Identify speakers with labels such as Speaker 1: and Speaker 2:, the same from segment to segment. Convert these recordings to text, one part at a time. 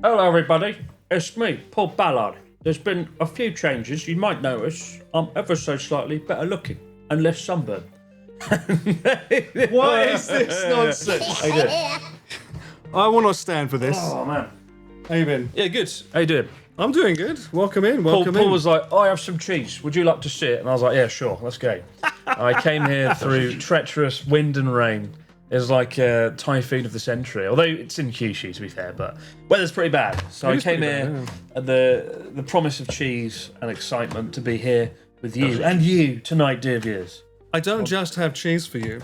Speaker 1: Hello, everybody. It's me, Paul Ballard. There's been a few changes. You might notice I'm ever so slightly better looking and less sunburned.
Speaker 2: What is this nonsense?
Speaker 1: How you doing?
Speaker 2: I will not stand for this.
Speaker 1: Oh, man.
Speaker 2: How you been?
Speaker 1: Yeah, good. How you doing?
Speaker 2: I'm doing good. Welcome in. Welcome
Speaker 1: Paul
Speaker 2: in.
Speaker 1: was like, I have some cheese. Would you like to sit? And I was like, yeah, sure. Let's go. I came here through treacherous wind and rain. It was like a typhoon of the century. Although it's in Kyushu, to be fair, but weather's pretty bad. So I came here at the promise of cheese and excitement to be here with you and you tonight, dear viewers.
Speaker 2: I don't just have cheese for you.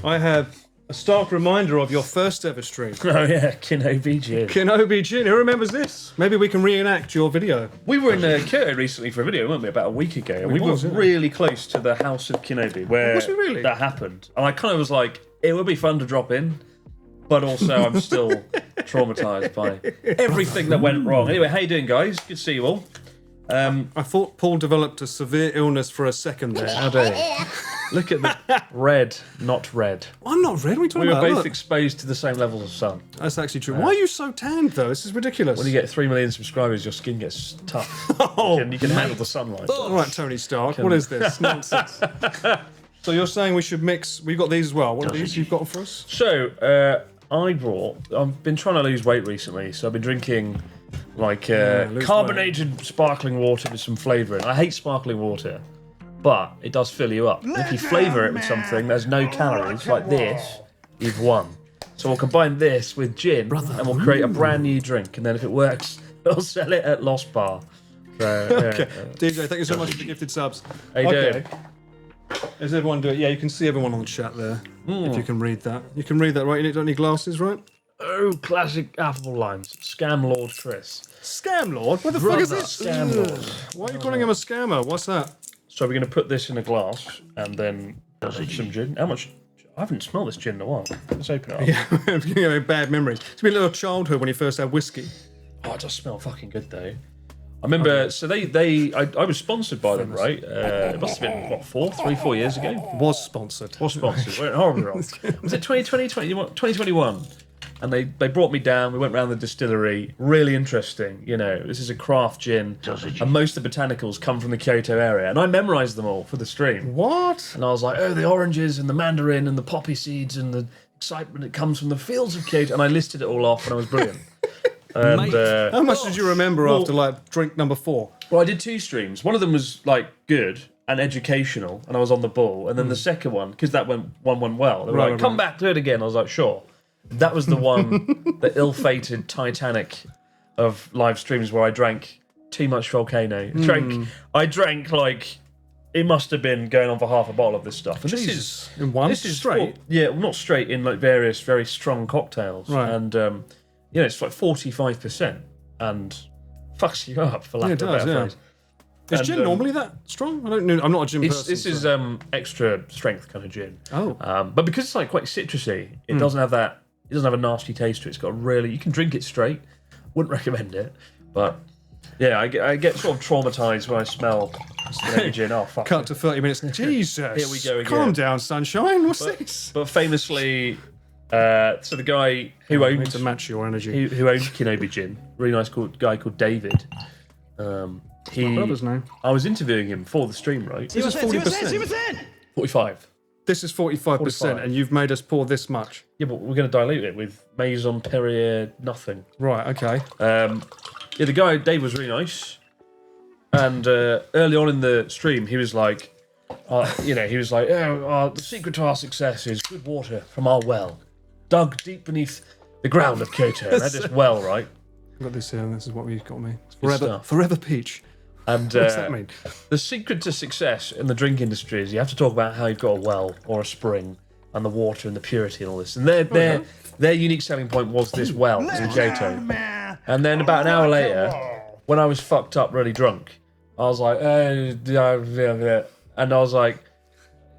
Speaker 2: I have a stark reminder of your first ever stream.
Speaker 1: Oh yeah, Kenobi Gin.
Speaker 2: Kenobi Gin. Who remembers this? Maybe we can reenact your video.
Speaker 1: We were in Kyoto recently for a video, weren't we? About a week ago, and we were really close to the House of Kenobi where
Speaker 2: Was we really?
Speaker 1: that happened. And I kind of was like, it would be fun to drop in, but also I'm still traumatized by everything that went wrong. Anyway, how you doing, guys? Good to see you all.
Speaker 2: I thought Paul developed a severe illness for a second there.
Speaker 1: How do you? Look at the red, not red.
Speaker 2: I'm not red. What are you talking
Speaker 1: We were
Speaker 2: about?
Speaker 1: both
Speaker 2: Look.
Speaker 1: exposed to the same levels of sun.
Speaker 2: That's actually true. Why are you so tanned, though? This is ridiculous.
Speaker 1: When you get 3 million subscribers, your skin gets tough. You can handle the sunlight.
Speaker 2: All right, Tony Stark. What is this nonsense? So you're saying we should mix? We've got these as well. What are these you've got for us?
Speaker 1: So, I've been trying to lose weight recently, so I've been drinking like carbonated sparkling water with some flavour in. I hate sparkling water, but it does fill you up. If you flavour it with something there's no calories, like this, you've won. So we'll combine this with gin, and we'll create a brand new drink, and then if it works, we'll sell it at Lost Bar. So,
Speaker 2: Okay, DJ, thank you so much for the gifted subs.
Speaker 1: How you doing?
Speaker 2: Is everyone doing? Yeah, you can see everyone on the chat there. If you can read that, you can read that, right? You don't need glasses, right?
Speaker 1: Oh, classic affable lines. Scam Lord Chris.
Speaker 2: Scam Lord? What the fuck is this?
Speaker 1: Scam Lord.
Speaker 2: Why are you calling him a scammer? What's that?
Speaker 1: So we're going to put this in a glass and then some gin. How much? I haven't smelled this gin in a while. Let's open it up.
Speaker 2: Yeah, you know, bad memories. It's been a little childhood when you first had whiskey.
Speaker 1: Oh, it does smell fucking good though. I remember, so I was sponsored by them, right? It must have been, what, 4 years ago?
Speaker 2: Was sponsored.
Speaker 1: Was sponsored. We're horribly wrong. Was it 2021? And they brought me down, we went round the distillery, really interesting, you know, this is a craft gin, and most of the botanicals come from the Kyoto area, and I memorised them all for the stream.
Speaker 2: What?
Speaker 1: And I was like, oh, the oranges, and the mandarin, and the poppy seeds, and the excitement that comes from the fields of Kyoto, and I listed it all off, and I was brilliant. And,
Speaker 2: How much did you remember after, like, drink number 4?
Speaker 1: Well, I did 2 streams. One of them was, like, good and educational, and I was on the ball, and then the second one, because that went well, they were like, come back, do it again. I was like, sure. That was the one, the ill-fated Titanic of live streams where I drank too much Volcano. I drank like it must have been going on for half a bottle of this stuff. And
Speaker 2: Jesus. In one?
Speaker 1: This is
Speaker 2: straight?
Speaker 1: Well, not straight, in like various very strong cocktails.
Speaker 2: Right.
Speaker 1: And you know, it's like 45% and fucks you up for lack of a better phrase.
Speaker 2: Is gin normally that strong? I don't know. I'm not a gin person.
Speaker 1: This is extra strength kind of gin.
Speaker 2: Oh.
Speaker 1: But because it's like quite citrusy, it doesn't have that. It doesn't have a nasty taste to it. It's got a really. You can drink it straight. Wouldn't recommend it, but yeah, I get sort of traumatized when I smell gin. Oh fuck!
Speaker 2: Cut to 30 minutes. Jesus.
Speaker 1: Here we go again.
Speaker 2: Calm down, sunshine. What's this?
Speaker 1: But famously, so the guy who
Speaker 2: I need
Speaker 1: owned
Speaker 2: to match your energy.
Speaker 1: who owned Kenobi Gin, really nice guy called David.
Speaker 2: My brother's name.
Speaker 1: I was interviewing him for the stream, right?
Speaker 2: This is 40%.
Speaker 1: 45.
Speaker 2: This is 45%, and you've made us pour this much.
Speaker 1: Yeah, but we're going to dilute it with Maison Perrier nothing.
Speaker 2: Right, okay.
Speaker 1: Yeah, the guy, Dave, was really nice. And early on in the stream, he was like, the secret to our success is good water from our well, dug deep beneath the ground of Kyoto. And that is well, right?
Speaker 2: I've got this here, and this is what you've got me.
Speaker 1: Stuff.
Speaker 2: Forever peach.
Speaker 1: And
Speaker 2: What does that mean?
Speaker 1: The secret to success in the drink industry is you have to talk about how you've got a well or a spring and the water and the purity and all this. And their unique selling point was this well in Kyoto. And then about an hour later, when I was fucked up, really drunk, I was like, and I was like,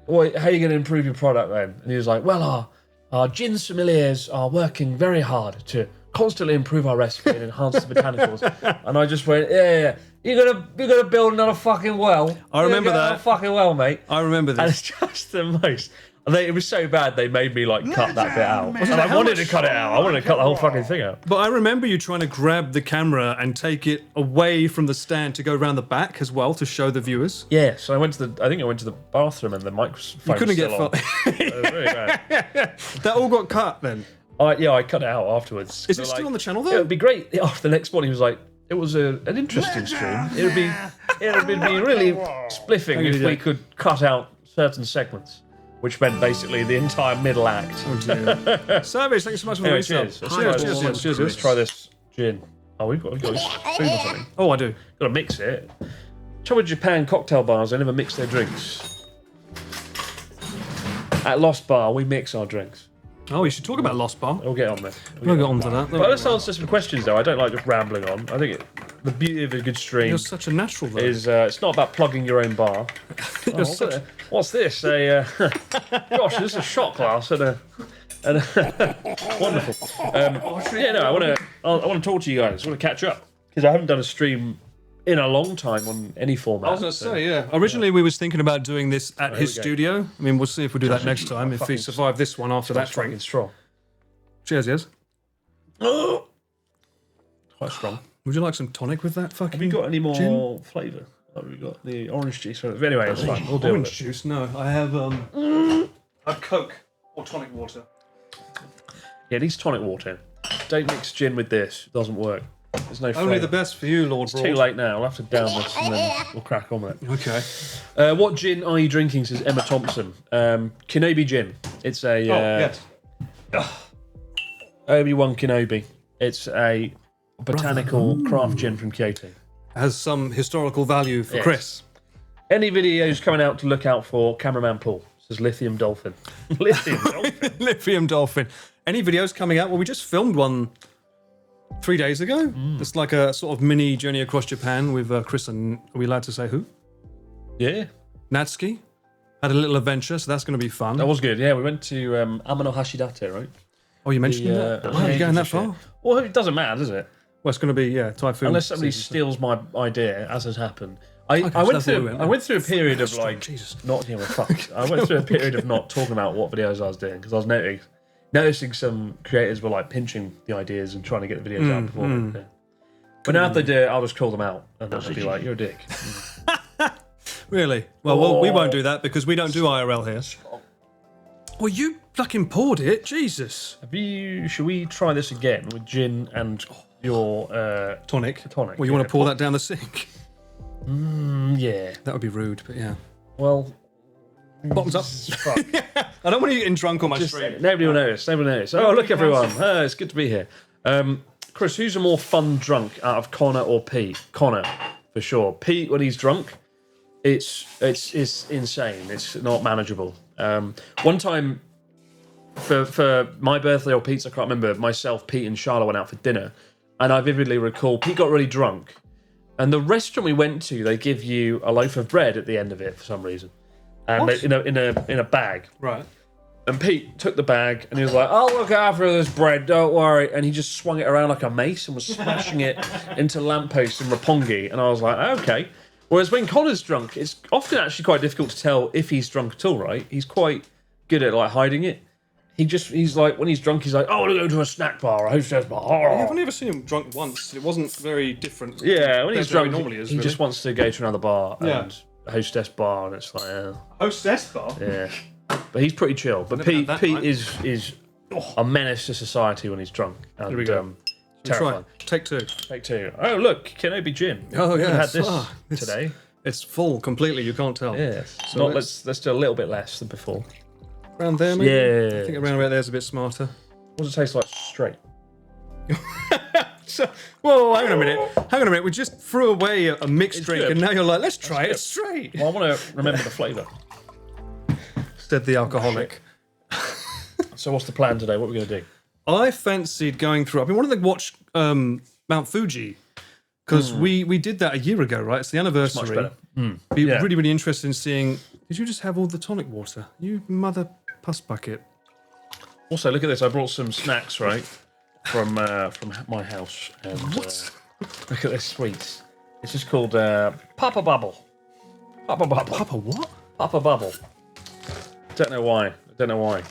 Speaker 1: well, how are you going to improve your product then? And he was like, well, our gin sommeliers are working very hard to constantly improve our recipe and enhance the botanicals. And I just went, yeah. You're gonna build another fucking well.
Speaker 2: I remember that.
Speaker 1: Another fucking well, mate.
Speaker 2: I remember
Speaker 1: And
Speaker 2: this.
Speaker 1: it's just the most. And it was so bad they made me like cut that bit out. And I wanted to cut it out. I wanted to cut the whole fucking thing out.
Speaker 2: But I remember you trying to grab the camera and take it away from the stand to go around the back as well to show the viewers.
Speaker 1: Yeah, so I went to the bathroom and the microphone.
Speaker 2: You couldn't get
Speaker 1: far. It was really bad.
Speaker 2: That all got cut then.
Speaker 1: I cut it out afterwards.
Speaker 2: Is it still on the channel though?
Speaker 1: It would be great. After the next morning, he was like, "It was an interesting stream. It would be really spliffing if we could cut out certain segments." Which meant basically the entire middle act.
Speaker 2: Oh dear. Savage, thanks so much for the
Speaker 1: Anyway,
Speaker 2: resub. Cheers.
Speaker 1: Let's try this gin. Oh, we've got this spoon or something.
Speaker 2: Oh, I do.
Speaker 1: Got to mix it. Trouble with Japan cocktail bars, they never mix their drinks. At Lost Bar, we mix our drinks.
Speaker 2: Oh, you should talk about Lost Bar.
Speaker 1: We'll get on there.
Speaker 2: We'll get on to that.
Speaker 1: But let's answer some questions though. I don't like just rambling on. I think the beauty of a good stream
Speaker 2: You're such a natural though.
Speaker 1: is it's not about plugging your own bar. What's this? Gosh, this is a shot glass and a wonderful. I want to talk to you guys. I want to catch up because I haven't done a stream in a long time on any format.
Speaker 2: I was going to say, yeah. Originally, we was thinking about doing this at his studio. I mean, we'll see if we do that next time, if we survive this one after that drink.
Speaker 1: It's strong.
Speaker 2: Cheers, yes.
Speaker 1: Quite strong.
Speaker 2: Would you like some tonic with that fucking
Speaker 1: Have you got any more
Speaker 2: gin?
Speaker 1: flavour? Oh, we've got the orange juice. Anyway, it's fine. We'll deal
Speaker 2: Orange
Speaker 1: with it.
Speaker 2: juice? No, I have Coke or tonic water.
Speaker 1: Yeah, these tonic water. Don't mix gin with this. It doesn't work. There's no flavour.
Speaker 2: Only the best for you, Lord Broad.
Speaker 1: Too late now. I'll have to down this and then we'll crack on with it.
Speaker 2: Okay.
Speaker 1: What gin are you drinking, says Emma Thompson. Kenobi gin. It's a...
Speaker 2: yes.
Speaker 1: Obi-Wan Kenobi. It's a botanical craft gin from Kyoto.
Speaker 2: Has some historical value for
Speaker 1: Yes.
Speaker 2: Chris.
Speaker 1: Any videos coming out to look out for? Cameraman Paul says Lithium Dolphin. Lithium Dolphin.
Speaker 2: Lithium Dolphin. Any videos coming out? Well, we just filmed one 3 days ago. It's like a sort of mini journey across Japan with Chris and, are we allowed to say who?
Speaker 1: Yeah.
Speaker 2: Natsuki. Had a little adventure, so that's going to be fun.
Speaker 1: That was good. Yeah, we went to Amano Hashidate, right?
Speaker 2: Oh, you mentioned that? Wow, you're going that far?
Speaker 1: Well, it doesn't matter, does it?
Speaker 2: Well, it's going to be, typhoon.
Speaker 1: Unless somebody
Speaker 2: season.
Speaker 1: steals my idea, as has happened. I
Speaker 2: so
Speaker 1: went
Speaker 2: that's where we
Speaker 1: through.
Speaker 2: went
Speaker 1: I went through a period of like
Speaker 2: Jesus.
Speaker 1: not. Yeah, well, fuck. I went through a period of not talking about what videos I was doing because I was noticing some creators were like pinching the ideas and trying to get the videos out before. Yeah. But now if they do it, I'll just call them out and they'll just be like, "You're a dick."
Speaker 2: Really? Well, we won't do that because we don't do IRL here. Well, you fucking poured it. Jesus.
Speaker 1: Should we try this again with gin and your
Speaker 2: Tonic.
Speaker 1: Tonic.
Speaker 2: Well, you want to pour that down the sink?
Speaker 1: Yeah.
Speaker 2: That would be rude, but yeah.
Speaker 1: Well,
Speaker 2: Bottoms up.
Speaker 1: fuck.
Speaker 2: I don't want you getting drunk on my stream.
Speaker 1: Nobody will notice. Nobody will notice. Oh, look, everyone. It's good to be here. Chris, who's a more fun drunk out of Connor or Pete? Connor, for sure. Pete, when he's drunk, it's insane. It's not manageable. One time, for my birthday or Pete's, I can't remember, myself, Pete and Charlotte went out for dinner, and I vividly recall Pete got really drunk, and the restaurant we went to, they give you a loaf of bread at the end of it for some reason. And in a bag.
Speaker 2: Right.
Speaker 1: And Pete took the bag and he was like, "I'll look after this bread, don't worry." And he just swung it around like a mace and was smashing it into lampposts in Roppongi. And I was like, "Okay." Whereas when Connor's drunk, it's often actually quite difficult to tell if he's drunk at all, right? He's quite good at like hiding it. He's like, when he's drunk, he's like, "Oh, I want to go to a snack bar or a hostess bar."
Speaker 2: I've only ever seen him drunk once. It wasn't very different.
Speaker 1: Yeah, when he's
Speaker 2: That's how he
Speaker 1: drunk,
Speaker 2: normally is,
Speaker 1: he
Speaker 2: really.
Speaker 1: just wants to go to another bar
Speaker 2: Yeah.
Speaker 1: and a hostess bar, and it's like,
Speaker 2: Hostess bar?
Speaker 1: yeah. But he's pretty chill. But
Speaker 2: Never
Speaker 1: Pete
Speaker 2: had that, mate.
Speaker 1: is a menace to society when he's drunk. And,
Speaker 2: Here we go.
Speaker 1: terrifying.
Speaker 2: Take two.
Speaker 1: Take two. Oh, look, Kenobi gin.
Speaker 2: Oh,
Speaker 1: We
Speaker 2: yeah.
Speaker 1: had this today.
Speaker 2: It's full completely. You can't tell.
Speaker 1: Yes.
Speaker 2: So
Speaker 1: let's do a little bit less than before.
Speaker 2: Around there, maybe?
Speaker 1: Yeah.
Speaker 2: I think around about there's a bit smarter.
Speaker 1: What does it taste like straight?
Speaker 2: So, whoa, hang on a minute. We just threw away a mixed drink,
Speaker 1: good.
Speaker 2: and now you're like, let's try it
Speaker 1: good.
Speaker 2: straight.
Speaker 1: Well, I want to remember the flavour.
Speaker 2: Said the alcoholic.
Speaker 1: So what's the plan today? What are we going to do?
Speaker 2: I fancied going through. I've been wanting to watch Mount Fuji because we did that a year ago, right? It's the anniversary.
Speaker 1: Much better.
Speaker 2: Be
Speaker 1: Yeah.
Speaker 2: really interested in seeing. Did you just have all the tonic water? You mother puss bucket.
Speaker 1: Also, look at this. I brought some snacks, right, from my house. And look at this sweets. It's just called Papa Bubble. Papa Bubble.
Speaker 2: Papa what?
Speaker 1: Papa Bubble. Don't know why.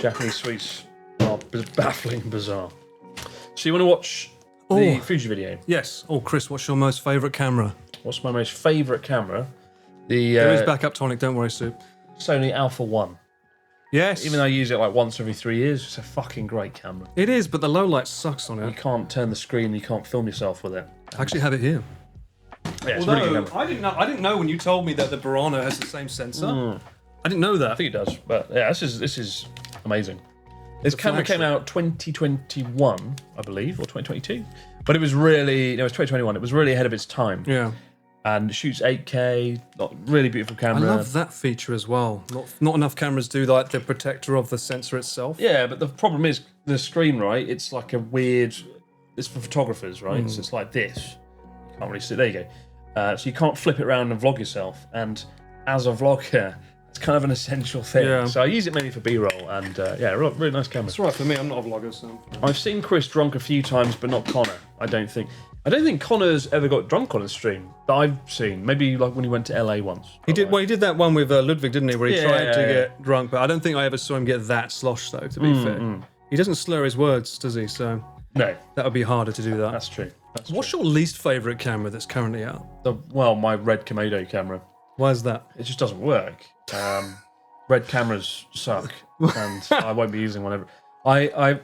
Speaker 1: Japanese sweets are baffling bizarre. So you want to watch the Fuji video?
Speaker 2: Yes. Oh, Chris, what's your most favourite camera?
Speaker 1: What's my most favourite camera?
Speaker 2: There is backup tonic, don't worry, Soup.
Speaker 1: Sony Alpha 1.
Speaker 2: Yes.
Speaker 1: Even though I use it like once every 3 years, it's a fucking great camera.
Speaker 2: It is, but the low light sucks on
Speaker 1: You
Speaker 2: it.
Speaker 1: can't turn the screen, you can't film yourself with it.
Speaker 2: I actually have it here.
Speaker 1: Yeah, it's a really good
Speaker 2: Although,
Speaker 1: camera.
Speaker 2: I didn't know when you told me that the Burano has the same sensor. I didn't know that.
Speaker 1: I think it does, but yeah, this is amazing. This camera came out 2021, I believe, or 2022. But it was really, no, it was 2021. It was really ahead of its time.
Speaker 2: Yeah.
Speaker 1: And it shoots 8K, really beautiful
Speaker 2: I
Speaker 1: camera.
Speaker 2: love that feature as well. Not enough cameras do like the protector of the sensor itself.
Speaker 1: Yeah, but the problem is the screen, right? It's like a weird. It's for photographers, right? So it's like this. You can't really see. There you go. So you can't flip it around and vlog yourself. And as a vlogger, it's kind of an essential thing.
Speaker 2: Yeah.
Speaker 1: So I use it mainly for B-roll, and yeah, really nice camera.
Speaker 2: It's right for me. I'm not a vlogger, so.
Speaker 1: I've seen Chris drunk a few times, but not Connor. I don't think Connor's ever got drunk on a stream that I've seen. Maybe like when he went to LA once.
Speaker 2: He did. Well, he did that one with Ludwig, didn't he? Where he
Speaker 1: Yeah,
Speaker 2: tried to
Speaker 1: yeah.
Speaker 2: get drunk, but I don't think I ever saw him get that sloshed, though. To be fair, he doesn't slur his words, does he? So
Speaker 1: No,
Speaker 2: that would be harder to do that.
Speaker 1: that's true. That's
Speaker 2: What's your least favourite camera that's currently out?
Speaker 1: my red Komodo camera.
Speaker 2: Why is that?
Speaker 1: It just doesn't work. Red cameras suck, and I won't be using one ever. I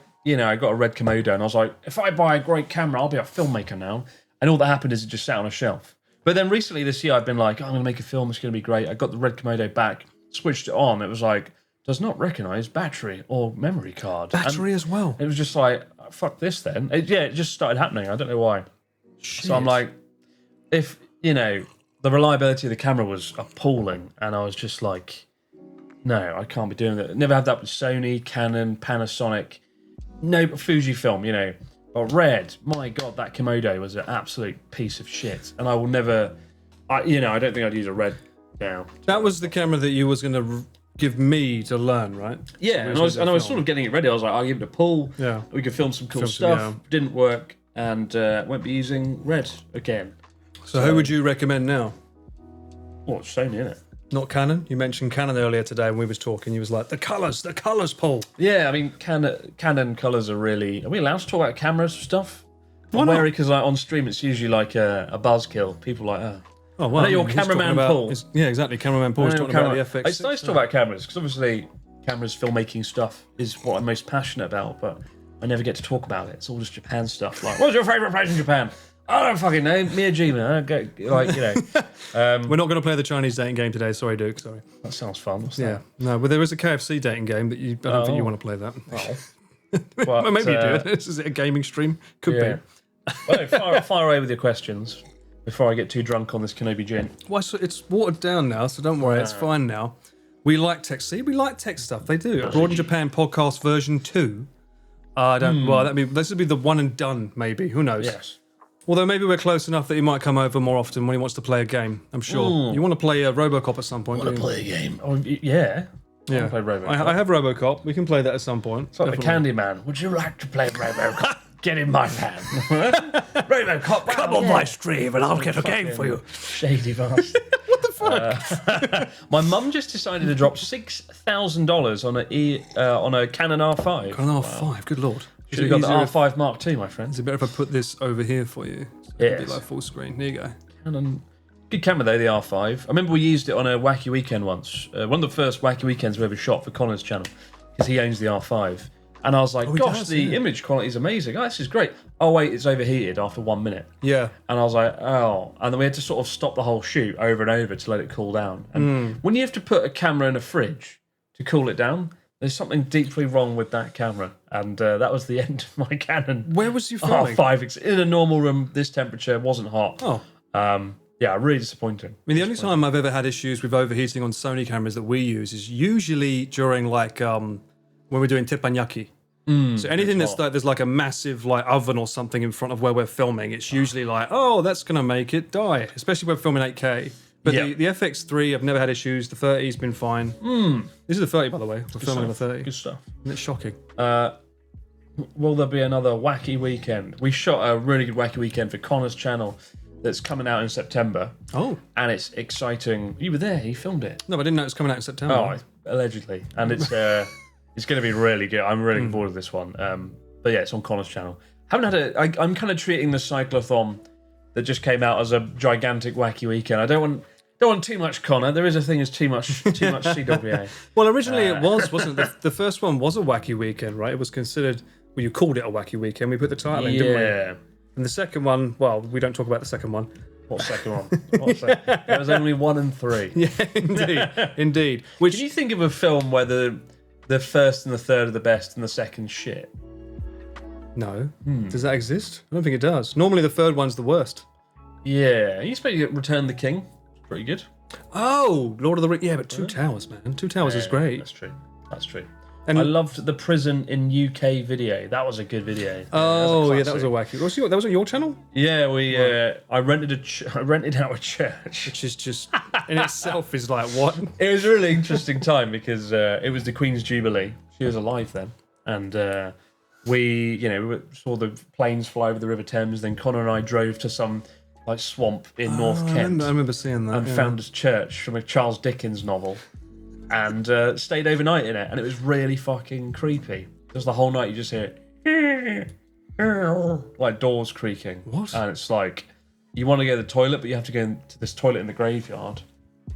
Speaker 1: got a red Komodo, and I was like, if I buy a great camera, I'll be a filmmaker now. And all that happened is it just sat on a shelf. But then recently this year, I've been like, I'm going to make a film. It's going to be great. I got the red Komodo back, switched it on. It was like, does not recognize battery or memory card.
Speaker 2: Battery as well.
Speaker 1: It was just like, fuck this then. It just started happening. I don't know why.
Speaker 2: Shit.
Speaker 1: So I'm like, if, the reliability of the camera was appalling, and I was just like, no, I can't be doing that. Never had that with Sony, Canon, Panasonic, no Fujifilm, But Red, my God, that Komodo was an absolute piece of shit. And I will never, I don't think I'd use a Red now.
Speaker 2: That was the camera that you was going to give me to learn, right?
Speaker 1: Yeah, and I was sort of getting it ready. I was like, I'll give it a pull.
Speaker 2: Yeah.
Speaker 1: We could film some cool stuff.
Speaker 2: yeah.
Speaker 1: Didn't work, and won't be using Red again.
Speaker 2: So who would you recommend now?
Speaker 1: Well, it's Sony, innit?
Speaker 2: Not Canon? You mentioned Canon earlier today when we was talking. You was like, the colours, Paul.
Speaker 1: Yeah, I mean, Canon colours are really... Are we allowed to talk about camera stuff?
Speaker 2: Why not?
Speaker 1: Because on stream it's usually like a buzzkill. People are like,
Speaker 2: Oh, well.
Speaker 1: I know your
Speaker 2: he's talking
Speaker 1: cameraman
Speaker 2: about-
Speaker 1: Paul.
Speaker 2: Yeah, exactly. Cameraman Paul is talking about the FX.
Speaker 1: It's nice to talk about cameras, because obviously cameras, filmmaking stuff is what I'm most passionate about, but I never get to talk about it. It's all just Japan stuff. Like, what's your favourite place in Japan? I don't fucking know. Miyajima. I don't go,
Speaker 2: We're not going to play the Chinese dating game today. Sorry, Duke. Sorry.
Speaker 1: that sounds fun. What's
Speaker 2: Yeah. No, but there is a KFC dating game, but I don't think you want to play that.
Speaker 1: that?
Speaker 2: Well,
Speaker 1: But,
Speaker 2: maybe you do. Is it a gaming stream? Could
Speaker 1: Yeah.
Speaker 2: be.
Speaker 1: Well, fire away with your questions before I get too drunk on this Kenobi gin.
Speaker 2: Well, it's watered down now, so don't worry. It's fine now. We like tech. See, we like tech stuff. They do. Abroad in Japan podcast version 2. I don't. Well, this would be the one and done. Maybe. Who knows?
Speaker 1: Yes.
Speaker 2: Although maybe we're close enough that he might come over more often when he wants to play a game. I'm sure. You want to play RoboCop at some point?
Speaker 1: Want to play a game? Oh, yeah. I
Speaker 2: Yeah.
Speaker 1: play RoboCop.
Speaker 2: I have RoboCop. We can play that at some point.
Speaker 1: It's like the Candyman. Would you like to play RoboCop? Get in my van. RoboCop, come on my stream and I'll get a game for you. Shady bastard.
Speaker 2: What the fuck?
Speaker 1: My mum just decided to drop $6,000 on a Canon R5.
Speaker 2: Canon R5. Good lord.
Speaker 1: Should have got the R5 Mark II, my friend.
Speaker 2: Is it better if I put this over here for you? So
Speaker 1: Yes.
Speaker 2: it'll be like full screen. There you go.
Speaker 1: Canon. Good camera though, the R5. I remember we used it on a Wacky Weekend once. One of the first Wacky Weekends we ever shot for Connor's channel, because he owns the R5. And I was like,
Speaker 2: he
Speaker 1: gosh,
Speaker 2: does,
Speaker 1: the
Speaker 2: yeah.
Speaker 1: image quality is amazing. Oh, this is great. Oh, wait, it's overheated after 1 minute.
Speaker 2: Yeah.
Speaker 1: And I was like, oh. And then we had to sort of stop the whole shoot over and over to let it cool down. And when you have to put a camera in a fridge to cool it down, there's something deeply wrong with that camera. And that was the end of my Canon.
Speaker 2: Where was you filming?
Speaker 1: R5. In a normal room, this temperature wasn't hot.
Speaker 2: Oh.
Speaker 1: Yeah, really disappointing.
Speaker 2: I mean, the only time I've ever had issues with overheating on Sony cameras that we use is usually during like when we're doing teppanyaki. So anything that's like there's like a massive like oven or something in front of where we're filming, it's usually like, oh, that's gonna make it die. Especially when we're filming 8K. But
Speaker 1: Yeah.
Speaker 2: the FX3, I've never had issues. The 30's been fine. This is the 30, by the way. We're filming on the 30.
Speaker 1: Good stuff.
Speaker 2: Isn't it shocking?
Speaker 1: Will there be another Wacky Weekend? We shot a really good Wacky Weekend for Connor's channel that's coming out in September.
Speaker 2: Oh.
Speaker 1: And it's exciting. You were there, he filmed it.
Speaker 2: No, I didn't know it was coming out in September.
Speaker 1: Oh, allegedly, and it's going to be really good. I'm really looking forward to this one. But yeah, it's on Connor's channel. Haven't had I'm kind of treating the cyclothon that just came out as a gigantic wacky weekend. I don't want too much Connor. There is a thing as too much CWA.
Speaker 2: Well, originally it wasn't it? The first one was a wacky weekend, right? It was considered. Well, you called it a wacky weekend. We put the title in, didn't we?
Speaker 1: Yeah.
Speaker 2: And the second one, well, we don't talk about the second one.
Speaker 1: What second one? There was only 1 and 3.
Speaker 2: Yeah, indeed. Which
Speaker 1: Can you think of a film where the first and the third are the best and the second shit?
Speaker 2: no, does that exist? I don't think it does. Normally, the third one's the worst.
Speaker 1: Yeah, you supposed to get Return the King. Pretty good.
Speaker 2: Oh, Lord of the Rings. Yeah, but Two Towers, man. Two Towers is great.
Speaker 1: That's true. That's true.
Speaker 2: And
Speaker 1: I loved the prison in UK video. That was a good video.
Speaker 2: Oh,
Speaker 1: that
Speaker 2: yeah, that was a wacky. That was on your channel,
Speaker 1: Yeah, I rented out a church.
Speaker 2: which is just in itself is like what?
Speaker 1: It was a really interesting time because it was the Queen's Jubilee. She was alive then, and we saw the planes fly over the River Thames. Then Connor and I drove to some like swamp in North Kent.
Speaker 2: I remember seeing that.
Speaker 1: And found a church from a Charles Dickens novel, and stayed overnight in it, and it was really fucking creepy. Just the whole night you just hear like doors creaking.
Speaker 2: What?
Speaker 1: And it's like you want to go to the toilet, but you have to go into this toilet in the graveyard,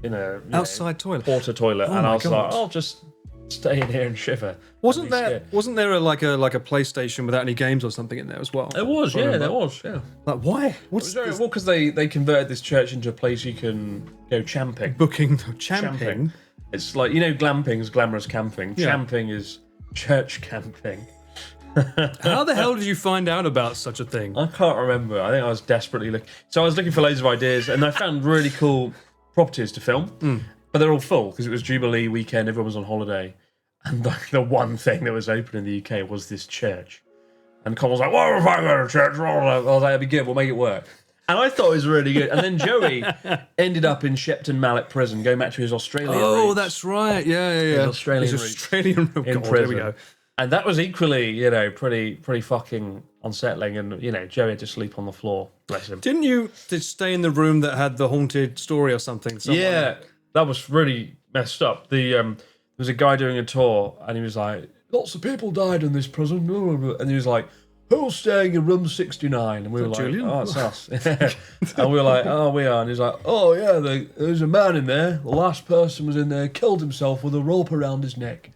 Speaker 1: in a
Speaker 2: Outside toilet.
Speaker 1: porta toilet, and
Speaker 2: my
Speaker 1: I was
Speaker 2: God.
Speaker 1: like, I'll just stay in here and shiver.
Speaker 2: Wasn't
Speaker 1: Don't be scared.
Speaker 2: there like a PlayStation without any games or something in there as well?
Speaker 1: There was, there was, yeah.
Speaker 2: Like why? What's
Speaker 1: Well, because they converted this church into a place you can go champing.
Speaker 2: booking champing?
Speaker 1: It's like, glamping is glamorous camping.
Speaker 2: Yeah.
Speaker 1: Champing is church camping.
Speaker 2: How the hell did you find out about such a thing?
Speaker 1: I can't remember. I think I was desperately looking. So I was looking for loads of ideas, and I found really cool properties to film, but they're all full because it was Jubilee weekend. Everyone was on holiday, and the one thing that was open in the UK was this church. And Con was like, "What if I go to church?" I was like, "That'd be good. We'll make it work." And I thought it was really good. And then Joey ended up in Shepton Mallet prison, going back to his Australian roots.
Speaker 2: That's right. Yeah.
Speaker 1: His Australian
Speaker 2: His
Speaker 1: roots
Speaker 2: Australian
Speaker 1: in
Speaker 2: God, there
Speaker 1: prison.
Speaker 2: we go.
Speaker 1: And that was equally, pretty fucking unsettling. And, Joey had to sleep on the floor. Bless him.
Speaker 2: Didn't you stay in the room that had the haunted story or something?
Speaker 1: Yeah, that was really messed up. There was a guy doing a tour, and he was like, "Lots of people died in this prison," and he was like, "Who's staying in room 69?" And we were like,
Speaker 2: Julian?
Speaker 1: "Oh, it's us." And we were like, "Oh, we are." And he's like, "Oh yeah, there's a man in there. The last person was in there, killed himself with a rope around his neck."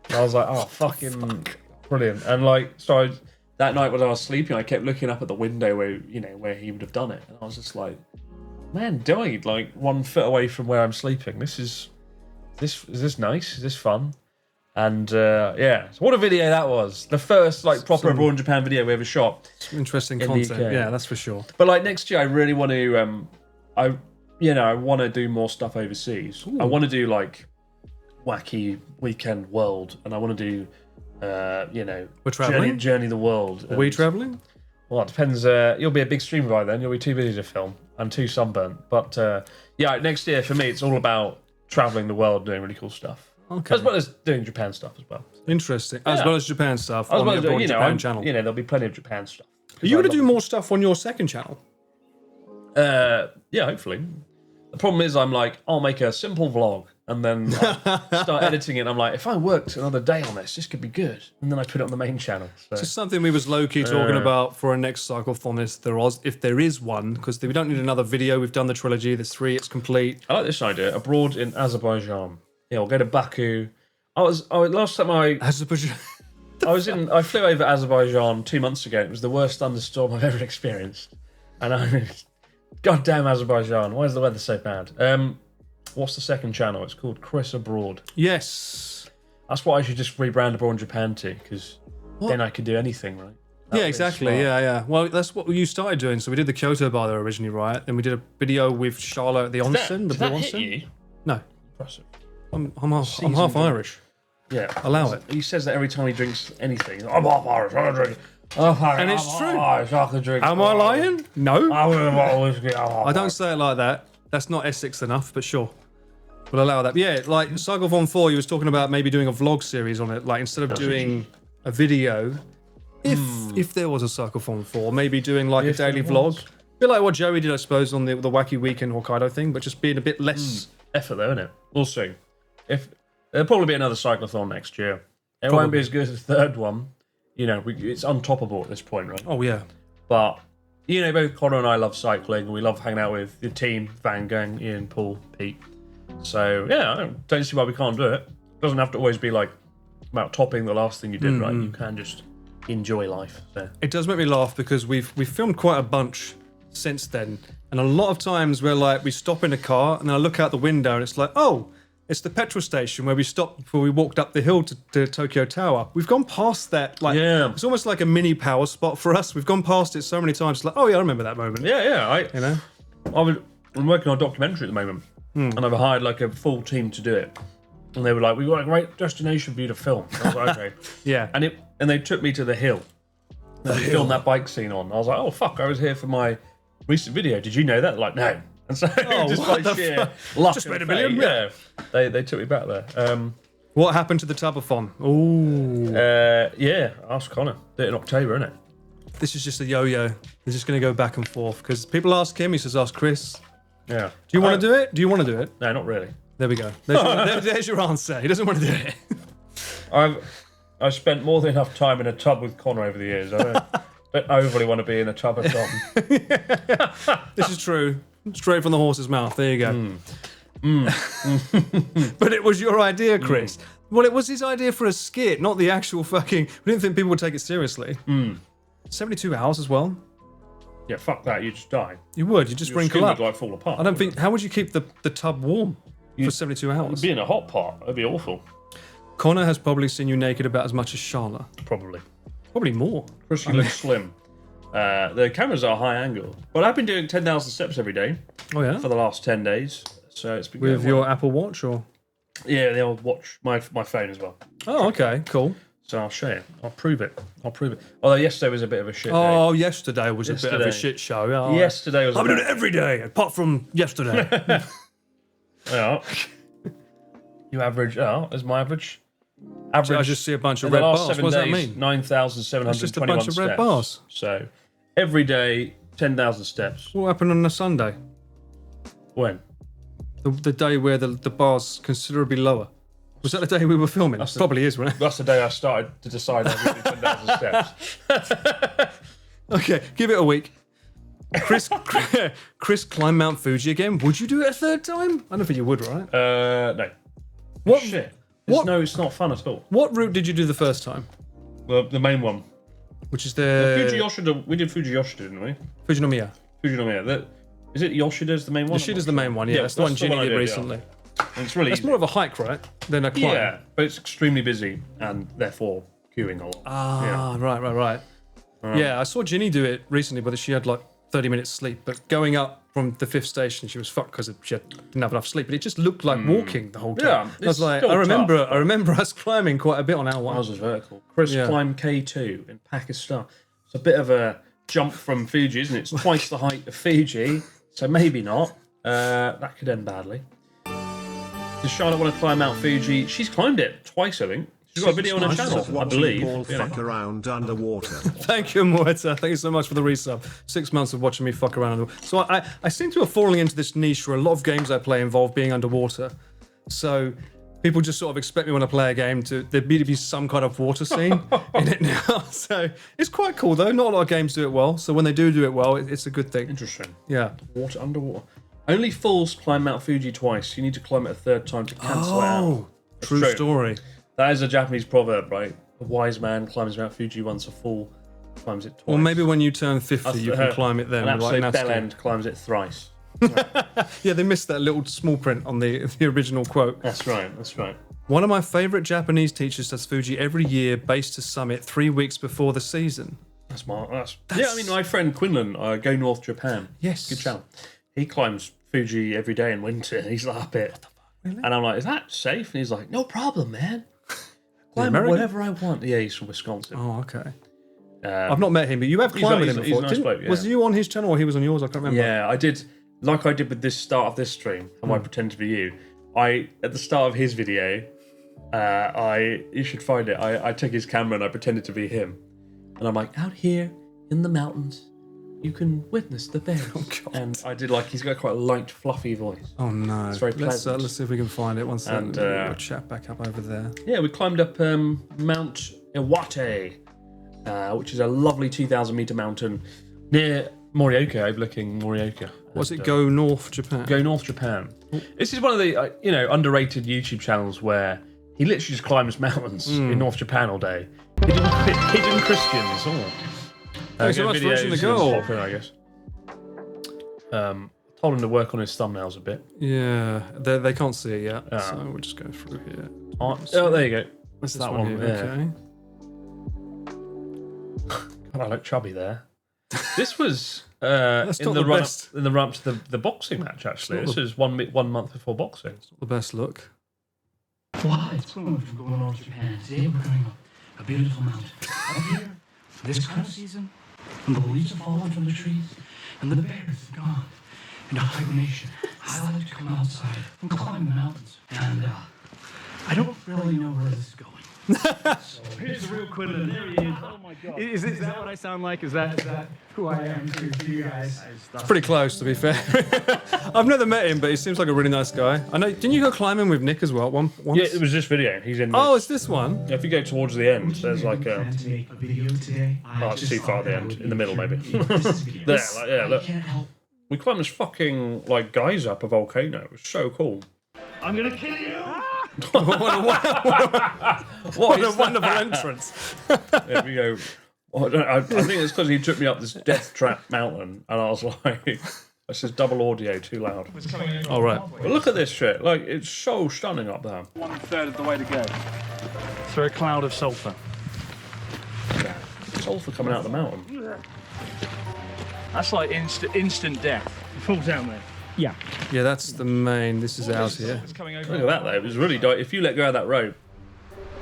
Speaker 1: And I was like, "Oh, fucking brilliant!" And so that night when I was sleeping, I kept looking up at the window where he would have done it, and I was just like, "Man died like 1 foot away from where I'm sleeping. Is this nice? Is this fun?" And so what a video that was. The first proper abroad in Japan video we ever shot.
Speaker 2: Interesting
Speaker 1: in the
Speaker 2: content.
Speaker 1: UK.
Speaker 2: Yeah, that's for sure.
Speaker 1: But next year I really want to I want to do more stuff overseas.
Speaker 2: Ooh.
Speaker 1: I want to do wacky weekend world, and I want to do
Speaker 2: We're traveling.
Speaker 1: journey the world.
Speaker 2: Are we traveling?
Speaker 1: Well, it depends. You'll be a big streamer by then. You'll be too busy to film and too sunburnt. But next year for me, it's all about traveling the world, doing really cool stuff.
Speaker 2: Okay.
Speaker 1: As well as doing Japan stuff as well.
Speaker 2: Interesting. As well as Japan stuff
Speaker 1: As
Speaker 2: on
Speaker 1: well
Speaker 2: the
Speaker 1: as
Speaker 2: Abroad Japan channel.
Speaker 1: there'll be plenty of Japan stuff.
Speaker 2: Are you going to do more stuff on your second channel?
Speaker 1: Yeah, hopefully. The problem is, I'm like, I'll make a simple vlog, and then start editing it. And I'm like, if I worked another day on this could be good. And then I put it on the main channel. So.
Speaker 2: Just something we was low-key talking about for our next cyclothon if there is one, because we don't need another video. We've done the trilogy. There's 3. It's complete.
Speaker 1: I like this idea. Abroad in Azerbaijan. Yeah, we'll go to Baku. Last time
Speaker 2: Azerbaijan.
Speaker 1: I flew over Azerbaijan 2 months ago. It was the worst thunderstorm I've ever experienced. And goddamn Azerbaijan. Why is the weather so bad? What's the second channel? It's called Chris Abroad.
Speaker 2: Yes.
Speaker 1: That's what I should just rebrand Abroad in Japan to, because then I could do anything, right? That
Speaker 2: Yeah,
Speaker 1: would be
Speaker 2: exactly.
Speaker 1: smart.
Speaker 2: Yeah. Well, that's what you started doing. So we did the Kyoto bar there originally, right? Then we did a video with Charlotte at the Onsen, the
Speaker 1: Did
Speaker 2: Blue
Speaker 1: that hit
Speaker 2: Onsen.
Speaker 1: you?
Speaker 2: No,
Speaker 1: Impressive.
Speaker 2: I'm half
Speaker 1: drink.
Speaker 2: Irish.
Speaker 1: Yeah.
Speaker 2: Allow it.
Speaker 1: He says that every time he drinks anything. I'm half Irish. I can drink. And
Speaker 2: it's true.
Speaker 1: Irish, I can drink.
Speaker 2: Am I lying? No.
Speaker 1: I want a bottle of whiskey.
Speaker 2: I don't say it like that. That's not Essex enough, but sure. We'll allow that. Yeah, like Cyclothon 4, you was talking about maybe doing a vlog series on it. Like instead of doing a video, if there was a Cyclothon 4, maybe doing like a daily vlog. A bit like what Joey did, I suppose, on the Wacky Weekend Hokkaido thing, but just being a bit less.
Speaker 1: Effort though, isn't it? We'll see. If There'll probably be another cyclothon next year. It won't be as good as the third one. You know, it's untoppable at this point, right?
Speaker 2: Oh yeah.
Speaker 1: But, you know, both Connor and I love cycling, and we love hanging out with the team, Van, Gang, Ian, Paul, Pete. So, yeah, I don't see why we can't do it. It doesn't have to always be like about topping the last thing you did, right? You can just enjoy life. So.
Speaker 2: It does make me laugh because we've filmed quite a bunch since then, and a lot of times we're like, we stop in a car and I look out the window and it's like, oh, it's the petrol station where we stopped before we walked up the hill to Tokyo Tower. We've gone past that, like, it's almost like a mini power spot for us. We've gone past it so many times. It's like, oh yeah, I remember that moment.
Speaker 1: Yeah. I'm working on a documentary at the moment, and I've hired like a full team to do it. And they were like, "We've got a great destination for you to film." I was like, "Okay."
Speaker 2: Yeah.
Speaker 1: And they took me to the hill. They filmed that bike scene on. I was like, "Oh fuck! I was here for my recent video. Did you know that?" Like, no. And so just by sheer luck,
Speaker 2: just made a million. Yeah.
Speaker 1: They took me back there.
Speaker 2: What happened to the Tubathon? Ooh.
Speaker 1: Yeah. Ask Connor. Did it in October, innit?
Speaker 2: This is just a yo-yo. They're just going to go back and forth because people ask him. He says, "Ask Chris."
Speaker 1: Yeah.
Speaker 2: Do you want to do it? Do you want to do it?
Speaker 1: No, not really.
Speaker 2: There we go. There's your answer. He doesn't want to do it.
Speaker 1: I've spent more than enough time in a tub with Connor over the years. I don't overly want to be in a tub at all.
Speaker 2: This is true. Straight from the horse's mouth. There you go. But it was your idea, Chris. Well, it was his idea for a skit, not the actual fucking... We didn't think people would take it seriously. 72 hours as well.
Speaker 1: Yeah, fuck that. You just die.
Speaker 2: You would. You just
Speaker 1: Your
Speaker 2: wrinkle
Speaker 1: skin
Speaker 2: up.
Speaker 1: would, like, fall apart.
Speaker 2: I don't think... How would you keep the tub warm for 72 hours?
Speaker 1: Be in a hot pot. That'd be awful.
Speaker 2: Connor has probably seen you naked about as much as Charlotte.
Speaker 1: Probably.
Speaker 2: Probably more.
Speaker 1: Chris, you look slim. The cameras are high angle. But I've been doing 10,000 steps every day.
Speaker 2: Oh, yeah?
Speaker 1: For the last 10 days. So it's been
Speaker 2: With
Speaker 1: going
Speaker 2: your
Speaker 1: well.
Speaker 2: Apple Watch, or...?
Speaker 1: Yeah, the old watch. My phone as well.
Speaker 2: Oh, okay. Cool.
Speaker 1: So I'll show you. I'll prove it. Although yesterday was a bit of a shit day.
Speaker 2: Oh, yesterday was a bit of a shit show. Oh,
Speaker 1: Yesterday was
Speaker 2: I've been doing it every day, apart from yesterday.
Speaker 1: Yeah. You average... Oh, is my average? Average.
Speaker 2: I just see a bunch of
Speaker 1: in the
Speaker 2: red
Speaker 1: last
Speaker 2: bars.
Speaker 1: 7
Speaker 2: What does that
Speaker 1: days,
Speaker 2: mean?
Speaker 1: 9,721
Speaker 2: It's just a bunch of red
Speaker 1: steps.
Speaker 2: bars.
Speaker 1: So every day, 10,000 steps.
Speaker 2: What happened on a Sunday?
Speaker 1: When?
Speaker 2: The day where the bar's considerably lower. Was that the day we were filming? Probably is, wasn't it?
Speaker 1: That's the day I started to decide I was going to do 10,000 steps.
Speaker 2: Okay, give it a week. Chris climbed Mount Fuji again. Would you do it a third time? I don't think you would, right?
Speaker 1: No.
Speaker 2: What?
Speaker 1: Shit.
Speaker 2: What?
Speaker 1: No, it's not fun at all.
Speaker 2: What route did you do the first time?
Speaker 1: Well, the main one.
Speaker 2: Which is the
Speaker 1: Fuji Yoshida. We did Fuji Yoshida, didn't we?
Speaker 2: Fujinomiya.
Speaker 1: Fujinomiya. Is it Yoshida's the main one?
Speaker 2: Yoshida's the main one, yeah. That's the one Ginny did recently.
Speaker 1: And it's really
Speaker 2: It's
Speaker 1: easy.
Speaker 2: more of a hike, right? Than a climb.
Speaker 1: Yeah, but it's extremely busy and therefore queuing a lot.
Speaker 2: Ah, right. Yeah, I saw Ginny do it recently, but she had like 30 minutes sleep. But going up from the 5th station, she was fucked because she didn't have enough sleep. But it just looked like walking the whole time.
Speaker 1: Yeah,
Speaker 2: I was like, I remember us climbing quite a bit on our one.
Speaker 1: Ours was vertical. Chris climbed K2 in Pakistan. It's a bit of a jump from Fuji, isn't it? It's twice the height of Fuji, so maybe not. That could end badly. Does Charlotte want to climb Mount Fuji? She's climbed it twice, I think. She's got a video on her channel, I believe.
Speaker 3: Paul fuck around underwater.
Speaker 2: Thank you, Moeta. Thank you so much for the resub. 6 months of watching me fuck around. So I seem to have fallen into this niche where a lot of games I play involve being underwater. So people just sort of expect me when I play a game to be some kind of water scene in it now. So it's quite cool though. Not a lot of games do it well. So when they do it well, it's a good thing.
Speaker 1: Interesting.
Speaker 2: Yeah.
Speaker 1: Water, underwater. Only fools climb Mount Fuji twice. You need to climb it a third time to cancel it out. That's
Speaker 2: True story.
Speaker 1: That is a Japanese proverb, right? A wise man climbs Mount Fuji once, a fool climbs it twice.
Speaker 2: Or maybe when you turn 50, you can climb it then.
Speaker 1: An
Speaker 2: Like
Speaker 1: absolute
Speaker 2: Natsuki.
Speaker 1: bellend climbs it thrice.
Speaker 2: Yeah, they missed that little small print on the original quote.
Speaker 1: That's right.
Speaker 2: One of my favourite Japanese teachers does Fuji every year, base to summit 3 weeks before the season.
Speaker 1: Yeah, I mean, my friend Quinlan, Go North Japan.
Speaker 2: Yes.
Speaker 1: Good channel. He climbs Fuji every day in winter. He's like up it.
Speaker 2: Really?
Speaker 1: And I'm like, is that safe? And he's like, no problem, man. Climb
Speaker 2: American?
Speaker 1: whatever I want. Yeah, he's from Wisconsin.
Speaker 2: Oh, okay. I've not met him, but you have climbed with him
Speaker 1: he's a
Speaker 2: before.
Speaker 1: nice bloke, yeah.
Speaker 2: Was you on his channel or he was on yours? I can't remember.
Speaker 1: Yeah, I did. Like I did with this start of this stream, how I pretend to be you. At the start of his video, you should find it. I took his camera and I pretended to be him. And I'm like, out here in the mountains, you can witness the bears.
Speaker 2: Oh, God.
Speaker 1: And I did like, he's got quite a light, fluffy voice.
Speaker 2: Oh no!
Speaker 1: It's very pleasant.
Speaker 2: Let's see if we can find it. One second.
Speaker 1: And,
Speaker 2: We'll chat back up over there.
Speaker 1: Yeah, we climbed up Mount Iwate, which is a lovely 2,000-meter mountain near Morioka, overlooking Morioka.
Speaker 2: What's it? Go North Japan.
Speaker 1: Go North Japan. This is one of the underrated YouTube channels where he literally just climbs mountains in North Japan all day. Hidden Christians. Oh.
Speaker 2: Thanks so much for reaching the goal.
Speaker 1: Popular, I guess. Told him to work on his thumbnails a bit.
Speaker 2: Yeah, they can't see it yet, so we'll just go through here.
Speaker 1: Oh, there you go. That's
Speaker 2: This
Speaker 1: that one.
Speaker 2: here,
Speaker 1: Yeah.
Speaker 2: Okay.
Speaker 1: God, I look chubby there. This was
Speaker 2: That's
Speaker 1: in
Speaker 2: not
Speaker 1: the
Speaker 2: the
Speaker 1: run
Speaker 2: best.
Speaker 1: up, in the run up to the boxing match. Actually,
Speaker 2: It's
Speaker 1: this
Speaker 2: not
Speaker 1: was one month before boxing.
Speaker 2: The best look.
Speaker 4: Wow, it's going from going North Japan. Today we're going up a beautiful mountain. Up here, this kind of season, when the leaves have fallen from the trees and the bears have gone into hibernation, I like to come outside and climb the mountains. And I don't really know where this is going. So here's the real Quinlan. There he is. Oh my God.
Speaker 5: Is that what I sound like? Is that who I am to you guys?
Speaker 2: It's pretty close, to be fair. I've never met him, but he seems like a really nice guy. I know. Didn't you go climbing with Nick as well? Once?
Speaker 1: Yeah, it was this video. He's in.
Speaker 2: Oh, it's this one.
Speaker 1: If you go towards the end, there's like a.
Speaker 4: Plan to make a video today.
Speaker 1: Oh, it's too far at the end. In the middle, maybe.
Speaker 4: This is a video.
Speaker 1: There, like, yeah, look.
Speaker 4: I can't help.
Speaker 1: We climbed this fucking like geyser up a volcano. It was so cool.
Speaker 4: I'm gonna kill you.
Speaker 2: What a wonderful entrance.
Speaker 1: There we go. Well, I think it's because he took me up this death trap mountain, and I was like, "This is double audio, too loud."
Speaker 2: All right.
Speaker 1: But look at this shit. Like, it's so stunning up there.
Speaker 5: 1/3 of the way to go. Through a cloud of sulfur.
Speaker 1: Sulfur coming out of the mountain.
Speaker 5: That's like instant death. Fall down there. Yeah.
Speaker 2: Yeah, that's the main. This is out here.
Speaker 5: It's coming over.
Speaker 1: Look at that, though. It was really if you let go of that rope,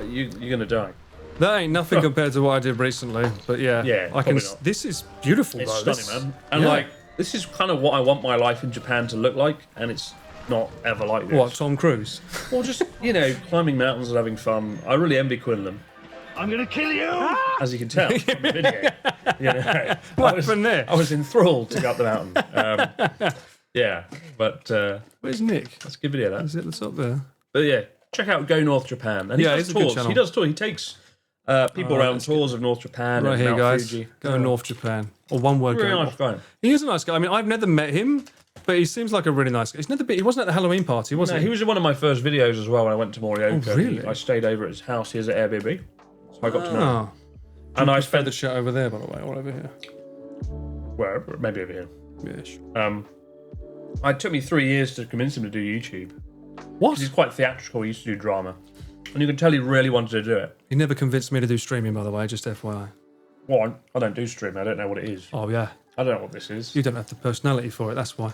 Speaker 1: you're gonna die.
Speaker 2: That ain't nothing compared to what I did recently, but yeah,
Speaker 1: Yeah,
Speaker 2: I can.
Speaker 1: probably not.
Speaker 2: This is beautiful,
Speaker 1: It's
Speaker 2: though.
Speaker 1: stunning, man. And like, this is kind of what I want my life in Japan to look like, and it's not ever like this.
Speaker 2: What, Tom Cruise?
Speaker 1: Or just climbing mountains and having fun. I really envy Quinlan,
Speaker 5: I'm gonna kill you.
Speaker 1: as you can tell from the video.
Speaker 2: What happened there?
Speaker 1: I was enthralled to go up the mountain. Yeah, but
Speaker 2: Where's Nick?
Speaker 1: that's a good video. That.
Speaker 2: Is it that's up there?
Speaker 1: But yeah, check out Go North Japan. And he
Speaker 2: Yeah,
Speaker 1: does
Speaker 2: it's a good
Speaker 1: tours.
Speaker 2: channel.
Speaker 1: He does tours. He takes people around tours of North Japan
Speaker 2: Right
Speaker 1: and
Speaker 2: here,
Speaker 1: Mount
Speaker 2: guys.
Speaker 1: Fuji.
Speaker 2: Go North Japan. Or one word.
Speaker 1: Really
Speaker 2: go
Speaker 1: nice
Speaker 2: North.
Speaker 1: guy.
Speaker 2: He is a nice guy. I mean, I've never met him, but he seems like a really nice guy. He wasn't at the Halloween party, was
Speaker 1: No,
Speaker 2: he?
Speaker 1: he was in one of my first videos as well when I went to Morioka.
Speaker 2: Oh, really?
Speaker 1: I stayed over at his house. He has an Airbnb. So I got to know him.
Speaker 2: Oh,
Speaker 1: And I
Speaker 2: I
Speaker 1: spent
Speaker 2: the shot over there, by the way, or over here.
Speaker 1: wherever, maybe over here.
Speaker 2: Yeah, sure.
Speaker 1: It took me 3 years to convince him to do YouTube.
Speaker 2: What?
Speaker 1: He's quite theatrical. He used to do drama. And you can tell he really wanted to do it.
Speaker 2: He never convinced me to do streaming, by the way, just FYI.
Speaker 1: Well, I don't do streaming. I don't know what it is.
Speaker 2: Oh, yeah.
Speaker 1: I don't know what this is.
Speaker 2: You don't have the personality for it, that's why.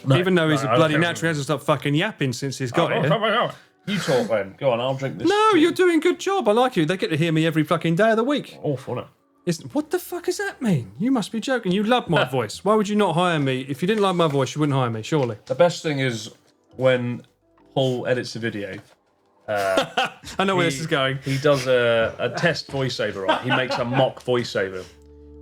Speaker 1: No,
Speaker 2: Even though he's
Speaker 1: no,
Speaker 2: a
Speaker 1: I
Speaker 2: bloody
Speaker 1: don't-
Speaker 2: natural, he hasn't stopped fucking yapping since he's got here.
Speaker 1: You talk then. Go on, I'll drink this.
Speaker 2: No,
Speaker 1: shit.
Speaker 2: you're doing a good job. I like you. They get to hear me every fucking day of the week.
Speaker 1: Awful, isn't
Speaker 2: What the fuck does that mean? You must be joking. You love my voice. Why would you not hire me? If you didn't like my voice, you wouldn't hire me, surely.
Speaker 1: The best thing is when Paul edits a video.
Speaker 2: I know where this is going.
Speaker 1: He does a test voiceover, right? He makes a mock voiceover,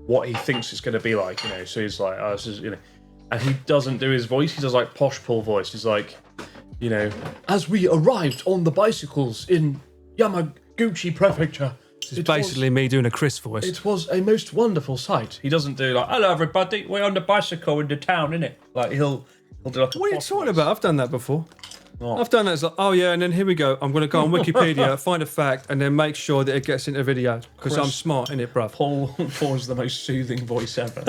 Speaker 1: what he thinks it's going to be like, So he's like, oh, this is, and he doesn't do his voice. He does like posh Paul voice. He's like, as we arrived on the bicycles in Yamaguchi Prefecture.
Speaker 2: It's basically me doing a Chris voice.
Speaker 1: It was a most wonderful sight. He doesn't do like, hello everybody, we're on the bicycle into town, innit? Like he'll do like a
Speaker 2: What are you
Speaker 1: posh
Speaker 2: talking
Speaker 1: voice.
Speaker 2: about? I've done that before.
Speaker 1: Oh.
Speaker 2: I've done that. It's like, oh yeah, and then here we go. I'm going to go on Wikipedia, find a fact, and then make sure that it gets into video because I'm smart, innit, bruv?
Speaker 1: Paul's the most soothing voice ever.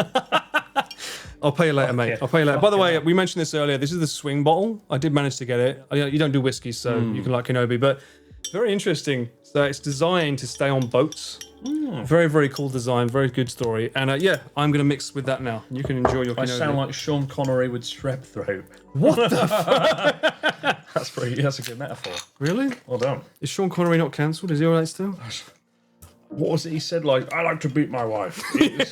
Speaker 2: I'll pay you later, mate. I'll pay you later. By the way, we mentioned this earlier. This is the swing bottle. I did manage to get it. You don't do whiskey, so you can like Kenobi, but very interesting. So it's designed to stay on boats. Very, very cool design. Very good story. And yeah, I'm going to mix with that now. You can enjoy your Kenobi.
Speaker 1: I sound like Sean Connery with strep throat.
Speaker 2: What the fuck?
Speaker 1: That's a good metaphor.
Speaker 2: Really?
Speaker 1: Well done.
Speaker 2: Is Sean Connery not cancelled? Is he alright still?
Speaker 1: What was it he said? Like, I like to beat my wife.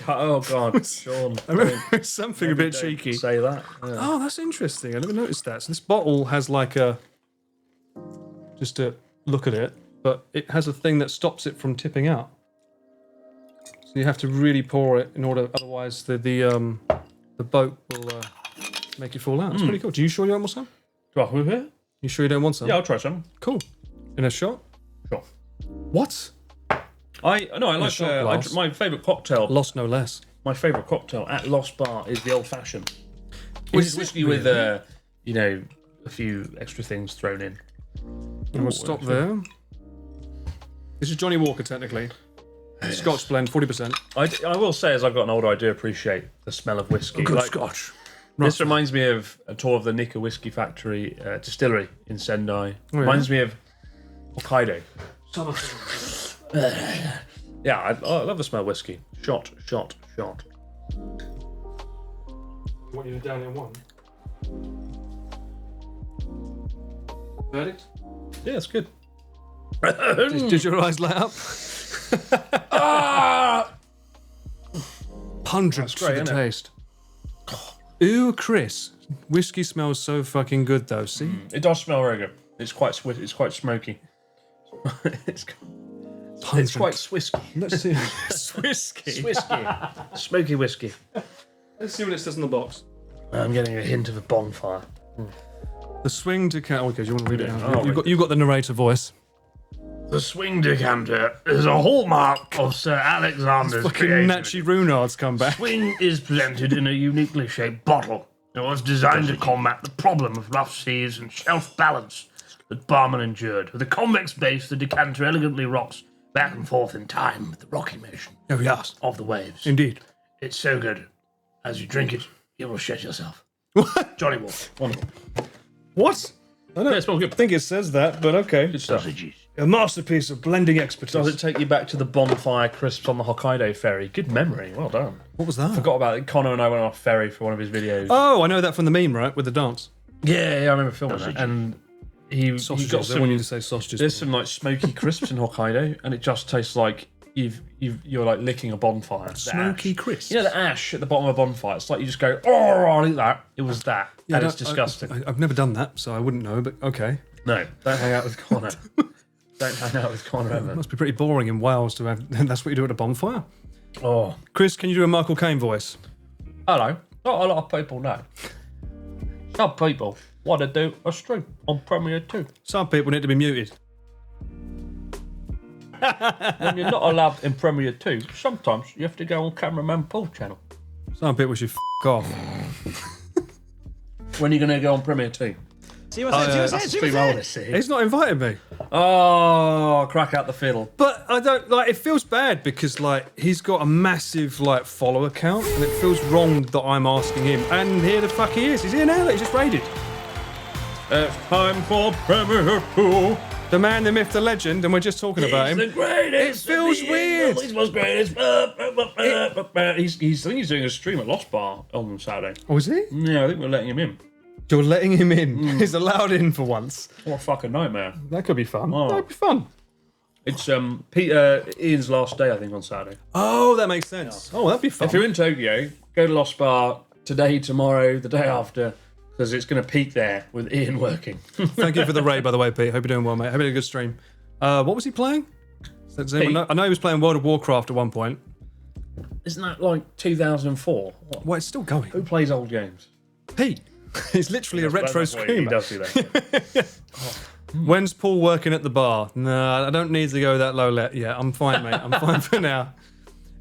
Speaker 1: Oh God, Sean.
Speaker 2: I remember something a bit cheeky.
Speaker 1: Say that. Yeah.
Speaker 2: Oh, that's interesting. I never noticed that. So this bottle has like a, just to look at it, but it has a thing that stops it from tipping out. So you have to really pour it in order, otherwise the boat will make it fall out. It's pretty cool. Do you sure you don't want some?
Speaker 1: Do I have here?
Speaker 2: You sure you don't want some?
Speaker 1: Yeah, I'll try some.
Speaker 2: Cool. In a shot?
Speaker 1: Sure.
Speaker 2: What?
Speaker 1: I like
Speaker 2: shot glass.
Speaker 1: my favourite cocktail.
Speaker 2: Lost no less.
Speaker 1: My favourite cocktail at Lost Bar is the old fashioned.
Speaker 2: Is
Speaker 1: Which is
Speaker 2: it
Speaker 1: whiskey with a few extra things thrown in.
Speaker 2: And we'll stop there. This is Johnny Walker, technically. Scotch blend, 40%.
Speaker 1: I will say, as I've gotten older, I do appreciate the smell of whiskey.
Speaker 2: Good
Speaker 1: Like,
Speaker 2: Scotch.
Speaker 1: this reminds me of a tour of the Nika Whiskey Factory distillery in Sendai.
Speaker 2: yeah?
Speaker 1: Reminds me of Hokkaido. Yeah, I love the smell of whiskey. Shot.
Speaker 2: I want you to down in one. Verdict?
Speaker 1: Yeah, it's good.
Speaker 2: Did your eyes light up? Pungent
Speaker 1: great,
Speaker 2: for the
Speaker 1: isn't it?
Speaker 2: taste. Ooh, Chris. Whiskey smells so fucking good, though. See?
Speaker 1: It does smell very good. It's quite it's quite smoky. it's
Speaker 2: Pungent.
Speaker 1: quite swisky.
Speaker 2: Let's see.
Speaker 1: Swisky. Smoky whiskey.
Speaker 2: Let's see what it says in the box.
Speaker 1: I'm getting a hint of a bonfire.
Speaker 2: The swing decanter. Okay, do you want to read it out?
Speaker 1: Oh,
Speaker 2: You've got the narrator voice.
Speaker 1: The swing decanter is a hallmark of Sir Alexander's
Speaker 2: Fucking Nachi Runard's come back.
Speaker 1: Swing is presented in a uniquely shaped bottle. It was designed to combat the problem of rough seas and shelf balance that Barman endured. With a convex base, the decanter elegantly rocks back and forth in time with the rocking motion
Speaker 2: Oh, yes.
Speaker 1: of the waves.
Speaker 2: Indeed.
Speaker 1: It's so good. As you drink it, you will shit yourself. Johnny Walker. Wonderful.
Speaker 2: What? I don't
Speaker 1: Yeah, it smells good.
Speaker 2: think it says that, but okay.
Speaker 1: Good stuff.
Speaker 2: A masterpiece of blending expertise.
Speaker 1: Does it take you back to the bonfire crisps on the Hokkaido ferry? Good memory. Well done.
Speaker 2: What was that?
Speaker 1: Forgot about it. Connor and I went on a ferry for one of his videos.
Speaker 2: Oh, I know that from the meme, right? With the dance.
Speaker 1: Yeah, I remember filming that. And he got
Speaker 2: Sausages. I want you to
Speaker 1: some.
Speaker 2: say sausages.
Speaker 1: There's some like smoky crisps in Hokkaido, and it just tastes like you're like licking a bonfire. The
Speaker 2: Smoky
Speaker 1: ash.
Speaker 2: crisps.
Speaker 1: You know the ash at the bottom of a bonfire. It's like you just go, oh, I'll eat that. It was that, and it's disgusting.
Speaker 2: I've never done that, so I wouldn't know, but okay.
Speaker 1: No, don't hang out with Connor. Don't hang out with Connor ever.
Speaker 2: Must be pretty boring in Wales to have. That's what you do at a bonfire.
Speaker 1: Oh,
Speaker 2: Chris, can you do a Michael Caine voice?
Speaker 1: hello. Not a lot of people know. Some people want to do a stream on Premiere 2.
Speaker 2: Some people need to be muted.
Speaker 1: When you're not allowed in Premiere 2, sometimes you have to go on Cameraman Paul channel.
Speaker 2: Some people should off.
Speaker 1: When are you going to go on Premiere 2?
Speaker 6: See what's it?
Speaker 1: That's the stream I want to see.
Speaker 2: He's not invited me.
Speaker 1: Oh, crack out the fiddle.
Speaker 2: But I don't like. It feels bad because like he's got a massive like follower count, and it feels wrong that I'm asking him. And here the fuck he is. He's here now. He's just raided.
Speaker 1: It's time for Premiere 2.
Speaker 2: The man, the myth, the legend, and we're just talking about him.
Speaker 1: The greatest.
Speaker 2: It feels weird.
Speaker 1: He's the most greatest. I think he's doing a stream at Lost Bar on Saturday.
Speaker 2: Oh, is he?
Speaker 1: Yeah, I think we're letting him in.
Speaker 2: You're letting him in. He's allowed in for once.
Speaker 1: What a fucking nightmare.
Speaker 2: That could be fun.
Speaker 1: Oh.
Speaker 2: That'd be fun.
Speaker 1: It's Ian's last day, I think, on Saturday.
Speaker 2: Oh, that makes sense. Oh, that'd be fun.
Speaker 1: If you're in Tokyo, go to Lost Bar today, tomorrow, the day after, because it's going to peak there with Ian working.
Speaker 2: Thank you for the raid, by the way, Pete. Hope you're doing well, mate. Hope you had a good stream. What was he playing? Does anyone know? I know he was playing World of Warcraft at one point.
Speaker 1: Isn't that like 2004? What?
Speaker 2: Well, it's still going.
Speaker 1: Who plays old games?
Speaker 2: Pete. He's literally a retro
Speaker 1: That's why he
Speaker 2: screamer.
Speaker 1: does do that.
Speaker 2: When's Paul working at the bar? No, I don't need to go that low. Yeah, I'm fine, mate. I'm fine for now.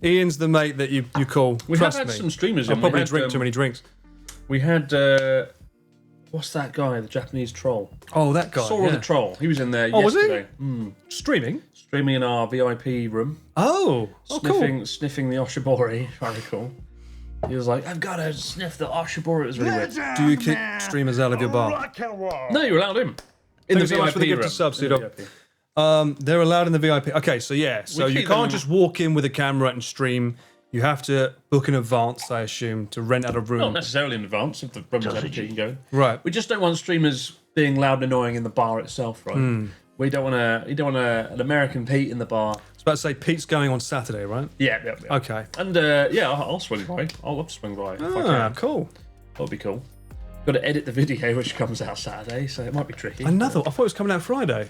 Speaker 2: Ian's the mate that you call.
Speaker 1: We
Speaker 2: Trust
Speaker 1: have had
Speaker 2: me.
Speaker 1: some streamers
Speaker 2: I'll
Speaker 1: in.
Speaker 2: probably
Speaker 1: We had,
Speaker 2: drink too many drinks.
Speaker 1: We had what's that guy? The Japanese troll.
Speaker 2: Oh, that guy.
Speaker 1: Saw
Speaker 2: yeah.
Speaker 1: the troll. He was in there
Speaker 2: Oh, was he?
Speaker 1: yesterday.
Speaker 2: Streaming?
Speaker 1: Streaming in our VIP room.
Speaker 2: Oh,
Speaker 1: Sniffing the Oshibori, if I recall. He was like, I've got to sniff the Oshibori. It was really weird.
Speaker 2: Do you kick streamers out of your bar?
Speaker 1: No, you allowed him. In
Speaker 2: Thanks so much for the gift of subs, Sudo. They're allowed in the VIP. Okay, so yeah. So
Speaker 1: We
Speaker 2: you
Speaker 1: keep
Speaker 2: can't
Speaker 1: them-
Speaker 2: just walk in with a camera and stream. You have to book in advance, I assume, to rent out a room.
Speaker 1: Not necessarily in advance, if the room is empty, you can go.
Speaker 2: Right.
Speaker 1: We just don't want streamers being loud and annoying in the bar itself, right? We don't want an American Pete in the bar.
Speaker 2: I was about to say, Pete's going on Saturday, right?
Speaker 1: Yeah.
Speaker 2: Okay.
Speaker 1: And yeah, I'll swing by. I'll love to swing by. If I can.
Speaker 2: Cool.
Speaker 1: That'll be cool. Got to edit the video, which comes out Saturday, so it might be tricky.
Speaker 2: I thought it was coming out Friday.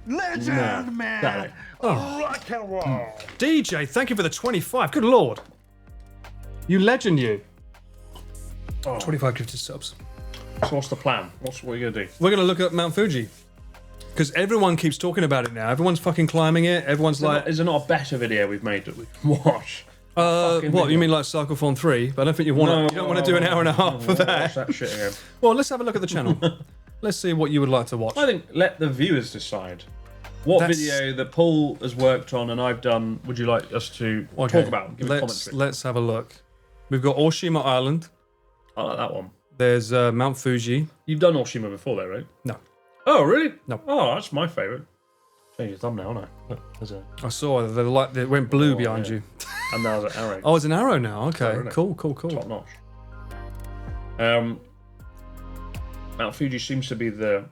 Speaker 3: Legend, man. Rock and roll.
Speaker 2: DJ, thank you for the 25. Good lord. You legend, you. 25 gifted subs.
Speaker 1: So what's the plan? What are you gonna do?
Speaker 2: We're going to look at Mount Fuji. Because everyone keeps talking about it now. Everyone's fucking climbing it. Everyone's like...
Speaker 1: Is there not a better video we've made that we can watch?
Speaker 2: what,
Speaker 1: video.
Speaker 2: you mean like Cycle Form 3? But I don't think you want to. You don't want to do an hour and a half for
Speaker 1: Watch
Speaker 2: that.
Speaker 1: that shit again.
Speaker 2: Well, let's have a look at the channel. Let's see what you would like to watch.
Speaker 1: I think let the viewers decide. What video that Paul has worked on and I've done would you like us to talk about? Give a commentary.
Speaker 2: Let's have a look. We've got Oshima Island.
Speaker 1: I like that one.
Speaker 2: There's Mount Fuji.
Speaker 1: You've done Oshima before though, right?
Speaker 2: No.
Speaker 1: Oh, really?
Speaker 2: No.
Speaker 1: Oh, that's my favourite. Change your thumbnail, haven't I? Look, there's a...
Speaker 2: I saw the light. It went blue behind
Speaker 1: yeah.
Speaker 2: you.
Speaker 1: And now there's an arrow.
Speaker 2: Oh, it's an arrow now. Okay,
Speaker 1: Isn't it?
Speaker 2: cool.
Speaker 1: Top notch. Mount Fuji seems to be the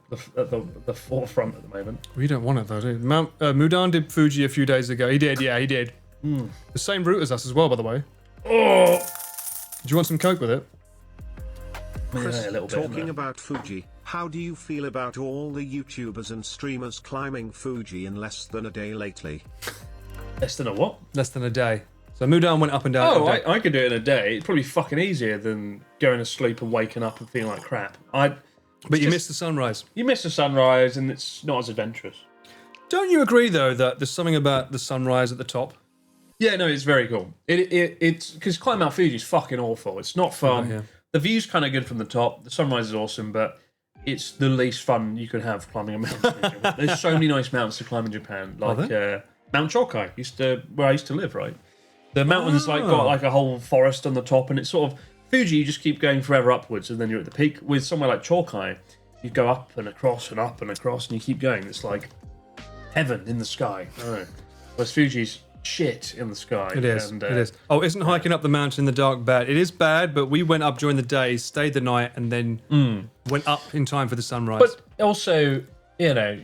Speaker 1: forefront at the moment.
Speaker 2: We don't want it though, do you? Mudan did Fuji a few days ago. He did, yeah, he did. The same route as us as well, by the way.
Speaker 1: Oh!
Speaker 2: Do you want some Coke with it?
Speaker 3: Chris,
Speaker 1: Yeah, a little bit,
Speaker 3: talking
Speaker 1: isn't
Speaker 3: about Fuji, how do you feel about all the YouTubers and streamers climbing Fuji in less than a day lately?
Speaker 1: Less than a what?
Speaker 2: Less than a day. So Mudan went up and down.
Speaker 1: Oh, I could do it in a day. It'd probably be fucking easier than going to sleep and waking up and feeling like crap.
Speaker 2: But you missed the sunrise.
Speaker 1: You miss the sunrise and it's not as adventurous.
Speaker 2: Don't you agree though that there's something about the sunrise at the top?
Speaker 1: Yeah, no, it's very cool. It's because climbing Mount Fuji is fucking awful. It's not fun.
Speaker 2: yeah.
Speaker 1: The view's kind of good from the top. The sunrise is awesome, but it's the least fun you could have climbing a mountain. There's so many nice mountains to climb in Japan, like Mount Chokai, where I used to live. Right, the mountains got like a whole forest on the top, and it's sort of Fuji. You just keep going forever upwards, and then you're at the peak. With somewhere like Chokai, you go up and across and up and across, and you keep going. It's like heaven in the sky. I don't know. Whereas Fuji's shit in the sky.
Speaker 2: It is.
Speaker 1: And,
Speaker 2: it is. Oh, isn't hiking up the mountain in the dark bad? It is bad, but we went up during the day, stayed the night, and then went up in time for the sunrise.
Speaker 1: But also, you know,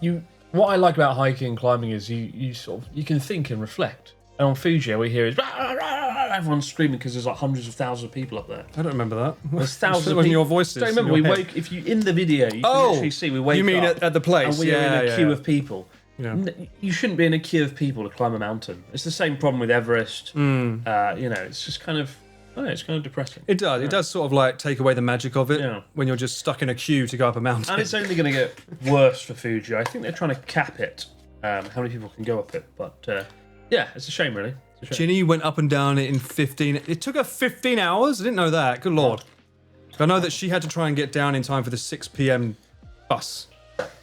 Speaker 1: you what I like about hiking and climbing is you can think and reflect. And on Fuji, all we hear is everyone's screaming because there's like hundreds of thousands of people up there.
Speaker 2: I don't remember that.
Speaker 1: There's thousands of
Speaker 2: when
Speaker 1: people.
Speaker 2: your voices.
Speaker 1: Don't remember
Speaker 2: in your
Speaker 1: we
Speaker 2: head.
Speaker 1: woke. If you in the video, you can actually see we wake.
Speaker 2: You mean
Speaker 1: up
Speaker 2: at the place?
Speaker 1: and we are in a queue of people.
Speaker 2: Yeah.
Speaker 1: You shouldn't be in a queue of people to climb a mountain. It's the same problem with Everest. You know, it's just kind of, it's kind of depressing.
Speaker 2: It does. It does sort of like take away the magic of it
Speaker 1: Yeah.
Speaker 2: when you're just stuck in a queue to go up a mountain.
Speaker 1: And it's only going to get worse for Fuji. I think they're trying to cap it, how many people can go up it. But yeah, it's a shame, really. It's a shame.
Speaker 2: Ginny went up and down it in 15. It took her 15 hours. I didn't know that. Good lord. I know that she had to try and get down in time for the 6 p.m. bus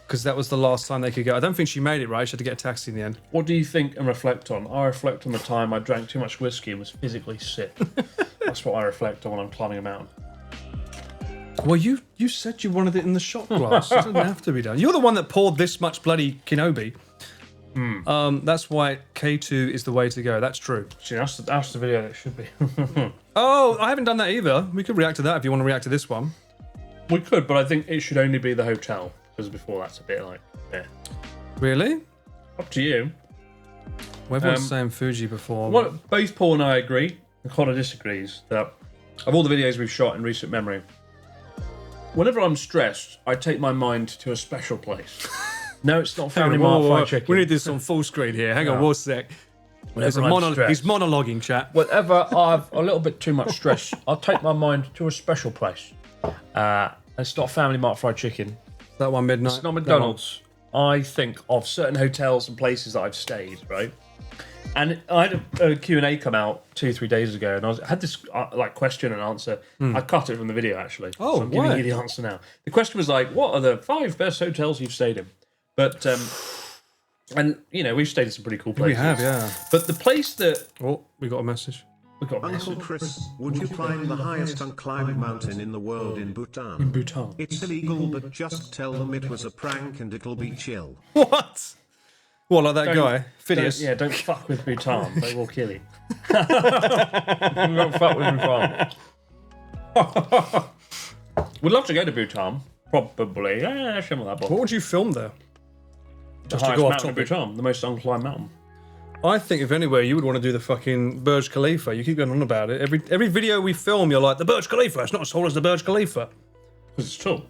Speaker 2: because that was the last time they could go. I don't think she made it right. She had to get a taxi in the end.
Speaker 1: What do you think and reflect on? I reflect on the time I drank too much whiskey and was physically sick. That's what I reflect on when I'm climbing a mountain.
Speaker 2: Well, you said you wanted it in the shot glass. It doesn't have to be done. You're the one that poured this much bloody Kenobi. That's why K2 is the way to go. That's true.
Speaker 1: See, that's the video that should be.
Speaker 2: Oh, I haven't done that either. We could react to that if you want to react to this one.
Speaker 1: We could, but I think it should only be the hotel. Because before that's a bit like,
Speaker 2: Really?
Speaker 1: Up to you.
Speaker 2: Well, everyone's saying Fuji before.
Speaker 1: What, both Paul and I agree, and Connor disagrees, that of all the videos we've shot in recent memory, whenever I'm stressed, I take my mind to a special place. No, it's not Family Mart fried chicken.
Speaker 2: We need this on full screen here. Hang on, one sec. There's
Speaker 1: Whenever I'm stressed.
Speaker 2: He's monologuing, chat.
Speaker 1: Whenever I've a little bit too much stress, I'll take my mind to a special place. It's not Family Mart fried chicken.
Speaker 2: That one midnight.
Speaker 1: It's not McDonald's. I think of certain hotels and places that I've stayed, right? And I had a Q&A come out 2-3 days ago, and I had this like question and answer. I cut it from the video, actually.
Speaker 2: Oh,
Speaker 1: so I'm giving
Speaker 2: why?
Speaker 1: you the answer now. The question was like, what are the 5 best hotels you've stayed in? But, and, you know, we've stayed in some pretty cool places.
Speaker 2: We have, yeah.
Speaker 1: But the place that...
Speaker 2: Oh, we got a message.
Speaker 1: We got
Speaker 3: Uncle Chris, would you climb the highest unclimbed mountain in the world in Bhutan?
Speaker 1: in Bhutan.
Speaker 3: It's illegal, but just tell them it was a prank and it'll be chill.
Speaker 2: What? What, like that
Speaker 1: Don't-
Speaker 2: guy? Phineas?
Speaker 1: Don't fuck with Bhutan. They will kill you. Don't fuck with Bhutan. We'd love to go to Bhutan. Probably. Yeah, something like that.
Speaker 2: What would you film there?
Speaker 1: The
Speaker 2: Just to
Speaker 1: highest
Speaker 2: go off
Speaker 1: mountain in
Speaker 2: topic.
Speaker 1: Bhutan, the most unclimbed mountain.
Speaker 2: I think if anywhere you would want to do the fucking Burj Khalifa. You keep going on about it. Every video we film, you're like, the Burj Khalifa. It's not as tall as the Burj Khalifa.
Speaker 1: Because it's tall.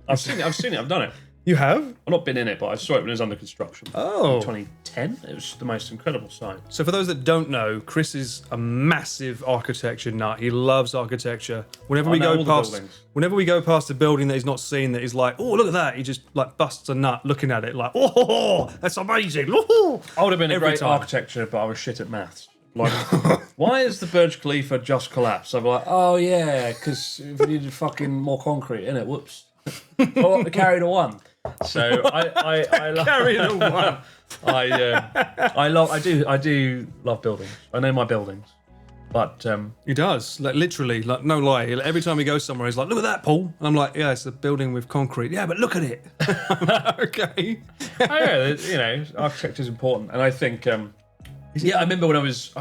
Speaker 1: I've seen it. I've done it.
Speaker 2: You have?
Speaker 1: I've not been in it, but I saw it when it was under construction.
Speaker 2: Oh.
Speaker 1: In 2010. It was the most incredible site.
Speaker 2: So for those that don't know, Chris is a massive architecture nut. He loves architecture. Whenever we
Speaker 1: know all
Speaker 2: go
Speaker 1: the
Speaker 2: past,
Speaker 1: buildings.
Speaker 2: whenever we go past a building that he's not seen, that he's like, oh, look at that. He just like busts a nut looking at it, like, oh, that's amazing. Oh.
Speaker 1: I would have been a
Speaker 2: Every
Speaker 1: great
Speaker 2: time.
Speaker 1: architecture, but I was shit at maths. Like, why is the Burj Khalifa just collapsed? I'm like, oh yeah, because we needed fucking more concrete in it. Whoops. Oh, carried a one. So I love
Speaker 2: Carrying a one.
Speaker 1: I do love buildings. I know my buildings, but
Speaker 2: He does, like literally, like no lie. Every time he goes somewhere, he's like, "Look at that, Paul," and I'm like, "Yeah, it's a building with concrete." Yeah, but look at it. Okay.
Speaker 1: I know, architecture is important, and I think I remember when I was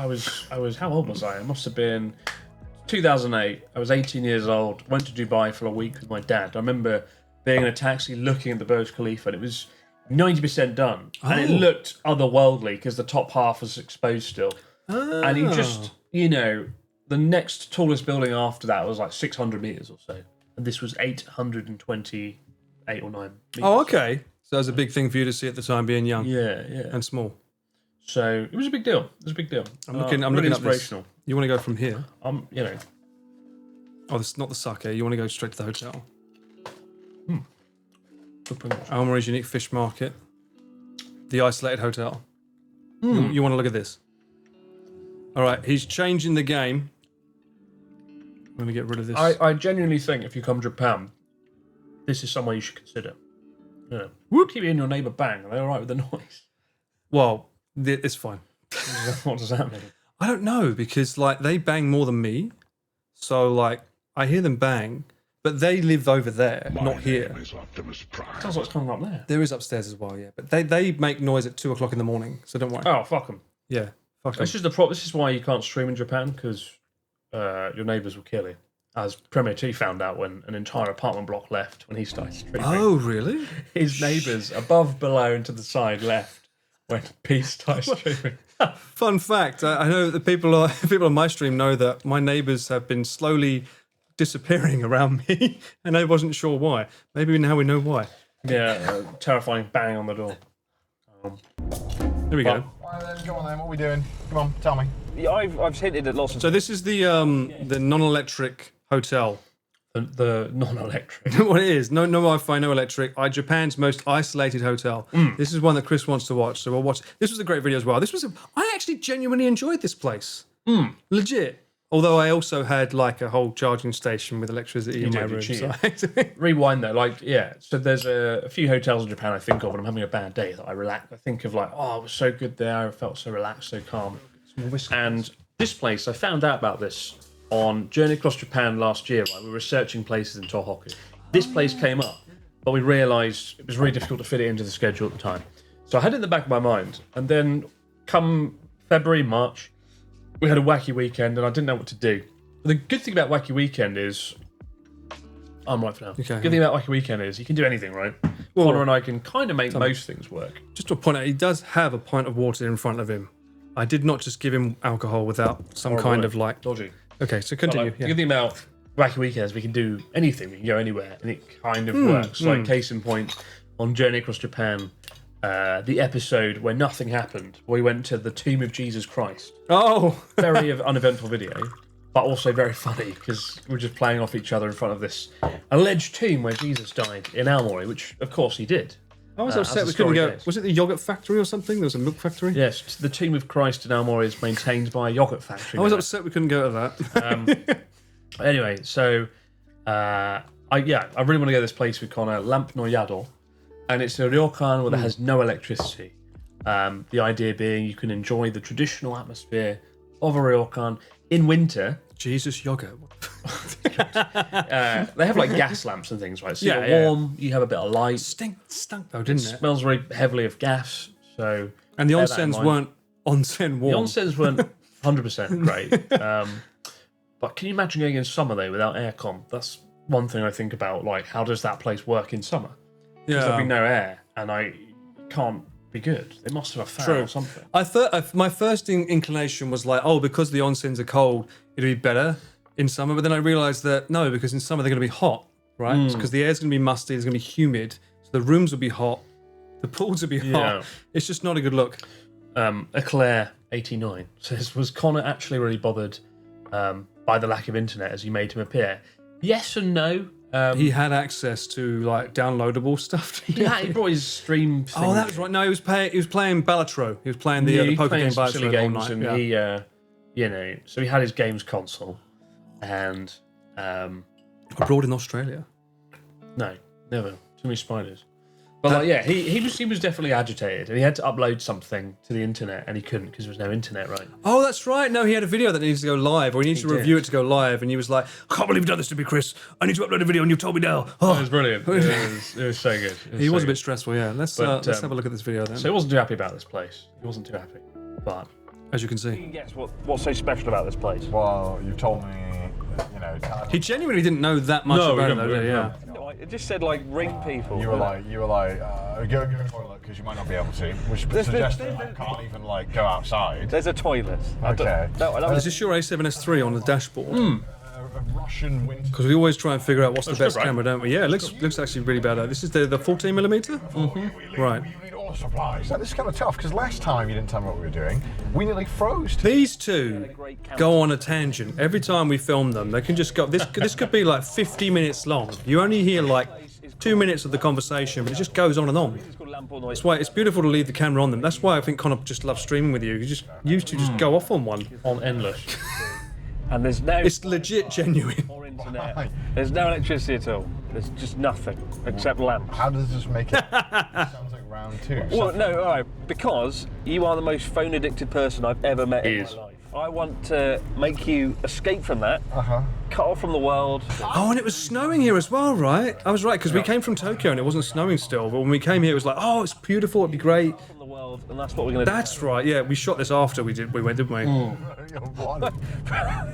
Speaker 1: how old was I? I must have been 2008. I was 18 years old. Went to Dubai for a week with my dad. I remember being in a taxi looking at the Burj Khalifa, and it was 90% done, and it looked otherworldly because the top half was exposed still. And you just, the next tallest building after that was like 600 meters or so, and this was 828 or 9 meters.
Speaker 2: Oh, okay. So that was a big thing for you to see at the time, being young
Speaker 1: Yeah.
Speaker 2: and small.
Speaker 1: So it was a big deal.
Speaker 2: I'm looking
Speaker 1: really
Speaker 2: up this.
Speaker 1: inspirational.
Speaker 2: You want to go from here?
Speaker 1: Oh,
Speaker 2: this is not the sake. You want to go straight to the hotel.
Speaker 1: good.
Speaker 2: Almori's Unique Fish Market. The Isolated Hotel. You want to look at this? All right, he's changing the game. I'm going to get rid of this.
Speaker 1: I genuinely think if you come to Japan, this is somewhere you should consider. Keep you and your neighbour bang. Are they all right with the noise?
Speaker 2: Well, it's fine.
Speaker 1: What does that mean?
Speaker 2: I don't know, because like they bang more than me. So like I hear them bang, but they live over there, not here.
Speaker 1: Sounds like it's coming up there.
Speaker 2: There is upstairs as well, yeah. But they make noise at 2 o'clock in the morning, so don't worry.
Speaker 1: Oh, fuck them.
Speaker 2: Yeah, fuck 'em.
Speaker 1: This is the problem. This is why you can't stream in Japan, because your neighbours will kill you. As Premier T found out when an entire apartment block left when he started streaming.
Speaker 2: Oh, really?
Speaker 1: His neighbours above, below, and to the side left when Pete started streaming.
Speaker 2: Fun fact: I know that people on my stream know that my neighbours have been slowly disappearing around me, and I wasn't sure why. Maybe now we know why.
Speaker 1: Yeah, terrifying bang on the door.
Speaker 2: There we go.
Speaker 6: Right then, come on then, what are we doing? Come on, tell me.
Speaker 1: Yeah, I've hinted at lots of
Speaker 2: So this is the non-electric hotel.
Speaker 1: the non-electric.
Speaker 2: What it is, no Wi-Fi, no electric. Japan's most isolated hotel. This is one that Chris wants to watch, so we'll watch. This was a great video as well. I actually genuinely enjoyed this place. Legit. Although I also had like a whole charging station with electricity in my room. So
Speaker 1: Rewind though, so there's a few hotels in Japan I think of when I'm having a bad day that I relax. I think of like, oh, it was so good there. I felt so relaxed, so calm. And this place, I found out about this on Journey Across Japan last year. Right, we were researching places in Tohoku. This place came up, but we realised it was really difficult to fit it into the schedule at the time. So I had it in the back of my mind, and then come February, March, we had a Wacky weekend, and I didn't know what to do. But the good thing about Wacky weekend is, I'm right for now.
Speaker 2: Okay.
Speaker 1: The good thing about Wacky weekend is you can do anything, right? Connor and I can kind of make most things work.
Speaker 2: just to point out, he does have a pint of water in front of him. I did not just give him alcohol without some kind of like.
Speaker 1: Dodgy.
Speaker 2: Okay, so continue.
Speaker 1: The good thing about Wacky weekends, we can do anything. We can go anywhere, and it kind of works. Like case in point, on Journey Across Japan, the episode where nothing happened, we went to the tomb of Jesus Christ.
Speaker 2: Oh,
Speaker 1: Very uneventful video, but also very funny because we're just playing off each other in front of this alleged tomb where Jesus died in Aomori, which of course he did.
Speaker 2: I was
Speaker 1: as
Speaker 2: upset
Speaker 1: the
Speaker 2: we couldn't
Speaker 1: story
Speaker 2: go.
Speaker 1: goes.
Speaker 2: Was it the yogurt factory or something? There was a milk factory.
Speaker 1: Yes, the tomb of Christ in Aomori is maintained by a yogurt factory.
Speaker 2: I was
Speaker 1: now.
Speaker 2: upset we couldn't go to that.
Speaker 1: Anyway, so I really want to go to this place with Connor, Lamp no Yado, and it's a ryokan where there has no electricity. The idea being you can enjoy the traditional atmosphere of a ryokan in winter.
Speaker 2: Jesus yogurt.
Speaker 1: They have like gas lamps and things, right? So
Speaker 2: Yeah,
Speaker 1: you're
Speaker 2: yeah.
Speaker 1: warm, you have a bit of light.
Speaker 2: Stunk though, didn't it?
Speaker 1: Smells very heavily of gas. So
Speaker 2: And the
Speaker 1: bear that in
Speaker 2: onsens
Speaker 1: mind.
Speaker 2: weren't onsen
Speaker 1: The
Speaker 2: warm.
Speaker 1: onsens weren't 100% great. But can you imagine going in summer though without aircon? That's one thing I think about. Like, how does that place work in summer? Because there'll be no air, and I can't be good. They must have a fan
Speaker 2: True.
Speaker 1: or something.
Speaker 2: I thought my first inclination was like, oh, because the onsens are cold, it'd be better in summer. But then I realised that no, because in summer they're going to be hot, right? Because the air's going to be musty, it's going to be humid, so So the rooms would be hot, the pools would be hot.
Speaker 1: Yeah.
Speaker 2: It's just not a good look.
Speaker 1: Eclair 89 says, was Connor actually really bothered by the lack of internet as you made him appear? Yes and no.
Speaker 2: He had access to like downloadable stuff.
Speaker 1: He brought his stream thing.
Speaker 2: Oh, that was right. No, he was playing Ballatro. He was playing the poker game
Speaker 1: some silly
Speaker 2: Ballatro all
Speaker 1: games,
Speaker 2: night.
Speaker 1: and
Speaker 2: Yeah.
Speaker 1: he, so he had his games console, and
Speaker 2: Abroad in Australia.
Speaker 1: no, never. Too many spiders. But he was definitely agitated, and he had to upload something to the internet, and he couldn't because there was no internet, right?
Speaker 2: Oh, that's right. No, he had a video that needs to go live, or he needs to review it to go live, and he was like, I can't believe you've done this to me, Chris. I need to upload a video, and you've told me now. Oh.
Speaker 1: It was brilliant. It was so good.
Speaker 2: He was a bit stressful, yeah. Let's have a look at this video then.
Speaker 1: So he wasn't too happy about this place. He wasn't too happy. But
Speaker 2: as you can see,
Speaker 1: guess what's so special about this place?
Speaker 6: Well, you've told me,
Speaker 2: he genuinely didn't know that much about it, though, yeah.
Speaker 1: It just said like ring people.
Speaker 6: you were like, go to the toilet because you might not be able to, which suggests that I can't even like go outside.
Speaker 1: There's a toilet.
Speaker 6: Okay.
Speaker 2: Is this your A7S III on the dashboard?
Speaker 6: A Russian winter.
Speaker 2: Because we always try and figure out what's the best
Speaker 1: good, right?
Speaker 2: camera, don't we? Yeah, it looks actually really bad. This is the 14mm? Mm-hmm. Right.
Speaker 6: You need all the supplies. This is kind of tough because last time you didn't tell me what we were doing. We nearly froze.
Speaker 2: These two go on a tangent. Every time we film them, they can just go. This could be like 50 minutes long. You only hear like 2 minutes of the conversation, but it just goes on and on. That's why it's beautiful to leave the camera on them. That's why I think Connor just loves streaming with you. You just used to just go off on one.
Speaker 1: On endless. And there's no.
Speaker 2: It's legit genuine.
Speaker 1: Or internet. There's no electricity at all. There's just nothing except lamps.
Speaker 6: How does this make it? Sounds like round two.
Speaker 1: Well, no, all right, because you are the most phone addicted person I've ever met in my life. I want to make you escape from that, cut off from the world.
Speaker 2: Oh, and it was snowing here as well, right? I was right, because we came from Tokyo and it wasn't snowing still, but when we came here it was like, oh, it's beautiful, it'd be great.
Speaker 1: From the world, and that's what we're going to do.
Speaker 2: That's right, yeah, we shot this after we went, didn't we?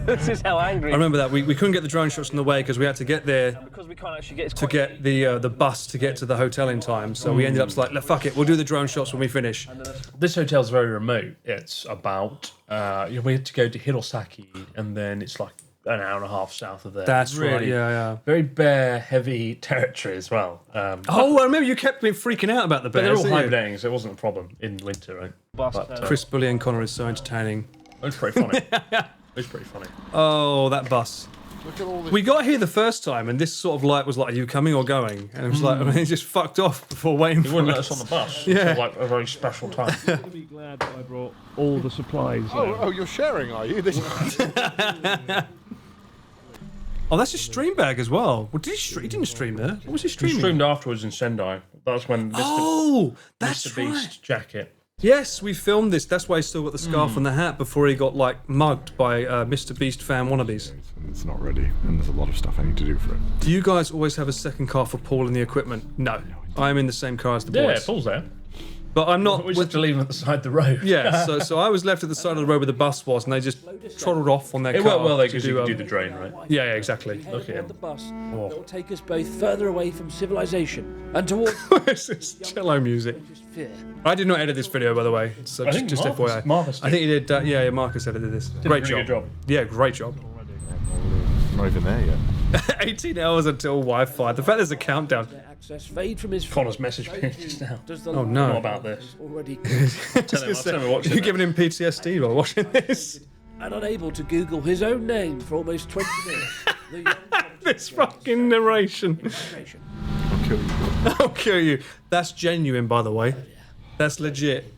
Speaker 1: This is how angry.
Speaker 2: I remember that, we couldn't get the drone shots in the way because we had to get there
Speaker 1: Because we can't actually get
Speaker 2: to get the bus to get to the hotel in time, so we ended up like, fuck it, we'll do the drone shots when we finish.
Speaker 1: This hotel's very remote. It's about, we had to go to Hirosaki, and then it's like an hour and a half south of there.
Speaker 2: That's
Speaker 1: really,
Speaker 2: right, yeah.
Speaker 1: Very bear heavy territory as well.
Speaker 2: Oh, I remember you kept me freaking out about the
Speaker 1: But
Speaker 2: bears.
Speaker 1: they're all
Speaker 2: didn't you?
Speaker 1: hibernating, so it wasn't a problem in winter, right? But
Speaker 2: Chris Bully and Connor is so entertaining.
Speaker 1: it was pretty funny. It was pretty funny.
Speaker 2: Oh, that bus.
Speaker 6: Look at all this.
Speaker 2: We got here the first time, and this sort of light was like, "Are you coming or going?" And it was like, I mean, it just fucked off before waiting
Speaker 1: He
Speaker 2: for
Speaker 1: wouldn't let
Speaker 2: us.
Speaker 1: us on the bus.
Speaker 2: Yeah.
Speaker 1: Until, like a very special time.
Speaker 5: I'm be glad that I brought all the supplies.
Speaker 6: Oh, you're sharing, are you? This.
Speaker 2: Oh, that's his stream bag as well. Well, he didn't stream there. What was he
Speaker 1: We
Speaker 2: streaming?
Speaker 1: streamed afterwards in Sendai. That's when
Speaker 2: Oh, that's
Speaker 1: Mr. Beast
Speaker 2: right.
Speaker 1: jacket.
Speaker 2: Yes, we filmed this. That's why he still got the scarf and the hat before he got like mugged by Mr. Beast fan wannabes.
Speaker 6: It's not ready, and there's a lot of stuff I need to do for it.
Speaker 2: Do you guys always have a second car for Paul and the equipment? No, I am in the same car as the
Speaker 1: Yeah,
Speaker 2: boys.
Speaker 1: Paul's there.
Speaker 2: But I'm not.
Speaker 1: We just have to leave him at the side of the road.
Speaker 2: Yeah, so I was left at the side of the road where the bus was, and they just trottled off on their
Speaker 1: It
Speaker 2: car.
Speaker 1: worked well though
Speaker 2: to
Speaker 1: because you could do the drain, right?
Speaker 2: Yeah, exactly.
Speaker 1: Look at him.
Speaker 7: The bus that will take us both further away from civilization and towards
Speaker 2: This is cello music.
Speaker 7: fear.
Speaker 2: I did not edit this video, by the way. So
Speaker 1: I think
Speaker 2: just
Speaker 1: Marcus-
Speaker 2: FYI.
Speaker 1: Marcus
Speaker 2: I think he did. Yeah, Marcus edited this.
Speaker 1: Did a
Speaker 2: Great
Speaker 1: pretty
Speaker 2: job.
Speaker 1: good job.
Speaker 2: Yeah, great job.
Speaker 6: Not even there yet.
Speaker 2: 18 hours until Wi-Fi. The fact there's a countdown.
Speaker 7: Access fade from his
Speaker 1: Connor's message me just now.
Speaker 7: Does the
Speaker 2: Oh no.
Speaker 1: What about this?
Speaker 7: already
Speaker 1: Tell him we're watching
Speaker 2: You're
Speaker 1: it.
Speaker 2: giving him PTSD while watching this.
Speaker 7: and unable to Google his own name for almost 20 minutes. The young
Speaker 2: This fucking narration.
Speaker 7: generation.
Speaker 6: I'll kill you.
Speaker 2: I'll kill you. That's genuine, by the way. That's legit.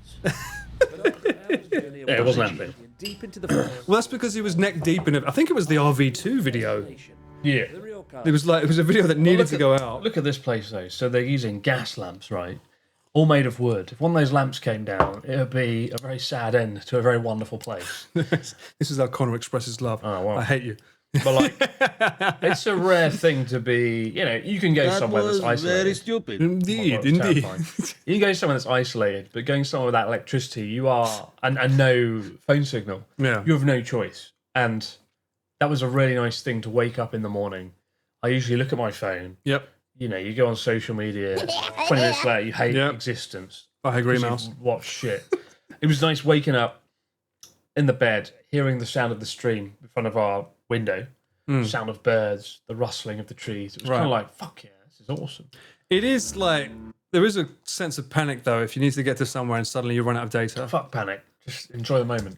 Speaker 1: Yeah, it wasn't happening.
Speaker 7: Deep into the forest.
Speaker 2: Well, that's because he was neck deep in it. I think it was the RV2 video.
Speaker 1: Yeah.
Speaker 7: The real car.
Speaker 2: It was a video that needed to go out.
Speaker 1: Look at this place though. So they're using gas lamps, right? All made of wood. If one of those lamps came down, it would be a very sad end to a very wonderful place.
Speaker 2: This is how Connor expresses love.
Speaker 1: Oh, wow.
Speaker 2: I hate you.
Speaker 1: But like, it's a rare thing to be. You know, you can go somewhere that's isolated.
Speaker 7: stupid.
Speaker 2: Indeed,
Speaker 1: Well, it's
Speaker 2: indeed.
Speaker 1: terrifying. You can go somewhere that's isolated, but going somewhere without electricity, you are and no phone signal.
Speaker 2: Yeah.
Speaker 1: You have no choice. And that was a really nice thing to wake up in the morning. I usually look at my phone.
Speaker 2: Yep.
Speaker 1: You know, you go on social media. 20 minutes later, you hate
Speaker 2: Yep.
Speaker 1: existence.
Speaker 2: I agree,
Speaker 1: 'Cause
Speaker 2: Mouse.
Speaker 1: you've watched shit. It was nice waking up in the bed, hearing the sound of the stream in front of our window, sound of birds, the rustling of the trees. It was kind of like, fuck yeah, this This is awesome.
Speaker 2: It is like there is a sense of panic though if you need to get to somewhere and suddenly you run out of data.
Speaker 1: Fuck panic. Just enjoy the moment.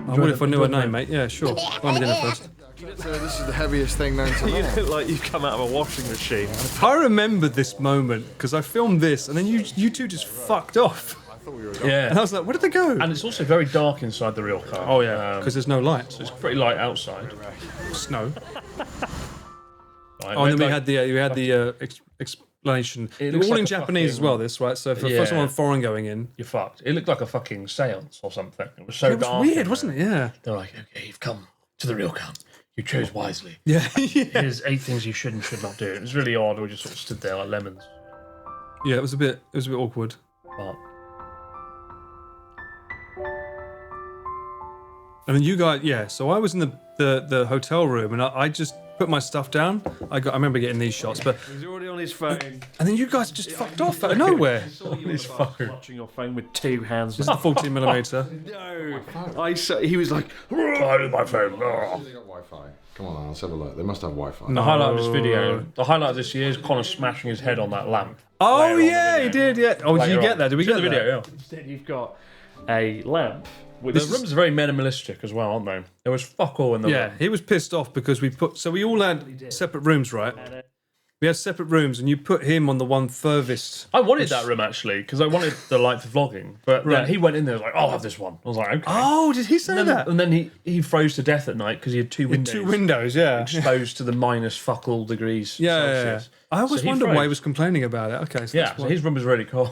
Speaker 2: I would if I knew her name, mate. Yeah, sure. Buy me dinner first.
Speaker 6: This is the heaviest thing known to
Speaker 8: You
Speaker 6: man.
Speaker 8: look like you've come out of a washing machine.
Speaker 2: I remember this moment because I filmed this and then you two just fucked off.
Speaker 1: Yeah.
Speaker 2: And I was like, where did they go?
Speaker 1: And it's also very dark inside the real car.
Speaker 2: Oh yeah, because there's no light.
Speaker 1: it's pretty light outside.
Speaker 2: Snow.
Speaker 1: Right,
Speaker 2: Oh, and then we
Speaker 1: like-
Speaker 2: had the explanation.
Speaker 1: It
Speaker 2: All
Speaker 1: looks
Speaker 2: in
Speaker 1: like a
Speaker 2: Japanese as
Speaker 1: fucking-
Speaker 2: well. This right. So for
Speaker 1: Yeah.
Speaker 2: someone foreign going in,
Speaker 1: You're fucked. It looked like a fucking seance or something. It was so
Speaker 2: it was
Speaker 1: dark.
Speaker 2: weird,
Speaker 1: in
Speaker 2: wasn't
Speaker 1: there.
Speaker 2: it? Yeah.
Speaker 1: They're like, okay, you've come to the real camp. You chose wisely.
Speaker 2: Yeah.
Speaker 1: Here's 8 things you should and should not do. It was really odd. We just sort of stood there like lemons.
Speaker 2: Yeah. It was a bit awkward.
Speaker 1: But
Speaker 2: And then you guys, yeah. So I was in the hotel room and I just put my stuff down. I remember getting these shots, but
Speaker 8: He's already on his phone.
Speaker 2: and then you guys just fucked off out of nowhere.
Speaker 8: He's watching your phone with 2 hands.
Speaker 2: This is the 14mm.
Speaker 8: No, he was like,
Speaker 1: I did my phone. Oh.
Speaker 6: They got Wi-Fi. Come on, let's have a look. They must have Wi-Fi.
Speaker 1: The highlight of this video, the highlight of this year is Connor smashing his head on that lamp.
Speaker 2: Oh
Speaker 1: Later on
Speaker 2: yeah,
Speaker 1: the
Speaker 2: he
Speaker 1: video.
Speaker 2: did. Yeah. Oh, did you
Speaker 1: Later
Speaker 2: get
Speaker 1: on.
Speaker 2: that? Did we
Speaker 1: It's in
Speaker 2: get
Speaker 1: the
Speaker 2: that?
Speaker 1: video? Yeah.
Speaker 8: instead you've got a lamp. With
Speaker 1: The rooms are very minimalistic as well, aren't they? There was fuck all in the
Speaker 2: Yeah,
Speaker 1: room.
Speaker 2: he was pissed off because we all had separate rooms, right? We had separate rooms, and you put him on the one furthest.
Speaker 1: I wanted that room actually because I wanted the light for vlogging. But then
Speaker 2: Right.
Speaker 1: he went in there and was like, "I'll have this one." I was like, "Okay."
Speaker 2: Oh, did he say
Speaker 1: and
Speaker 2: that?
Speaker 1: then he froze to death at night because he had 2 windows,
Speaker 2: 2 windows, yeah.
Speaker 1: exposed to the minus fuck all degrees
Speaker 2: Yeah, yeah, yeah.
Speaker 1: Celsius.
Speaker 2: I always
Speaker 1: So he
Speaker 2: wondered why he
Speaker 1: froze.
Speaker 2: was complaining about it. Okay, so
Speaker 1: Yeah,
Speaker 2: that's
Speaker 1: so
Speaker 2: why.
Speaker 1: his room was really cold.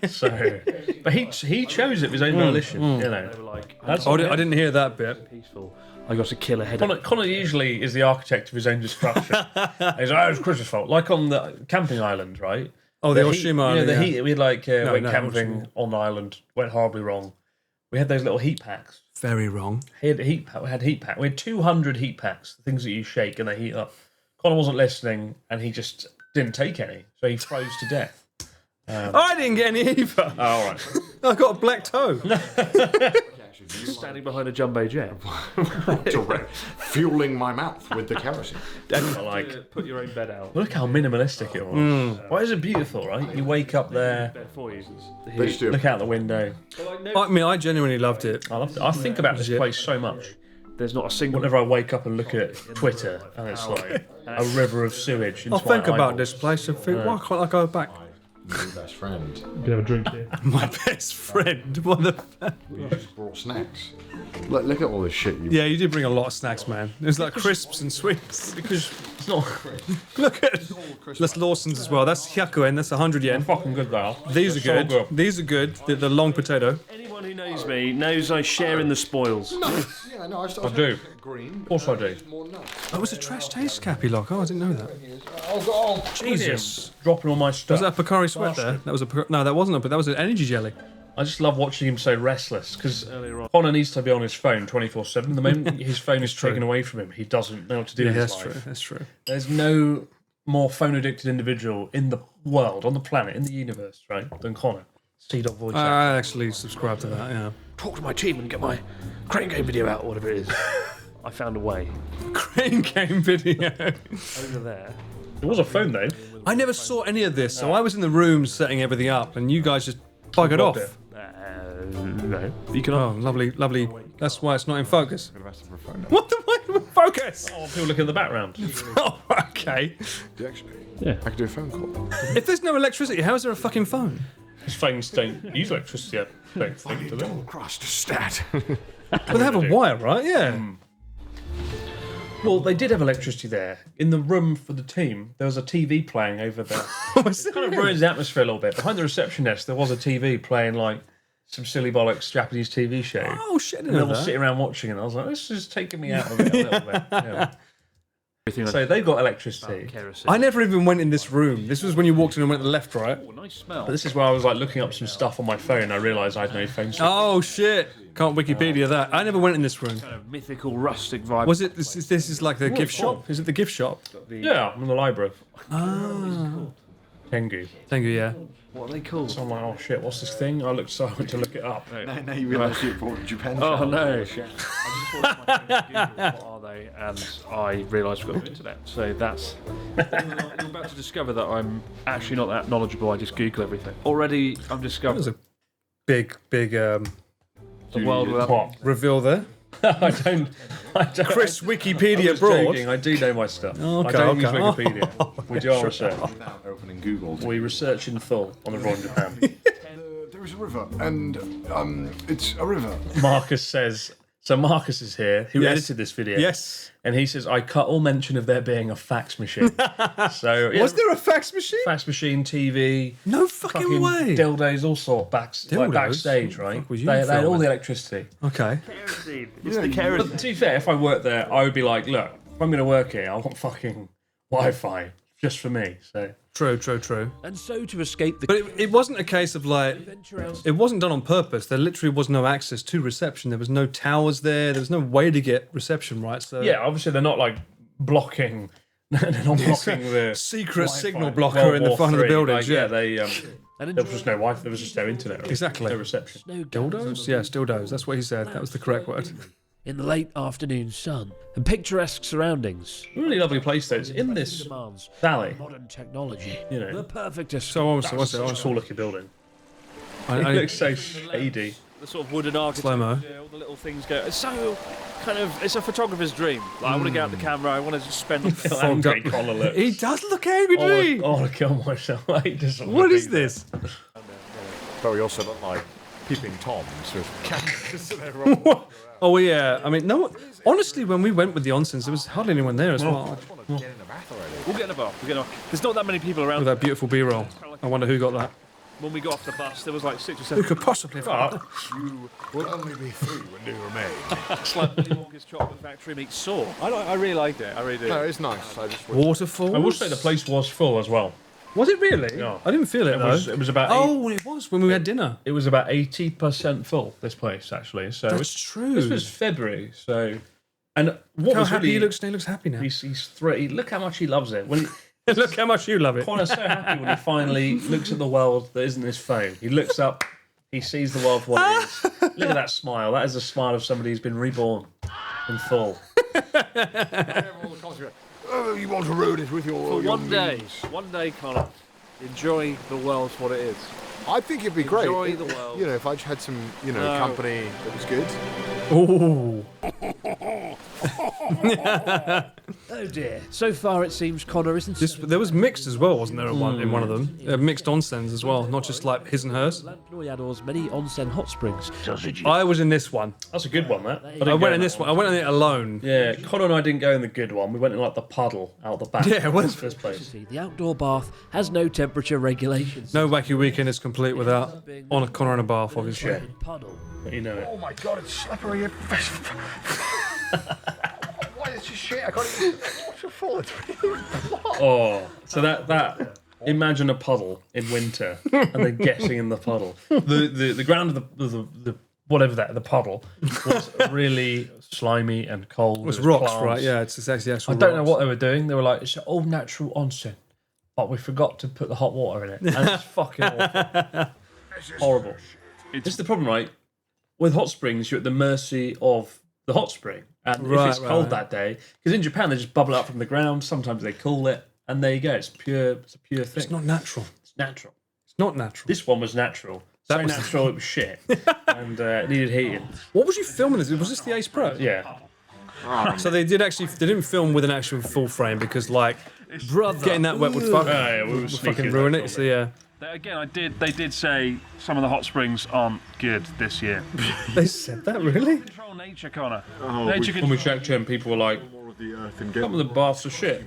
Speaker 1: So, but he chose it of his own volition. You know,
Speaker 8: They were like,
Speaker 1: that's
Speaker 2: I didn't hear that bit.
Speaker 8: peaceful. I got to kill a headache.
Speaker 1: Connor usually is the architect of his own destruction. He's like, "Oh, it's Chris's fault." Like on the camping island, right?
Speaker 2: Oh, the
Speaker 1: heat-
Speaker 2: Oshima.
Speaker 1: You know, the
Speaker 2: yeah.
Speaker 1: heat. We had like went
Speaker 2: no,
Speaker 1: camping on the island, went horribly wrong. We had those little heat packs.
Speaker 2: Very wrong.
Speaker 1: He had a heat pack. We had heat pack. We had 200 heat packs, the things that you shake and they heat up. Connor wasn't listening, and he just didn't take any, so he froze to death.
Speaker 2: I didn't get any either.
Speaker 1: Oh, all right.
Speaker 2: I got a black toe.
Speaker 8: Standing behind a jumbo jet.
Speaker 6: Direct. Fueling my mouth with the kerosene.
Speaker 1: Definitely like.
Speaker 8: Put your own bed out.
Speaker 1: Look how minimalistic it was. Why is it beautiful, right? You wake up there,
Speaker 8: Bed for you.
Speaker 6: They just do.
Speaker 1: look out the window.
Speaker 2: I mean, I genuinely loved it.
Speaker 1: I loved it. I think about this place so much.
Speaker 8: There's not a single.
Speaker 1: Whenever I wake up and look at Twitter, and it's like a river of sewage. Into
Speaker 2: I'll think
Speaker 1: my
Speaker 2: about
Speaker 1: eyeballs.
Speaker 2: this place and think, why can't I go back?
Speaker 6: My best friend.
Speaker 8: You can have a drink here.
Speaker 2: My best friend. What the?
Speaker 6: We just brought snacks. Look at all this shit you.
Speaker 2: Yeah, you did bring a lot of snacks, man. It was like crisps and sweets.
Speaker 1: Because it's not
Speaker 2: Look at that's Lawson's as well. That's Hyakuen. That's 100 yen.
Speaker 1: fucking good though.
Speaker 2: These are
Speaker 1: So
Speaker 2: good. These are good. The long potato.
Speaker 8: Anyone who knows me knows I share in the spoils.
Speaker 6: Yeah, no, I
Speaker 1: do.
Speaker 6: Green.
Speaker 1: Of course I do.
Speaker 6: More nuts.
Speaker 2: Oh, it was a trash taste cappy lock. Oh, I didn't know that.
Speaker 6: Oh, God.
Speaker 2: Jesus.
Speaker 1: Dropping all my stuff.
Speaker 2: Was that a Pocari sweat there? That was no, that wasn't. But that was an energy jelly.
Speaker 1: I just love watching him so restless because Connor needs to be on his phone 24/7. The moment his phone is taken away from him, he doesn't know what to do
Speaker 2: Yeah,
Speaker 1: in his
Speaker 2: that's
Speaker 1: life.
Speaker 2: true. That's true.
Speaker 1: There's no more phone addicted individual in the world, on the planet, in the universe, right, than Connor. C-Dog voice.
Speaker 2: I actually subscribe to that. Yeah.
Speaker 8: Talk to my team and get my crane game video out, or whatever it is. I found a way.
Speaker 2: Crane game video.
Speaker 8: Over there.
Speaker 1: There was a phone though.
Speaker 2: I never saw any of this, so I was in the room setting everything up, and you guys just buggered
Speaker 1: Robbed
Speaker 2: off.
Speaker 8: No. You can.
Speaker 2: Oh, lovely, lovely. That's why it's not in focus.
Speaker 6: I'm gonna ask for a phone number.
Speaker 2: What the focus?
Speaker 1: Oh, people looking in the background.
Speaker 2: Oh, okay.
Speaker 6: Actually,
Speaker 8: Yeah.
Speaker 6: I could do a phone call.
Speaker 2: If there's no electricity, how is there a fucking phone?
Speaker 1: His phones don't use electricity. I don't think, do they?
Speaker 6: Crust stat.
Speaker 2: Well, they have a wire, right? Yeah.
Speaker 1: Well, they did have electricity there. In the room for the team, there was a TV playing over there.
Speaker 2: Was it?
Speaker 1: Kind of ruins the atmosphere a little bit. Behind the reception desk, there was a TV playing like some silly bollocks Japanese TV show.
Speaker 2: Oh shit! I
Speaker 1: And
Speaker 2: didn't
Speaker 1: they
Speaker 2: know
Speaker 1: were
Speaker 2: that.
Speaker 1: sitting around watching it. And I was like, this is taking me out of it a little bit. Yeah. So they got electricity.
Speaker 8: Kerosene.
Speaker 2: I never even went in this room. This was when you walked in and went to the left, right?
Speaker 8: Oh, nice smell.
Speaker 1: But this is where I was like looking up some stuff on my phone. And I realised I had no phone.
Speaker 2: Oh shit! Can't Wikipedia that. I never went in this room.
Speaker 8: Kind of mythical, rustic vibe.
Speaker 2: Was it? This is like the gift shop. Is it the gift shop?
Speaker 1: Yeah, I'm in the library.
Speaker 2: Ah.
Speaker 1: Tengu.
Speaker 2: Thank you, yeah.
Speaker 5: What are they called?
Speaker 1: So I'm like, oh shit, what's this thing? I went to look it up.
Speaker 6: Now you realise you're from Japan.
Speaker 5: Oh no! I just thought my phone Google, what are they? And I realised we've got the internet. So that's. I'm about to discover that I'm actually not that knowledgeable. I just Google everything. Already, I'm
Speaker 2: That was
Speaker 5: discovering
Speaker 2: a big
Speaker 5: the world without.
Speaker 2: reveal there.
Speaker 1: I don't.
Speaker 2: Chris Wikipedia
Speaker 1: I was
Speaker 2: broad.
Speaker 1: joking, I do know my stuff.
Speaker 2: Okay,
Speaker 1: I don't use
Speaker 2: okay.
Speaker 1: Wikipedia. We do our research.
Speaker 6: Without opening Google.
Speaker 1: We research in full on the Royal Japan.
Speaker 6: There is a river, and it's a river.
Speaker 1: Marcus says. So Marcus is here, who
Speaker 2: Yes.
Speaker 1: edited this video.
Speaker 2: Yes.
Speaker 1: And he says, I cut all mention of there being a fax machine. So yeah,
Speaker 2: Was there a fax machine?
Speaker 1: fax machine, TV,
Speaker 2: No fucking way.
Speaker 1: dildos, all sort, like backstage, right?
Speaker 2: Fuck was you
Speaker 1: They had all
Speaker 2: filming?
Speaker 1: the electricity.
Speaker 2: Okay.
Speaker 5: It's the kerosene.
Speaker 1: But to be fair, if I worked there, I would be like, look, if I'm going to work here, I want fucking Wi-Fi just for me. So
Speaker 2: True.
Speaker 7: And so to escape the
Speaker 2: But it wasn't a case of like,
Speaker 7: venture out.
Speaker 2: it wasn't done on purpose. There literally was no access to reception. There was no towers there. There was no way to get reception, right? So
Speaker 1: yeah, obviously they're not like blocking. They're not blocking the
Speaker 2: secret
Speaker 1: Wi-Fi.
Speaker 2: signal blocker
Speaker 1: World
Speaker 2: in the
Speaker 1: War
Speaker 2: front of the
Speaker 1: III,
Speaker 2: building.
Speaker 1: like,
Speaker 2: yeah.
Speaker 1: they
Speaker 7: And
Speaker 1: there was just no Wi-Fi. There was just no internet. Really.
Speaker 2: Exactly.
Speaker 1: No reception.
Speaker 7: no
Speaker 2: Dildos? Yeah, dildos. That's what he said. That was the correct word.
Speaker 7: in the late afternoon sun and picturesque surroundings.
Speaker 1: Really lovely place though. It's in this
Speaker 7: Demands
Speaker 1: valley.
Speaker 7: modern technology.
Speaker 1: You know.
Speaker 7: The perfect
Speaker 2: So what's
Speaker 1: It's
Speaker 2: it?
Speaker 1: a cool looking building.
Speaker 2: I
Speaker 1: It looks so shady.
Speaker 5: The sort of wooden architecture,
Speaker 2: Slow-mo.
Speaker 5: all the little things go. It's so kind of. It's a photographer's dream. Like, I want to get out the camera. I want to just spend.
Speaker 1: Angry Connor looks.
Speaker 2: He does look angry, doesn't he?
Speaker 1: I want to kill myself. He doesn't
Speaker 2: What
Speaker 1: wanna
Speaker 2: is
Speaker 1: be there.
Speaker 2: this?
Speaker 6: But we also look like peeping toms with cameras there rolling.
Speaker 2: Oh yeah, I mean, no. Honestly, when we went with the Onsens, there was hardly anyone there as well.
Speaker 6: Get in the bath already.
Speaker 5: We'll get in a bar. We'll get in a bar. There's not that many people around.
Speaker 2: With that beautiful B-roll. I wonder who got that.
Speaker 5: When we got off the bus, there was like 6 or
Speaker 2: Who
Speaker 5: 7.
Speaker 2: could possibly have got that?
Speaker 6: You will only be 3 when they were made.
Speaker 5: It's like Willy Wonka's chocolate factory meets Saw. I really liked it. I really did.
Speaker 6: No, it's nice. I just
Speaker 2: Waterfalls?
Speaker 1: I will say the place was full as well.
Speaker 2: Was it really?
Speaker 1: Yeah.
Speaker 2: I didn't feel it, though.
Speaker 1: It was about
Speaker 2: Oh, it was when we had dinner.
Speaker 1: it was about 80% full. This place actually. So
Speaker 2: That's true.
Speaker 1: This was February. So and what
Speaker 2: How
Speaker 1: was
Speaker 2: happy
Speaker 1: really
Speaker 2: he looks. He looks happy now.
Speaker 1: he's three. Look how much he loves it. When
Speaker 2: Look how much you love it.
Speaker 1: Connor's so happy when he finally looks at the world that isn't his phone. He looks up. He sees the world for what it is. Look at that smile. That is the smile of somebody who's been reborn in full.
Speaker 6: oh, you want to ruin it with your
Speaker 5: One day,
Speaker 6: memes.
Speaker 5: Connor, enjoy the world for what it is.
Speaker 6: I think it'd be great.
Speaker 5: Enjoy the world.
Speaker 6: You know, if I just had some,
Speaker 5: No.
Speaker 6: company that was good.
Speaker 2: Ooh.
Speaker 7: Oh dear. So far it seems Connor isn't
Speaker 2: There was mixed as well, wasn't there, in one of them? Mixed onsens as well, not just like his and hers.
Speaker 7: Lamployador's many onsen hot springs.
Speaker 2: I was in this one.
Speaker 1: That's a good one. That.
Speaker 2: I went in this one. I went in it alone.
Speaker 1: Yeah, Connor and I didn't go in the good one. We went in like the puddle out the back.
Speaker 2: Yeah, it was-
Speaker 1: this place.
Speaker 7: The outdoor bath has no temperature regulations.
Speaker 2: No wacky weekend is complete without on a Connor and a bath, obviously.
Speaker 7: Puddle.
Speaker 1: You know it.
Speaker 6: Oh my god, it's slippery. Why is this shit? I can't even watch it fall. It's really
Speaker 1: Oh, so that imagine a puddle in winter and then getting in the puddle. The ground of the whatever the puddle was really slimy and cold.
Speaker 2: It was
Speaker 1: There
Speaker 2: rocks,
Speaker 1: plants.
Speaker 2: right? Yeah, it's actually actual
Speaker 1: I don't know
Speaker 2: rocks.
Speaker 1: what they were doing. They were like, it's all natural onsen, but we forgot to put the hot water in it, and it's fucking awful. Horrible. This is the problem, right? With hot springs, you're at the mercy of the hot spring, and if it's cold that day, because in Japan they just bubble up from the ground. Sometimes they cool it, and there you go. It's a pure thing.
Speaker 2: It's not natural.
Speaker 1: It's natural.
Speaker 2: It's not natural.
Speaker 1: This one was natural.
Speaker 2: That
Speaker 1: So
Speaker 2: was-
Speaker 1: natural it was shit, and it needed heating.
Speaker 2: What was you filming this? Was this the Ace Pro?
Speaker 1: Yeah.
Speaker 2: So they didn't film with an actual full frame because like getting that wet would
Speaker 1: We were
Speaker 2: fucking ruin it. So yeah.
Speaker 5: Again, they did say some of the hot springs aren't good this year.
Speaker 2: They said that, really?
Speaker 5: Control nature, Connor.
Speaker 6: Oh,
Speaker 5: Nature
Speaker 1: When we checked in, people were like,
Speaker 6: more of the earth and
Speaker 1: some of the baths are shit.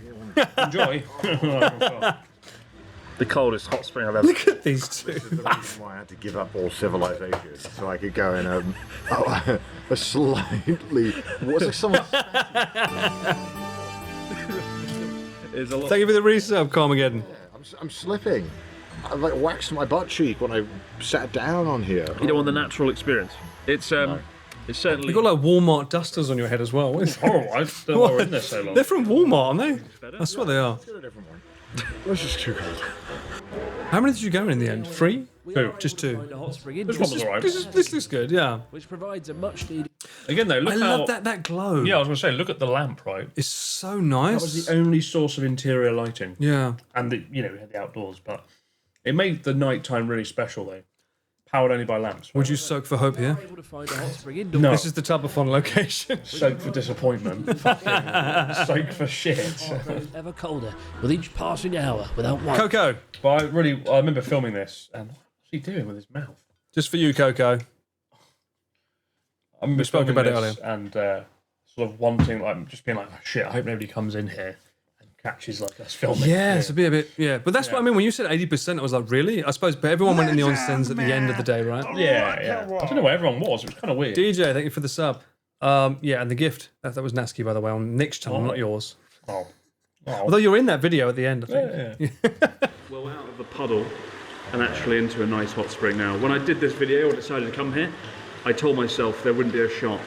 Speaker 1: Enjoy.
Speaker 5: the coldest hot spring I've ever.
Speaker 2: Look at these two.
Speaker 6: the reason why I had to give up all civilization, so I could go in a slightly. What's it? Someone.
Speaker 2: Thank you for the resub, Carmageddon.
Speaker 6: I'm slipping. I like waxed my butt cheek when I sat down on here.
Speaker 5: You don't want the natural experience. It's certainly.
Speaker 2: You got like Walmart dusters on your head as well. What is
Speaker 1: Horrible. I don't know why we're in there so long.
Speaker 2: They're from Walmart, aren't they? That's what they are.
Speaker 6: Let's get a different one. This is too cold.
Speaker 2: How many did you go in the end? 3?
Speaker 1: Two.
Speaker 2: Just 2.
Speaker 7: Find a hot spring in
Speaker 1: This one was alright.
Speaker 2: This looks good, yeah.
Speaker 7: which provides a much needed.
Speaker 1: Again, though, look
Speaker 2: I
Speaker 1: how...
Speaker 2: love that glow.
Speaker 1: Yeah, I was going to say, look at the lamp, right?
Speaker 2: It's so nice.
Speaker 1: That was the only source of interior lighting.
Speaker 2: Yeah.
Speaker 1: And, we had the outdoors, but it made the nighttime really special, though. Powered only by lamps.
Speaker 2: Would you soak for hope here?
Speaker 7: Able to find a hot spring indoors.
Speaker 1: No.
Speaker 2: This is the Tubberfon location.
Speaker 1: Soak for disappointment. Fucking soak for shit.
Speaker 7: Grows ever colder with each passing hour without one.
Speaker 2: Coco,
Speaker 1: But I remember filming this, and what's he doing with his mouth?
Speaker 2: just for you, Coco.
Speaker 1: I remember
Speaker 2: We spoke
Speaker 1: filming
Speaker 2: about it
Speaker 1: this and sort of wanting, like, just being like, oh, shit, I hope nobody comes in here and catches like us filming.
Speaker 2: Yeah, it's a bit, yeah. But that's what I mean. When you said 80%, I was like, really? I suppose, but everyone went in the Onsens at the end of the day, right?
Speaker 1: Yeah. I don't know where everyone was. It was kind of weird.
Speaker 2: DJ, thank you for the sub. Yeah, and the gift. That was Nasky, by the way, on Nick's channel, not yours.
Speaker 1: Oh.
Speaker 2: Although you're in that video at the end, I think.
Speaker 1: Yeah.
Speaker 5: Well, out of the puddle and actually into a nice hot spring now. When I did this video or decided to come here, I told myself there wouldn't be a shot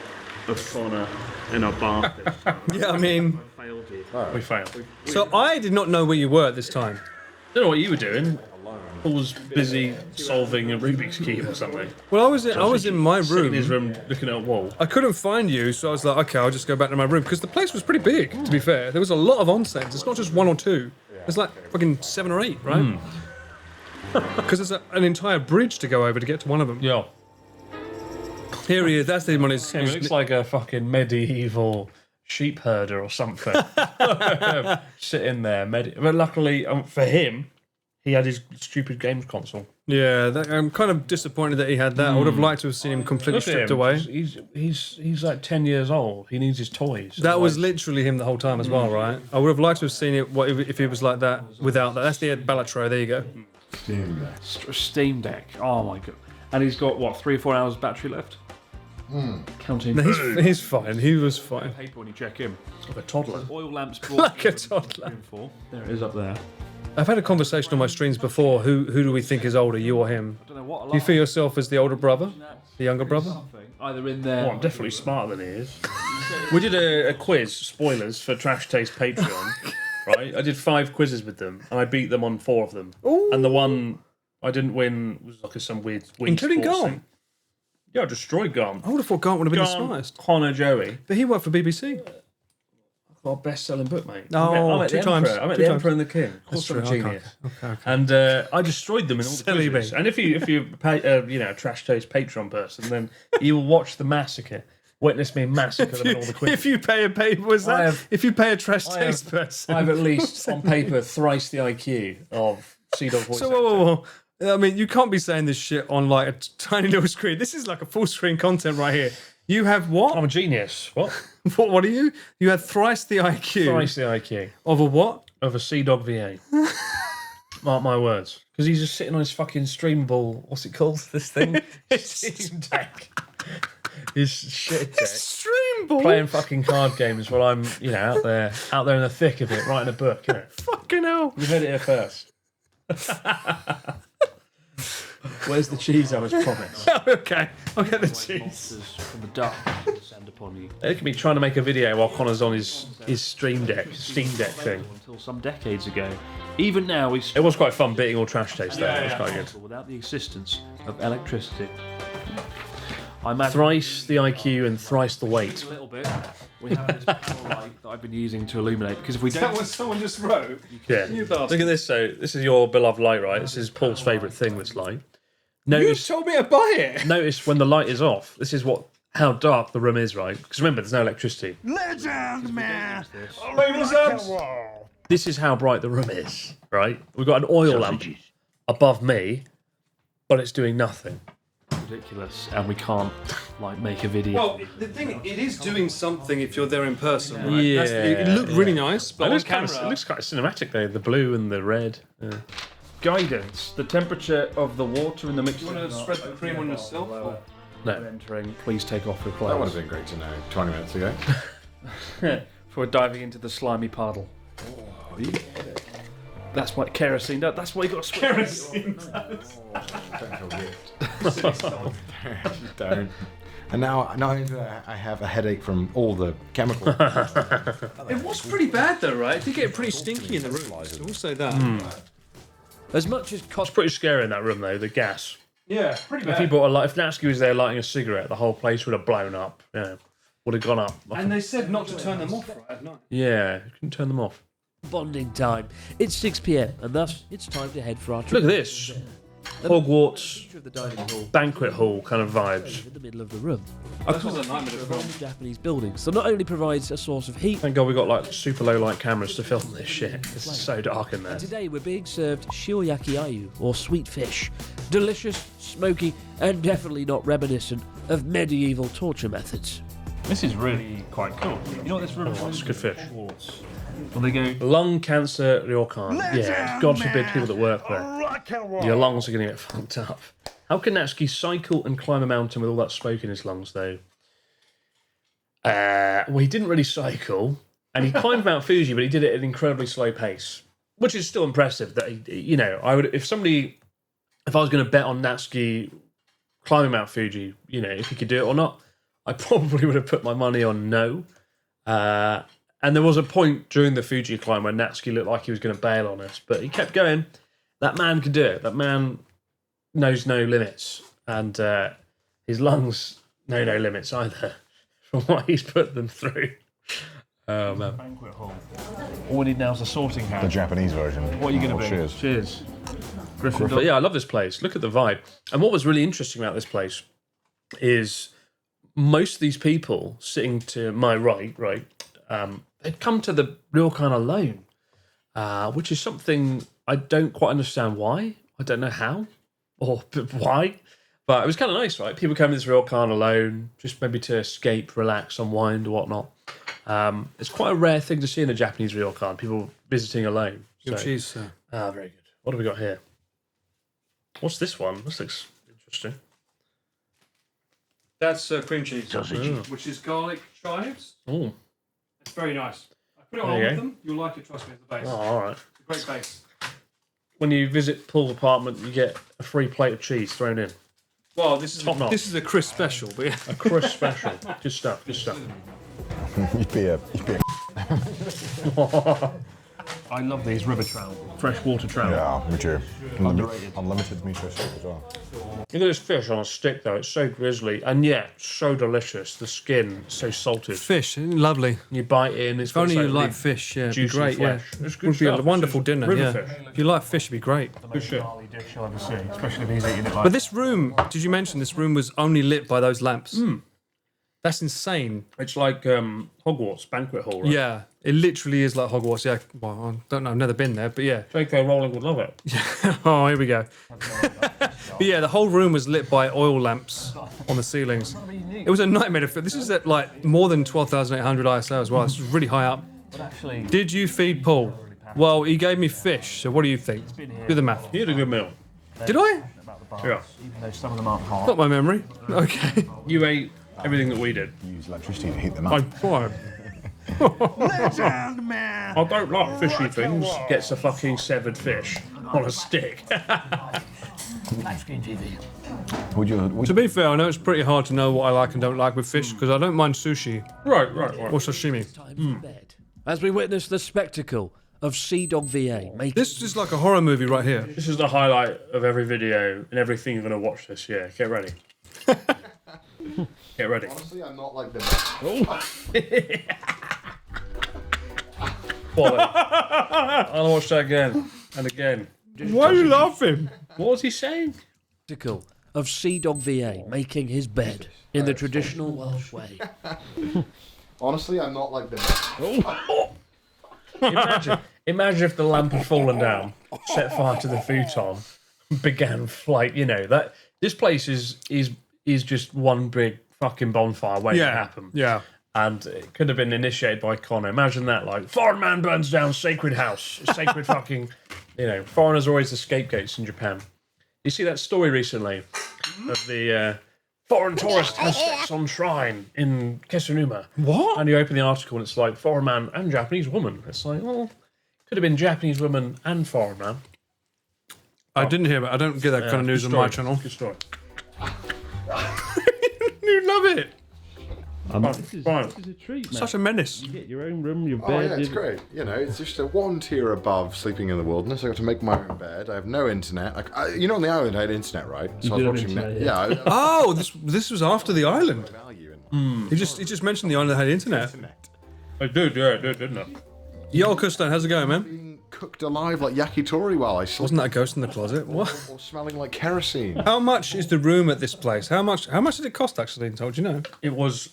Speaker 5: of Connor in our bath this time.
Speaker 2: Yeah, I mean,
Speaker 5: I failed you.
Speaker 1: We failed.
Speaker 2: so I did not know where you were at this time.
Speaker 1: Don't know what you were doing. Paul was busy solving a Rubik's Cube or something.
Speaker 2: Well, I was in my
Speaker 1: Sitting in
Speaker 2: room.
Speaker 1: his room looking at a wall.
Speaker 2: I couldn't find you, so I was like, okay, I'll just go back to my room because the place was pretty big. To be fair, there was a lot of onsens. It's not just 1 or 2. There's like fucking 7 or 8, right? Because there's an entire bridge to go over to get to one of them.
Speaker 1: Yeah.
Speaker 2: Here he is. That's him on his.
Speaker 1: He looks like a fucking medieval sheep herder or something. Sitting there. But luckily for him, he had his stupid games console.
Speaker 2: Yeah, I'm kind of disappointed that he had that. I would have liked to have seen him completely
Speaker 1: Look at
Speaker 2: stripped
Speaker 1: him.
Speaker 2: away.
Speaker 1: He's like 10 years old. He needs his toys.
Speaker 2: That was literally him the whole time as well, right? I would have liked to have seen it if he was like that without that. That's the Balatro. There you go.
Speaker 5: Steam Deck. Oh my god. And he's got, what, 3 or 4 hours battery left? Counting.
Speaker 2: No, he's fine. He was fine.
Speaker 5: Paper when you check in.
Speaker 1: like a toddler.
Speaker 5: Oil lamps brought
Speaker 2: Like a toddler.
Speaker 5: There it is up there.
Speaker 2: I've had a conversation on my streams before. Who do we think is older, you or him?
Speaker 5: I don't know what.
Speaker 2: Do you feel yourself as the older brother, the younger brother?
Speaker 5: Either in there.
Speaker 1: Oh, I'm definitely smarter than he is. We did a quiz, spoilers, for Trash Taste Patreon, right? I did 5 quizzes with them, and I beat them on 4 of them.
Speaker 2: Ooh.
Speaker 1: And the one I didn't win was like some weird
Speaker 2: Including
Speaker 1: sports
Speaker 2: Garn?
Speaker 1: thing. Yeah, I destroyed Garn.
Speaker 2: I would have thought Grant would have been the
Speaker 1: Garn,
Speaker 2: smartest.
Speaker 1: Connor, Joey.
Speaker 2: But he worked for BBC.
Speaker 1: Our best-selling book, mate.
Speaker 2: Oh,
Speaker 1: I met
Speaker 2: 2
Speaker 1: the
Speaker 2: times.
Speaker 1: Emperor. I met
Speaker 2: 2
Speaker 1: the
Speaker 2: times.
Speaker 1: Emperor and the King. Of course, I'm a
Speaker 2: true,
Speaker 1: genius.
Speaker 2: Okay.
Speaker 1: And I destroyed them in all the
Speaker 2: Silly
Speaker 1: quizzes.
Speaker 2: me.
Speaker 1: And if you pay, a Trash Taste Patreon person, then you will watch the massacre. Witness me massacre them in all the quizzes.
Speaker 2: If you pay a if you pay a trash taste person.
Speaker 1: I have at least on paper thrice the IQ of Sea Dog voice.
Speaker 2: So whoa. I mean, you can't be saying this shit on like a tiny little screen. This is like a full screen content right here. You have what?
Speaker 1: I'm a genius. What?
Speaker 2: What are you? You had thrice the IQ
Speaker 1: Thrice the IQ
Speaker 2: of a what?
Speaker 1: of a Sea Dog VA. Mark my words. Because he's just sitting on his fucking streamable. What's it called? This thing? Steam Deck. His shit deck.
Speaker 2: Stream ball.
Speaker 1: Playing fucking card games while I'm, out there in the thick of it, writing a book.
Speaker 2: Fucking hell.
Speaker 1: You heard it here first. Where's the cheese I was promised?
Speaker 2: Okay, I'll get the cheese.
Speaker 5: Monsters from the dark descend upon you
Speaker 1: Look at me trying to make a video while Connor's on his Steam Deck thing.
Speaker 5: until some decades ago. Even now, we
Speaker 1: It was quite fun beating all Trash Taste there. It was quite good.
Speaker 5: without the existence of electricity. I imagine
Speaker 1: Thrice the IQ and thrice the weight.
Speaker 5: a little bit. We have this petrol light that I've been using to illuminate because if we don't,
Speaker 2: what someone just wrote?
Speaker 1: Yeah. Look at this. So this is your beloved light, right? This is Paul's favourite thing. This light.
Speaker 2: You
Speaker 1: Notice,
Speaker 2: told me to buy it.
Speaker 1: notice when the light is off. This is how dark the room is, right? Because remember, there's no electricity.
Speaker 3: Legend, man!
Speaker 1: This is how bright the room is, right? We've got an oil lamp above me, but it's doing nothing.
Speaker 5: ridiculous, and we can't make a video.
Speaker 2: Well, the thing, it is doing something if you're there in person, right?
Speaker 1: Yeah,
Speaker 2: It looked really nice, but
Speaker 1: It
Speaker 2: on
Speaker 1: looks,
Speaker 2: camera...
Speaker 1: it looks quite cinematic though. The blue and the red. Yeah.
Speaker 5: Guidance: the temperature of the water in the mixture.
Speaker 2: You want to spread the cream on yourself? Or?
Speaker 1: No.
Speaker 5: Entering, please take off your
Speaker 6: That would
Speaker 5: clothes.
Speaker 6: have been great to know 20 minutes ago.
Speaker 5: For diving into the slimy puddle. That's what kerosene does. That's why you got to kerosene.
Speaker 6: Don't feel weird. Don't.
Speaker 9: And now not only do I have a headache from all the chemicals.
Speaker 2: It was pretty bad though, right? It did get pretty stinky in the room. So we'll say that.
Speaker 7: As much as
Speaker 1: It's pretty scary in that room though. The gas.
Speaker 2: Yeah, pretty
Speaker 1: If he bought if Natsuki was there lighting a cigarette, the whole place would have blown up. Yeah, would have gone up.
Speaker 2: And they said not to turn them off right at night.
Speaker 1: Yeah, you couldn't turn them off.
Speaker 7: bonding time. It's 6 p.m. and thus it's time to head for our trip.
Speaker 1: Look at this. Hogwarts
Speaker 7: Of the dining hall
Speaker 1: banquet hall kind of vibes.
Speaker 7: in the middle of the room.
Speaker 2: This was a nightmare to film.
Speaker 7: Japanese buildings, so not only provides a source of heat.
Speaker 1: Thank God we got like super low light cameras to film this shit. It's so dark in there.
Speaker 7: Today we're being served shioyaki ayu, or sweet fish. Delicious, smoky, and definitely not reminiscent of medieval torture methods.
Speaker 5: This is really quite cool. You know what this room is?
Speaker 1: It's good fish.
Speaker 5: Well, they go.
Speaker 1: Lung cancer ryokan. Yeah, God forbid people that work there. Your lungs are going to get fucked up. How can Natsuki cycle and climb a mountain with all that smoke in his lungs, though? Well, he didn't really cycle, and he climbed Mount Fuji, but he did it at an incredibly slow pace, which is still impressive. That he, I would, if I was going to bet on Natsuki climbing Mount Fuji, if he could do it or not, I probably would have put my money on no. And there was a point during the Fuji climb where Natsuki looked like he was going to bail on us, but he kept going. That man can do it. That man knows no limits, and his lungs know no limits either, from what he's put them through. Oh man!
Speaker 5: Banquet hall. All we need now is a sorting hat.
Speaker 9: The Japanese version.
Speaker 5: What are you going to be?
Speaker 9: Cheers.
Speaker 5: Cheers.
Speaker 1: But yeah, I love this place. Look at the vibe. And what was really interesting about this place is most of these people sitting to my right, they'd come to the ryokan alone, which is something I don't quite understand why. I don't know how or why, but it was kind of nice, right? People come to this ryokan alone, just maybe to escape, relax, unwind, or whatnot. It's quite a rare thing to see in a Japanese ryokan, people visiting alone.
Speaker 2: Your cheese, sir.
Speaker 1: Very good. What have we got here? What's this one? This looks interesting.
Speaker 2: That's cream cheese, which is garlic chives.
Speaker 1: Oh,
Speaker 2: It's very nice. I put it on
Speaker 1: There
Speaker 2: all
Speaker 1: you
Speaker 2: of
Speaker 1: go.
Speaker 2: them. You'll like it, trust me, it's the base.
Speaker 1: oh, all right.
Speaker 2: It's a great base.
Speaker 1: When you visit Paul's apartment, you get a free plate of cheese thrown in.
Speaker 2: Well, this is
Speaker 1: Top notch.
Speaker 2: this is a crisp special, but yeah.
Speaker 1: A crisp special. Good stuff. Good stuff.
Speaker 9: You'd be a
Speaker 5: I love these river trout.
Speaker 1: Freshwater trout.
Speaker 9: yeah, me too.
Speaker 5: Underrated.
Speaker 9: Unlimited miso soup as well.
Speaker 1: Look at this fish on a stick, though. It's so grizzly and yet so delicious. The skin so salted.
Speaker 2: Fish, lovely.
Speaker 1: You bite in. It's
Speaker 2: If only
Speaker 1: got
Speaker 2: you
Speaker 1: this,
Speaker 2: like fish, yeah, it'd be
Speaker 1: juicy
Speaker 2: great,
Speaker 1: flesh.
Speaker 2: yeah.
Speaker 1: It's good
Speaker 2: Would be a
Speaker 1: stuff.
Speaker 2: wonderful
Speaker 1: It's
Speaker 2: dinner,
Speaker 1: river
Speaker 2: yeah.
Speaker 1: fish.
Speaker 2: If you like fish, it'd be great.
Speaker 1: Good shit.
Speaker 5: Barley dish you'll ever see, especially if he's eating it like.
Speaker 2: But this room, did you mention this room was only lit by those lamps? That's insane.
Speaker 1: It's like Hogwarts banquet hall, right?
Speaker 2: Yeah, it literally is like Hogwarts. Yeah, well, I don't know, I've never been there, but yeah.
Speaker 1: J.K. Rowling would love it.
Speaker 2: Oh, here we go. But yeah, the whole room was lit by oil lamps on the ceilings. It was a nightmare to fit. This is at like more than 12,800 ISO as well. It's really high up.
Speaker 5: Actually,
Speaker 2: Did you feed Paul? Well, he gave me fish, so what do you think? Do the math.
Speaker 1: You had a good meal.
Speaker 2: Did I?
Speaker 5: about the bars,
Speaker 1: Yeah.
Speaker 5: even though some of them aren't hot.
Speaker 2: Not my memory. Okay.
Speaker 1: You ate everything that we did.
Speaker 9: Use electricity to heat them
Speaker 1: I
Speaker 9: up.
Speaker 1: tried. I don't like fishy things. Gets a fucking severed fish on a stick.
Speaker 7: Black screen TV.
Speaker 2: To be fair, I know it's pretty hard to know what I like and don't like with fish because I don't mind sushi
Speaker 1: right.
Speaker 2: or sashimi.
Speaker 7: Time for bed. As we witness the spectacle of Sea Dog VA making
Speaker 2: This is like a horror movie right here.
Speaker 1: This is the highlight of every video and everything you're going to watch this year. Get ready. Get ready.
Speaker 9: Honestly, I'm not like this.
Speaker 1: I'll watch that again and again.
Speaker 2: Why are you laughing?
Speaker 1: What was he saying?
Speaker 7: spectacle of Sea Dog VA making his bed in the traditional Welsh way.
Speaker 9: Honestly, I'm not like this.
Speaker 1: Imagine if the lamp had fallen down, set fire to the futon, began flight. That this place is just one big fucking bonfire waiting to happen.
Speaker 2: Yeah.
Speaker 1: And it could have been initiated by Connor. Imagine that, like, foreign man burns down sacred house. Sacred fucking, foreigners are always the scapegoats in Japan. You see that story recently of the foreign tourist has sex on shrine in Kesunuma.
Speaker 2: What?
Speaker 1: And you open the article and it's like, foreign man and Japanese woman. It's like, well, could have been Japanese woman and foreign man.
Speaker 2: I didn't hear it. I don't get that kind of news on my channel.
Speaker 1: Good story.
Speaker 2: You love it.
Speaker 5: This is a treat, man.
Speaker 2: Such a menace.
Speaker 5: You get your own room, your bed.
Speaker 9: Oh yeah, it's great. You know, it's just a one tier above sleeping in the wilderness. I got to make my own bed. I have no internet. You know, on the island I had internet, right? So I was
Speaker 5: did have
Speaker 9: watching
Speaker 5: internet,
Speaker 9: Yeah.
Speaker 2: Oh, this was after the island.
Speaker 9: Value in
Speaker 2: He just mentioned the island had internet.
Speaker 9: internet.
Speaker 1: I did, yeah, I did, didn't I?
Speaker 2: Yo, Custone, how's it going, man?
Speaker 9: Being cooked alive like yakitori while I sleep.
Speaker 2: Wasn't that a ghost in the closet? What?
Speaker 9: Or smelling like kerosene.
Speaker 2: How much is the room at this place? How much did it cost actually? Told you know.
Speaker 1: It was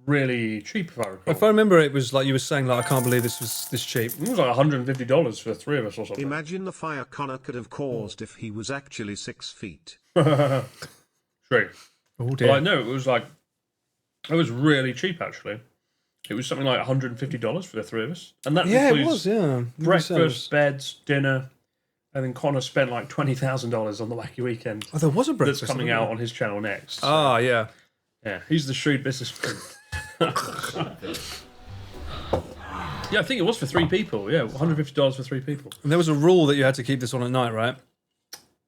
Speaker 1: really cheap, if I recall.
Speaker 2: If I remember, it was like you were saying, like I can't believe this was this cheap.
Speaker 1: It was like $150 for the three of us or something.
Speaker 3: Imagine the fire Connor could have caused if he was actually 6 feet.
Speaker 1: True.
Speaker 2: Oh
Speaker 1: Well, I know it was really cheap actually. It was something like $150 for the three of us, and that
Speaker 2: Yeah, it
Speaker 1: includes
Speaker 2: was. Yeah.
Speaker 1: breakfast, beds, dinner, and then Connor spent like $20,000 on the Wacky Weekend.
Speaker 2: Oh, there was a breakfast
Speaker 1: That's coming out on his channel next.
Speaker 2: Ah, yeah.
Speaker 1: Yeah, he's the shrewd businessman. Yeah, I think it was for three people. Yeah, $150 for three people.
Speaker 2: And there was a rule that you had to keep this on at night, right?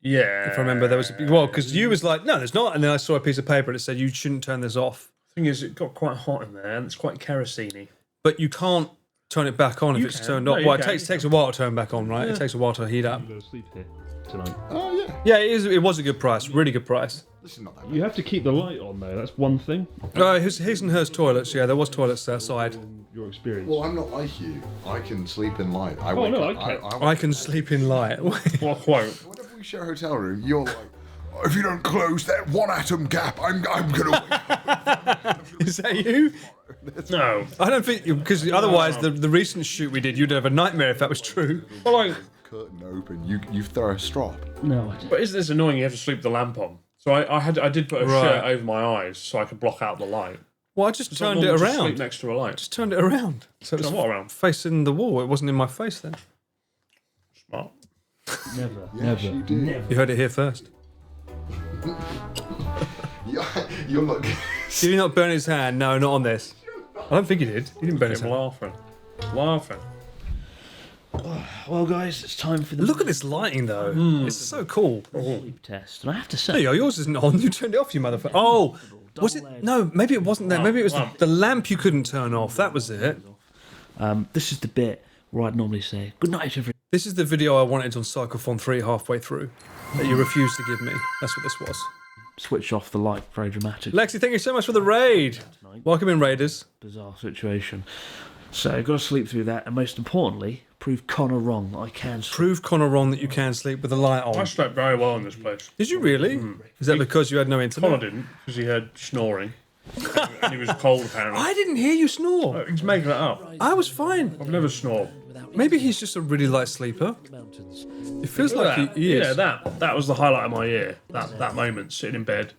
Speaker 1: Yeah.
Speaker 2: If I remember, there was because you was like, no, there's not, and then I saw a piece of paper and it said you shouldn't turn this off.
Speaker 1: Thing is, it got quite hot in there, and it's quite kerosene-y.
Speaker 2: But you can't turn it back on if
Speaker 1: You
Speaker 2: it's
Speaker 1: can.
Speaker 2: turned
Speaker 1: No,
Speaker 2: off.
Speaker 1: you
Speaker 2: Well, it
Speaker 1: can.
Speaker 2: takes a while to turn back on, right? It takes a while to heat up.
Speaker 5: I'm going to sleep here tonight.
Speaker 9: Oh yeah.
Speaker 2: Yeah, it is. It was a good price, really good price.
Speaker 9: This is not that bad.
Speaker 5: You have to keep the light on, though. That's one thing.
Speaker 2: His and hers toilets. Yeah, there was toilets outside.
Speaker 5: Your experience.
Speaker 9: Well, I'm not like you. I can sleep in light. I
Speaker 5: Oh,
Speaker 9: wake
Speaker 5: no,
Speaker 9: up.
Speaker 5: I can't.
Speaker 2: I can sleep in light.
Speaker 1: Well, quite.
Speaker 9: Whenever we share a hotel room, you're like, "Oh, if you don't close that one atom gap, I'm gonna wake up."
Speaker 2: Is that you?
Speaker 1: No.
Speaker 2: I don't think because otherwise the recent shoot we did, you'd have a nightmare if that was true.
Speaker 1: Well, like,
Speaker 9: Curtain open. You throw a strop.
Speaker 5: No, I didn't.
Speaker 1: but isn't this annoying? You have to sleep with the lamp on. So I did put a
Speaker 2: Right.
Speaker 1: shirt over my eyes so I could block out the light.
Speaker 2: Well, I just
Speaker 1: It's not
Speaker 2: turned it
Speaker 1: normal to sleep
Speaker 2: around.
Speaker 1: next to a light.
Speaker 2: Just turned it around. So it was
Speaker 1: Turn what around?
Speaker 2: facing the wall. It wasn't in my face then.
Speaker 1: Smart.
Speaker 5: Never.
Speaker 9: Yes, you do.
Speaker 2: You heard it here first.
Speaker 9: You're not.
Speaker 2: Did he not burn his hand? No, not on this. I don't think he did. He didn't burn his
Speaker 1: I'm
Speaker 2: hand.
Speaker 1: laughing.
Speaker 7: Well, guys, it's time for the
Speaker 2: Look at this lighting though. It's so cool.
Speaker 7: sleep test. And I have to
Speaker 2: There
Speaker 7: say,
Speaker 2: you go. Yours isn't on. You turned it off, you motherfucker. Oh, was it? No, maybe it wasn't that. Maybe it was the lamp you couldn't turn off. That was it.
Speaker 7: this is the bit where I'd normally say, good night, everyone.
Speaker 2: This is the video I wanted on Cyclophon 3 halfway through that you refused to give me. That's what this was.
Speaker 7: Switch off the light, very dramatic.
Speaker 2: Lexi, thank you so much for the raid. Welcome in, Raiders.
Speaker 7: Bizarre situation. So I've got to sleep through that, and most importantly, prove Connor wrong that I can sleep.
Speaker 2: Prove Connor wrong that you can sleep with the light
Speaker 1: I
Speaker 2: on.
Speaker 1: slept very well in this place.
Speaker 2: Did you really? Is that because you had no
Speaker 1: Connor
Speaker 2: internet?
Speaker 1: didn't, because he heard snoring. And he was cold, apparently.
Speaker 2: I didn't hear you snore.
Speaker 1: He's making it up.
Speaker 2: I was fine.
Speaker 1: I've never snored.
Speaker 2: Maybe he's just a really light sleeper.
Speaker 7: Mountains.
Speaker 2: It feels
Speaker 1: Look
Speaker 2: like
Speaker 1: at
Speaker 2: he is.
Speaker 1: Yeah, that was the highlight of my year. That moment, sitting in bed,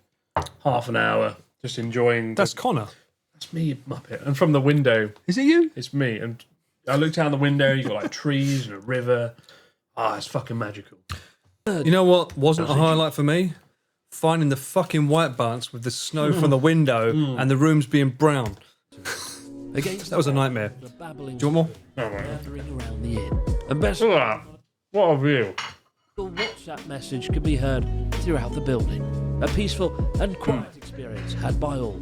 Speaker 1: half an hour, just enjoying.
Speaker 2: That's Connor.
Speaker 1: That's me, you muppet. And from the window,
Speaker 2: Is it you?
Speaker 1: it's me. And I looked out the window. You got like trees and a river. It's fucking magical.
Speaker 2: You know what wasn't a highlight for me? Finding the fucking white balance with the snow from the window and the rooms being brown.
Speaker 7: Against
Speaker 2: That was a nightmare.
Speaker 7: the babbling
Speaker 2: Do you want more?
Speaker 7: gathering around the inn. And best
Speaker 1: Look at that. What a view.
Speaker 7: the WhatsApp message could be heard throughout the building. A peaceful and quiet experience had by all.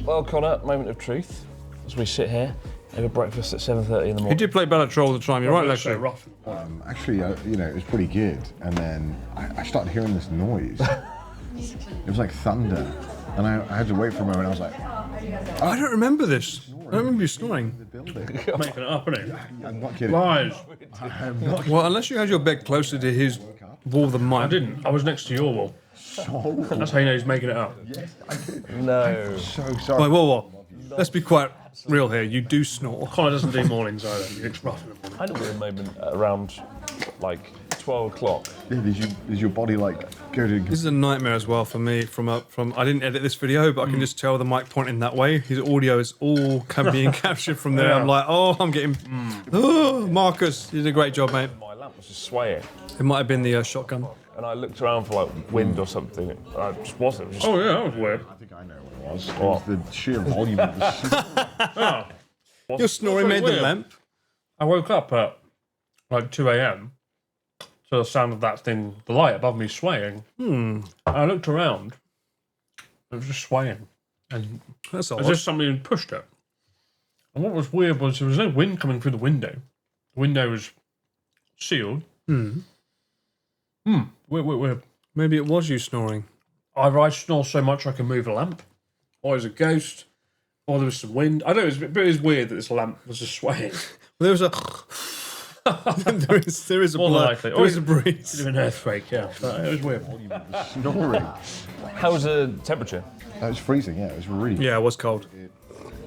Speaker 8: Well, Connor, moment of truth. As we sit here over breakfast at 7:30 in the
Speaker 2: You
Speaker 8: morning.
Speaker 2: did play Bellatrix all the time. You're right,
Speaker 1: It's so
Speaker 2: Lexi.
Speaker 1: rough.
Speaker 6: Actually, it was pretty good. And then I started hearing this noise. It was like thunder. And I had to wait for a moment. I was like,
Speaker 2: I don't remember this. I don't remember you snoring.
Speaker 1: Making it up, isn't it?
Speaker 6: I'm not kidding.
Speaker 1: Lies.
Speaker 6: I'm not
Speaker 2: Well, unless you had your bed closer to his wall than mine.
Speaker 1: I didn't. I was next to your wall.
Speaker 6: so.
Speaker 1: That's how you know he's making it up.
Speaker 6: Yes, I did.
Speaker 8: No.
Speaker 6: So sorry.
Speaker 2: Wait, whoa. Let's be quite real here. You do snore.
Speaker 1: Connor doesn't do mornings either. It's rough in the morning.
Speaker 8: I had a weird moment at around like 12 o'clock.
Speaker 6: Yeah, did your body like go to?
Speaker 2: This is a nightmare as well for me. From I didn't edit this video, but I can just tell the mic pointing that way. His audio is all being captured from there.
Speaker 1: Yeah.
Speaker 2: I'm like, I'm getting. Oh, Marcus, you did a great job, mate.
Speaker 8: My lamp was just swaying.
Speaker 2: It might have been the shotgun.
Speaker 8: And I looked around for like wind or something. And I just wasn't. It was just,
Speaker 1: Oh yeah, that was weird.
Speaker 6: I think I know what it was. It was the sheer volume of the soup.
Speaker 2: Your snoring made the
Speaker 1: weird.
Speaker 2: lamp.
Speaker 1: I woke up at like 2 a.m. to the sound of that thing, the light above me swaying. And I looked around, It was just swaying. And
Speaker 2: That's odd.
Speaker 1: as if somebody had pushed it. And what was weird was there was no wind coming through the window. The window was sealed. Weird.
Speaker 2: Maybe it was you snoring.
Speaker 1: Either I snore so much I can move a lamp, or it was a ghost, or there was some wind. I don't know, but it was weird that this lamp was just swaying.
Speaker 2: There was a. there is a
Speaker 1: More
Speaker 2: blur.
Speaker 1: likely.
Speaker 2: There is a breeze.
Speaker 1: Bit of an earthquake, yeah. But it was weird.
Speaker 6: Snoring.
Speaker 8: How was the temperature?
Speaker 6: It was freezing, yeah. It was really.
Speaker 2: Yeah, it was cold.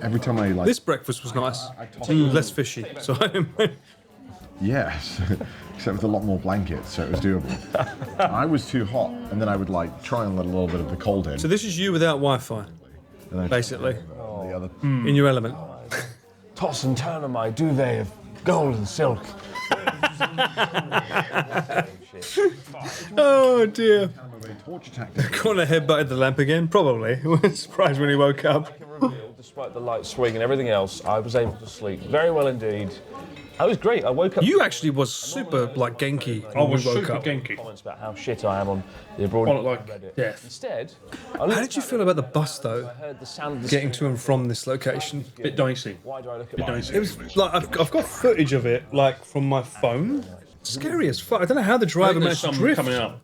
Speaker 6: Every time I like.
Speaker 2: This breakfast was nice. Less fishy. So
Speaker 6: Yes, except with a lot more blankets, so it was doable. I was too hot, and then I would like try and let a little bit of the cold in.
Speaker 2: So this is you without Wi-Fi,
Speaker 6: and then
Speaker 2: basically,
Speaker 6: the other.
Speaker 2: in your element.
Speaker 8: Toss and turn on my duvet of gold and silk.
Speaker 2: Oh dear.
Speaker 6: Torture tactic.
Speaker 2: Connor headbutted the lamp again. Probably. Was surprised when he woke up.
Speaker 8: Despite the light swing and everything else, I was able to sleep very well indeed. I was great. I woke up.
Speaker 2: You actually was super like Genki.
Speaker 1: I was
Speaker 2: when you woke
Speaker 1: super
Speaker 2: up.
Speaker 1: Genki.
Speaker 8: Comments about how shit I am on the abroad Reddit.
Speaker 1: death.
Speaker 8: Instead,
Speaker 2: How did you feel about the bus though?
Speaker 8: I heard the sound of the
Speaker 2: Getting to and from this location.
Speaker 1: Bit dicey.
Speaker 8: Why do I look at
Speaker 1: Bit
Speaker 8: my
Speaker 1: dicey.
Speaker 2: It was like I've got footage of it like from my phone. Scary as fuck. I don't know how the
Speaker 1: I
Speaker 2: driver
Speaker 1: think there's
Speaker 2: managed to
Speaker 1: some
Speaker 2: drift.
Speaker 1: coming up,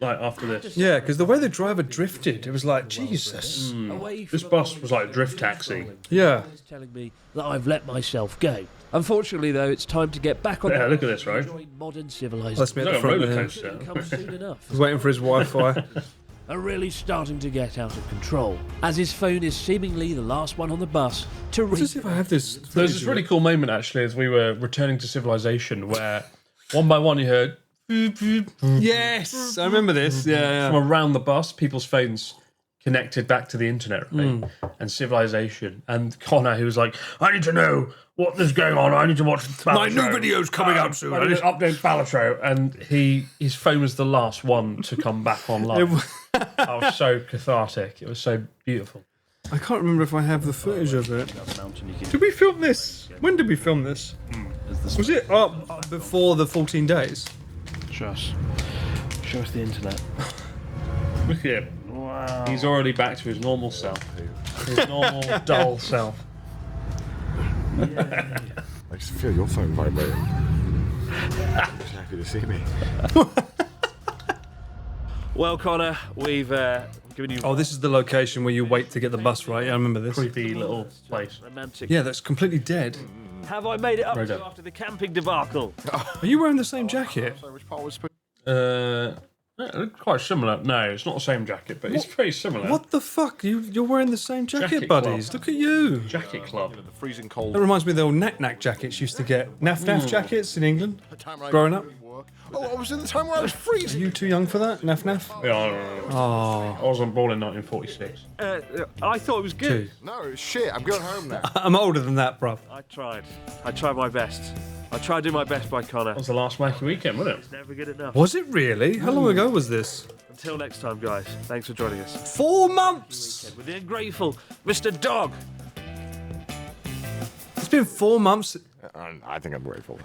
Speaker 1: like after this.
Speaker 2: Yeah, because the way the driver drifted, it was like Jesus.
Speaker 7: Away
Speaker 1: This
Speaker 7: from
Speaker 1: bus was like a drift taxi.
Speaker 2: Yeah.
Speaker 7: It's telling me that I've let myself go. Unfortunately, though, it's time to get back on
Speaker 1: Yeah,
Speaker 7: the
Speaker 1: look at this, right?
Speaker 7: enjoy modern civilization.
Speaker 2: Let's be at the
Speaker 1: It's like a
Speaker 2: front
Speaker 1: roller
Speaker 2: there.
Speaker 1: coaster.
Speaker 7: Comes soon enough.
Speaker 2: He's waiting for his Wi-Fi.
Speaker 7: Are really starting to get out of control, as his phone is seemingly the last one on the bus to
Speaker 2: Let's
Speaker 7: reach.
Speaker 2: see if I have this.
Speaker 1: There's this really cool moment actually as we were returning to civilization where one by one you heard
Speaker 2: Yes, I remember this. Yeah,
Speaker 1: from around the bus people's phones connected back to the internet, right? And civilization. And Connor, who was like, I need to know what is going on. I need to watch
Speaker 2: My new
Speaker 1: Balatro.
Speaker 2: video's coming out soon.
Speaker 1: I need to update Balatro. And his phone was the last one to come back online. That was so cathartic. It was so beautiful.
Speaker 2: I can't remember if I have the footage of it. Did we film this? When did we film this? Was it up before the 14 days?
Speaker 1: Show us the internet. Look at him. Wow. He's already back to his normal self. His normal, dull self.
Speaker 9: I just feel your phone vibrating. I'm just happy to see me.
Speaker 8: Well, Connor, we've given you
Speaker 2: Oh, this is the location where you wait to get the bus, right? Yeah, I remember this.
Speaker 1: Creepy little place.
Speaker 8: romantic.
Speaker 2: Yeah, that's completely dead.
Speaker 8: Have I made it up to
Speaker 1: Rodo.
Speaker 8: you after the camping debacle?
Speaker 2: Are you wearing the same jacket?
Speaker 9: So which part was
Speaker 1: It looks quite similar. No, it's not the same jacket, but it's very similar.
Speaker 2: What the fuck? You're wearing the same jacket,
Speaker 1: Jacket
Speaker 2: buddies.
Speaker 1: club.
Speaker 2: Look at you.
Speaker 1: Jacket club.
Speaker 9: the freezing cold
Speaker 2: That reminds me of the old knack-knack jackets used to get. Naff-naff jackets in England.
Speaker 9: time I
Speaker 2: Growing up.
Speaker 9: work. Oh, I was in the time where I was
Speaker 2: Are
Speaker 9: freezing.
Speaker 2: you too young for that? Naff-naff?
Speaker 1: Yeah, I don't know.
Speaker 2: Oh,
Speaker 1: I wasn't born in 1946.
Speaker 8: I thought it was good.
Speaker 2: two.
Speaker 9: No, it's shit. I'm going home now.
Speaker 2: I'm older than that, bruv.
Speaker 8: I tried. I tried my best. I tried to do my best by Connor.
Speaker 1: That was the last Wacky weekend, wasn't it?
Speaker 8: Never good enough.
Speaker 2: Was it really? How long ago was this?
Speaker 8: Until next time, guys. Thanks for joining us.
Speaker 2: 4 months!
Speaker 8: With the ungrateful Mr. Dog.
Speaker 2: It's been 4 months.
Speaker 9: I think I'm grateful.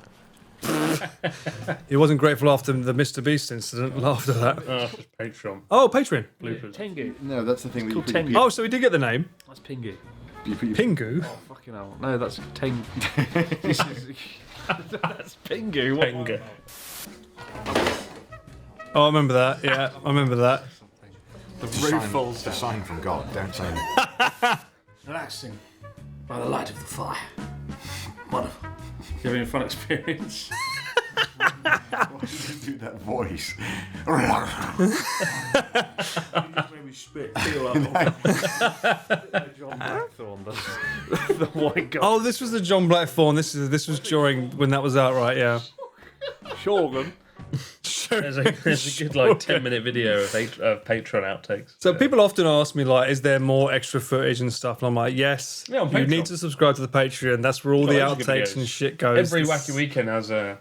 Speaker 2: He wasn't grateful after the Mr. Beast incident, after that.
Speaker 1: Oh, it's just Patreon.
Speaker 2: Oh, Patreon.
Speaker 1: Bloopers.
Speaker 8: Tengu.
Speaker 9: No, that's the thing that you put
Speaker 8: Tengu.
Speaker 2: Oh, so he did get the name.
Speaker 8: That's Pingu.
Speaker 2: Pingu.
Speaker 8: Fucking hell. No, that's Tengu. That's Pingu.
Speaker 1: Tengu.
Speaker 2: Oh, I remember that. Yeah, I remember that.
Speaker 9: The roof falls. The sign from God. Don't say that.
Speaker 4: Relaxing by the light of the fire. Wonderful.
Speaker 1: You having a fun experience?
Speaker 9: Do that voice.
Speaker 4: Maybe spit.
Speaker 8: John Blackthorne, the white guy.
Speaker 2: Oh, this was the John Blackthorne. This was during when that was out, right? Yeah.
Speaker 8: Shogun.
Speaker 1: There's a good like 10-minute video of Patreon outtakes.
Speaker 2: So people often ask me like, is there more extra footage and stuff? And I'm like, yes.
Speaker 1: Yeah, on
Speaker 2: you
Speaker 1: Patreon.
Speaker 2: need to subscribe to the Patreon. That's where all the
Speaker 1: loads of good
Speaker 2: outtakes
Speaker 1: videos.
Speaker 2: and shit goes.
Speaker 1: Every Wacky weekend has a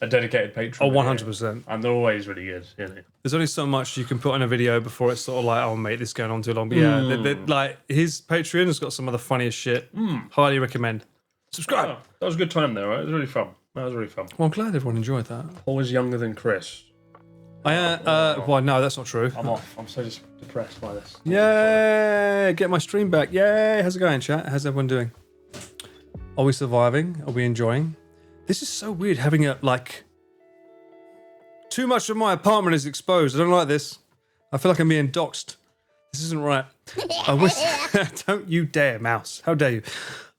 Speaker 1: dedicated Patreon.
Speaker 2: Oh,
Speaker 1: video,
Speaker 2: 100%.
Speaker 1: and they're always really good. You know.
Speaker 2: There's only so much you can put on a video before it's sort of like, oh mate, this is going on too long. But yeah, like his Patreon has got some of the funniest shit. Highly recommend. Subscribe.
Speaker 1: Oh, that was a good time though, right? It was really fun. That was really fun.
Speaker 2: Well, I'm glad everyone enjoyed that.
Speaker 1: Always younger than Chris.
Speaker 2: Well, no, that's not true.
Speaker 1: I'm off. I'm so depressed by this.
Speaker 2: Yay! Get my stream back. Yay! How's it going, chat? How's everyone doing? Are we surviving? Are we enjoying? This is so weird having a, like... Too much of my apartment is exposed. I don't like this. I feel like I'm being doxxed. This isn't right. I wish... Don't you dare, mouse. How dare you?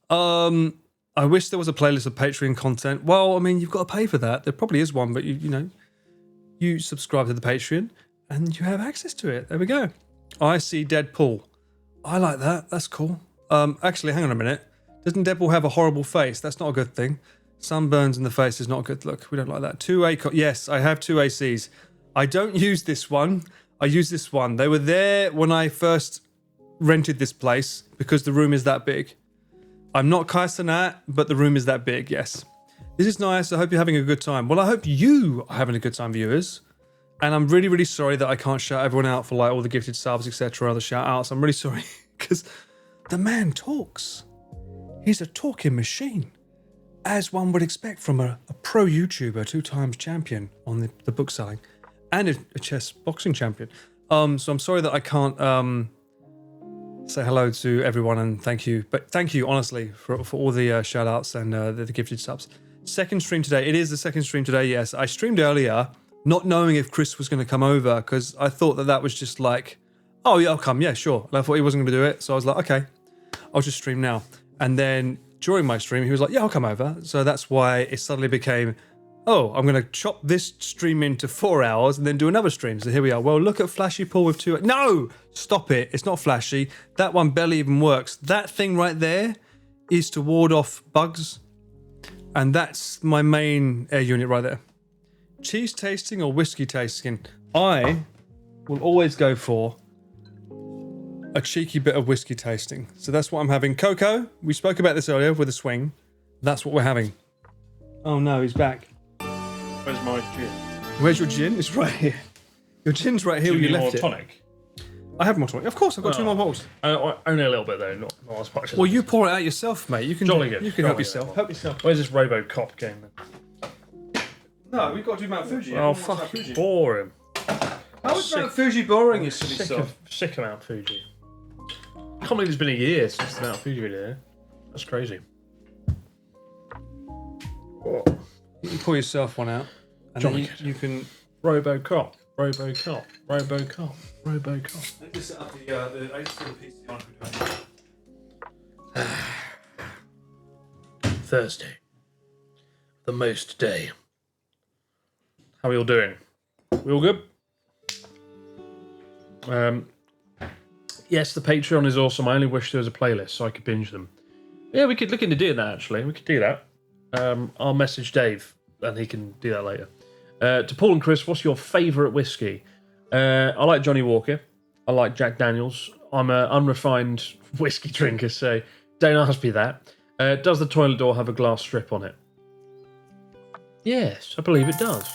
Speaker 2: I wish there was a playlist of Patreon content. Well, I mean, you've got to pay for that. There probably is one, but you know... You subscribe to the Patreon and you have access to it. There we go. I see Deadpool. I like that. That's cool. Actually, hang on a minute. Doesn't Deadpool have a horrible face? That's not a good thing. Sunburns in the face is not a good look. We don't like that. 2A. Yes, I have 2 ACs. I don't use this one. I use this one. They were there when I first rented this place because the room is that big. I'm not Kaisanat, but the room is that big, yes. This is nice. I hope you're having a good time. Well, I hope you are having a good time, viewers. And I'm really, really sorry that I can't shout everyone out for like all the gifted subs, etc. Other shout outs. I'm really sorry because the man talks. He's a talking machine, as one would expect from a pro YouTuber, 2 times champion on the book selling, and a chess boxing champion. So I'm sorry that I can't say hello to everyone and thank you. But thank you, honestly, for all the shout outs and the gifted subs. Second stream today. It is the second stream today, yes. I streamed earlier, not knowing if Chris was going to come over, because I thought that was just like, oh, yeah, I'll come. Yeah, sure. And I thought he wasn't going to do it. So I was like, okay, I'll just stream now. And then during my stream, he was like, yeah, I'll come over. So that's why it suddenly became, oh, I'm going to chop this stream into 4 hours and then do another stream. So here we are. Well, look at Flashy Paul with 2... No! Stop it. It's not flashy. That one barely even works. That thing right there is to ward off bugs. And that's my main air unit right there. Cheese tasting or whiskey tasting? I will always go for a cheeky bit of whiskey tasting. So that's what I'm having. Coco, we spoke about this earlier with a swing. That's what we're having. Oh no, he's back.
Speaker 5: Where's my gin?
Speaker 2: Where's your gin? It's right here. Your gin's right here where you left it.
Speaker 1: Tonic.
Speaker 2: I have more tonic. Of course, I've got 2 more bottles.
Speaker 1: Only a little bit though, not as much as.
Speaker 2: Well, you pour it out yourself, mate. You can.
Speaker 1: Jolly good.
Speaker 2: You can help yourself. Help yourself.
Speaker 1: Where's this RoboCop game then?
Speaker 2: No, we've got to do Mount Fuji.
Speaker 1: Oh, fuck. Boring.
Speaker 2: How is Mount Fuji boring, you silly stuff?
Speaker 1: Sick of Mount Fuji. I can't believe it's been a year since the Mount Fuji video. That's crazy.
Speaker 2: You can pour yourself one out. And then you can.
Speaker 1: RoboCop. RoboCop. RoboCop. RoboCop.
Speaker 2: I just set up the PC on.
Speaker 1: Thursday. The most day. How are we all doing? We all good? Yes, the Patreon is awesome. I only wish there was a playlist so I could binge them. Yeah, we could look into doing that actually. We could do that. I'll message Dave and he can do that later. To Paul and Chris, what's your favourite whiskey? I like Johnny Walker. I like Jack Daniels. I'm an unrefined whiskey drinker, so don't ask me that. Does the toilet door have a glass strip on it? Yes, I believe it does.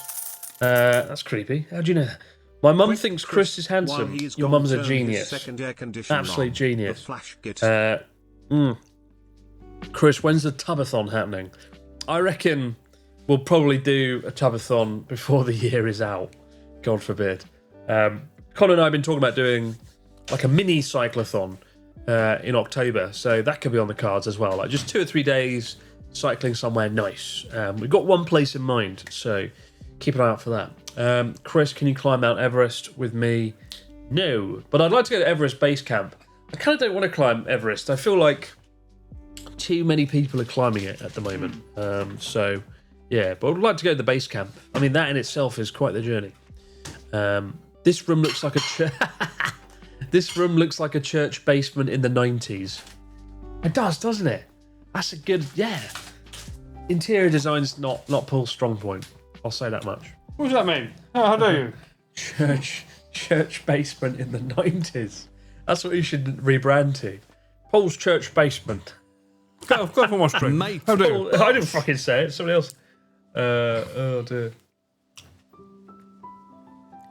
Speaker 1: That's creepy. How do you know that? My mum thinks Chris is handsome. Your mum's a genius. Absolute genius. Chris, when's the tubathon happening? I reckon we'll probably do a tubathon before the year is out. God forbid. Colin and I have been talking about doing like a mini cyclothon in October, so that could be on the cards as well. Like just 2 or 3 days cycling somewhere nice. We've got one place in mind, so keep an eye out for that. Chris, can you climb Mount Everest with me? No, but I'd like to go to Everest Base Camp. I kind of don't want to climb Everest. I feel like too many people are climbing it at the moment. So yeah, but I'd like to go to the base camp. I mean, that in itself is quite the journey. This room looks like a church. This room looks like a church basement in the 90s. It does, doesn't it? That's a good, yeah. Interior design's not Paul's strong point. I'll say that much.
Speaker 2: What does that mean? How do you?
Speaker 1: Church basement in the 90s. That's what you should rebrand to. Paul's church basement.
Speaker 2: Go for my stream.
Speaker 1: Mate, I didn't fucking say it. Somebody else. Oh dear.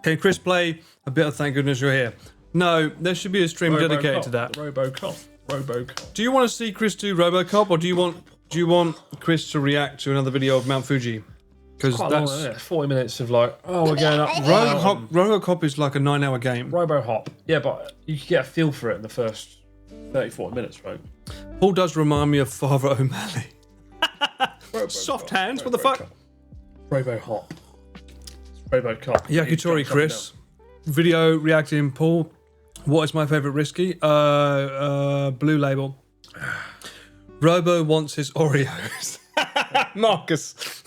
Speaker 2: Can Chris play a bit of Thank Goodness You're Here? No, there should be a stream dedicated to that.
Speaker 1: RoboCop.
Speaker 2: Do you want to see Chris do RoboCop, or do you want Chris to react to another video of Mount Fuji? Because
Speaker 1: Quite
Speaker 2: that's
Speaker 1: long, isn't it? 40 minutes of like, oh, we're going up.
Speaker 2: RoboCop is like a 9-hour game.
Speaker 1: RoboHop. Yeah, but you can get a feel for it in the first 30, 40 minutes, right?
Speaker 2: Paul does remind me of Father O'Malley. Soft hands, what the fuck?
Speaker 1: RoboHop. RoboCop.
Speaker 2: Yakitori Chris. Video reacting, Paul. What is my favourite whiskey? Blue Label. Robo wants his Oreos. Marcus.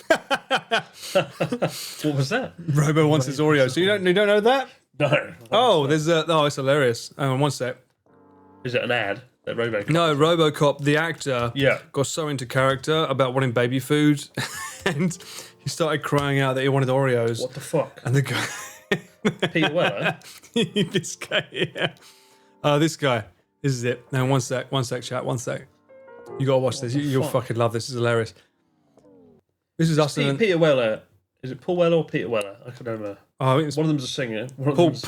Speaker 1: What was that?
Speaker 2: Robo wants his Oreos. So you don't know that?
Speaker 1: No.
Speaker 2: Oh, there's it's hilarious. Hang on, one sec.
Speaker 1: Is it an ad? That RoboCop?
Speaker 2: No, RoboCop, the actor,
Speaker 1: Yeah.
Speaker 2: got so into character about wanting baby food, and he started crying out that he wanted Oreos.
Speaker 1: What the fuck?
Speaker 2: And the guy,
Speaker 1: Peter Weller?
Speaker 2: this guy, yeah. This guy. This is it. Now, one sec, chat, one sec. You gotta watch this. You'll fucking love this. This is hilarious. This is us.
Speaker 1: Peter Weller. Is it Paul Weller or Peter Weller? I can remember.
Speaker 2: Oh, I think it's
Speaker 1: One of them's a singer. One of them's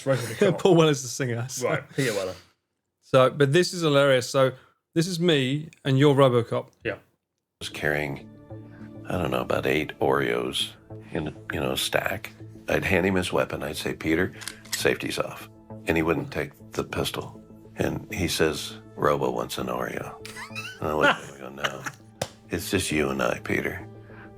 Speaker 1: RoboCop.
Speaker 2: Paul Weller's the singer. So.
Speaker 1: Right, Peter Weller.
Speaker 2: So, but this is hilarious. So, this is me and you're RoboCop.
Speaker 1: Yeah.
Speaker 10: Was carrying, I don't know, about 8 Oreos in a stack. I'd hand him his weapon. I'd say, Peter, safety's off. And he wouldn't take the pistol. And he says, Robo wants an Oreo. And I look at him and go, no, it's just you and I, Peter.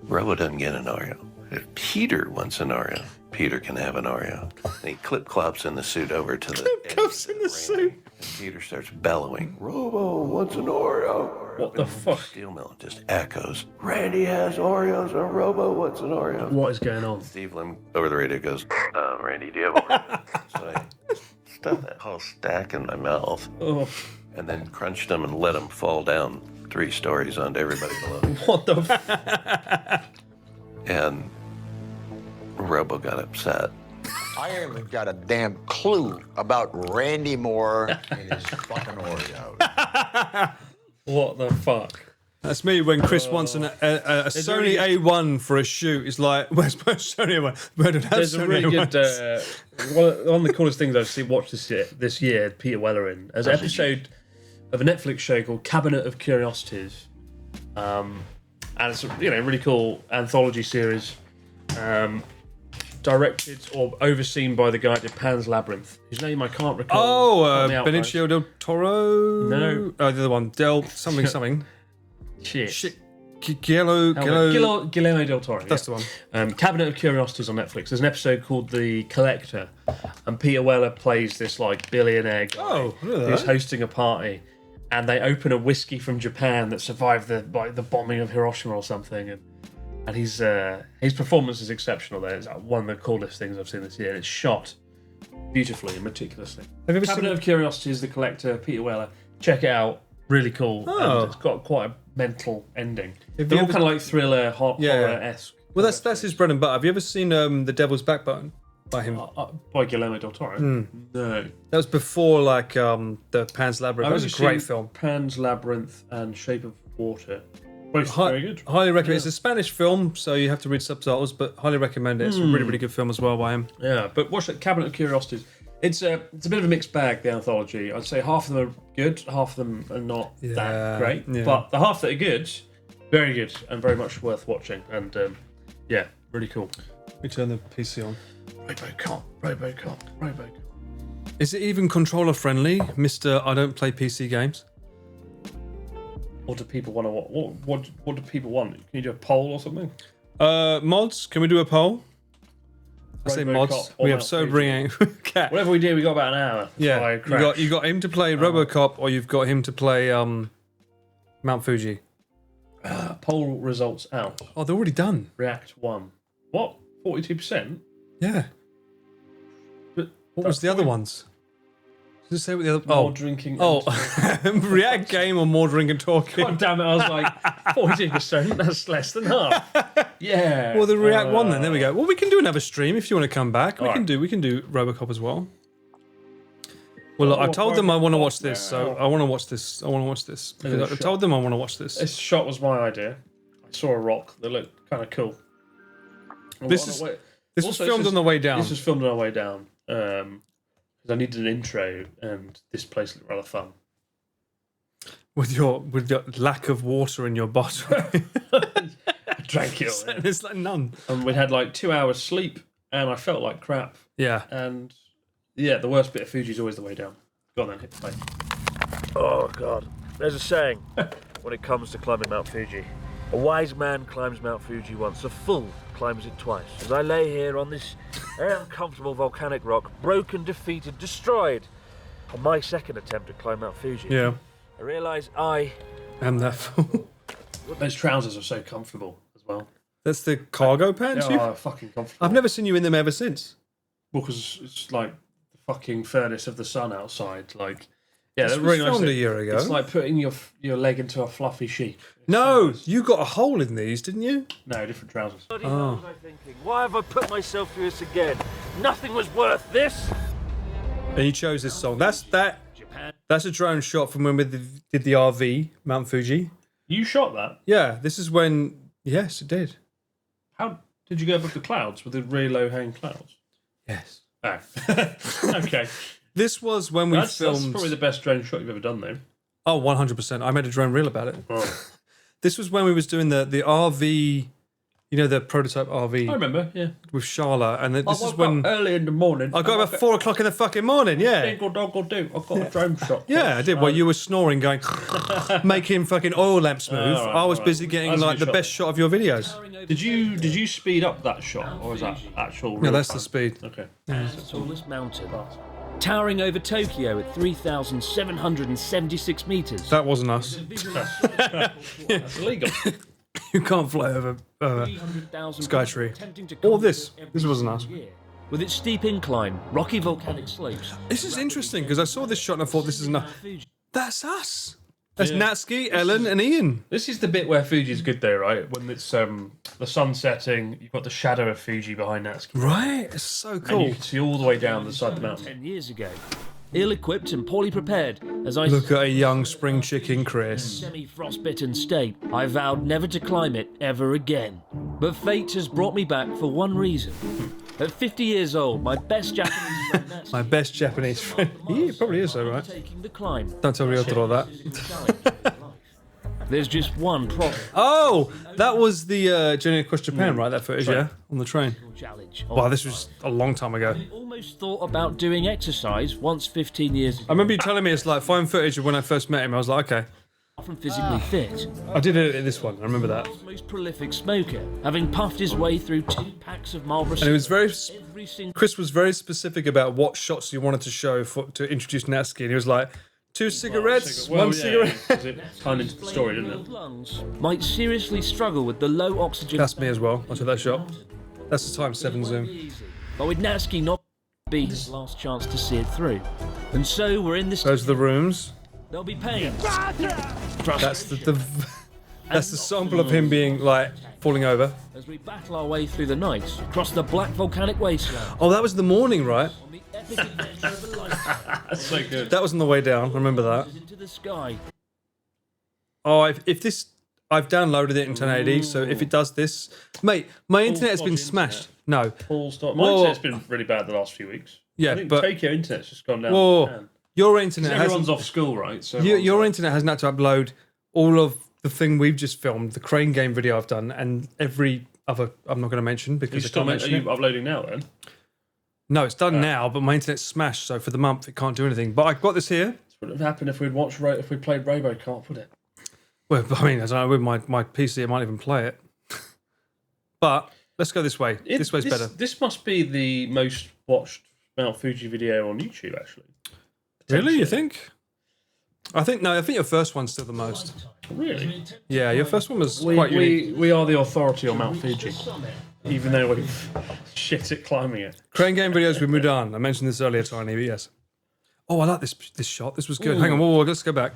Speaker 10: Robo doesn't get an Oreo. If Peter wants an Oreo, Peter can have an Oreo. And he clip-clops in the suit over to the
Speaker 2: Clip-clops in the suit.
Speaker 10: And Peter starts bellowing, Robo wants an Oreo.
Speaker 1: What the fuck?
Speaker 10: Steel mill just echoes. Randy has Oreos and Robo wants an Oreo.
Speaker 1: What is going on?
Speaker 10: Steve Lim over the radio goes, Randy, do you have Oreos? So I stuffed that whole stack in my mouth and then crunched them and let them fall down 3 stories onto everybody below.
Speaker 1: What the fuck?
Speaker 10: And Robo got upset.
Speaker 11: I haven't got a damn clue about Randy Moore and his fucking Oreos.
Speaker 1: What the fuck?
Speaker 2: That's me when Chris wants a Sony A1 for a shoot. It's like, where's my Sony A1? Where did I have
Speaker 1: There's a
Speaker 2: Sony
Speaker 1: really
Speaker 2: A1?
Speaker 1: good one of the coolest things I've seen watched this year. Peter Weller in as an episode of a Netflix show called Cabinet of Curiosities, and it's a really cool anthology series, directed or overseen by the guy who did Pan's Labyrinth, whose name I can't recall.
Speaker 2: Benicio del Toro.
Speaker 1: No.
Speaker 2: Oh, the other one, something.
Speaker 1: Shit.
Speaker 2: Guillermo
Speaker 1: Guillermo del Toro.
Speaker 2: That's the one.
Speaker 1: Cabinet of Curiosities on Netflix. There's an episode called The Collector, and Peter Weller plays this like billionaire guy who's hosting a party, and they open a whiskey from Japan that survived the bombing of Hiroshima or something, and his performance is exceptional. There, it's one of the coolest things I've seen this year. It's shot beautifully and meticulously.
Speaker 2: Have you ever
Speaker 1: Cabinet of Curiosities, The Collector, Peter Weller. Check it out. Really cool. And it's got quite a mental ending. They're all kind of like thriller, horror-esque.
Speaker 2: Well, that's his bread and butter. Have you ever seen The Devil's Backbone by him?
Speaker 1: By Guillermo del Toro? No.
Speaker 2: That was before the Pan's Labyrinth. That was a great film.
Speaker 1: Pan's Labyrinth and Shape of Water. Both very good.
Speaker 2: Highly recommend. It's a Spanish film, so you have to read subtitles, but highly recommend it. It's a really, really good film as well by him.
Speaker 1: Yeah, but watch that Cabinet of Curiosities. It's a bit of a mixed bag, the anthology. I'd say half of them are good, half of them are not that great.
Speaker 2: Yeah.
Speaker 1: But the half that are good, very good, and very much worth watching. And really cool.
Speaker 2: We turn the PC on.
Speaker 1: RoboCop.
Speaker 2: Is it even controller friendly, Mr. I don't play PC games?
Speaker 1: What do people want to watch? What do people want? Can you do a poll or something?
Speaker 2: Mods, can we do a poll? I say
Speaker 1: RoboCop
Speaker 2: mods.
Speaker 1: or
Speaker 2: We have
Speaker 1: Mount
Speaker 2: sobering cat.
Speaker 1: Whatever we do, we got about an hour.
Speaker 2: Yeah, you got him to play RoboCop, or you've got him to play Mount Fuji.
Speaker 1: Poll results out.
Speaker 2: Oh, they're already done.
Speaker 1: React 1. What? 42%?
Speaker 2: Yeah.
Speaker 1: But
Speaker 2: what was the other ones? Does it say what the other?
Speaker 1: More drinking.
Speaker 2: React game or more drinking talking?
Speaker 1: God damn it! I was like 42%. That's less than half. Yeah.
Speaker 2: Well, the React one then. There we go. Well, we can do another stream if you want to come back. We
Speaker 1: All
Speaker 2: can do RoboCop as well. Well, look, I told them I want to watch this, so I want to watch this. I told them I want to watch this.
Speaker 1: This shot was my idea. I saw a rock that looked kind of cool.
Speaker 2: This was filmed on the way down.
Speaker 1: This was filmed on our way down. Because I needed an intro, and this place looked rather fun. With
Speaker 2: your lack of water in your bottle.
Speaker 1: I drank it all.
Speaker 2: It's like none.
Speaker 1: And we'd had like 2 hours sleep, and I felt like crap.
Speaker 2: Yeah.
Speaker 1: And yeah, the worst bit of Fuji is always the way down. Go on then, hit play.
Speaker 8: Oh, God. There's a saying when it comes to climbing Mount Fuji. A wise man climbs Mount Fuji once, a fool climbs it twice. As I lay here on this uncomfortable volcanic rock, broken, defeated, destroyed, on my second attempt to climb Mount Fuji,
Speaker 2: Yeah.
Speaker 8: I realise I
Speaker 2: am that fool.
Speaker 1: Those trousers are so comfortable as well.
Speaker 2: That's the cargo pants?
Speaker 1: They
Speaker 2: you?
Speaker 1: are fucking comfortable.
Speaker 2: I've never seen you in them ever since.
Speaker 1: Well, because it's like the fucking furnace of the sun outside. Like, yeah,
Speaker 2: This
Speaker 1: they're
Speaker 2: was
Speaker 1: really nice.
Speaker 2: filmed a year ago.
Speaker 1: It's like putting your leg into a fluffy sheet.
Speaker 2: No, you got a hole in these, didn't you?
Speaker 1: No, different trousers.
Speaker 8: Bloody hell was I thinking? Why have I put myself through this again? Nothing was worth this.
Speaker 2: And you chose this song. That's a drone shot from when we did the RV, Mount Fuji.
Speaker 1: You shot that?
Speaker 2: Yeah, this is when... Yes, it did.
Speaker 1: How did you go above the clouds with the really low-hanging clouds?
Speaker 2: Yes.
Speaker 1: Oh. Okay.
Speaker 2: This was when we
Speaker 1: That's
Speaker 2: filmed...
Speaker 1: probably the best drone shot you've ever done, though.
Speaker 2: Oh, 100%. I made a drone reel about it.
Speaker 1: Oh.
Speaker 2: This was when we was doing the RV, you know, the prototype RV.
Speaker 1: I remember, yeah.
Speaker 2: With Charlotte, and this
Speaker 1: I
Speaker 2: is
Speaker 1: woke
Speaker 2: when...
Speaker 1: up early in the morning.
Speaker 2: I got about 4 o'clock in the fucking morning, yeah.
Speaker 1: Dingle doggle do. I've got a drone shot.
Speaker 2: Yeah, I did. While you were snoring, going, making fucking oil lamps move.
Speaker 1: All right,
Speaker 2: I was
Speaker 1: all right.
Speaker 2: busy getting
Speaker 1: That's a
Speaker 2: like
Speaker 1: good
Speaker 2: the
Speaker 1: shot.
Speaker 2: best shot of your videos.
Speaker 1: Did you speed up that shot, or is that actual?
Speaker 2: No,
Speaker 1: real
Speaker 2: that's
Speaker 1: time?
Speaker 2: the speed.
Speaker 1: Okay.
Speaker 7: Tallest mountain, towering over Tokyo at 3,776 metres.
Speaker 2: That wasn't us.
Speaker 1: That's illegal.
Speaker 2: You can't fly over
Speaker 7: 300,000
Speaker 2: Skytree.
Speaker 7: attempting to
Speaker 2: Or
Speaker 7: conquer
Speaker 2: this.
Speaker 7: every
Speaker 2: This wasn't us.
Speaker 7: single year. With its steep incline, rocky volcanic slopes.
Speaker 2: This is interesting because I saw this shot and I thought this is not. That's us. That's Natsuki, Ellen, and Ian.
Speaker 1: This is the bit where Fuji's good, though, right? When it's the sun setting, you've got the shadow of Fuji behind Natsuki.
Speaker 2: Right, it's so
Speaker 1: And
Speaker 2: cool.
Speaker 1: you can see all the way down the side of the mountain.
Speaker 7: 10 years ago. Ill-equipped and poorly prepared, as I
Speaker 2: Look at a young spring chicken, Chris.
Speaker 7: semi-frostbitten state, I vowed never to climb it ever again. But fate has brought me back for one reason. At 50 years old, my best Japanese friend Natsuki
Speaker 2: My best Japanese friend. He probably is, though, right?
Speaker 7: taking the climb.
Speaker 2: Don't tell Ryotaro that.
Speaker 7: There's just one problem.
Speaker 2: Oh, that was the Journey Across Japan, right? That footage, yeah? On the train.
Speaker 7: Challenge.
Speaker 2: Wow, this was a long time ago.
Speaker 7: I almost thought about doing exercise once 15 years ago.
Speaker 2: I remember you telling me it's like fine footage of when I first met him. I was like, okay.
Speaker 7: From physically fit.
Speaker 2: I did it in this one. I remember that.
Speaker 7: Most prolific smoker, having puffed his way through 2 packs of Marlboro.
Speaker 2: And it was very...
Speaker 7: Every single
Speaker 2: Chris was very specific about what shots he wanted to show to introduce Natsuki. And he was like, 2 cigarettes, one cigarette.
Speaker 1: It tied into the story, didn't it?
Speaker 7: lungs might seriously struggle with the low oxygen.
Speaker 2: That's me as well. I took that shot. That's the time 7 zoom.
Speaker 7: But with Natsuki not be his last chance to see it through. And so we're in this.
Speaker 2: Those are the rooms.
Speaker 7: There'll be pain.
Speaker 2: That's that's the sample of him being like falling over.
Speaker 7: As we battle our way through the night across the black volcanic wasteland.
Speaker 2: Oh, that was the morning, right?
Speaker 7: On the epic adventure of a lifetime.
Speaker 1: That's so good.
Speaker 2: That was on the way down. I remember that.
Speaker 7: Into the sky.
Speaker 2: Oh, if this, I've downloaded it in 1080. So if it does this, mate, my internet has been
Speaker 1: dodgy
Speaker 2: smashed. No.
Speaker 1: Full stop. My internet's been really bad the last few weeks.
Speaker 2: Yeah,
Speaker 1: I think
Speaker 2: but
Speaker 1: Tokyo internet's just gone down.
Speaker 2: whoa, your internet
Speaker 1: Everyone's
Speaker 2: has
Speaker 1: off school, right? So
Speaker 2: your internet hasn't had to upload all of the thing we've just filmed, the crane game video I've done, and every other I'm not going to mention because I can't
Speaker 1: Are
Speaker 2: mention
Speaker 1: you
Speaker 2: it.
Speaker 1: uploading now then?
Speaker 2: No, it's done now, but my internet's smashed, so for the month it can't do anything. But I've got this here.
Speaker 1: This would have happened if we'd watched if we played RoboCop, would it?
Speaker 2: Well, I mean, I don't know, with my PC it might even play it. But let's go this way. This way's better.
Speaker 1: This must be the most watched Mount Fuji video on YouTube, actually.
Speaker 2: Really, you think? I think your first one's still the most.
Speaker 1: Really?
Speaker 2: Yeah, your first one was quite unique.
Speaker 1: We are the authority on Mount Fuji, even though we've shit at climbing it.
Speaker 2: Crane game videos with Mudan. I mentioned this earlier, Tiny, but yes. Oh, I like this shot. This was good. Hang on, whoa, let's go back.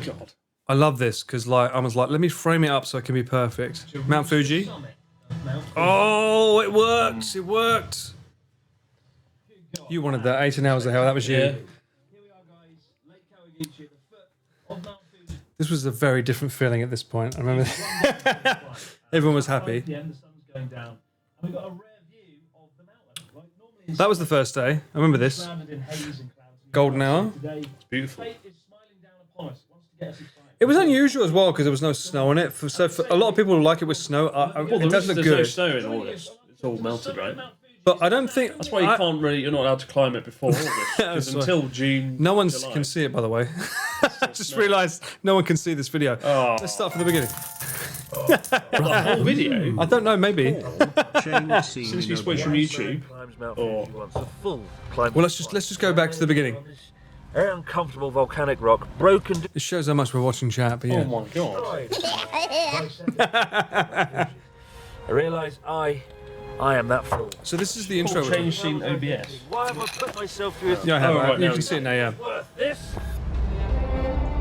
Speaker 1: God.
Speaker 2: I love this because I was like, let me frame it up so it can be perfect. Mount Fuji. Oh, it worked. It worked. You wanted that 18 hours of hell. That was you.
Speaker 1: Yeah.
Speaker 2: This was a very different feeling at this point. I remember everyone was happy.
Speaker 4: The sun's going down. And we've got a rare view of the mountain. Right? Normally
Speaker 2: That was the first day. I remember this.
Speaker 4: surrounded in haze and clouds.
Speaker 2: Golden hour.
Speaker 4: Today,
Speaker 1: It's beautiful.
Speaker 4: fate is smiling down upon us. Wants to get us excited.
Speaker 2: It was unusual as well because there was no snow on it. So for a lot of people who like it with snow, it does look
Speaker 1: There's
Speaker 2: good.
Speaker 1: no snow in August. It's all melted, right?
Speaker 2: But I don't think
Speaker 1: That's why you can't really. You're not allowed to climb it before August. Because
Speaker 2: That's right.
Speaker 1: until June.
Speaker 2: No one
Speaker 1: July.
Speaker 2: can see it, by the way. I just realised no one can see this video.
Speaker 1: Oh.
Speaker 2: Let's start from the beginning.
Speaker 1: The whole video.
Speaker 2: I don't know, maybe.
Speaker 1: Since you switched from YouTube. Or
Speaker 2: Well, let's just go back to the beginning.
Speaker 8: Very uncomfortable volcanic rock, broken.
Speaker 2: It shows how much we're watching chat, but yeah.
Speaker 1: oh my god.
Speaker 8: I realise I am that fool.
Speaker 2: So this is the intro.
Speaker 1: Change scene OBS.
Speaker 8: Why have I put myself through this?
Speaker 2: Yeah, I have.
Speaker 1: Oh, right,
Speaker 2: you
Speaker 1: now
Speaker 2: can see it now, yeah.
Speaker 8: Worth this?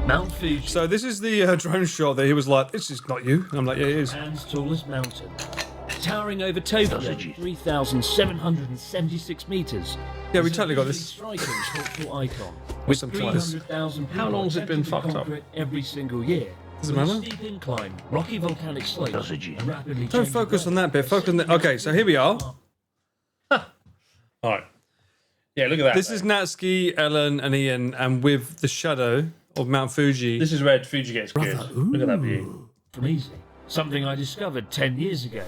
Speaker 7: Mount Fuji,
Speaker 2: So this is the drone shot that he was like, this is not you. And I'm like, yeah, it is.
Speaker 7: Japan's tallest mountain. Towering over Tokyo, 3,776 metres.
Speaker 2: Yeah, we totally got this.
Speaker 7: Striking cultural icon.
Speaker 2: With some class.
Speaker 7: 300,000
Speaker 1: How long has it been fucked up?
Speaker 7: every single year.
Speaker 2: Does it
Speaker 7: With a
Speaker 2: matter?
Speaker 7: steep incline, rocky volcanic slopes, and rapidly
Speaker 2: Don't
Speaker 7: changing
Speaker 2: focus on
Speaker 7: weather.
Speaker 2: that bit. Focus on the. Okay, so here we are.
Speaker 1: Alright. Yeah, look at that.
Speaker 2: This is Natsuki, Ellen, and Ian, and with the shadow of Mount Fuji.
Speaker 1: This is where Fuji gets good. Look at that view.
Speaker 7: From easy. Something I discovered 10 years ago.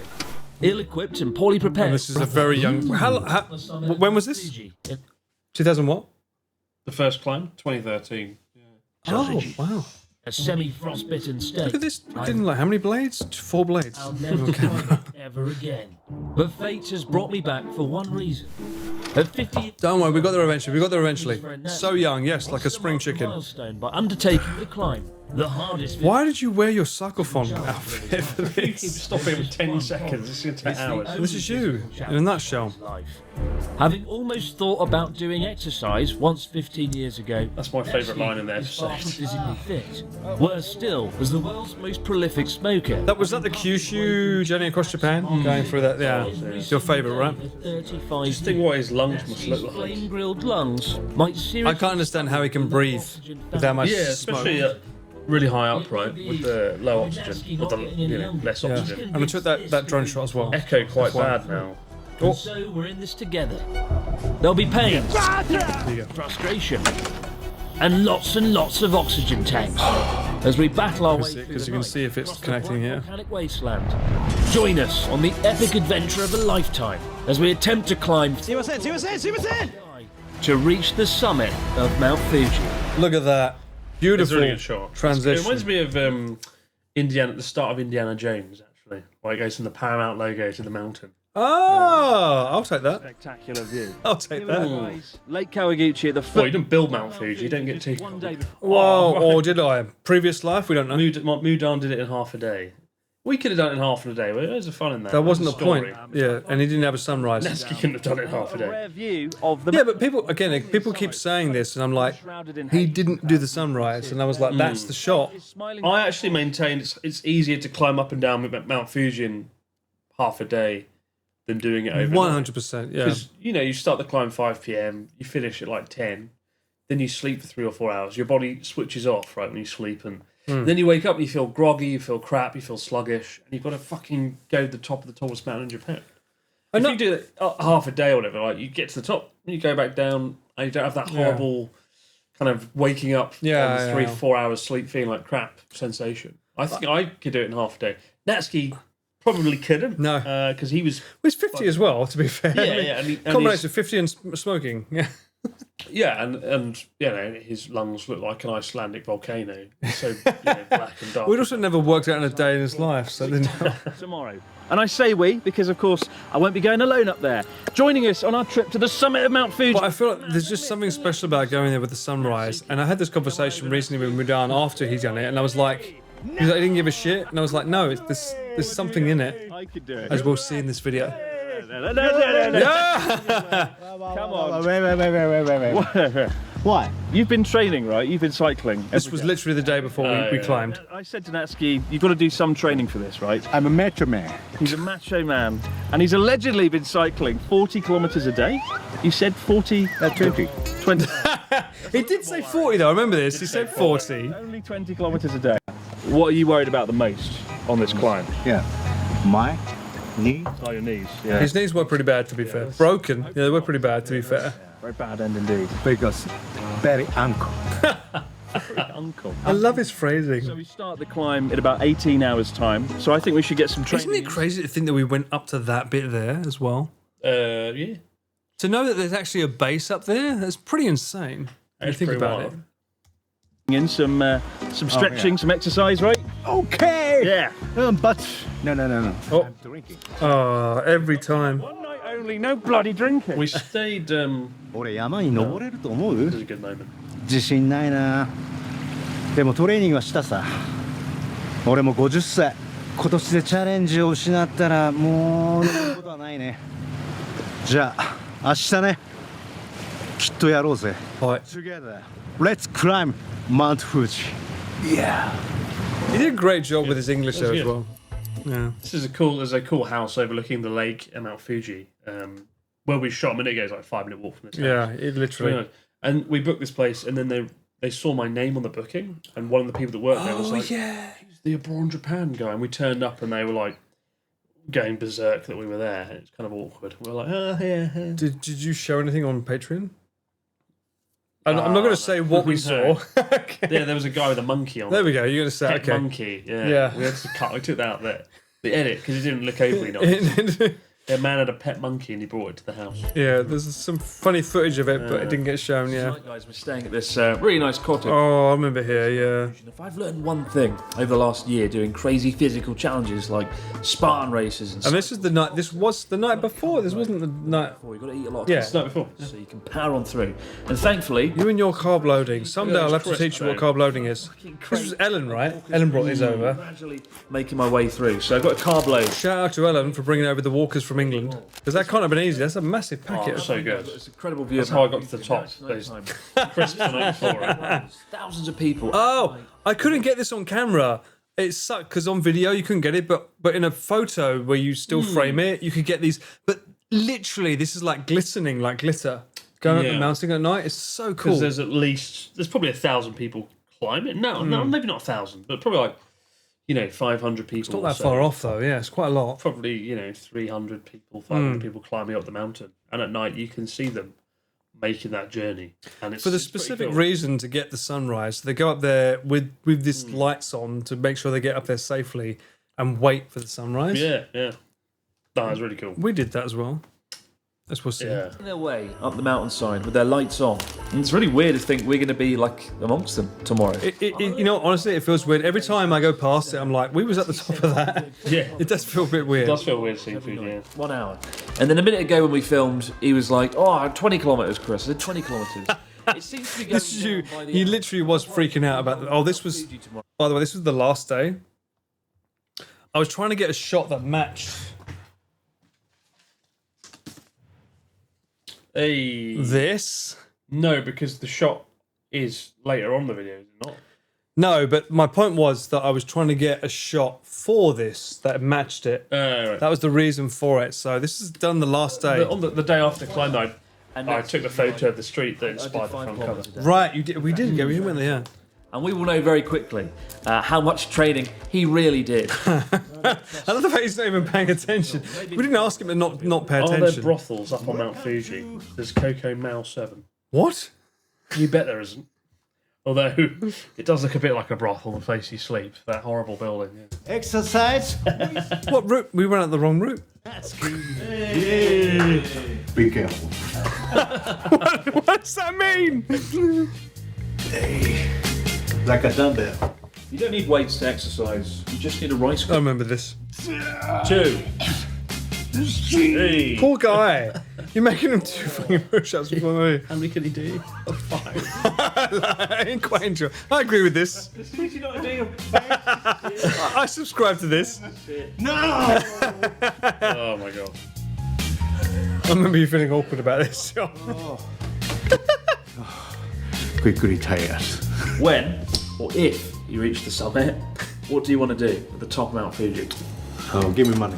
Speaker 7: Ill-equipped and poorly prepared.
Speaker 2: And this is a very young. When was this?
Speaker 7: Fuji. In
Speaker 2: 2000 what?
Speaker 1: The first climb, 2013.
Speaker 2: Oh, wow.
Speaker 7: a semi-frostbitten state.
Speaker 2: Look at this. Like, how many blades? 4 blades.
Speaker 7: I'll never climb it ever again. But fate has brought me back for one reason. At 50,
Speaker 2: Don't worry, we got there eventually. We got there eventually. So young, yes, like a spring chicken.
Speaker 7: milestone by undertaking the climb, the hardest.
Speaker 2: Why did you wear your cyclophone outfit for
Speaker 1: You keep
Speaker 2: this?
Speaker 1: stopping with 10 seconds. It's going to take hours.
Speaker 2: This is you, in a nutshell.
Speaker 7: Life. Having almost thought about doing exercise once 15 years ago,
Speaker 1: That's my favourite line in there.
Speaker 7: is far from physically fit. Worse still, was the world's most prolific smoker.
Speaker 2: That was that the Kyushu journey across Japan? Going through that, yeah. It's your favourite, right?
Speaker 7: 35
Speaker 1: Just think what his lungs must look like.
Speaker 7: flame-grilled lungs might seriously.
Speaker 2: I can't understand how he can breathe with that much
Speaker 1: Yeah,
Speaker 2: smoke.
Speaker 1: especially really high up, right, with the low oxygen, with the less
Speaker 2: Yeah.
Speaker 1: oxygen.
Speaker 2: And we took that drone shot as well.
Speaker 1: Echo quite bad now.
Speaker 7: And so we're in this together. There'll be pain, frustration, and lots of oxygen tanks as we battle our way through
Speaker 2: Because
Speaker 7: the
Speaker 2: you can
Speaker 7: night
Speaker 2: see if it's
Speaker 7: across the
Speaker 2: connecting here.
Speaker 7: volcanic wasteland. Join us on the epic adventure of a lifetime as we attempt to climb to reach the summit of Mount Fuji.
Speaker 2: Look at that.
Speaker 1: It's a
Speaker 2: Beautiful
Speaker 1: really good shot. It
Speaker 2: transition.
Speaker 1: reminds me of Indiana, the start of Indiana Jones, actually, where it goes from the Paramount logo to the mountain.
Speaker 2: Oh, I'll take that.
Speaker 5: Spectacular view.
Speaker 2: I'll take that.
Speaker 5: Lake Kawaguchi at the
Speaker 1: Well,
Speaker 5: foot.
Speaker 1: you didn't build Mount Fuji, you don't get to.
Speaker 5: One day before.
Speaker 2: Whoa, or did I? Previous life? We don't know.
Speaker 1: Mudan did it in half a day. We could have done it in half a day. There's a fun in that.
Speaker 2: That wasn't the
Speaker 1: Story.
Speaker 2: point. Yeah, and he didn't have a sunrise.
Speaker 1: Nesky couldn't have done it in half a day.
Speaker 5: Rare view of the
Speaker 2: Yeah, but people keep saying this, and I'm like, he didn't do the sunrise, and I was like, that's the shot.
Speaker 1: I actually maintain it's easier to climb up and down Mount Fuji in half a day than doing it overnight.
Speaker 2: 100%. Yeah.
Speaker 1: Because, you start the climb 5 p.m, you finish at like 10, then you sleep for 3 or 4 hours. Your body switches off, right, when you sleep. And then you wake up and you feel groggy, you feel crap, you feel sluggish, and you've got to fucking go to the top of the tallest mountain in Japan. If you do it half a day or whatever, like you get to the top, and you go back down, and you don't have that horrible kind of waking up on 3 or 4 hours sleep feeling like crap sensation. I think I could do it in half a day. Natsuki probably couldn't.
Speaker 2: No.
Speaker 1: Because he was...
Speaker 2: Well, he's 50 as well, to be fair.
Speaker 1: Yeah, and
Speaker 2: combination of 50 and smoking. Yeah.
Speaker 1: Yeah, and his lungs look like an Icelandic volcano. So black and dark.
Speaker 2: We'd also never worked out in a day in his life, so then.
Speaker 5: tomorrow. And I say we because, of course, I won't be going alone up there. Joining us on our trip to the summit of Mount Fuji.
Speaker 2: But I feel like there's just something special about going there with the sunrise. And I had this conversation recently with Mudan after he's done it, and I was like, he didn't give a shit, and I was like, no, there's something in it,
Speaker 5: I could do it.
Speaker 2: as we'll see in this video.
Speaker 5: Yeah! Come on.
Speaker 12: Wait. What?
Speaker 5: You've been training, right? You've been cycling.
Speaker 2: This was literally the day before we climbed.
Speaker 5: I said to Natsuki, you've got to do some training for this, right?
Speaker 12: I'm a macho man.
Speaker 5: He's a macho man, and he's allegedly been cycling 40 kilometres a day. You said 40?
Speaker 12: 20.
Speaker 5: 20.
Speaker 2: He did say 40 though, I remember this. He said 40.
Speaker 5: Only 20 kilometres a day. What are you worried about the most on this climb?
Speaker 12: Yeah. My knee.
Speaker 5: Oh, your knees. Yeah.
Speaker 2: His knees were pretty bad, to be fair. Broken. Yeah, they were pretty bad, to be fair.
Speaker 5: Very bad end indeed.
Speaker 12: Because very ankle.
Speaker 5: uncle.
Speaker 2: I love his phrasing.
Speaker 5: So we start the climb in about 18 hours' time. So I think we should get some training.
Speaker 2: Isn't it crazy to think that we went up to that bit there as well?
Speaker 1: Yeah.
Speaker 2: To know that there's actually a base up there, that's pretty insane. When you think about it.
Speaker 5: In some stretching, some exercise, right?
Speaker 12: Okay.
Speaker 5: Yeah.
Speaker 12: But no.
Speaker 2: Oh.
Speaker 12: I'm drinking.
Speaker 2: Oh, every time.
Speaker 5: One night only, no bloody drinking.
Speaker 1: We stayed.
Speaker 12: 俺山に登れると思う
Speaker 1: This is a good moment.
Speaker 12: 自信ないな。でもトレーニングはしたさ。俺も50歳。今年でチャレンジを失ったらもうやることはないね。じゃあ明日ね。きっとやろうぜ。
Speaker 2: はい。
Speaker 12: Together, let's climb Mount Fuji. Yeah.
Speaker 2: He did a great job with his English there as
Speaker 1: good.
Speaker 2: well. Yeah.
Speaker 1: There's a cool house overlooking the lake at Mount Fuji. Where we shot a minute ago, it's like a 5-minute walk from this house.
Speaker 2: Yeah, it literally.
Speaker 1: And we booked this place, and then they saw my name on the booking, and one of the people that worked there was like,
Speaker 2: yeah.
Speaker 1: "Who's the Abroad Japan guy?" And we turned up, and they were like going berserk that we were there. And it's kind of awkward. We were like, "Oh yeah."
Speaker 2: Did you show anything on Patreon? I'm not going to say what we
Speaker 1: No.
Speaker 2: saw. Okay.
Speaker 1: Yeah, there was a guy with a monkey on.
Speaker 2: There we go. You're going to say,
Speaker 1: Pet
Speaker 2: okay.
Speaker 1: monkey. Yeah.
Speaker 2: Yeah.
Speaker 1: We had to cut. We took that out there. The edit because it didn't look overly nice. A man had a pet monkey and he brought it to the house.
Speaker 2: Yeah, there's some funny footage of it, but it didn't get shown, yeah.
Speaker 5: Tonight, guys, we're staying at this really nice cottage.
Speaker 2: Oh, I remember here, yeah.
Speaker 5: If I've learned one thing over the last year doing crazy physical challenges like Spartan races and
Speaker 2: And this was the night before, this wasn't the night...
Speaker 5: You've got to eat a lot.
Speaker 2: Yeah.
Speaker 1: It's not before.
Speaker 5: So you can power on through. And thankfully...
Speaker 2: You and your carb loading. Someday I'll have to teach you what carb loading is. This was Ellen, right? Ellen brought these over.
Speaker 5: Gradually making my way through. So I've got a carb load.
Speaker 2: Shout out to Ellen for bringing over the walkers from England. Because that can't have been easy. That's a massive packet.
Speaker 1: Oh, so good.
Speaker 5: It's an incredible view.
Speaker 1: That's how I got to the top. Those crisps the night before. Right?
Speaker 5: Thousands of people.
Speaker 2: Oh, I couldn't get this on camera. It sucked because on video you couldn't get it, but in a photo where you still frame it, you could get these. But literally, this is like glistening, like glitter. Going up the mountain at night, it's so cool.
Speaker 1: Because there's probably 1,000 people climb it. No, maybe not 1,000, but probably like 500 people.
Speaker 2: It's not that far off though. Yeah, it's quite a lot.
Speaker 1: Probably 300 people, 500 people climbing up the mountain, and at night you can see them making that journey. And it's
Speaker 2: For the
Speaker 1: it's pretty
Speaker 2: specific
Speaker 1: cool.
Speaker 2: reason to get the sunrise, they go up there with this lights on to make sure they get up there safely and wait for the sunrise.
Speaker 1: Yeah. That was really cool.
Speaker 2: We did that as well. As we'll see.
Speaker 1: Yeah.
Speaker 5: Their way up the mountainside with their lights on. And it's really weird to think we're going to be like amongst them tomorrow.
Speaker 2: Honestly, it feels weird. Every time I go past it, I'm like, we was at the top of that.
Speaker 1: Yeah.
Speaker 2: It does feel a bit weird.
Speaker 1: It does feel weird seeing food, yeah.
Speaker 5: 1 hour. And then a minute ago when we filmed, he was like, 20 kilometres, Chris. I said 20 kilometres. It seems to be going
Speaker 2: This is you.
Speaker 5: down by the
Speaker 2: He
Speaker 5: end.
Speaker 2: literally was freaking out about. This was. By the way, this was the last day. I was trying to get a shot that matched this.
Speaker 1: No, because the shot is later on in the video, is it not?
Speaker 2: No, but my point was that I was trying to get a shot for this that matched it.
Speaker 1: Right.
Speaker 2: That was the reason for it. So this is done the last day.
Speaker 1: On the day after the climb, I took the photo of the street that inspired the front cover.
Speaker 2: Right, you did. We did go. We went there. Yeah.
Speaker 5: And we will know very quickly how much training he really did.
Speaker 2: I love the fact he's not even paying attention. We didn't ask him to not pay
Speaker 1: Are there
Speaker 2: attention.
Speaker 1: brothels up on Mount Fuji? There's Coco Mao 7.
Speaker 2: What?
Speaker 1: You bet there isn't. Although it does look a bit like a brothel, the place you sleep. That horrible building. Yeah.
Speaker 12: Exercise.
Speaker 2: What route? We went out the wrong route.
Speaker 6: Be careful.
Speaker 2: What does that mean?
Speaker 12: Like a dumbbell.
Speaker 5: You don't need weights to exercise. You just need a rice
Speaker 2: I
Speaker 5: cooker.
Speaker 2: remember this.
Speaker 1: 2. 3.
Speaker 2: Poor guy. You're making him do fucking push-ups before me.
Speaker 1: How many can he do? 5.
Speaker 2: I ain't quite enjoy. I agree with this. I subscribe to this.
Speaker 1: Oh my god.
Speaker 2: I remember you feeling awkward about this.
Speaker 12: Quickly tired.
Speaker 5: When or if you reach the summit, what do you want to do at the top of Mount Fuji?
Speaker 12: Oh, give me money.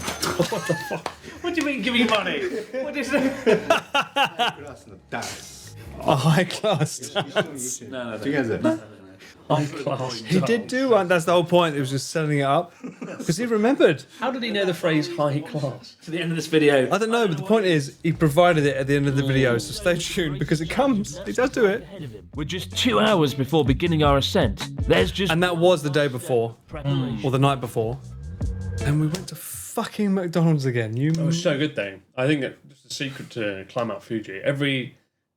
Speaker 5: What do you mean, give me money? What is it?
Speaker 2: A high class dance.
Speaker 5: No.
Speaker 12: Together.
Speaker 1: High-class
Speaker 2: He did do one. That's the whole point. It was just setting it up because he remembered.
Speaker 1: How did he know the phrase high class to the end of this video?
Speaker 2: I don't know, but the point is, he provided it at the end of the video, so stay tuned because it comes. He does do it.
Speaker 7: We're just 2 hours before beginning our ascent. There's just
Speaker 2: And that was the day before, or the night before. And we went to fucking McDonald's again.
Speaker 1: It was so good though. I think that's the secret to climb Mount Fuji. Every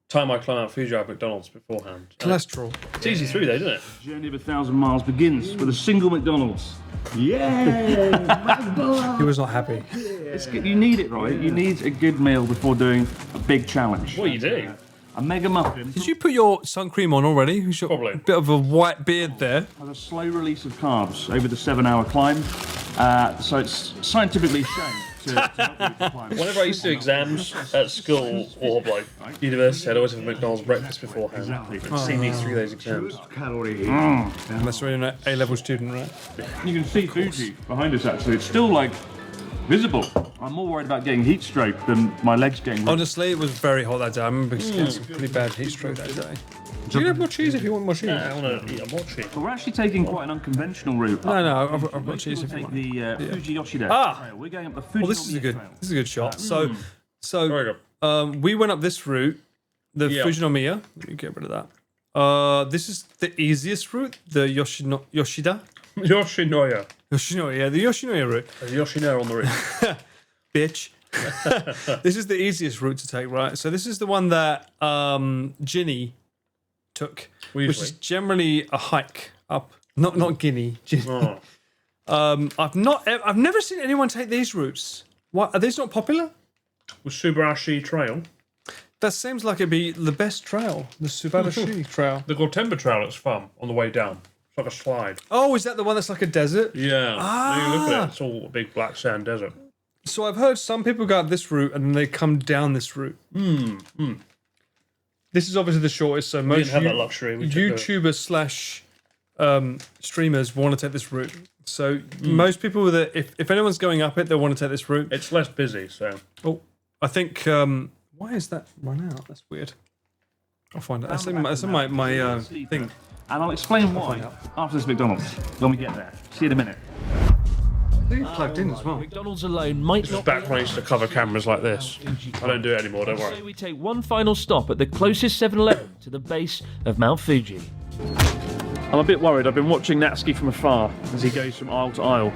Speaker 1: time I climb Mount Fuji, I have McDonald's beforehand.
Speaker 2: Cholesterol.
Speaker 1: It's easy through though, isn't it?
Speaker 4: The journey of 1,000 miles begins with a single McDonald's. Yeah!
Speaker 2: He was not happy.
Speaker 4: It's good. You need it, right? You need a good meal before doing a big challenge.
Speaker 1: What you do?
Speaker 4: A mega muffin
Speaker 2: Did you put your sun cream on already? You've got
Speaker 1: Probably.
Speaker 2: a bit of a white beard there.
Speaker 4: has a slow release of carbs over the 7-hour climb, so it's scientifically shown to help you to climb.
Speaker 1: Whenever I used to do exams at school or like university, I'd always have a McDonald's breakfast beforehand.
Speaker 4: Exactly.
Speaker 1: See me through those exams.
Speaker 2: Unless you're an A-level student, right?
Speaker 4: You can see Fuji behind us actually. It's still like visible. I'm more worried about getting heat stroke than my legs getting red.
Speaker 2: Honestly, it was very hot that day. I remember getting some pretty bad heat stroke that day. Do you have more cheese if you want more cheese?
Speaker 1: Yeah, I want to eat a mochi.
Speaker 4: But we're actually taking quite an unconventional route.
Speaker 2: No, I've got cheese if you
Speaker 4: Take
Speaker 2: want.
Speaker 4: the Fuji Yoshida
Speaker 2: Ah!
Speaker 4: trail. We're going up the Fuji.
Speaker 2: Well, this is a good shot.
Speaker 1: Very
Speaker 2: So,
Speaker 1: good.
Speaker 2: we went up this route, the
Speaker 1: Yeah.
Speaker 2: Fujinomiya. Let me get rid of that. This is the easiest route, the Yoshida.
Speaker 1: Yoshinoya.
Speaker 2: Yoshinoya, the Yoshinoya route.
Speaker 1: There's Yoshinoya on the roof.
Speaker 2: Bitch. This is the easiest route to take, right? So this is the one that Ginny took, which is generally a hike up. Not Guinea. Ginny.
Speaker 1: Oh.
Speaker 2: I've never seen anyone take these routes. What, are these not popular?
Speaker 1: With Subarashi Trail.
Speaker 2: That seems like it'd be the best trail, the Subarashi trail.
Speaker 1: The Gotemba Trail looks fun on the way down. It's like a slide.
Speaker 2: Oh, is that the one that's like a desert?
Speaker 1: Yeah. You look at
Speaker 2: Ah.
Speaker 1: it, it's all a big black sand desert.
Speaker 2: So I've heard some people go up this route and then they come down this route. This is obviously the shortest, so
Speaker 1: We
Speaker 2: most
Speaker 1: didn't have that luxury. We took the-
Speaker 2: YouTubers slash streamers want to take this route. So most people that if anyone's going up it, they want to take this route.
Speaker 1: It's less busy, so.
Speaker 2: Oh, I think why is that run out? That's weird. I'll find it. That's in my thing.
Speaker 4: And I'll explain why after this McDonald's when we get there. See you in a minute.
Speaker 2: I think it's plugged in as well.
Speaker 7: McDonald's alone might
Speaker 1: This was
Speaker 7: not
Speaker 1: back when I used to cover cameras like this. I don't do it anymore, don't
Speaker 7: So
Speaker 1: worry.
Speaker 7: we take one final stop at the closest 7-Eleven to the base of Mount Fuji.
Speaker 5: I'm a bit worried. I've been watching Natsuki from afar as he goes from aisle to aisle,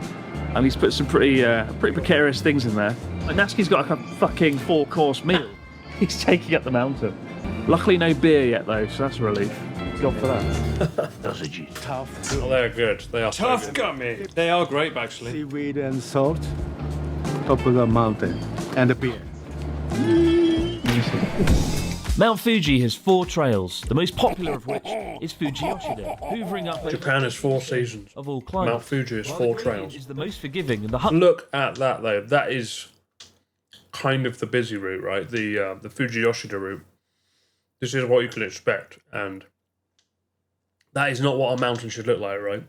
Speaker 5: and he's put some pretty precarious things in there. Like Natsuki's got like a fucking 4-course meal. He's taking up the mountain. Luckily, no beer yet though, so that's a relief. God for that.
Speaker 1: Oh, they're good. They are so
Speaker 2: Tough
Speaker 1: good.
Speaker 2: gummy. They are great, actually.
Speaker 12: Seaweed and salt, top of the mountain, and the beer.
Speaker 7: Mount Fuji has 4 trails, the most popular of which is Fuji Yoshida, hoovering up
Speaker 1: Japan has 4 seasons.
Speaker 7: of all climbers.
Speaker 1: Mount Fuji has
Speaker 7: While
Speaker 1: 4
Speaker 7: the Korean
Speaker 1: trails.
Speaker 7: is the most forgiving and the hut.
Speaker 1: Look at that though. That is kind of the busy route, right? The Fuji Yoshida route. This is what you can expect, and that is not what a mountain should look like, right?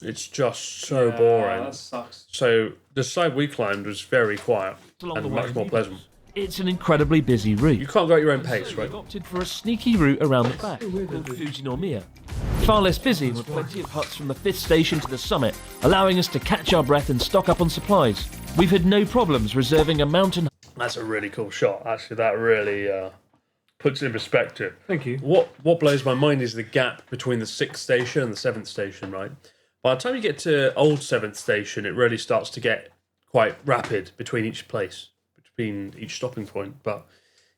Speaker 1: It's just so boring.
Speaker 2: That sucks.
Speaker 1: So the side we climbed was very quiet
Speaker 7: along
Speaker 1: and
Speaker 7: the way.
Speaker 1: much more pleasant.
Speaker 7: It's an incredibly busy route.
Speaker 1: You can't go at your own pace, right?
Speaker 7: We've opted for a sneaky route around the back, called Fujinomiya. Far less busy, with plenty of huts from the 5th station to the summit, allowing us to catch our breath and stock up on supplies. We've had no problems reserving a mountain.
Speaker 1: That's a really cool shot. Actually, that really puts it in perspective.
Speaker 2: Thank you.
Speaker 1: What blows my mind is the gap between the 6th station and the 7th station, right? By the time you get to old 7th station, it really starts to get quite rapid between each place, between each stopping point. But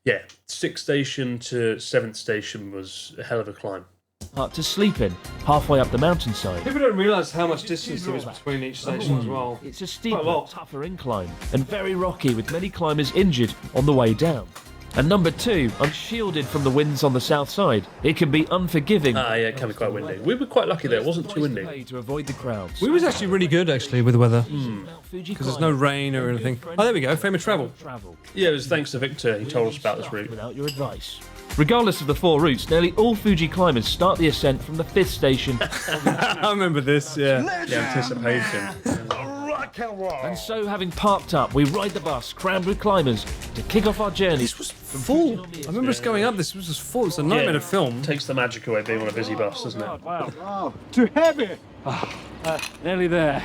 Speaker 1: yeah, 6th station to 7th station was a hell of a climb.
Speaker 7: Hut to sleep in, halfway up the mountainside.
Speaker 2: People don't realise how much distance there is between each station as well.
Speaker 7: It's a steeper, tougher incline, and very rocky, with many climbers injured on the way down. And number 2, unshielded from the winds on the south side. It can be unforgiving.
Speaker 1: Yeah, it can be quite windy. We were quite lucky there. It wasn't too windy.
Speaker 7: To avoid the crowds.
Speaker 2: We was actually really good actually with the weather
Speaker 7: Mount Fuji
Speaker 2: because there's no rain or anything. Oh, there we go. Fame of travel.
Speaker 1: Yeah, it was thanks to Victor. He told us about this route.
Speaker 7: Without your advice. Regardless of the 4 routes, nearly all Fuji climbers start the ascent from the 5th station.
Speaker 2: I remember this. Yeah.
Speaker 1: The anticipation.
Speaker 7: And so, having parked up, we ride the bus, crammed with climbers, to kick off our journey.
Speaker 2: This was full. I remember us going up. This was just full. It's a nightmare to film.
Speaker 1: Takes the magic away being on a busy bus, doesn't it?
Speaker 12: Wow, too heavy.
Speaker 5: Nearly there.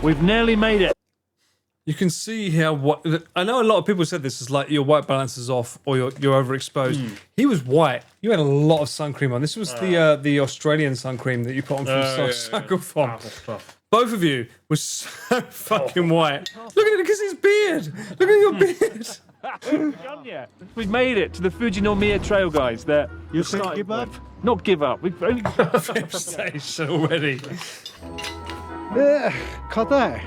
Speaker 5: We've nearly made it.
Speaker 2: You can see how I know a lot of people said this is like your white balance is off or you're overexposed. He was white. You had a lot of sun cream on. This was the Australian sun cream that you put on from Cycle Farm. Both of you were so fucking white. Look at it, because his beard. Look at your beard.
Speaker 5: We've made it to the Fuji no Miya Trail, guys.
Speaker 12: You say give up?
Speaker 5: Not give up. We've only
Speaker 2: Fifth station already.
Speaker 12: Katai.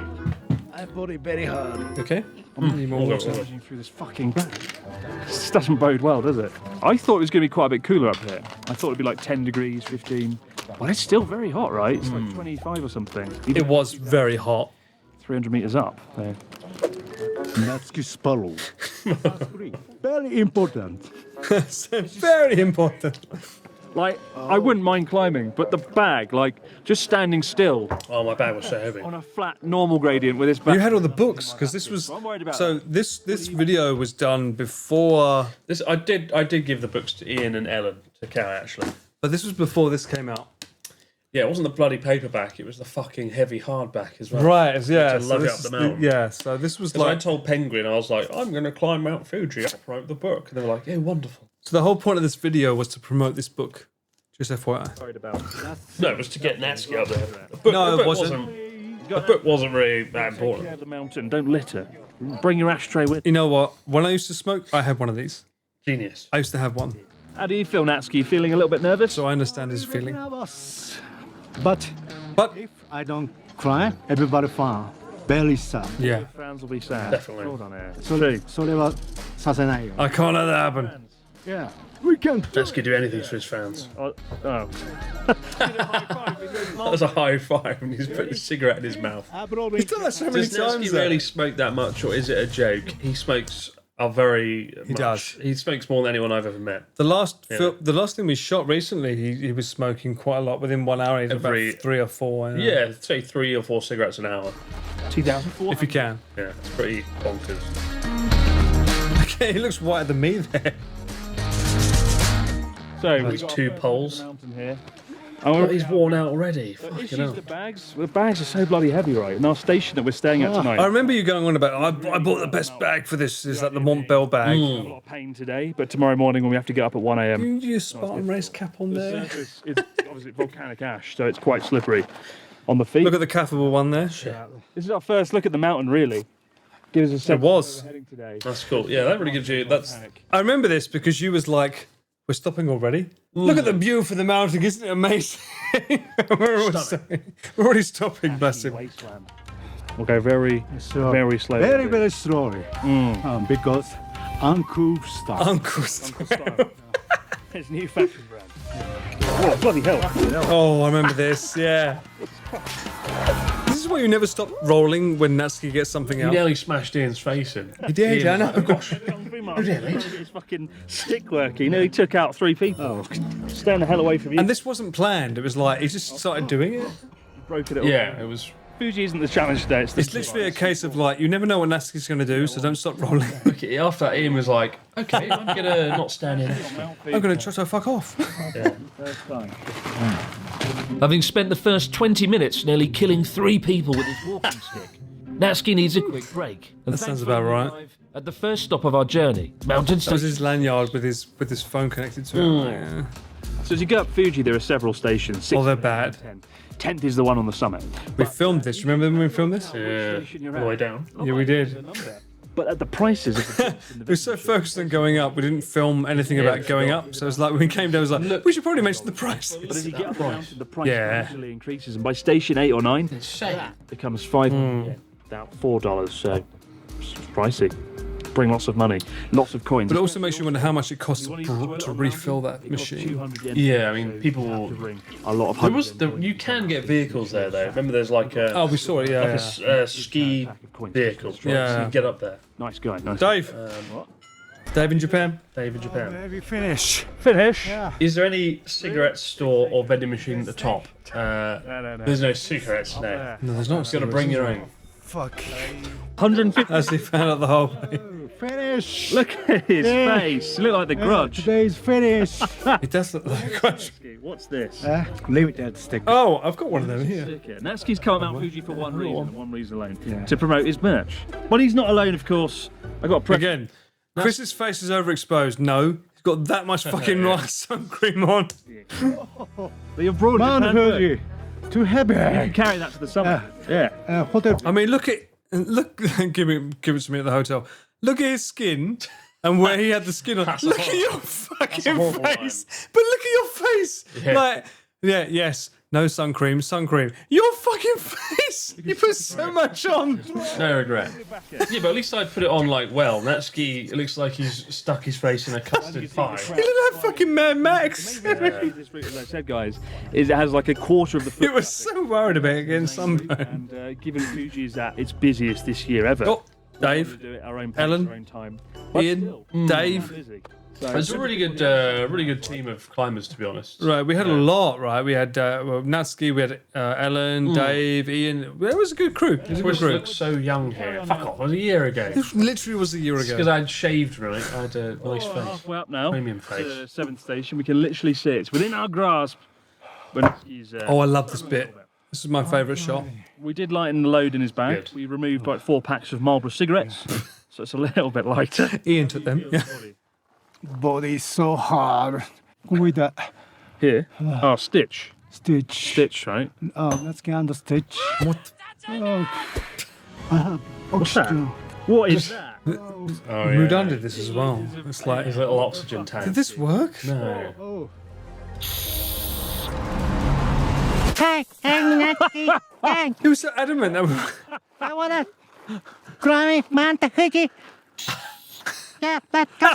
Speaker 12: I body very hard.
Speaker 2: Okay. Need more water.
Speaker 5: Charging through this fucking bag. This doesn't bode well, does it? I thought it was going to be quite a bit cooler up here. I thought it'd be like 10 degrees, 15. But it's still very hot, right? It's like 25 or something.
Speaker 2: It was very hot.
Speaker 5: 300 meters up. So.
Speaker 12: Natsuki Sparrow. Very important.
Speaker 2: Very important.
Speaker 5: Like, I wouldn't mind climbing, but the bag, like, just standing still.
Speaker 1: Oh, my bag was so heavy.
Speaker 5: On a flat, normal gradient with this bag.
Speaker 2: You had all the books, because this was...
Speaker 5: I'm worried about
Speaker 2: so this video was done before...
Speaker 1: This I did give the books to Ian and Ellen to carry, actually.
Speaker 2: But this was before this came out.
Speaker 1: Yeah, it wasn't the bloody paperback, it was the fucking heavy hardback as well.
Speaker 2: Right, yeah.
Speaker 1: To lug it up the mountain.
Speaker 2: Yeah, so this was
Speaker 1: Like,
Speaker 2: like...
Speaker 1: I told Penguin, I was like, I'm going to climb Mount Fuji. I wrote the book. And they were like, yeah, wonderful.
Speaker 2: So the whole point of this video was to promote this book. Just FYI.
Speaker 5: Worried about.
Speaker 1: No, it was to get Natsuki up there.
Speaker 2: No, it wasn't.
Speaker 1: The book wasn't really that important.
Speaker 5: Take care of the mountain. Don't litter. Bring your ashtray with.
Speaker 2: You know what? When I used to smoke, I had one of these.
Speaker 1: Genius.
Speaker 2: I used to have one.
Speaker 5: How do you feel, Natsuki? Feeling a little bit nervous?
Speaker 2: So I understand his feeling.
Speaker 12: But if I don't cry, everybody fine. Very sad.
Speaker 2: Yeah.
Speaker 5: Fans will be sad.
Speaker 1: Definitely.
Speaker 5: Hold on here.
Speaker 12: それはさせないよ。
Speaker 2: I can't let that happen.
Speaker 12: Yeah, we can.
Speaker 1: Natsuki do anything for his fans.
Speaker 5: Oh.
Speaker 1: That was a high five and he's putting a cigarette in his mouth.
Speaker 2: He's done that so many
Speaker 1: Does Natsuki
Speaker 2: times.
Speaker 1: really smoke that much, or is it a joke? He smokes very much.
Speaker 2: does.
Speaker 1: He smokes more than anyone I've ever met.
Speaker 2: The last thing we shot recently, he was smoking quite a lot. Within 1 hour, he did about 3 or 4.
Speaker 1: Yeah, say 3 or 4 cigarettes an hour.
Speaker 5: 2004.
Speaker 2: If you can.
Speaker 1: Yeah, it's pretty bonkers.
Speaker 2: Okay, he looks whiter than me there.
Speaker 5: So
Speaker 1: There's 2 poles.
Speaker 5: Mountain here.
Speaker 1: Oh, he's worn out already.
Speaker 5: The
Speaker 1: Fucking
Speaker 5: issues,
Speaker 1: hell.
Speaker 5: the bags. The bags are so bloody heavy, right? In our station that we're staying at tonight.
Speaker 2: I remember you going on about, I bought the best bag for this. Is that the Montbell bag?
Speaker 5: A lot of pain today, but tomorrow morning when we have to get up at 1 a.m.
Speaker 2: You use Spartan race cap on
Speaker 5: The
Speaker 2: there.
Speaker 5: surface is obviously volcanic ash, so it's quite slippery. On the feet.
Speaker 2: Look at the cathable one there.
Speaker 5: This is our first look at the mountain, really. Gives us a sense
Speaker 2: It was.
Speaker 5: of where we're heading today.
Speaker 1: That's cool. Yeah, that really gives you. That's
Speaker 2: I remember this because you was like, we're stopping already. Look at the view for the mountain, isn't it amazing? we're already stopping, bless him.
Speaker 5: Wasteland. We'll go very,
Speaker 12: So,
Speaker 5: very slowly.
Speaker 12: very, very slowly. Because Uncle style.
Speaker 2: Uncle.
Speaker 5: It's new fashion brand. Oh, bloody hell.
Speaker 2: Oh, I remember this, yeah. This is why you never stop rolling when Natsuki gets something
Speaker 1: he
Speaker 2: out.
Speaker 1: nearly smashed Ian's face in.
Speaker 2: He did, I know.
Speaker 1: Oh gosh.
Speaker 5: His fucking stick work. He nearly took out 3 people. Stand the hell away from you.
Speaker 2: And this wasn't planned. It was like, he just started doing it.
Speaker 5: Broke it all.
Speaker 1: Yeah, it was.
Speaker 5: Fuji isn't the challenge today.
Speaker 2: It's literally a case of like, you never know what Natsuki's going to do, so don't stop rolling.
Speaker 1: Okay, after that, Ian was like, okay, I'm gonna not stand in.
Speaker 2: I'm going to try to fuck off.
Speaker 5: First time.
Speaker 7: Having spent the first 20 minutes nearly killing 3 people with his walking stick, Natsuki needs a quick break. And
Speaker 2: That sounds
Speaker 7: thankfully
Speaker 2: about
Speaker 7: we
Speaker 2: right.
Speaker 7: arrive at the first stop of our journey, Mountain
Speaker 2: That was
Speaker 7: Station.
Speaker 2: his lanyard with his phone connected to it. Yeah.
Speaker 5: So as you go up Fuji, there are several stations. 6,
Speaker 2: Oh, they're bad.
Speaker 5: 10. 10th is the one on the summit.
Speaker 2: We filmed this. Remember when we filmed this?
Speaker 1: Yeah, all the way down.
Speaker 2: Yeah, we did.
Speaker 5: But at the prices of the
Speaker 2: We were so focused on going up, we didn't film anything about going up. So it was like when we came down, it was like, we should probably mention the price.
Speaker 5: But as you get up the mountain, the price
Speaker 2: Yeah.
Speaker 5: gradually increases, and by station 8 or 9, it becomes $5, about $4. So it's pricey. Bring lots of money, lots of coins.
Speaker 2: But it also makes you wonder how much it costs to refill that machine.
Speaker 1: Yeah, I mean, people will.
Speaker 5: A lot of
Speaker 1: There was you can get vehicles there though. Remember, there's like a
Speaker 2: Oh, we saw it, yeah.
Speaker 1: like a ski vehicle. Right?
Speaker 2: Yeah.
Speaker 1: So you can get up there.
Speaker 5: Nice guy, nice.
Speaker 2: Dave. Dave in Japan.
Speaker 1: Dave in Japan.
Speaker 12: Maybe finish.
Speaker 5: Finish.
Speaker 1: Is there any cigarette store or vending machine at the top?
Speaker 5: No.
Speaker 1: There's no cigarettes. No.
Speaker 2: No, there's not.
Speaker 1: You've got to bring your own.
Speaker 12: fuck.
Speaker 5: 150.
Speaker 2: As he found out the whole way.
Speaker 12: Finish.
Speaker 5: Look at his face. Look like the Grudge.
Speaker 12: Today's finish.
Speaker 2: He does look like a Grudge.
Speaker 5: What's this?
Speaker 12: Limited stick.
Speaker 2: Oh, I've got one of them here.
Speaker 5: Natsuki's come at Mount Fuji for one reason, and one reason alone, to promote his merch. Well, he's not alone, of course. I got a
Speaker 2: Again, Chris's face is overexposed. No, he's got that much fucking sun cream on.
Speaker 5: You're broad.
Speaker 12: Mount Fuji. Too heavy.
Speaker 5: You can carry that to the summit.
Speaker 12: Hotel.
Speaker 2: I mean, look. give it to me at the hotel. Look at his skin and where he had the skin on. Look at your fucking face. But look at your face. Like, yes. No sun cream. Your fucking face! You put so much on.
Speaker 1: No regret. Yeah, but at least I put it on like well. Natsuki, it looks like he's stuck his face in a custard pie.
Speaker 2: You look like fucking Mad Max.
Speaker 5: This route, as I said, guys, is it has like a quarter of the foot
Speaker 2: It was so worried about getting sunburned.
Speaker 5: And given Fuji is at its busiest this year ever.
Speaker 2: Oh, Dave,
Speaker 5: do it our own pace,
Speaker 2: Ellen,
Speaker 5: our own time.
Speaker 2: Ian, Dave.
Speaker 1: It's a really good team of climbers, to be honest.
Speaker 2: Right, we had a lot. Right, we had Natsuki, we had Ellen, Dave, Ian. It was a good crew. It was a good group.
Speaker 1: Looks so young here. Fuck off! It was a year ago.
Speaker 2: It literally was a year ago.
Speaker 1: Because I'd shaved, right? I had a nice face.
Speaker 5: Halfway up now.
Speaker 1: Premium
Speaker 5: To
Speaker 1: face.
Speaker 5: the 7th station, we can literally see it. It's within our grasp. When he's,
Speaker 2: Oh, I love this bit. This is my favourite shot.
Speaker 5: we did lighten the load in his bag.
Speaker 1: Good.
Speaker 5: We removed like 4 packs of Marlboro cigarettes, so it's a little bit lighter.
Speaker 2: Ian took them. Yeah.
Speaker 12: Body is so hard. With that
Speaker 5: Here. Oh, Stitch.
Speaker 12: stitch.
Speaker 5: Stitch, right?
Speaker 12: Oh, let's get on the stitch.
Speaker 2: What?
Speaker 12: Oh, I have
Speaker 5: What's that?
Speaker 12: oxygen.
Speaker 5: What is that?
Speaker 1: Oh,
Speaker 2: Mudan did this as well. It's like,
Speaker 1: His little oxygen tank.
Speaker 2: did this work?
Speaker 1: No.
Speaker 12: Oh.
Speaker 13: Hey, Natsuki. Hey,
Speaker 2: He was so adamant. That
Speaker 13: I wanna climb Mount Fuji. Yeah, let's go.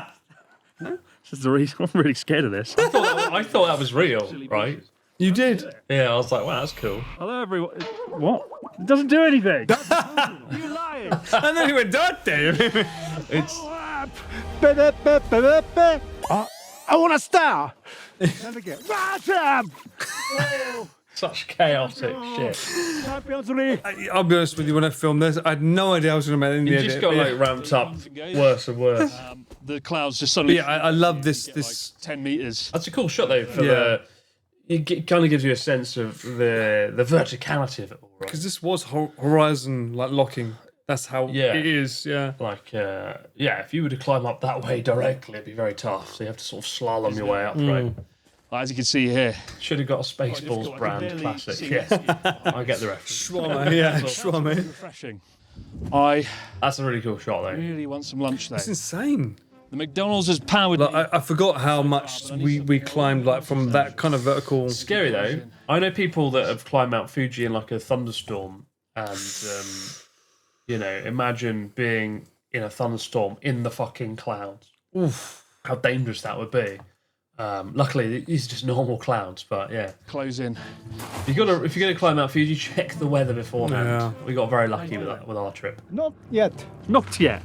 Speaker 5: This is the reason I'm really scared of this.
Speaker 1: I thought that was real, right?
Speaker 2: you did.
Speaker 1: Yeah, I was like, wow, that's cool.
Speaker 5: Hello, everyone. What? It doesn't do anything. You're lying.
Speaker 2: And then he went, "Dad, Dave."
Speaker 1: It's
Speaker 12: I want a star. And again.
Speaker 1: such chaotic shit.
Speaker 2: I'll be honest with you, when I filmed this, I had no idea I was going to make any
Speaker 1: You
Speaker 2: edit.
Speaker 1: just got like ramped up worse and worse.
Speaker 5: The clouds just
Speaker 2: But
Speaker 5: suddenly.
Speaker 2: yeah, I love this.
Speaker 5: 10 meters.
Speaker 1: That's a cool shot though. For
Speaker 2: Yeah.
Speaker 1: it kind of gives you a sense of the verticality of it all, right?
Speaker 2: Because this was horizon like locking. That's how it is. Yeah.
Speaker 1: Like, if you were to climb up that way directly, it'd be very tough. So you have to sort of slalom your way up, right?
Speaker 5: As you can see here.
Speaker 1: Should have got a Spaceballs brand classic. Yeah, I get the reference.
Speaker 2: Schwammer, yeah, Schwammer.
Speaker 5: Refreshing. I
Speaker 1: That's a really cool shot though.
Speaker 5: really want some lunch though.
Speaker 2: It's insane.
Speaker 5: The McDonald's has powered me.
Speaker 2: Like, I forgot how much we climbed like from that kind of vertical.
Speaker 1: Scary though. I know people that have climbed Mount Fuji in like a thunderstorm, and imagine being in a thunderstorm in the fucking clouds. Oof, how dangerous that would be. Luckily, these are just normal clouds, but yeah.
Speaker 5: Close in.
Speaker 1: If you're gonna climb Mount Fuji, check the weather beforehand.
Speaker 2: Yeah.
Speaker 1: We got very lucky with that with our trip.
Speaker 12: Not yet.
Speaker 5: Not yet.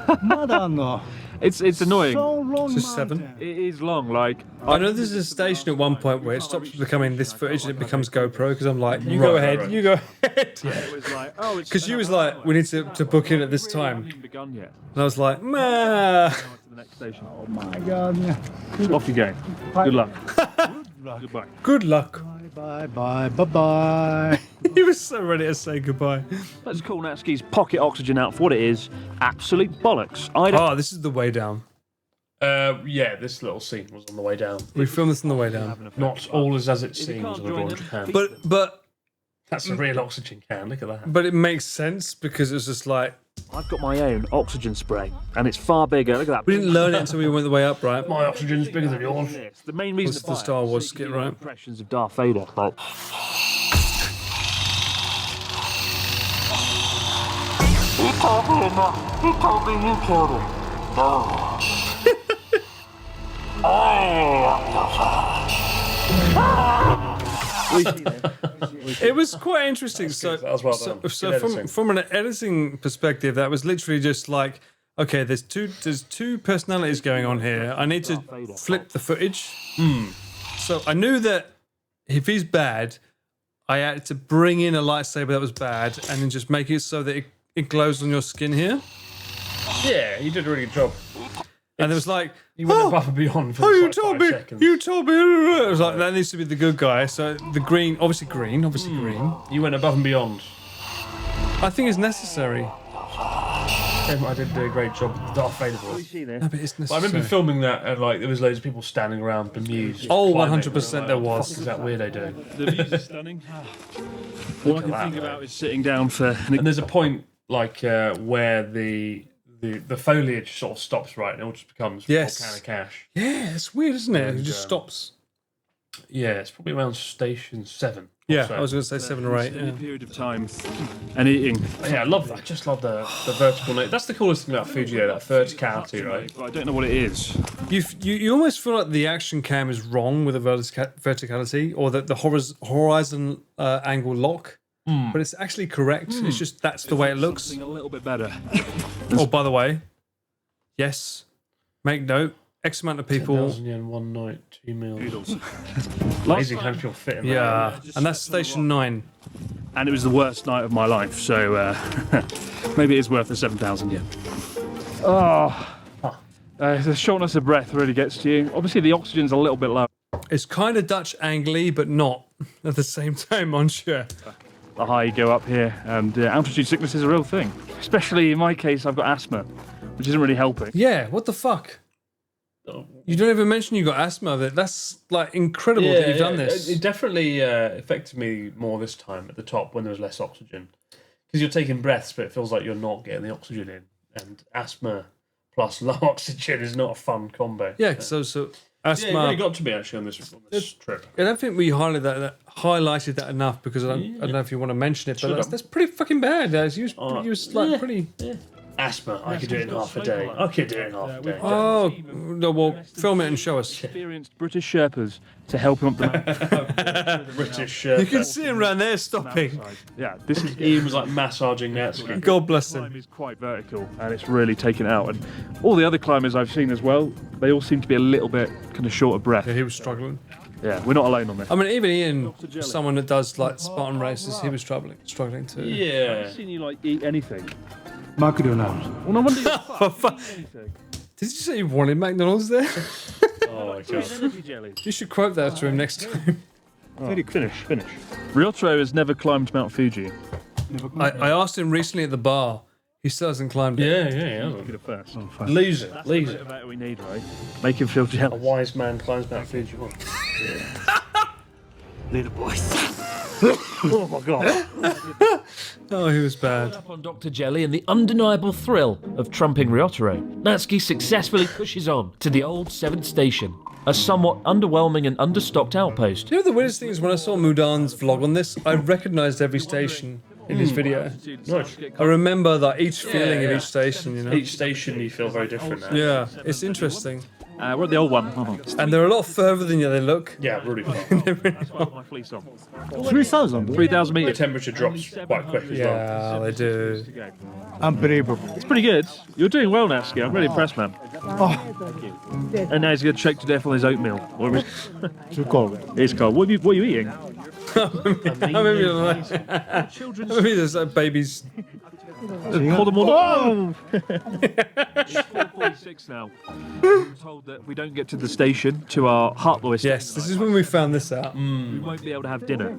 Speaker 12: Madano.
Speaker 5: It's annoying.
Speaker 12: So long.
Speaker 2: It's just 7.
Speaker 12: mountain.
Speaker 5: It is long. Like
Speaker 2: I know there's a station at one point where it stops becoming this footage and it becomes GoPro because I'm like, you go ahead, you go ahead.
Speaker 5: it was like, oh, it's
Speaker 2: Because you was like, we need to book in at this time.
Speaker 5: Even begun yet.
Speaker 2: And I was like, nah.
Speaker 5: To the next station.
Speaker 12: Oh my god.
Speaker 5: Off you go. Good luck. Goodbye.
Speaker 2: Good luck.
Speaker 12: Bye bye bye bye.
Speaker 2: He was so ready to say goodbye.
Speaker 5: Let's call Natsuki's pocket oxygen out for what it is. Absolute bollocks. I don't.
Speaker 2: Oh, this is the way down.
Speaker 1: This little scene was on the way down.
Speaker 2: We filmed this on the way down.
Speaker 1: Not all is as it
Speaker 5: you
Speaker 1: seems
Speaker 5: can't
Speaker 1: on a
Speaker 5: join
Speaker 1: Royal
Speaker 5: them,
Speaker 1: Japan.
Speaker 2: But
Speaker 1: That's a real oxygen can. Look at that.
Speaker 2: but it makes sense because it's just like
Speaker 5: I've got my own oxygen spray, and it's far bigger. Look at that.
Speaker 2: we didn't learn it until we went the way up, right?
Speaker 1: My oxygen's bigger than yours.
Speaker 5: It's the main reason
Speaker 2: What's
Speaker 5: to
Speaker 2: the
Speaker 5: buy it,
Speaker 2: Star Wars
Speaker 5: so you can
Speaker 2: skit,
Speaker 5: do
Speaker 2: right?
Speaker 5: Impressions of Darth Vader. Like,
Speaker 13: He told me enough. He told me you killed him. No.
Speaker 2: It was quite interesting. So,
Speaker 1: That was well done.
Speaker 2: so
Speaker 1: Good editing.
Speaker 2: from an editing perspective, that was literally just like, okay, there's two personalities going on here. I need to flip the footage. So I knew that if he's bad, I had to bring in a lightsaber that was bad and then just make it so that it glows on your skin here.
Speaker 1: Yeah, you did a really good job.
Speaker 2: And it was like,
Speaker 1: you went above and beyond for
Speaker 2: you
Speaker 1: like
Speaker 2: told
Speaker 1: 5
Speaker 2: me,
Speaker 1: seconds.
Speaker 2: you told me. It was like, that needs to be the good guy. So the green, obviously green.
Speaker 1: You went above and beyond.
Speaker 2: I think it's necessary.
Speaker 1: I did do a great job with the Darth Vader voice.
Speaker 2: No, but it's necessary.
Speaker 1: But I remember filming that and like there was loads of people standing around bemused.
Speaker 2: Oh,
Speaker 1: climbing.
Speaker 2: 100% there was.
Speaker 1: What the fuck is that weirdo doing?
Speaker 5: The views are stunning. All I can think about is sitting down for.
Speaker 1: And there's a point like where the foliage sort of stops right and it all just becomes volcanic ash.
Speaker 2: Yeah, it's weird, isn't it?
Speaker 1: And,
Speaker 2: It just stops.
Speaker 1: Yeah, it's probably around station 7.
Speaker 2: Yeah,
Speaker 1: so.
Speaker 2: I was going to say 7 or 8.
Speaker 5: Any
Speaker 2: Yeah.
Speaker 5: period of time and eating.
Speaker 1: Yeah, I love that. I just love the vertical note. That's the coolest thing about Fuji, that verticality, right?
Speaker 5: But I don't know what it is.
Speaker 2: You almost feel like the action cam is wrong with the verticality or the horizon angle lock, but it's actually correct. It's just that's the way it looks.
Speaker 5: Something a little bit better.
Speaker 2: Oh, by the way, yes, make note. X amount of people.
Speaker 1: 10,000 yen, 1 night, 2 meals. Amazing how people fit in.
Speaker 2: Yeah, and that's station 9.
Speaker 5: And it was the worst night of my life, so maybe it is worth the 7,000 yen. The shortness of breath really gets to you. Obviously, the oxygen's a little bit low.
Speaker 2: It's kind of Dutch angly, but not at the same time, monsieur.
Speaker 5: The higher you go up here, and altitude sickness is a real thing. Especially in my case, I've got asthma, which isn't really helping.
Speaker 2: Yeah, what the fuck? You don't even mention you got asthma. That's like incredible that you've done this.
Speaker 1: It definitely affected me more this time at the top when there was less oxygen. Because you're taking breaths, but it feels like you're not getting the oxygen in. And asthma plus low oxygen is not a fun combo.
Speaker 2: Yeah, so asthma.
Speaker 1: Yeah, it really got to me actually on this trip.
Speaker 2: I don't think we highlighted that enough because I don't know if you want to mention it, but that's pretty fucking bad. You was like pretty.
Speaker 1: Yeah. Asthma, I could do it in half a day. I could do it in half a day.
Speaker 2: Oh, no, well, film it and show us.
Speaker 5: Experienced British Sherpas to help him up the mountain.
Speaker 1: The British Sherpa.
Speaker 2: You can see him around there stopping.
Speaker 5: Yeah, this is
Speaker 1: Ian was like massaging Natsuki.
Speaker 2: God bless
Speaker 5: climb
Speaker 2: him.
Speaker 5: is quite vertical, and it's really taken it out. And all the other climbers I've seen as well, they all seem to be a little bit kind of short of breath.
Speaker 2: Yeah, he was struggling.
Speaker 5: Yeah, we're not alone on this.
Speaker 2: I mean, even Ian, someone that does like Spartan races, he was struggling too.
Speaker 1: Yeah.
Speaker 5: I've seen you like eat anything.
Speaker 12: McDonald's.
Speaker 5: Well, no wonder you
Speaker 2: Did you say you wanted McDonald's there?
Speaker 1: Oh my god.
Speaker 5: energy jelly.
Speaker 2: You should quote that to him next time.
Speaker 5: Finish. Ryotaro has never climbed Mount Fuji.
Speaker 2: I asked him recently at the bar. He still hasn't climbed it.
Speaker 1: Yeah.
Speaker 5: Be the first.
Speaker 1: Lose it.
Speaker 5: That we need, right? Make him feel
Speaker 1: A
Speaker 5: jealous.
Speaker 1: wise man climbs Mount Fuji.
Speaker 4: Little boy.
Speaker 1: Oh my god.
Speaker 2: Oh, he was bad.
Speaker 7: Up on Dr. Jelly and the undeniable thrill of trumping Ryotaro, Natsuki successfully pushes on to the old 7th station, a somewhat underwhelming and understocked outpost.
Speaker 2: You know the weirdest thing is when I saw Mudan's vlog on this, I recognised every station in his video.
Speaker 1: Nice.
Speaker 2: I remember that each feeling of each station, you know.
Speaker 1: Each station you feel very different now.
Speaker 2: Yeah, it's interesting.
Speaker 5: We're at the old one.
Speaker 2: And they're a lot further than they look.
Speaker 1: Yeah, really far.
Speaker 5: My fleece on.
Speaker 12: 3,000.
Speaker 5: 3,000
Speaker 1: The
Speaker 5: metres.
Speaker 1: temperature drops quite quick as well.
Speaker 2: Yeah, they do.
Speaker 12: Unbelievable.
Speaker 5: It's pretty good. You're doing well, Natsuki. I'm really impressed, man. And now he's going to choke to death on his oatmeal.
Speaker 12: Too cold.
Speaker 5: It's cold. What are you eating?
Speaker 2: Maybe there's like babies.
Speaker 5: Call them all. Oh! 4:46 now. We're told that we don't get to the station, to our hut.
Speaker 2: Yes, this is when we found this out.
Speaker 5: We won't be able to have dinner,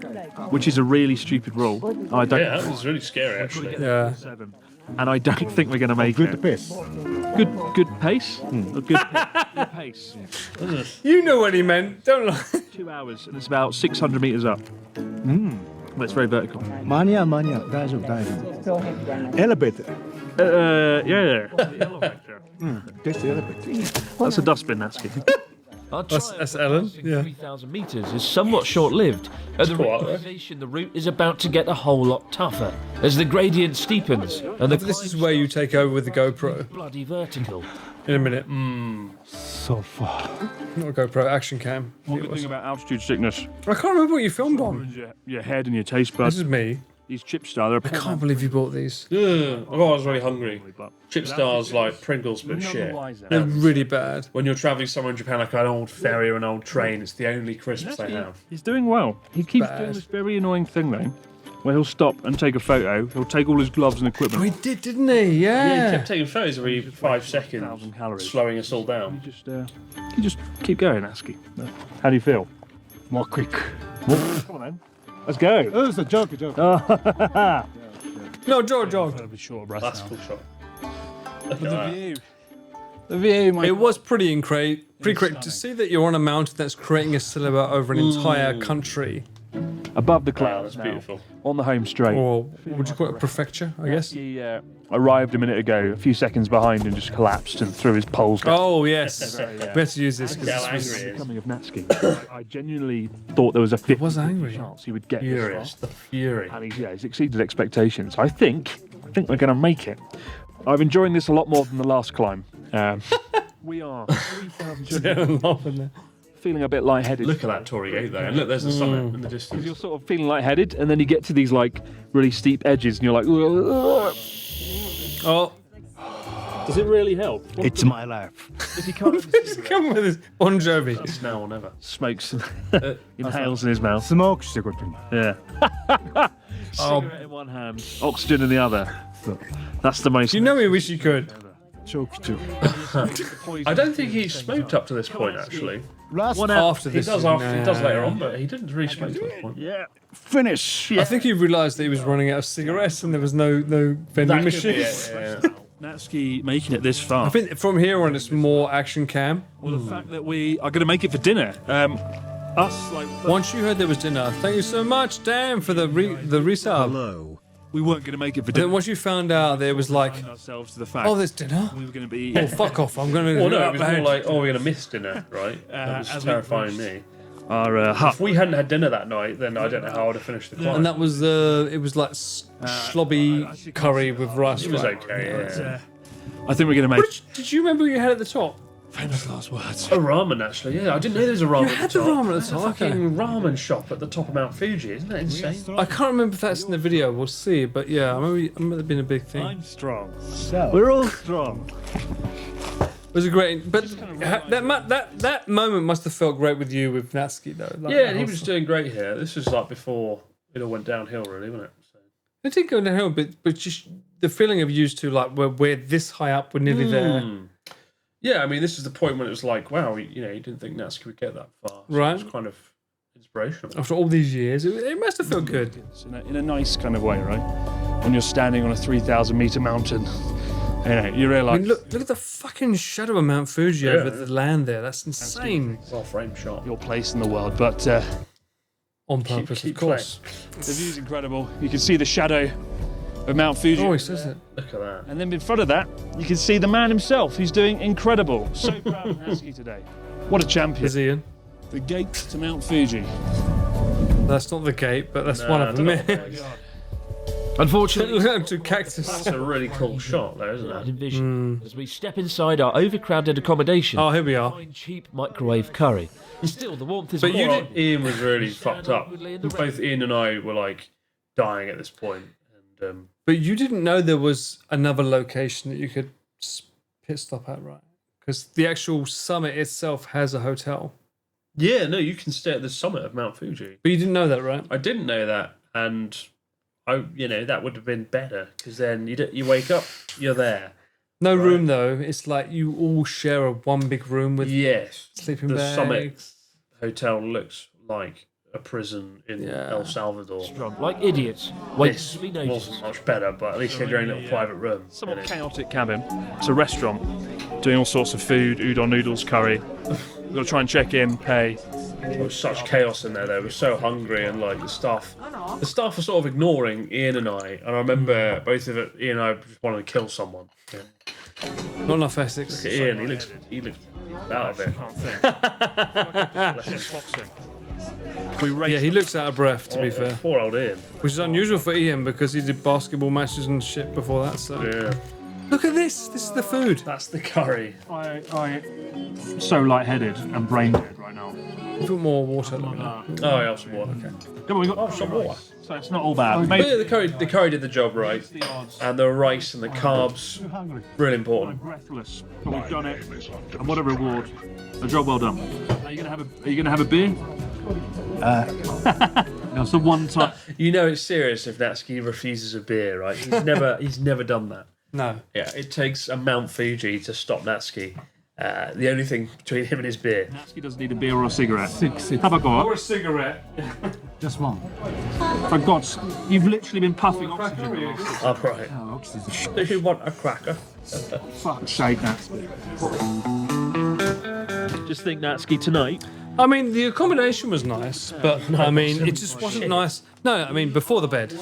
Speaker 5: which is a really stupid rule. I don't.
Speaker 1: Yeah, that was really scary actually.
Speaker 2: Yeah.
Speaker 5: And I don't think we're going to make
Speaker 12: Good
Speaker 5: it.
Speaker 12: pace.
Speaker 5: Good pace. Good pace.
Speaker 2: You know what he meant, don't lie.
Speaker 5: 2 hours, and it's about 600 meters up. But it's very vertical.
Speaker 12: 間に合う大丈夫。Elevator.
Speaker 5: Yeah. The elevator.
Speaker 12: This elevator.
Speaker 5: That's a dustbin, Natsuki.
Speaker 7: Our
Speaker 2: That's Ellen. Yeah.
Speaker 7: 3,000 metres is somewhat short-lived. At the
Speaker 1: quite,
Speaker 7: rate station, the route is about to get a whole lot tougher as the gradient steepens and the
Speaker 2: This is where you take over with the GoPro
Speaker 7: bloody vertical.
Speaker 2: in a minute.
Speaker 12: So far.
Speaker 2: Not a GoPro, action cam.
Speaker 5: What do you think about altitude sickness?
Speaker 2: I can't remember what you filmed on.
Speaker 5: Your head and your taste buds.
Speaker 2: This is me.
Speaker 5: These chip star. They're a
Speaker 2: I
Speaker 5: poor
Speaker 2: can't
Speaker 5: man's
Speaker 2: believe you bought these.
Speaker 1: Ugh. I was really hungry.
Speaker 5: but
Speaker 1: Chip stars like Pringles, but shit.
Speaker 2: They're really bad.
Speaker 1: When you're travelling somewhere in Japan, like an old ferry or an old train, it's the only crisps they have.
Speaker 5: He's doing well. He keeps doing this very annoying thing though, where he'll stop and take a photo. He'll take all his gloves and equipment.
Speaker 2: Oh, he did, didn't he? Yeah.
Speaker 1: Yeah, he kept taking photos every 5 seconds, slowing us all down.
Speaker 5: You just keep going, Aski. How do you feel? More quick. Come on then. Let's go.
Speaker 12: Oh, it's a joke.
Speaker 2: No, George.
Speaker 5: Gotta be short of breath
Speaker 1: That's a
Speaker 5: now.
Speaker 1: cool shot.
Speaker 5: Look at the view. The view, my
Speaker 2: It was pretty great to see that you're on a mountain that's creating a silhouette over an entire country.
Speaker 5: above the
Speaker 1: Wow,
Speaker 5: clouds.
Speaker 1: that's beautiful.
Speaker 5: On the home straight.
Speaker 2: Or what would you call it? Prefecture, I guess.
Speaker 5: He arrived a minute ago, a few seconds behind, and just collapsed and threw his poles down.
Speaker 2: Oh, yes. We had to use this because
Speaker 1: How
Speaker 2: this
Speaker 1: angry he
Speaker 2: was
Speaker 1: is.
Speaker 5: Coming of Natsuki, I genuinely thought there was a 50%
Speaker 2: angry.
Speaker 5: chance he would get
Speaker 1: Furious,
Speaker 5: this
Speaker 1: the fury.
Speaker 5: far. And he's exceeded expectations. I think we're going to make it. I'm enjoying this a lot more than the last climb. We are 3,000 feeling a bit lightheaded.
Speaker 1: Look at that Tory Gate though, and look, there's the summit in the distance.
Speaker 5: You're sort of feeling lightheaded, and then you get to these like really steep edges, and you're like,
Speaker 2: Oh,
Speaker 5: does it really help?
Speaker 12: It's my life.
Speaker 5: If you can't
Speaker 2: come with this Bon Jovi.
Speaker 1: It's now or never.
Speaker 5: smokes and inhales in his mouth.
Speaker 12: スモークしてことに。
Speaker 5: Yeah. Cigarette in one hand, oxygen in the other. That's the most.
Speaker 2: You know, we wish you could.
Speaker 1: I don't think he smoked up to this point actually.
Speaker 5: One out.
Speaker 2: After
Speaker 1: He
Speaker 2: this,
Speaker 1: does after, he does later on, but he didn't really smoke to this point.
Speaker 5: Yeah.
Speaker 12: Finish.
Speaker 2: I think he realised that he was running out of cigarettes and there was no vending
Speaker 1: That could be
Speaker 2: machines.
Speaker 1: it, yeah.
Speaker 5: Natsuki making it this far.
Speaker 2: I think from here on it's more action cam.
Speaker 5: Well, the fact that we are going to make it for dinner. Us like
Speaker 2: Once you heard there was dinner, thank you so much, Dan, for the resub.
Speaker 3: Hello.
Speaker 5: we weren't going to make it for
Speaker 2: Then
Speaker 5: dinner.
Speaker 2: once you found out there was like,
Speaker 5: Ourselves to the fact
Speaker 2: oh, there's dinner.
Speaker 5: we were going to be.
Speaker 2: Oh, fuck off! I'm going to.
Speaker 1: Well, no, it was more like, oh, we're gonna miss dinner, right? That was
Speaker 5: as we
Speaker 1: terrifying me.
Speaker 5: Our hut.
Speaker 1: If we hadn't had dinner that night, then I don't know how I would have finished the climb.
Speaker 2: And that was it was like slobby curry with rice.
Speaker 1: It was
Speaker 2: right?
Speaker 1: okay, yeah.
Speaker 5: I think we're going to make.
Speaker 2: Did you remember what you had at the top?
Speaker 5: Famous last words.
Speaker 1: A ramen, actually, yeah. I didn't know there was a ramen.
Speaker 2: You had the ramen at the top. Okay.
Speaker 1: Fucking ramen shop at the top of Mount Fuji, isn't that insane?
Speaker 2: I can't remember if that's in the video. We'll see. But yeah, I remember it being a big thing.
Speaker 5: I'm strong.
Speaker 12: So.
Speaker 5: We're all strong.
Speaker 2: It was a great, but that moment must have felt great with you with Natsuki though. Like,
Speaker 1: Yeah, and he was doing great here. This was like before it all went downhill, really, wasn't it? So.
Speaker 2: It did go downhill, but just the feeling of used to like we're this high up, we're nearly there.
Speaker 1: Yeah, I mean, this is the point when it was like, wow, you didn't think Natsuki would get that far. So
Speaker 2: Right.
Speaker 1: It was kind of inspirational.
Speaker 2: After all these years, it must have felt good.
Speaker 5: In a nice kind of way, right? When you're standing on a 3,000 meter mountain, you
Speaker 2: I
Speaker 5: realise.
Speaker 2: mean, look at the fucking shadow of Mount Fuji over the land there. That's insane.
Speaker 1: Well framed shot.
Speaker 5: Your place in the world, but
Speaker 2: On purpose,
Speaker 1: keep
Speaker 2: of course.
Speaker 5: the view's incredible. You can see the shadow of Mount Fuji.
Speaker 2: Oh, he says it.
Speaker 1: Look at that.
Speaker 5: And then in front of that, you can see the man himself. He's doing incredible. So proud of Natsuki today. What a champion.
Speaker 2: Is Ian?
Speaker 5: The gate to Mount Fuji.
Speaker 2: That's not the gate, but that's one of them.
Speaker 7: Unfortunately,
Speaker 2: Look to cactus.
Speaker 1: That's a really cool shot, though, isn't
Speaker 7: I
Speaker 1: it?
Speaker 7: envision as we step inside our overcrowded accommodation.
Speaker 2: Oh, here we are.
Speaker 7: Find cheap microwave curry. Still, the warmth is.
Speaker 1: But you
Speaker 7: warm.
Speaker 1: did. Ian was really fucked up. Both Ian and I were like dying at this point, and
Speaker 2: But you didn't know there was another location that you could pit stop at, right? Because the actual summit itself has a hotel.
Speaker 1: yeah, no, you can stay at the summit of Mount Fuji.
Speaker 2: But you didn't know that, right?
Speaker 1: I didn't know that, and that would have been better because then you wake up, you're there.
Speaker 2: No room though. It's like you all share one big room with
Speaker 1: Yes,
Speaker 2: sleeping
Speaker 1: the
Speaker 2: bags.
Speaker 1: summit hotel looks like a prison in
Speaker 2: Yeah.
Speaker 1: El Salvador.
Speaker 7: Drunk like idiots. Wait
Speaker 1: This
Speaker 7: to be noticed.
Speaker 1: wasn't much better, but at least you had your own little private room.
Speaker 5: Somewhat
Speaker 1: in it.
Speaker 5: chaotic cabin. It's a restaurant doing all sorts of food, udon noodles, curry. We've got to try and check in, pay.
Speaker 1: There was such chaos in there. They were so hungry, and like the staff were sort of ignoring Ian and I. And I remember both of it. Ian and I just wanted to kill someone. Yeah.
Speaker 2: Not enough Essex.
Speaker 1: Look at Ian, he looks out of it.
Speaker 2: Yeah, he looks out of breath, to be fair.
Speaker 1: Poor old Ian.
Speaker 2: Which is unusual for Ian because he did basketball matches and shit before that. So
Speaker 1: Yeah,
Speaker 2: look at this. This is the food.
Speaker 1: that's the curry.
Speaker 5: I'm so lightheaded and brain dead right now.
Speaker 2: Put more water. Look.
Speaker 1: Oh, yeah, some water. Okay.
Speaker 5: Come on, we got
Speaker 1: Some water.
Speaker 5: So it's not all bad.
Speaker 1: But yeah, the curry did the job right, and the rice and the carbs, really important.
Speaker 5: I'm breathless, but we've done it, and what a reward! A job well done. Are you gonna have a beer? That's the one time.
Speaker 1: You know it's serious if Natsuki refuses a beer, right? He's never done that.
Speaker 2: No.
Speaker 1: Yeah, it takes a Mount Fuji to stop Natsuki. The only thing between him and his beer.
Speaker 5: Natsuki doesn't need a beer or a cigarette. Have a go.
Speaker 2: Or a cigarette.
Speaker 4: Just one.
Speaker 5: For God's, you've literally been puffing oxygen.
Speaker 1: Oh, right. Do you want a cracker?
Speaker 5: Fuck's sake, Natsuki. Just think, Natsuki, tonight.
Speaker 2: I mean, the accommodation was nice, but I mean, it just wasn't nice. No, I mean, before the bed.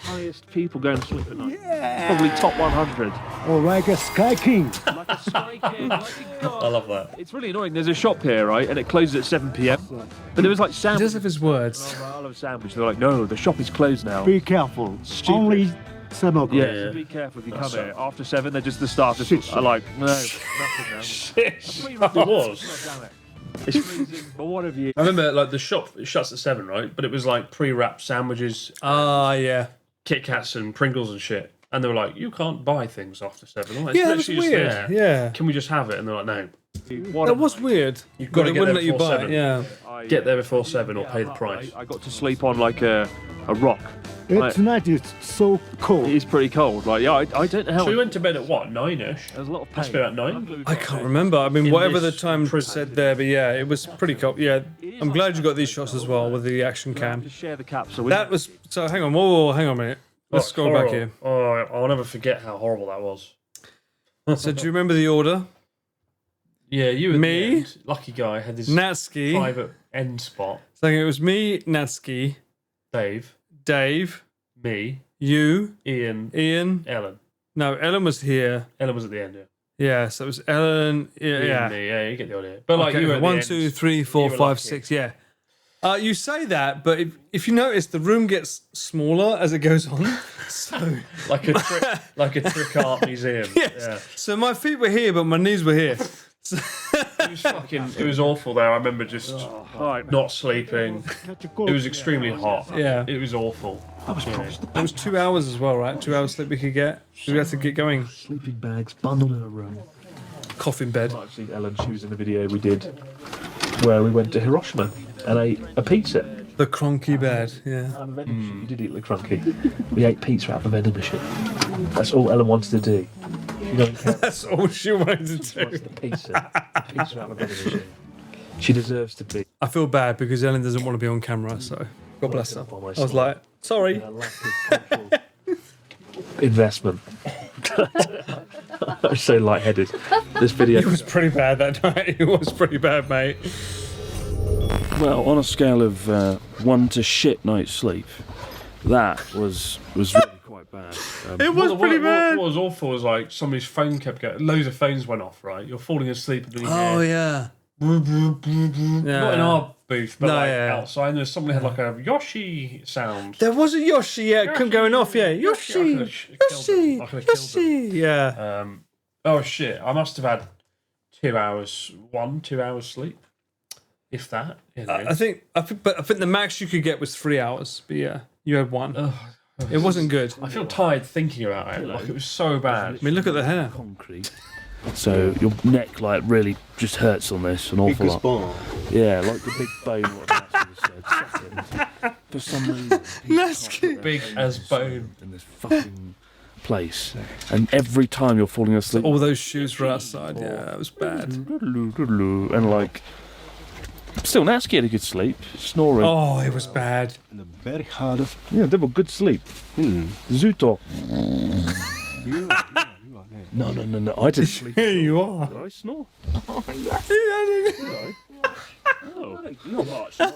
Speaker 5: Highest people going to sleep at night. Probably top 100.
Speaker 12: Or like a Sky King.
Speaker 5: Like a Sky King.
Speaker 1: I love that.
Speaker 5: It's really annoying. There's a shop here, right, and it closes at 7 p.m. But there was like
Speaker 2: He
Speaker 5: sandwich.
Speaker 2: does have his words.
Speaker 5: I love sandwich. They're like, no, the shop is closed now.
Speaker 12: Be careful.
Speaker 5: Stupid.
Speaker 12: Only 7 o'clock.
Speaker 5: Yeah, so be careful if you come here. After 7, they're just the staff just are like, no, nothing now.
Speaker 1: Shit. It was.
Speaker 5: Damn it. It's freezing, but what have you?
Speaker 1: I remember, like, the shop shuts at 7, right? But it was like pre-wrapped sandwiches,
Speaker 2: Yeah.
Speaker 1: Kit Kats and Pringles and shit. And they were like, you can't buy things after 7. I'm like,
Speaker 2: Yeah,
Speaker 1: it's
Speaker 2: that was
Speaker 1: literally just
Speaker 2: weird.
Speaker 1: there.
Speaker 2: Yeah.
Speaker 1: Can we just have it? And they're like, no.
Speaker 2: That was weird.
Speaker 1: You've got to
Speaker 2: They
Speaker 1: get
Speaker 2: wouldn't
Speaker 1: there
Speaker 2: let you
Speaker 1: before
Speaker 2: buy
Speaker 1: 7.
Speaker 2: it, yeah.
Speaker 1: Get there before 7 or pay the price.
Speaker 5: I got to sleep on like a rock.
Speaker 12: Tonight it's so cold.
Speaker 5: It is pretty cold. Like, yeah, I don't know how.
Speaker 1: So we went to bed at what, 9ish?
Speaker 5: There's a lot of pain.
Speaker 1: Must be about 9.
Speaker 2: I can't remember. I mean,
Speaker 1: In
Speaker 2: whatever the
Speaker 1: this
Speaker 2: time said there, but yeah, it was pretty cool. Yeah, I'm glad you got these shots as well with the action cam.
Speaker 5: To share the capsule.
Speaker 2: That was so. Hang on, whoa, hang on a minute. Let's scroll back here.
Speaker 1: Oh, I'll never forget how horrible that was.
Speaker 2: So, do you remember the order?
Speaker 1: Yeah, you and
Speaker 2: Me?
Speaker 1: Lucky guy had his
Speaker 2: Natsuki.
Speaker 1: private end spot.
Speaker 2: So it was me, Natsuki,
Speaker 1: Dave,
Speaker 2: me,
Speaker 1: me,
Speaker 2: you,
Speaker 1: Ian, Ellen.
Speaker 2: No, Ellen was here.
Speaker 1: Ellen was at the end, yeah.
Speaker 2: Yeah, so it was Ellen.
Speaker 1: Ian
Speaker 2: Yeah.
Speaker 1: and me, yeah, you get the idea. But like
Speaker 2: Okay,
Speaker 1: you were at the
Speaker 2: 1,
Speaker 1: end,
Speaker 2: 2, 3, 4,
Speaker 1: you were
Speaker 2: 5,
Speaker 1: lucky.
Speaker 2: 6. Yeah. You say that, but if you notice, the room gets smaller as it goes on. So
Speaker 1: like a trick art museum.
Speaker 2: yes.
Speaker 1: Yeah.
Speaker 2: So my feet were here, but my knees were here.
Speaker 1: It was awful there. I remember just not sleeping. It was extremely hot.
Speaker 2: Yeah.
Speaker 1: It was awful.
Speaker 2: It was 2 hours as well, right? 2 hours sleep we could get. We had to get going.
Speaker 5: Sleeping bags bundled in a room.
Speaker 2: Coffin bed.
Speaker 5: Actually, Ellen, she was in the video we did where we went to Hiroshima and ate a pizza.
Speaker 2: The cronky bed, yeah.
Speaker 5: You did eat the crunky. We ate pizza out of a vending machine. That's all Ellen wanted to do. You know,
Speaker 2: That's all she wanted to do.
Speaker 5: the pizza out of a vending machine. She deserves to be.
Speaker 2: I feel bad because Ellen doesn't want to be on camera, so God bless her. I was like, sorry.
Speaker 5: Investment. I'm so lightheaded. This video.
Speaker 2: It was pretty bad that night. It was pretty bad, mate.
Speaker 5: Well, on a scale of 1 to shit night's sleep, that was really quite bad.
Speaker 2: It was pretty bad.
Speaker 1: What was awful was like somebody's phone kept going. Loads of phones went off. Right, you're falling asleep and then you hear,
Speaker 2: yeah.
Speaker 1: not in our booth, but
Speaker 2: No,
Speaker 1: like
Speaker 2: yeah.
Speaker 1: outside. And there's somebody had like a Yoshi sound.
Speaker 2: There was a Yoshi, yeah, kept going off, yeah. Yoshi,
Speaker 1: I could've killed them. I could've killed them.
Speaker 2: Yoshi, yeah.
Speaker 1: Oh shit! I must have had 2 hours, 2 hours sleep, if that. You know.
Speaker 2: I think the max you could get was 3 hours, but yeah, you had 1. It wasn't good.
Speaker 1: I feel tired thinking about it. Like it was so bad.
Speaker 2: I mean, look at the hair.
Speaker 5: Concrete. So your neck like really just hurts on this an awful lot. Yeah, like the big bone. What Natsuki said. For some reason,
Speaker 2: Natsuki.
Speaker 1: Big as bone.
Speaker 5: in this fucking place, and every time you're falling asleep,
Speaker 2: All those shoes were outside, yeah, it was bad.
Speaker 5: and like. Still, Natsuki had a good sleep, snoring.
Speaker 2: Oh, it was bad.
Speaker 12: Very hard.
Speaker 5: Yeah, they were good sleep. Zuto. No. I didn't sleep.
Speaker 2: Here you are.
Speaker 5: Did I snore?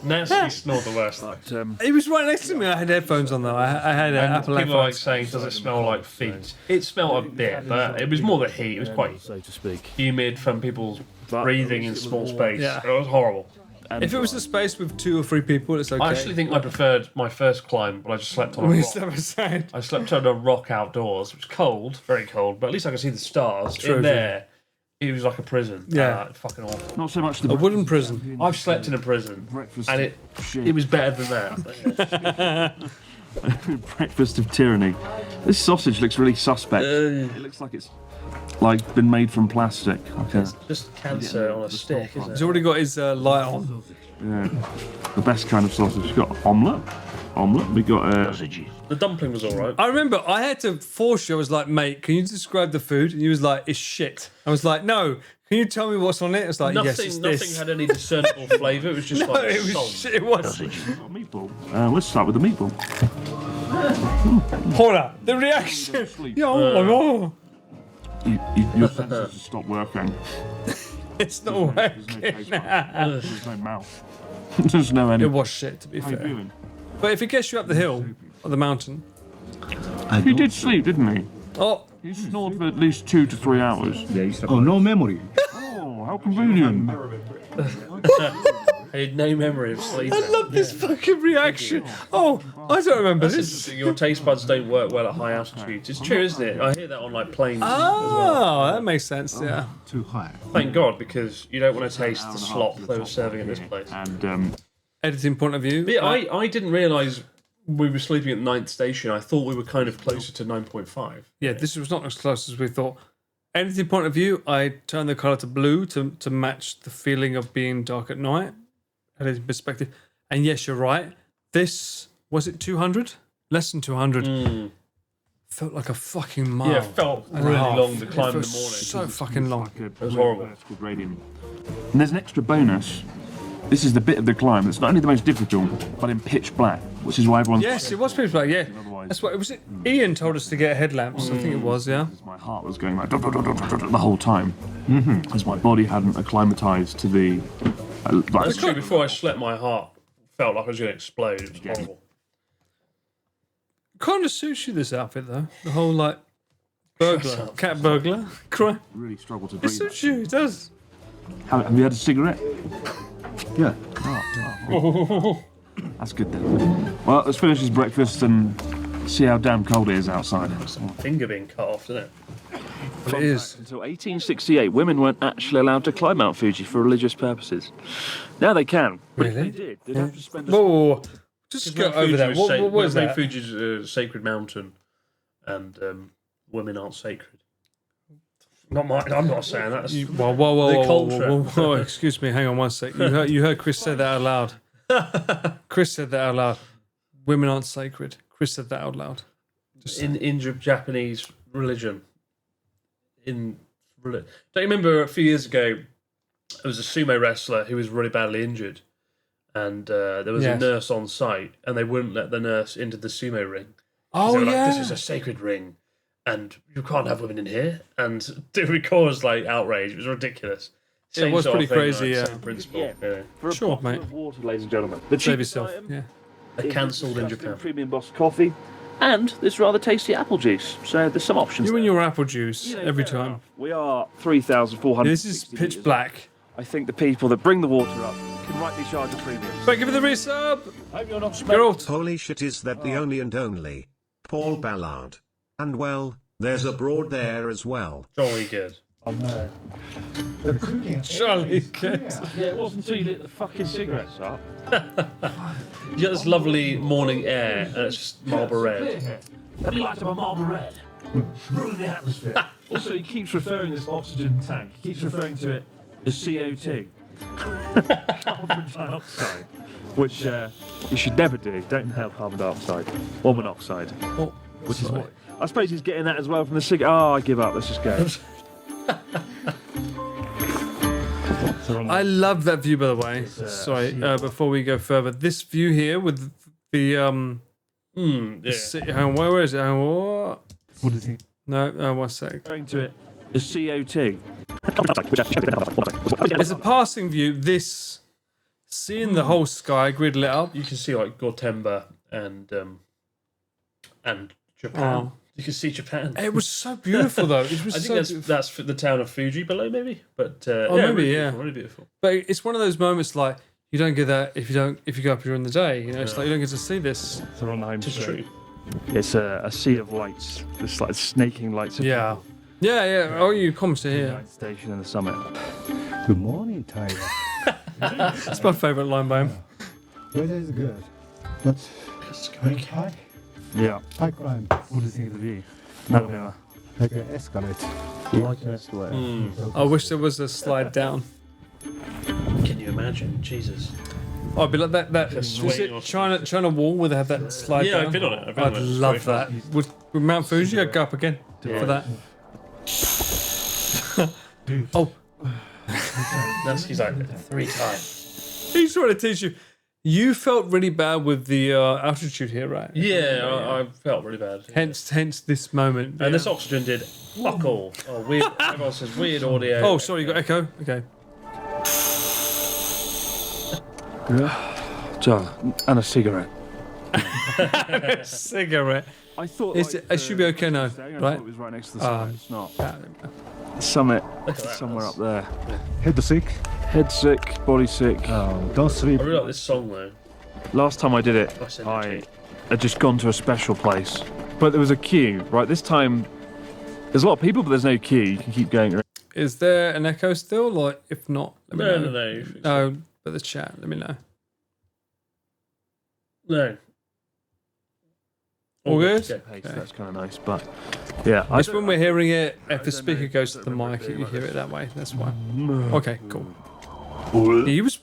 Speaker 1: Natsuki snored the worst.
Speaker 2: He was right next to me. I had headphones on though. I had
Speaker 1: And
Speaker 2: Apple
Speaker 1: people are like
Speaker 2: AirPods.
Speaker 1: saying, does it smell like feet? It smelled a bit, but it was more the heat. It was quite
Speaker 5: so to speak.
Speaker 1: humid from people breathing in small space.
Speaker 2: Yeah.
Speaker 1: It was horrible.
Speaker 2: If it was a space with 2 or 3 people, it's okay.
Speaker 1: I actually think I preferred my first climb, but I just slept on a
Speaker 2: We
Speaker 1: rock.
Speaker 2: slept aside.
Speaker 1: I slept on a rock outdoors. It was cold, very cold, but at least I could see the stars
Speaker 2: True,
Speaker 1: in there. It was like a prison.
Speaker 2: Yeah.
Speaker 1: Fucking awful.
Speaker 5: Not so much the
Speaker 2: A wooden prison.
Speaker 1: I've slept in a prison, and it was better than that.
Speaker 5: breakfast of tyranny. This sausage looks really suspect. It looks like it's like been made from plastic. Okay.
Speaker 1: It's just cancer on a stick, isn't
Speaker 2: He's
Speaker 1: it?
Speaker 2: already got his light on.
Speaker 5: Yeah. The best kind of sausage. We've got omelette. We got
Speaker 1: The dumpling was all right.
Speaker 2: I remember I had to force you. I was like, mate, can you describe the food? And he was like, it's shit. I was like, no. Can you tell me what's on it? It's like, yes, it's
Speaker 1: Nothing
Speaker 2: this.
Speaker 1: had any discernible flavour. It was just
Speaker 2: No,
Speaker 1: like
Speaker 2: it was
Speaker 1: salt.
Speaker 2: shit. It was.
Speaker 5: meatball. Let's start with the meatball.
Speaker 2: Hold on. The reaction. Yo,
Speaker 5: Your senses just stop working.
Speaker 2: it's not working.
Speaker 5: There's no mouth. There's no any.
Speaker 2: It was shit, to be
Speaker 5: How you
Speaker 2: fair.
Speaker 5: feeling?
Speaker 2: But if it gets you up the hill or the mountain,
Speaker 5: He did sleep, didn't he?
Speaker 2: oh,
Speaker 5: He snored for at least 2 to 3 hours.
Speaker 12: Oh, no memory.
Speaker 5: Oh, how convenient.
Speaker 1: I had no memory of sleeping.
Speaker 2: I love this fucking reaction. Oh, I don't remember
Speaker 1: That's
Speaker 2: this.
Speaker 1: interesting. Your taste buds don't work well at high altitudes. It's true, isn't it? I hear that on like planes as well.
Speaker 2: Oh, that makes sense. Yeah.
Speaker 12: Too high.
Speaker 1: Thank God, because you don't want to taste the slop they were serving at this place.
Speaker 5: And
Speaker 2: Editing point of view.
Speaker 1: But yeah, I didn't realise we were sleeping at the 9th station. I thought we were kind of closer to 9.5.
Speaker 2: Yeah, this was not as close as we thought. Editing point of view, I turned the colour to blue to match the feeling of being dark at night. Editing perspective. And yes, you're right. This, was it 200? Less than 200. Felt like a fucking mile.
Speaker 1: Yeah, it felt
Speaker 2: and a
Speaker 1: really
Speaker 2: half.
Speaker 1: long to
Speaker 2: It
Speaker 1: climb in
Speaker 2: felt
Speaker 1: the morning.
Speaker 2: So fucking long.
Speaker 1: It was horrible.
Speaker 5: Vertical gradient. And there's an extra bonus. This is the bit of the climb that's not only the most difficult, but in pitch black, which is why everyone's.
Speaker 2: Yes, it was pitch black, yeah. That's what it was. Ian told us to get headlamps, I think it was, yeah.
Speaker 5: My heart was going like the whole time, as my body hadn't acclimatized to the.
Speaker 1: That's true. Before I slept, my heart felt like I was going to explode. It was horrible.
Speaker 2: Kind of suits you, this outfit, though. The whole, like, burglar, cat burglar. Cry.
Speaker 5: Really struggled to
Speaker 2: It
Speaker 5: breathe.
Speaker 2: suits you, it does.
Speaker 5: Have you had a cigarette?
Speaker 12: Yeah.
Speaker 5: That's good then. Well, let's finish this breakfast and see how damn cold it is outside.
Speaker 1: Finger being cut off, isn't it?
Speaker 2: It is.
Speaker 7: Until 1868, women weren't actually allowed to climb Mount Fuji for religious purposes. Now they can. But if
Speaker 2: Really?
Speaker 7: they did, they'd have to spend.
Speaker 2: Whoa, just go over that. What is that?
Speaker 1: Fuji's a sacred mountain, and women aren't sacred. Not mine. I'm not saying that. That's
Speaker 2: Whoa,
Speaker 1: culture.
Speaker 2: whoa, excuse me, hang on one sec. You heard Chris say that out loud. Chris said that out loud. Women aren't sacred. Chris said that out loud.
Speaker 1: in Japanese religion. Don't you remember a few years ago, there was a sumo wrestler who was really badly injured, and there was a nurse on site, and they wouldn't let the nurse into the sumo ring.
Speaker 2: Oh,
Speaker 1: they were
Speaker 2: yeah.
Speaker 1: like, this is a sacred ring, and you can't have women in here. And it caused like outrage. It was ridiculous.
Speaker 2: It was
Speaker 1: sort
Speaker 2: pretty
Speaker 1: of thing,
Speaker 2: crazy,
Speaker 1: like,
Speaker 2: yeah.
Speaker 1: Same principle. Yeah.
Speaker 7: For a
Speaker 2: Sure,
Speaker 7: bottle
Speaker 2: mate.
Speaker 7: of water, ladies and gentlemen. The
Speaker 2: Save
Speaker 7: cheapest
Speaker 2: yourself.
Speaker 7: item
Speaker 2: Yeah.
Speaker 1: They're cancelled in
Speaker 7: is
Speaker 1: Japan.
Speaker 7: Premium Boss coffee, and this rather tasty apple juice. So there's some options.
Speaker 2: You and
Speaker 7: there.
Speaker 2: your apple juice
Speaker 7: You know,
Speaker 2: every
Speaker 7: fair
Speaker 2: time.
Speaker 7: enough. We are 3,400.
Speaker 2: This is pitch black.
Speaker 7: I think the people that bring the water up can rightly charge a premium.
Speaker 2: But give it the resub.
Speaker 7: Hope you're not
Speaker 2: You're all
Speaker 3: Holy shit, is that the only and only Paul Ballard? And well, there's abroad there as well.
Speaker 1: Jolly good.
Speaker 2: Charlie Kent.
Speaker 7: Yeah, it wasn't until you lit the fucking cigarettes up.
Speaker 1: You get this lovely morning air, and it's just Marlboro Red.
Speaker 4: Have you liked a Marlboro Red? Ruin the atmosphere.
Speaker 5: Also, he keeps referring to this oxygen tank. He keeps referring to it as CO2. Carbon dioxide. Which you should never do. Don't inhale carbon dioxide. Or monoxide. Which is what... I suppose he's getting that as well from the cigarette. Oh, I give up. Let's just go.
Speaker 2: I love that view, by the way. Sorry, before we go further, this view here with the
Speaker 1: Yeah.
Speaker 2: hang on, where is it? Hang on, what is it? No, 1 sec.
Speaker 5: Referring to it as CO2.
Speaker 2: It's a passing view. This seeing the whole sky grid lit up.
Speaker 1: You can see like Gotemba and Japan.
Speaker 2: Oh.
Speaker 1: You can see Japan.
Speaker 2: It was so beautiful, though. It was
Speaker 1: I
Speaker 2: so
Speaker 1: think
Speaker 2: beautiful.
Speaker 1: that's for the town of Fuji below, maybe. But
Speaker 2: Oh,
Speaker 1: yeah,
Speaker 2: maybe,
Speaker 1: really
Speaker 2: yeah.
Speaker 1: beautiful, really beautiful.
Speaker 2: But it's one of those moments like you don't get that if you go up during the day. You know, it's like you don't get to see this.
Speaker 5: They're on the home
Speaker 1: It's
Speaker 5: straight.
Speaker 1: true.
Speaker 5: It's a sea of lights. It's like snaking lights.
Speaker 2: Yeah. Yeah, yeah. Oh, you commented here.
Speaker 4: Station and the summit.
Speaker 12: Good morning, Tiger.
Speaker 2: It's my favourite line by him.
Speaker 12: Weather is good. But it's going high.
Speaker 4: Yeah.
Speaker 12: High climb.
Speaker 4: What do you think of the view? No.
Speaker 12: Like an escalator.
Speaker 4: Like an escalator.
Speaker 2: I wish there was a slide down.
Speaker 1: Can you imagine? Jesus.
Speaker 2: Oh, it'd be like that.
Speaker 1: Just
Speaker 2: Was
Speaker 1: swing or
Speaker 2: it China Wall where they have that slide
Speaker 1: Yeah,
Speaker 2: down?
Speaker 1: I've been on it. I've been
Speaker 2: I'd
Speaker 1: on it. It's
Speaker 2: love
Speaker 1: very
Speaker 2: that. With Mount Fuji, I'd go up again for that. Oh,
Speaker 1: Natsuki's like 3 times.
Speaker 2: he's trying to teach you. You felt really bad with the altitude here, right?
Speaker 1: Yeah, I felt really bad.
Speaker 2: Hence this moment.
Speaker 1: And this oxygen did fuck all. Oh, weird. Everyone says weird audio.
Speaker 2: Oh, sorry, you got echo. Okay.
Speaker 4: John, and a cigarette.
Speaker 2: Cigarette.
Speaker 4: I thought
Speaker 2: It should be okay now, right?
Speaker 4: It was right next to the summit. It's not.
Speaker 2: Yeah.
Speaker 4: The summit,
Speaker 1: Look at that,
Speaker 4: somewhere
Speaker 1: that's-
Speaker 4: up there.
Speaker 12: Head sick.
Speaker 4: Head sick, body sick.
Speaker 12: Don't sleep.
Speaker 1: I really like this song though.
Speaker 4: Last time I did it,
Speaker 1: I sent it to
Speaker 4: I
Speaker 1: you.
Speaker 4: had just gone to a special place, but there was a queue. Right, this time there's a lot of people, but there's no queue. You can keep going.
Speaker 2: Is there an echo still? Like, if not, let me know.
Speaker 1: No.
Speaker 2: No, but the chat, let me know.
Speaker 1: No.
Speaker 2: All good?
Speaker 1: Okay.
Speaker 4: So that's kind of nice, but yeah,
Speaker 2: It's when we're hearing it, if the speaker goes to the mic, you hear it that way. That's why. Okay, cool. He was.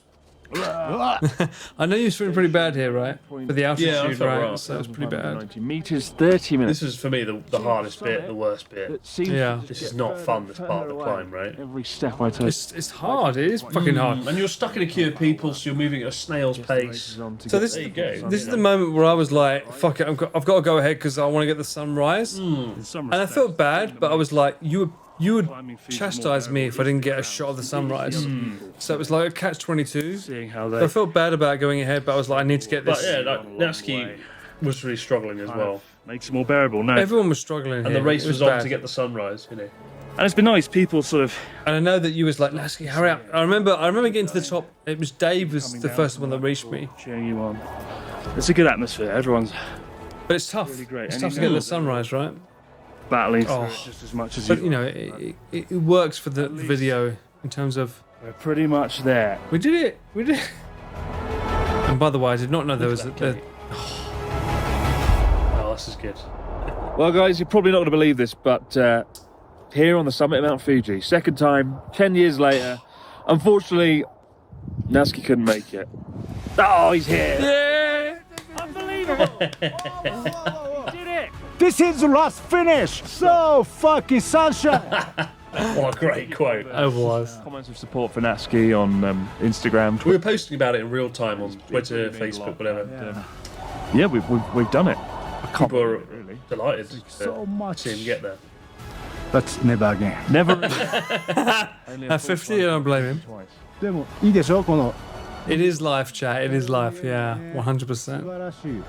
Speaker 2: I know you're feeling pretty bad here, right? For the altitude,
Speaker 1: Yeah, I felt
Speaker 2: right?
Speaker 1: rough.
Speaker 2: So it's pretty bad.
Speaker 4: 90 meters, 30 minutes.
Speaker 1: This is for me the hardest bit, the worst bit.
Speaker 2: Yeah.
Speaker 1: This is not fun, this part of the climb, right?
Speaker 4: Every step I take.
Speaker 2: It's hard. It is fucking hard.
Speaker 1: And you're stuck in a queue of people, so you're moving at a snail's pace.
Speaker 2: So this
Speaker 1: There you go.
Speaker 2: is the moment where I was like, "Fuck it, I've got to go ahead because I want to get the sunrise." And I felt bad, but I was like, "You would chastise me if I didn't get a shot of the sunrise." So it was like a catch-22.
Speaker 4: Seeing how
Speaker 2: I felt bad about going ahead, but I was like, I need to get this.
Speaker 1: But yeah, like, Natsuki was really struggling as well.
Speaker 4: makes it more bearable. No,
Speaker 2: Everyone was struggling,
Speaker 1: And
Speaker 2: here.
Speaker 1: the race
Speaker 2: It
Speaker 1: was on
Speaker 2: bad.
Speaker 1: to get the sunrise, you know.
Speaker 4: and it's been nice. People sort of.
Speaker 2: And I know that you was like, Lasky, hurry up. I remember getting to the top. It was Dave was the first one that reached me.
Speaker 4: Cheering you on. It's a good atmosphere. Everyone's
Speaker 2: But it's tough.
Speaker 4: really great.
Speaker 2: It's
Speaker 4: And
Speaker 2: tough
Speaker 4: you
Speaker 2: to get
Speaker 4: know
Speaker 2: the sunrise, right?
Speaker 4: battling through
Speaker 2: Oh.
Speaker 4: it just as much as
Speaker 2: But
Speaker 4: you.
Speaker 2: you know, it works for the video in terms of
Speaker 4: We're pretty much there.
Speaker 2: we did it. We did it. And by the way, I did not know there was a
Speaker 1: Oh, this is good.
Speaker 4: Well, guys, you're probably not going to believe this, but here on the summit of Mount Fuji, second time, 10 years later, unfortunately, Natsuki couldn't make it. Oh, he's here!
Speaker 2: yeah.
Speaker 4: Unbelievable! He did it!
Speaker 12: This is the last finish. So fucking sunshine.
Speaker 1: What a great quote.
Speaker 2: I was.
Speaker 4: Comments of support for Natsuki on Instagram.
Speaker 1: We were posting about it in real time on Twitter, Facebook, whatever.
Speaker 4: Yeah, we've done it.
Speaker 1: People are
Speaker 4: Really.
Speaker 1: delighted to
Speaker 12: So much.
Speaker 1: see him get there.
Speaker 12: But never again.
Speaker 4: Never.
Speaker 2: At 50, I don't blame him.
Speaker 12: でもいいでしょこの
Speaker 2: It is life, chat. It is life. Yeah, 100%.
Speaker 12: 素晴らしい。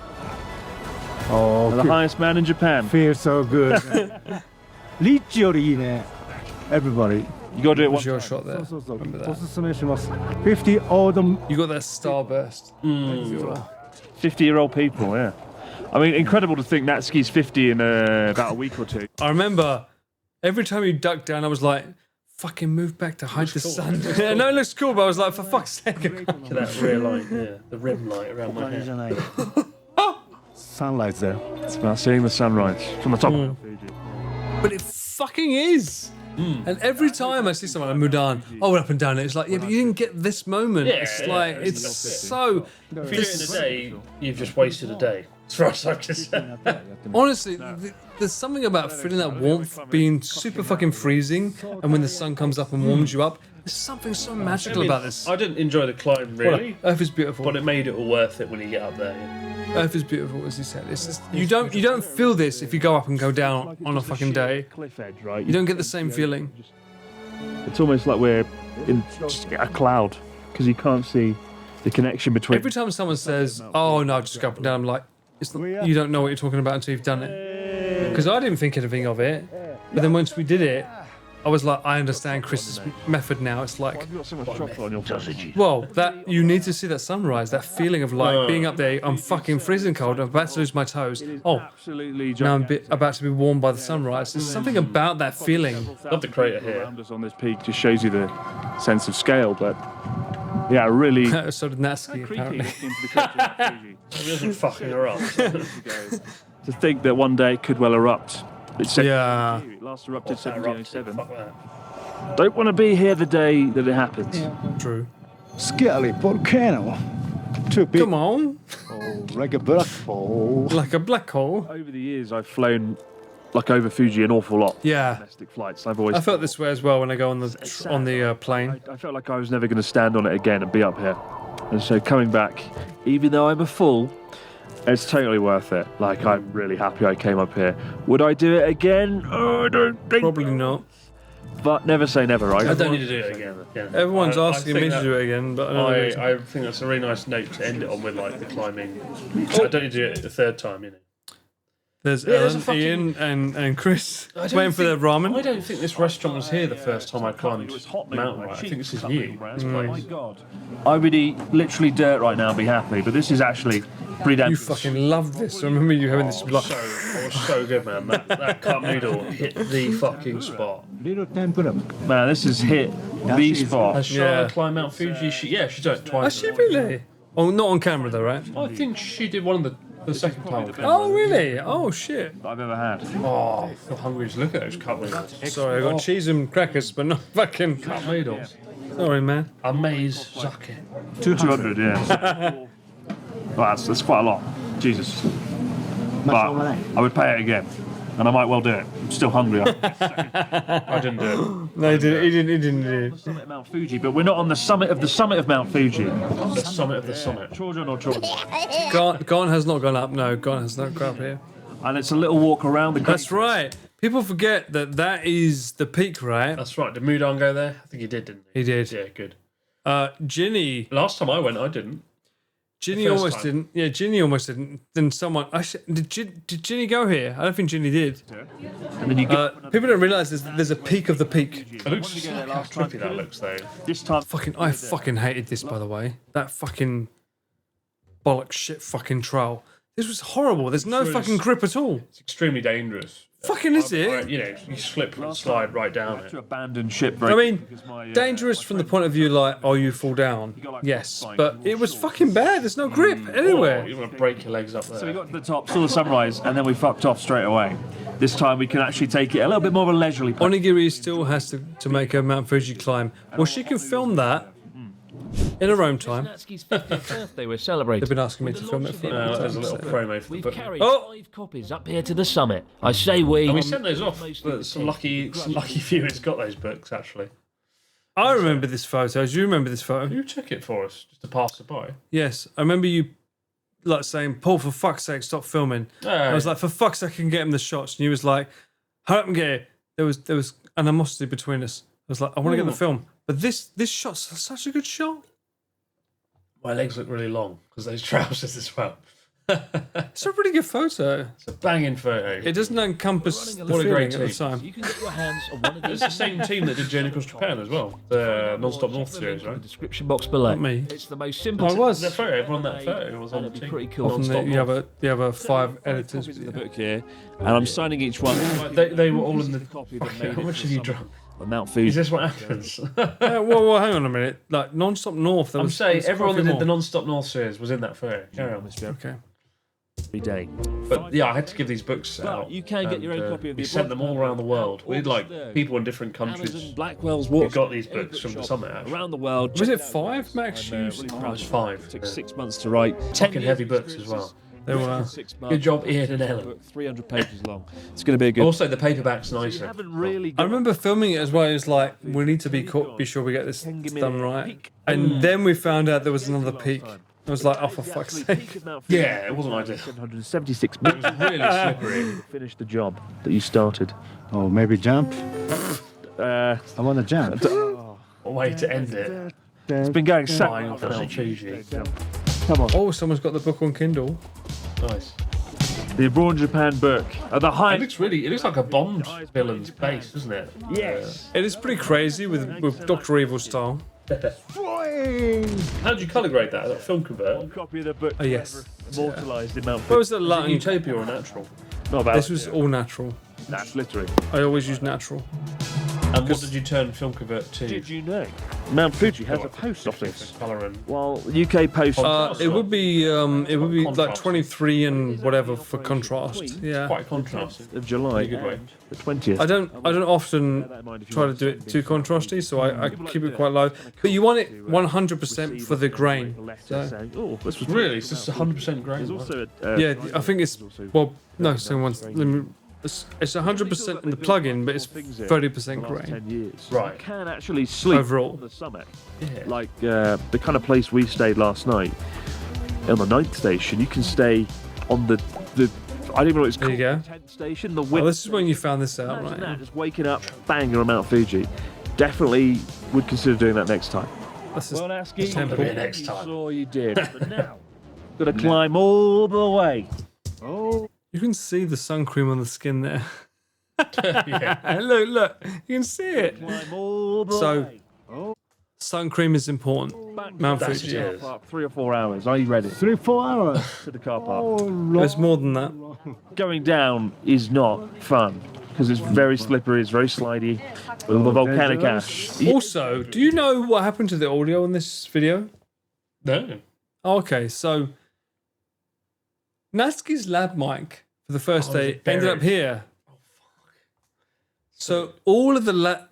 Speaker 12: Oh,
Speaker 4: The highest man in Japan.
Speaker 12: feels so good. リッチよりいいね。Everybody.
Speaker 4: You got to do it
Speaker 2: Was
Speaker 4: once.
Speaker 2: your shot there?
Speaker 12: そうそうそう。
Speaker 2: Remember
Speaker 12: お
Speaker 2: that?
Speaker 12: すすめします。50 all the
Speaker 2: You got that starburst.
Speaker 4: 50-year-old people, yeah. I mean, incredible to think Natsuki's 50 in about a week or two.
Speaker 2: I remember every time you ducked down, I was like, fucking move back to hide the sun. Yeah, no, it looks cool, but I was like, for fuck's sake.
Speaker 1: Look at that rear light, yeah, the rim light around my
Speaker 12: じ
Speaker 1: head.
Speaker 12: ゃない。Sunlight there.
Speaker 4: It's about seeing the sunrise from the top of Mount Fuji.
Speaker 2: But it fucking is. And every time I see someone like Mudan, I went up and down it. It's like, yeah, but you didn't get this moment.
Speaker 1: Yeah,
Speaker 2: it's
Speaker 1: yeah,
Speaker 2: like,
Speaker 1: it's
Speaker 2: it's
Speaker 1: not
Speaker 2: so.
Speaker 1: If you do it in a day, you've just wasted a day. As far as I'm concerned.
Speaker 2: Honestly, there's something about feeling that warmth, being super fucking freezing, and when the sun comes up and warms you up, there's something so magical about this.
Speaker 1: I didn't enjoy the climb really,
Speaker 2: Earth is beautiful.
Speaker 1: but it made it all worth it when you get up there. Yeah.
Speaker 2: Earth is beautiful, as he said. It's just, you don't feel this if you go up and go down on a fucking day.
Speaker 4: Cliff edge, right?
Speaker 2: You don't get the same feeling.
Speaker 4: It's almost like we're in just a cloud because you can't see the connection between.
Speaker 2: Every time someone says, "Oh no, just go up and down," I'm like, it's not, you don't know what you're talking about until you've done it. Because I didn't think anything of it, but then once we did it, I was like, I understand Chris's method now. It's like,
Speaker 5: You've got so much chocolate on your sausage.
Speaker 2: well, that you need to see that sunrise, that feeling of like being up there. I'm fucking freezing cold. I'm about to lose my toes. Oh,
Speaker 5: Absolutely.
Speaker 2: now I'm about to be warmed by the sunrise. There's something about that feeling.
Speaker 1: Love the crater here.
Speaker 5: Around us on this peak just shows you the sense of scale, but yeah, really.
Speaker 2: So did Natsuki,
Speaker 5: creepy
Speaker 2: apparently.
Speaker 5: looking into the crater of Mount Fuji.
Speaker 1: He wasn't fucking her up.
Speaker 5: To think that one day it could well erupt. It said
Speaker 2: Yeah.
Speaker 5: it last erupted
Speaker 1: That erupted,
Speaker 5: 1707.
Speaker 1: fuck that.
Speaker 5: Don't want to be here the day that it happens.
Speaker 2: True.
Speaker 12: Scary volcano. Too big.
Speaker 2: Come on.
Speaker 12: Like a black hole.
Speaker 2: Like a black hole.
Speaker 5: Over the years, I've flown like over Fuji an awful lot.
Speaker 2: Yeah.
Speaker 5: Domestic flights. I've always.
Speaker 2: I felt this way as well when I go on the plane.
Speaker 5: I felt like I was never going to stand on it again and be up here. And so coming back, even though I'm a fool, it's totally worth it. Like, I'm really happy I came up here. Would I do it again? Oh, I don't think.
Speaker 2: Probably not.
Speaker 5: But never say never, right?
Speaker 1: I don't need to do it again. Yeah.
Speaker 2: Everyone's
Speaker 1: I
Speaker 2: asking
Speaker 1: think
Speaker 2: me to do it again, but
Speaker 1: I think that's a really nice note to end it on with, like the climbing. I don't need to do it the third time, you know.
Speaker 2: There's
Speaker 1: there's a
Speaker 2: Ellen,
Speaker 1: fucking-
Speaker 2: Ian, and Chris
Speaker 1: I don't
Speaker 2: waiting for their
Speaker 1: think-
Speaker 2: ramen.
Speaker 1: I don't think this restaurant was here the first time I climbed mountain. Right? I think this is new. This place.
Speaker 5: God. I would eat literally dirt right now and be happy, but this is actually pretty damn
Speaker 2: You
Speaker 5: good.
Speaker 2: fucking loved this. I remember you having this like.
Speaker 1: It was so good, man. That cup noodle hit the fucking spot.
Speaker 12: Little tempura.
Speaker 5: Man, this has hit the spot.
Speaker 1: Has Charlotte climbed Mount Fuji? She's done it twice.
Speaker 2: Has she really? Oh, not on camera though, right?
Speaker 1: I think she did one of the second time.
Speaker 2: Oh, really? Oh, shit.
Speaker 5: I've ever had.
Speaker 1: Oh, I feel hungry just look at those cup noodles.
Speaker 2: Sorry, I got cheese and crackers, but not fucking.
Speaker 1: Cup noodles.
Speaker 2: Sorry, man.
Speaker 1: Amaze Zake.
Speaker 5: 200, yeah. Well, that's quite a lot. Jesus. But I would pay it again. And I might well do it. I'm still hungry.
Speaker 1: I didn't do it.
Speaker 2: No, he didn't do it.
Speaker 5: Summit of Mount Fuji, but we're not on the summit of Mount Fuji.
Speaker 1: The summit of the summit.
Speaker 5: Children or children.
Speaker 2: Gon has not gone up. No, Gon has not gone up here.
Speaker 5: And it's a little walk around the.
Speaker 2: That's right. People forget that is the peak, right?
Speaker 1: That's right. Did Mudan go there? I think he did, didn't he?
Speaker 2: He did.
Speaker 1: Yeah, good.
Speaker 2: Ginny.
Speaker 1: Last time I went, I didn't.
Speaker 2: Ginny
Speaker 1: The first
Speaker 2: almost
Speaker 1: time.
Speaker 2: didn't. Yeah, Ginny almost didn't. Then someone. Did Ginny go here? I don't think Ginny did.
Speaker 5: And then you get
Speaker 2: People don't realise there's a peak of the peak.
Speaker 1: It looks like how trippy that looks, though.
Speaker 5: this time.
Speaker 2: I fucking hated this, by the way. That fucking bollock shit fucking trail. This was horrible. There's no fucking grip at all.
Speaker 1: It's extremely dangerous.
Speaker 2: Fucking is it?
Speaker 1: You know, you slip and slide right down
Speaker 5: To
Speaker 1: it.
Speaker 5: abandon ship.
Speaker 2: I mean, dangerous from the point of view like, oh, you fall down. Yes, but it was fucking bad. There's no grip anywhere.
Speaker 1: You want to break your legs up there.
Speaker 5: So we got to the top, saw the sunrise, and then we fucked off straight away. This time we can actually take it a little bit more of a leisurely pace.
Speaker 2: Onigiri still has to make a Mount Fuji climb. Well, she can film that in her own time.
Speaker 7: Natsuki's 50th birthday we're celebrating.
Speaker 2: They've been asking me to film it for
Speaker 1: There's a little promo for the
Speaker 7: We've
Speaker 1: book.
Speaker 7: carried
Speaker 2: Oh!
Speaker 7: 5 copies up here to the summit. I say we.
Speaker 1: And we sent those off. Some lucky viewers got those books, actually.
Speaker 2: I remember this photo. Do you remember this photo?
Speaker 1: You took it for us, just to pass it by.
Speaker 2: Yes, I remember you like saying, Paul, for fuck's sake, stop filming. I was like, for fuck's sake, I can get him the shots. And you was like, hurry up and get it. There was animosity between us. I was like, I want to get the film. But this shot's such a good shot.
Speaker 1: My legs look really long because those trousers as well.
Speaker 2: It's a pretty good photo.
Speaker 1: It's a banging photo.
Speaker 2: It doesn't encompass the
Speaker 1: What a
Speaker 2: feeling
Speaker 1: great
Speaker 2: at the
Speaker 1: team.
Speaker 2: time.
Speaker 7: You can get your hands on one of
Speaker 1: It's
Speaker 7: these.
Speaker 1: the same team that did Journey Across Japan as well. The Non-Stop North series, right?
Speaker 7: Description box below.
Speaker 2: Not me.
Speaker 7: It's the most simple.
Speaker 2: I was.
Speaker 1: The photo, everyone on that photo was on the
Speaker 7: That'd be
Speaker 1: team.
Speaker 7: pretty cool.
Speaker 2: Often
Speaker 1: Non-Stop
Speaker 2: you
Speaker 1: North.
Speaker 2: have 5 editors.
Speaker 5: The book here, and I'm signing each one.
Speaker 1: They were all in the...
Speaker 5: Copy that
Speaker 1: Fucking,
Speaker 5: made
Speaker 1: how
Speaker 5: it
Speaker 1: much have you drunk?
Speaker 5: on Mount
Speaker 1: Is
Speaker 5: Fuji.
Speaker 1: this what happens?
Speaker 2: Well, hang on a minute. Like Non-Stop North. There
Speaker 1: I'm
Speaker 2: was,
Speaker 1: saying
Speaker 2: there was
Speaker 1: everyone
Speaker 2: quite
Speaker 1: that
Speaker 2: a
Speaker 1: did the
Speaker 2: few more.
Speaker 1: Non-Stop North series was in that photo. Carry on.
Speaker 2: Okay.
Speaker 5: Every day.
Speaker 1: But yeah, I had to give these books out.
Speaker 5: you can get your own copy of
Speaker 1: We
Speaker 5: the
Speaker 1: sent them all around the world. We had like people in different
Speaker 5: Amazon
Speaker 1: countries
Speaker 5: Blackwell's
Speaker 1: who
Speaker 5: Walk
Speaker 1: got these books from the summit. Actually.
Speaker 5: around the world.
Speaker 2: Was
Speaker 5: Check
Speaker 2: it
Speaker 5: out.
Speaker 2: 5 Max
Speaker 5: I'm,
Speaker 2: shoes?
Speaker 5: really
Speaker 1: Oh, it
Speaker 5: proud.
Speaker 1: was 5.
Speaker 5: It took
Speaker 1: Yeah.
Speaker 5: 6 months to write. 10
Speaker 1: Fucking heavy books as well.
Speaker 2: They were.
Speaker 5: 6 months.
Speaker 1: Good job, Ian and Ellen.
Speaker 5: Book 300 pages long. It's going to be a good.
Speaker 1: Also, the paperback's nicer.
Speaker 5: haven't really.
Speaker 2: I remember filming it as well. It was like, we need to be sure we get this done right. And then we found out there was another peak. I was like, oh, for fuck's sake.
Speaker 1: Yeah, it wasn't ideal.
Speaker 5: 776
Speaker 1: It was really slippery.
Speaker 5: Finish the job that you started.
Speaker 12: Oh, maybe jump.
Speaker 5: Uh,
Speaker 12: I want to jump.
Speaker 1: A way to end it.
Speaker 5: it's been going
Speaker 1: Flying
Speaker 5: so.
Speaker 1: off Mount Fuji.
Speaker 5: Come on.
Speaker 2: Oh, someone's got the book on Kindle.
Speaker 1: Nice.
Speaker 8: The Abroad Japan book at the height.
Speaker 1: It looks like a Bond villain's base, doesn't it?
Speaker 8: Yes.
Speaker 2: It is pretty crazy with Dr. Evil style.
Speaker 1: How did you colour grade that? Is that film convert?
Speaker 8: One copy of the book.
Speaker 2: Oh, yes.
Speaker 8: Immortalised in Mount
Speaker 2: What was that
Speaker 1: Is it
Speaker 2: Latin?
Speaker 1: Utopia or natural?
Speaker 8: Not about
Speaker 2: This was all natural.
Speaker 8: That's literally.
Speaker 2: I always use natural.
Speaker 1: And what did you turn film convert to?
Speaker 8: Did you know Mount Fuji has a post office?
Speaker 1: Colour and
Speaker 8: While UK Post.
Speaker 2: It would be like 23 and whatever for contrast. Yeah.
Speaker 1: quite contrasted.
Speaker 8: of July,
Speaker 1: good way.
Speaker 8: the 20th.
Speaker 2: I don't often try to do it too contrasty, so I keep it quite low. But you want it 100% for the grain. So,
Speaker 8: Oh, this was
Speaker 1: Really? It's just 100% grain.
Speaker 8: There's also
Speaker 2: yeah, I think it's so once. It's 100% in the plug-in, but it's 30% grain
Speaker 8: 10 years.
Speaker 1: Right.
Speaker 8: You can actually sleep
Speaker 2: overall.
Speaker 8: on the summit.
Speaker 1: Yeah.
Speaker 8: Like the kind of place we stayed last night on the 9th station. You can stay on the I don't even know what it's
Speaker 2: There
Speaker 8: called.
Speaker 2: you go.
Speaker 8: The 10th station. The
Speaker 2: Oh,
Speaker 8: width.
Speaker 2: this is when you found this out,
Speaker 8: Imagine
Speaker 2: right?
Speaker 8: that, just waking up, bang, you're on Mount Fuji. Definitely would consider doing that next time.
Speaker 2: That's just
Speaker 8: Well, Asky,
Speaker 2: temple.
Speaker 1: Maybe next time.
Speaker 8: Sure you did. But now, got to climb all the way.
Speaker 2: You can see the sun cream on the skin there.
Speaker 1: Yeah.
Speaker 2: Look, you can see it.
Speaker 8: Climb all the
Speaker 2: So,
Speaker 8: way.
Speaker 2: sun cream is important.
Speaker 8: Back
Speaker 2: Mount
Speaker 8: to the
Speaker 2: Fuji.
Speaker 8: car park, 3 or 4 hours. Are you ready?
Speaker 12: 3-4 hours.
Speaker 8: To the car park.
Speaker 2: There's more than that.
Speaker 8: Going down is not fun because it's very slippery, it's very slidey, with all the volcanic ash.
Speaker 2: Also, do you know what happened to the audio in this video?
Speaker 1: No.
Speaker 2: Okay, so Natsuki's lab mic for the first
Speaker 1: Oh,
Speaker 2: day
Speaker 1: is it
Speaker 2: ended up
Speaker 1: buried?
Speaker 2: here. So all of the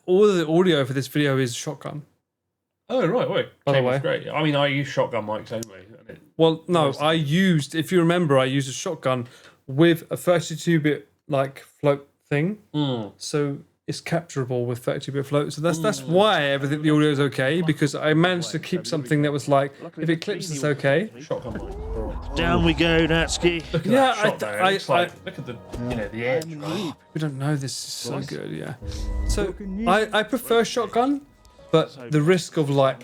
Speaker 2: audio for this video is shotgun.
Speaker 1: Oh, right, wait.
Speaker 2: By the
Speaker 1: Cable's
Speaker 2: way.
Speaker 1: great. I mean, I use shotgun mics only. And it,
Speaker 2: Well, no, if you remember, I used a shotgun with a 32-bit like float thing. So it's capturable with 32-bit float. So that's why everything the audio is okay, because I managed to keep something that was like, if it clips, it's okay.
Speaker 1: shotgun mic.
Speaker 8: Down we go, Natsuki.
Speaker 1: Look at
Speaker 2: Yeah,
Speaker 1: that shot there. It looks like, look at the, the edge. Right?
Speaker 2: We don't know. This is so good, yeah. So I prefer shotgun, but the risk of like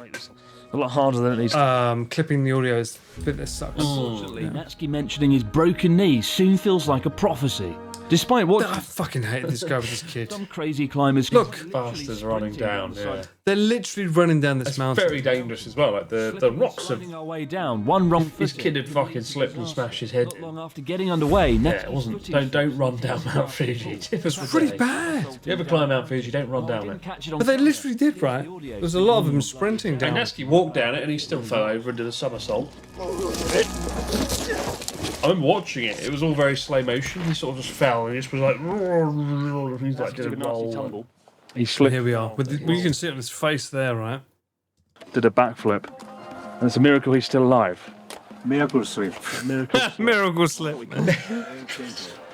Speaker 8: A lot harder than it needs to
Speaker 2: clipping the audio is this sucks.
Speaker 7: Unfortunately, Natsuki mentioning his broken knee soon feels like a prophecy. Despite what
Speaker 2: I fucking hate this guy with this kid.
Speaker 7: some crazy climbers
Speaker 2: Look,
Speaker 1: Bastards running down. Yeah.
Speaker 2: they're literally running down this
Speaker 1: It's
Speaker 2: mountain.
Speaker 1: very dangerous as well. Like the rocks have.
Speaker 7: running our way down, one wrong
Speaker 1: His
Speaker 7: foot.
Speaker 1: kid had fucking slipped and smashed his head.
Speaker 7: Not long after getting underway,
Speaker 1: Yeah,
Speaker 7: Natsuki's
Speaker 1: it wasn't.
Speaker 7: footage
Speaker 1: Don't run down Mount Fuji.
Speaker 2: It's pretty bad.
Speaker 1: If you ever climb Mount Fuji, don't run down
Speaker 7: didn't
Speaker 1: it.
Speaker 7: catch it on
Speaker 2: But they
Speaker 7: camera.
Speaker 2: literally did, right? There's a lot of them sprinting
Speaker 1: And
Speaker 2: down.
Speaker 1: Natsuki walked down it and he still fell over and did a somersault. I remember watching it. It was all very slow motion. He sort of just fell and he just was like. He's like did a roll.
Speaker 8: He slipped,
Speaker 2: Here we are. You can see it on his face there, right?
Speaker 8: did a backflip. And it's a miracle he's still alive.
Speaker 12: Miracle sleep.
Speaker 2: Miracle slip.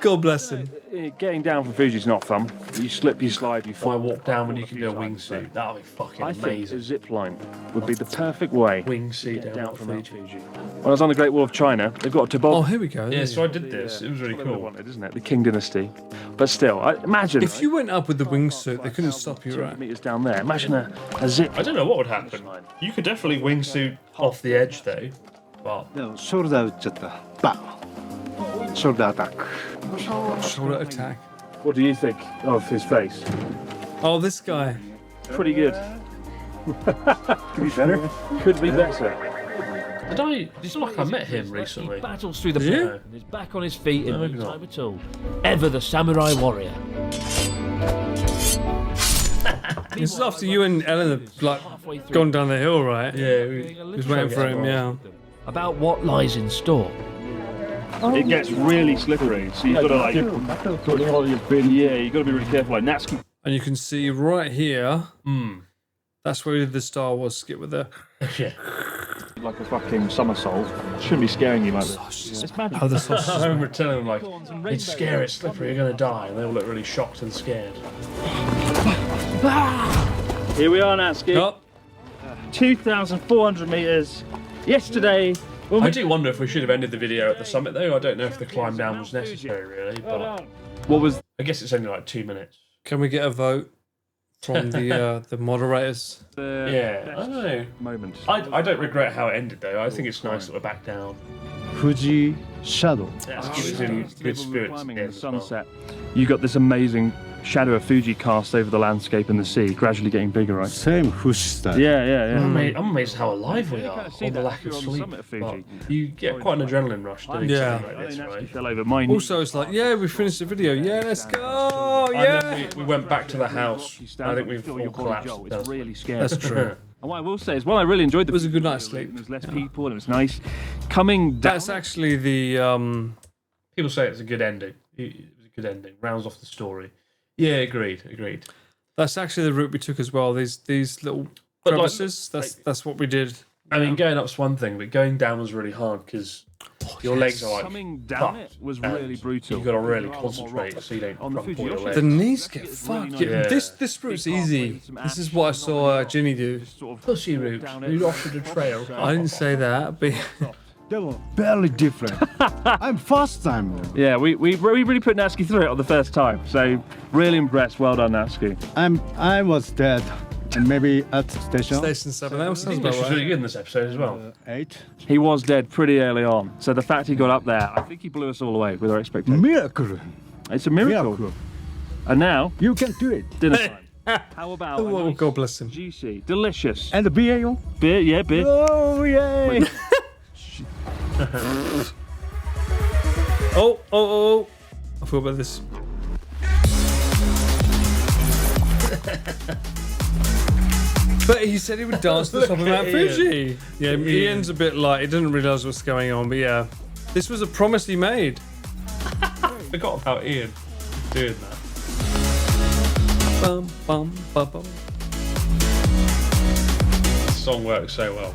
Speaker 2: God bless him.
Speaker 8: Getting down from Fuji's not fun. You slip, you slide, you
Speaker 1: If I
Speaker 8: fall.
Speaker 1: walk down when you can do a wingsuit, that would be fucking
Speaker 8: I think a
Speaker 1: amazing.
Speaker 8: zip line would be the perfect way
Speaker 1: Wingsuit
Speaker 8: to get
Speaker 1: down
Speaker 8: down from
Speaker 1: Mount
Speaker 8: Mount
Speaker 1: Fuji.
Speaker 8: Fuji. When I was on the Great Wall of China, they've got a
Speaker 2: Oh,
Speaker 8: toboggan.
Speaker 2: here we go.
Speaker 1: Yeah, so I did this. It was really
Speaker 8: What they
Speaker 1: cool.
Speaker 8: wanted, isn't it? The King Dynasty. But still, imagine
Speaker 2: If you went up with the wingsuit, they couldn't stop you,
Speaker 8: 200
Speaker 2: right?
Speaker 8: meters down there. Imagine a zip.
Speaker 1: I don't know what would happen. You could definitely wingsuit off the edge though, but
Speaker 12: でもショルダー打っちゃったバンショルダーアタック
Speaker 2: Shoulder attack.
Speaker 8: What do you think of his face?
Speaker 2: Oh, this guy.
Speaker 8: Pretty good.
Speaker 12: Could be better.
Speaker 8: Could be better.
Speaker 1: did I? It's like I met him recently.
Speaker 7: He battles through the
Speaker 2: Did you?
Speaker 7: fire and is back on his feet in
Speaker 1: No,
Speaker 7: no
Speaker 1: maybe not.
Speaker 7: time at all. Ever the samurai warrior.
Speaker 2: This is after you and Ellen have like
Speaker 7: Halfway through,
Speaker 2: gone down the hill, right?
Speaker 1: Yeah,
Speaker 7: being a
Speaker 2: He was
Speaker 7: little
Speaker 2: waiting for him, yeah.
Speaker 7: about what lies in store.
Speaker 8: It gets really slippery, so you've got to like. Yeah, you've got to be really careful. Like Natsuki.
Speaker 2: And you can see right here, that's where we did the Star Wars skit with the
Speaker 1: yeah.
Speaker 8: Like a fucking somersault. Shouldn't be scaring you like this. It's magic.
Speaker 2: oh, the
Speaker 1: I
Speaker 2: sausage.
Speaker 1: remember telling them like, it's scary, it's slippery, you're gonna die, and they all look really shocked and scared.
Speaker 8: Here we are, Natsuki.
Speaker 2: Oh,
Speaker 8: 2,400 meters. Yesterday.
Speaker 1: I do wonder if we should have ended the video at the summit though. I don't know if the climb down was necessary really, but
Speaker 8: What was
Speaker 1: I guess it's only like 2 minutes.
Speaker 2: can we get a vote from the moderators?
Speaker 8: the
Speaker 1: Yeah, I don't know.
Speaker 8: moment?
Speaker 1: I don't regret how it ended though. I think it's nice that we're back down.
Speaker 12: Fuji shadow.
Speaker 1: Good spirits.
Speaker 5: Climbing in the sunset, you got this amazing shadow of Fuji cast over the landscape and the sea, gradually getting bigger, right?
Speaker 12: Same Fuji style.
Speaker 5: Yeah.
Speaker 1: I'm amazed how alive we are
Speaker 5: see
Speaker 1: on the
Speaker 5: that
Speaker 1: lack
Speaker 5: if you're
Speaker 1: of
Speaker 5: on the
Speaker 1: sleep.
Speaker 5: summit of Fuji.
Speaker 1: But you get quite an adrenaline rush, don't you?
Speaker 2: Yeah.
Speaker 1: something like this, right?
Speaker 5: Fell over my
Speaker 2: Also, it's like, yeah, we finished the video. Yeah, let's go.
Speaker 1: And
Speaker 2: Yeah.
Speaker 1: then we went back to the house. I think we've all collapsed.
Speaker 5: It's really scary.
Speaker 2: That's true.
Speaker 5: And what I will say is, well, I really enjoyed
Speaker 2: It was a good night's sleep.
Speaker 5: There was less people and it was nice. Coming down.
Speaker 2: That's actually the
Speaker 1: People say it's a good ending. It was a good ending. Rounds off the story. Yeah, agreed.
Speaker 2: That's actually the route we took as well. These little
Speaker 1: But like-
Speaker 2: crevices. That's what we did.
Speaker 1: I mean, going up's one thing, but going down was really hard because your legs are like
Speaker 5: Coming down it was really brutal.
Speaker 1: You've got to really concentrate so you don't
Speaker 5: On the
Speaker 1: crumple
Speaker 5: Fuji,
Speaker 1: your
Speaker 5: you're
Speaker 1: legs.
Speaker 2: The knees get fucked.
Speaker 5: nice.
Speaker 2: Yeah. This route's easy. This is what I saw Ginny do.
Speaker 1: Pussy route. You offered a trail.
Speaker 2: I didn't say that, but
Speaker 12: Very different. I'm first time.
Speaker 5: Yeah, we really put Natsuki through it on the first time. So really impressed. Well done, Natsuki.
Speaker 12: I was dead, and maybe at station
Speaker 2: Station 7. That sounds
Speaker 1: English
Speaker 2: about
Speaker 1: was really
Speaker 2: right.
Speaker 1: good in this episode as well.
Speaker 12: 8.
Speaker 5: He was dead pretty early on. So the fact he got up there, I think he blew us all away with our expectations.
Speaker 12: Miracle.
Speaker 5: It's a miracle. And now,
Speaker 12: You can do it.
Speaker 5: dinner time. How about a
Speaker 2: Oh,
Speaker 5: nice,
Speaker 2: God bless him.
Speaker 5: juicy, delicious
Speaker 12: And the beer, yo.
Speaker 5: beer? Yeah, beer.
Speaker 12: Oh yay!
Speaker 2: Oh. I feel about this. But he said he would dance to the top of Mount Fuji. Yeah, Ian's a bit like, he doesn't realise what's going on, but yeah. This was a promise he made.
Speaker 1: Forgot about Ian doing that.
Speaker 2: Bum, bum, bum, bum.
Speaker 1: The song works so well.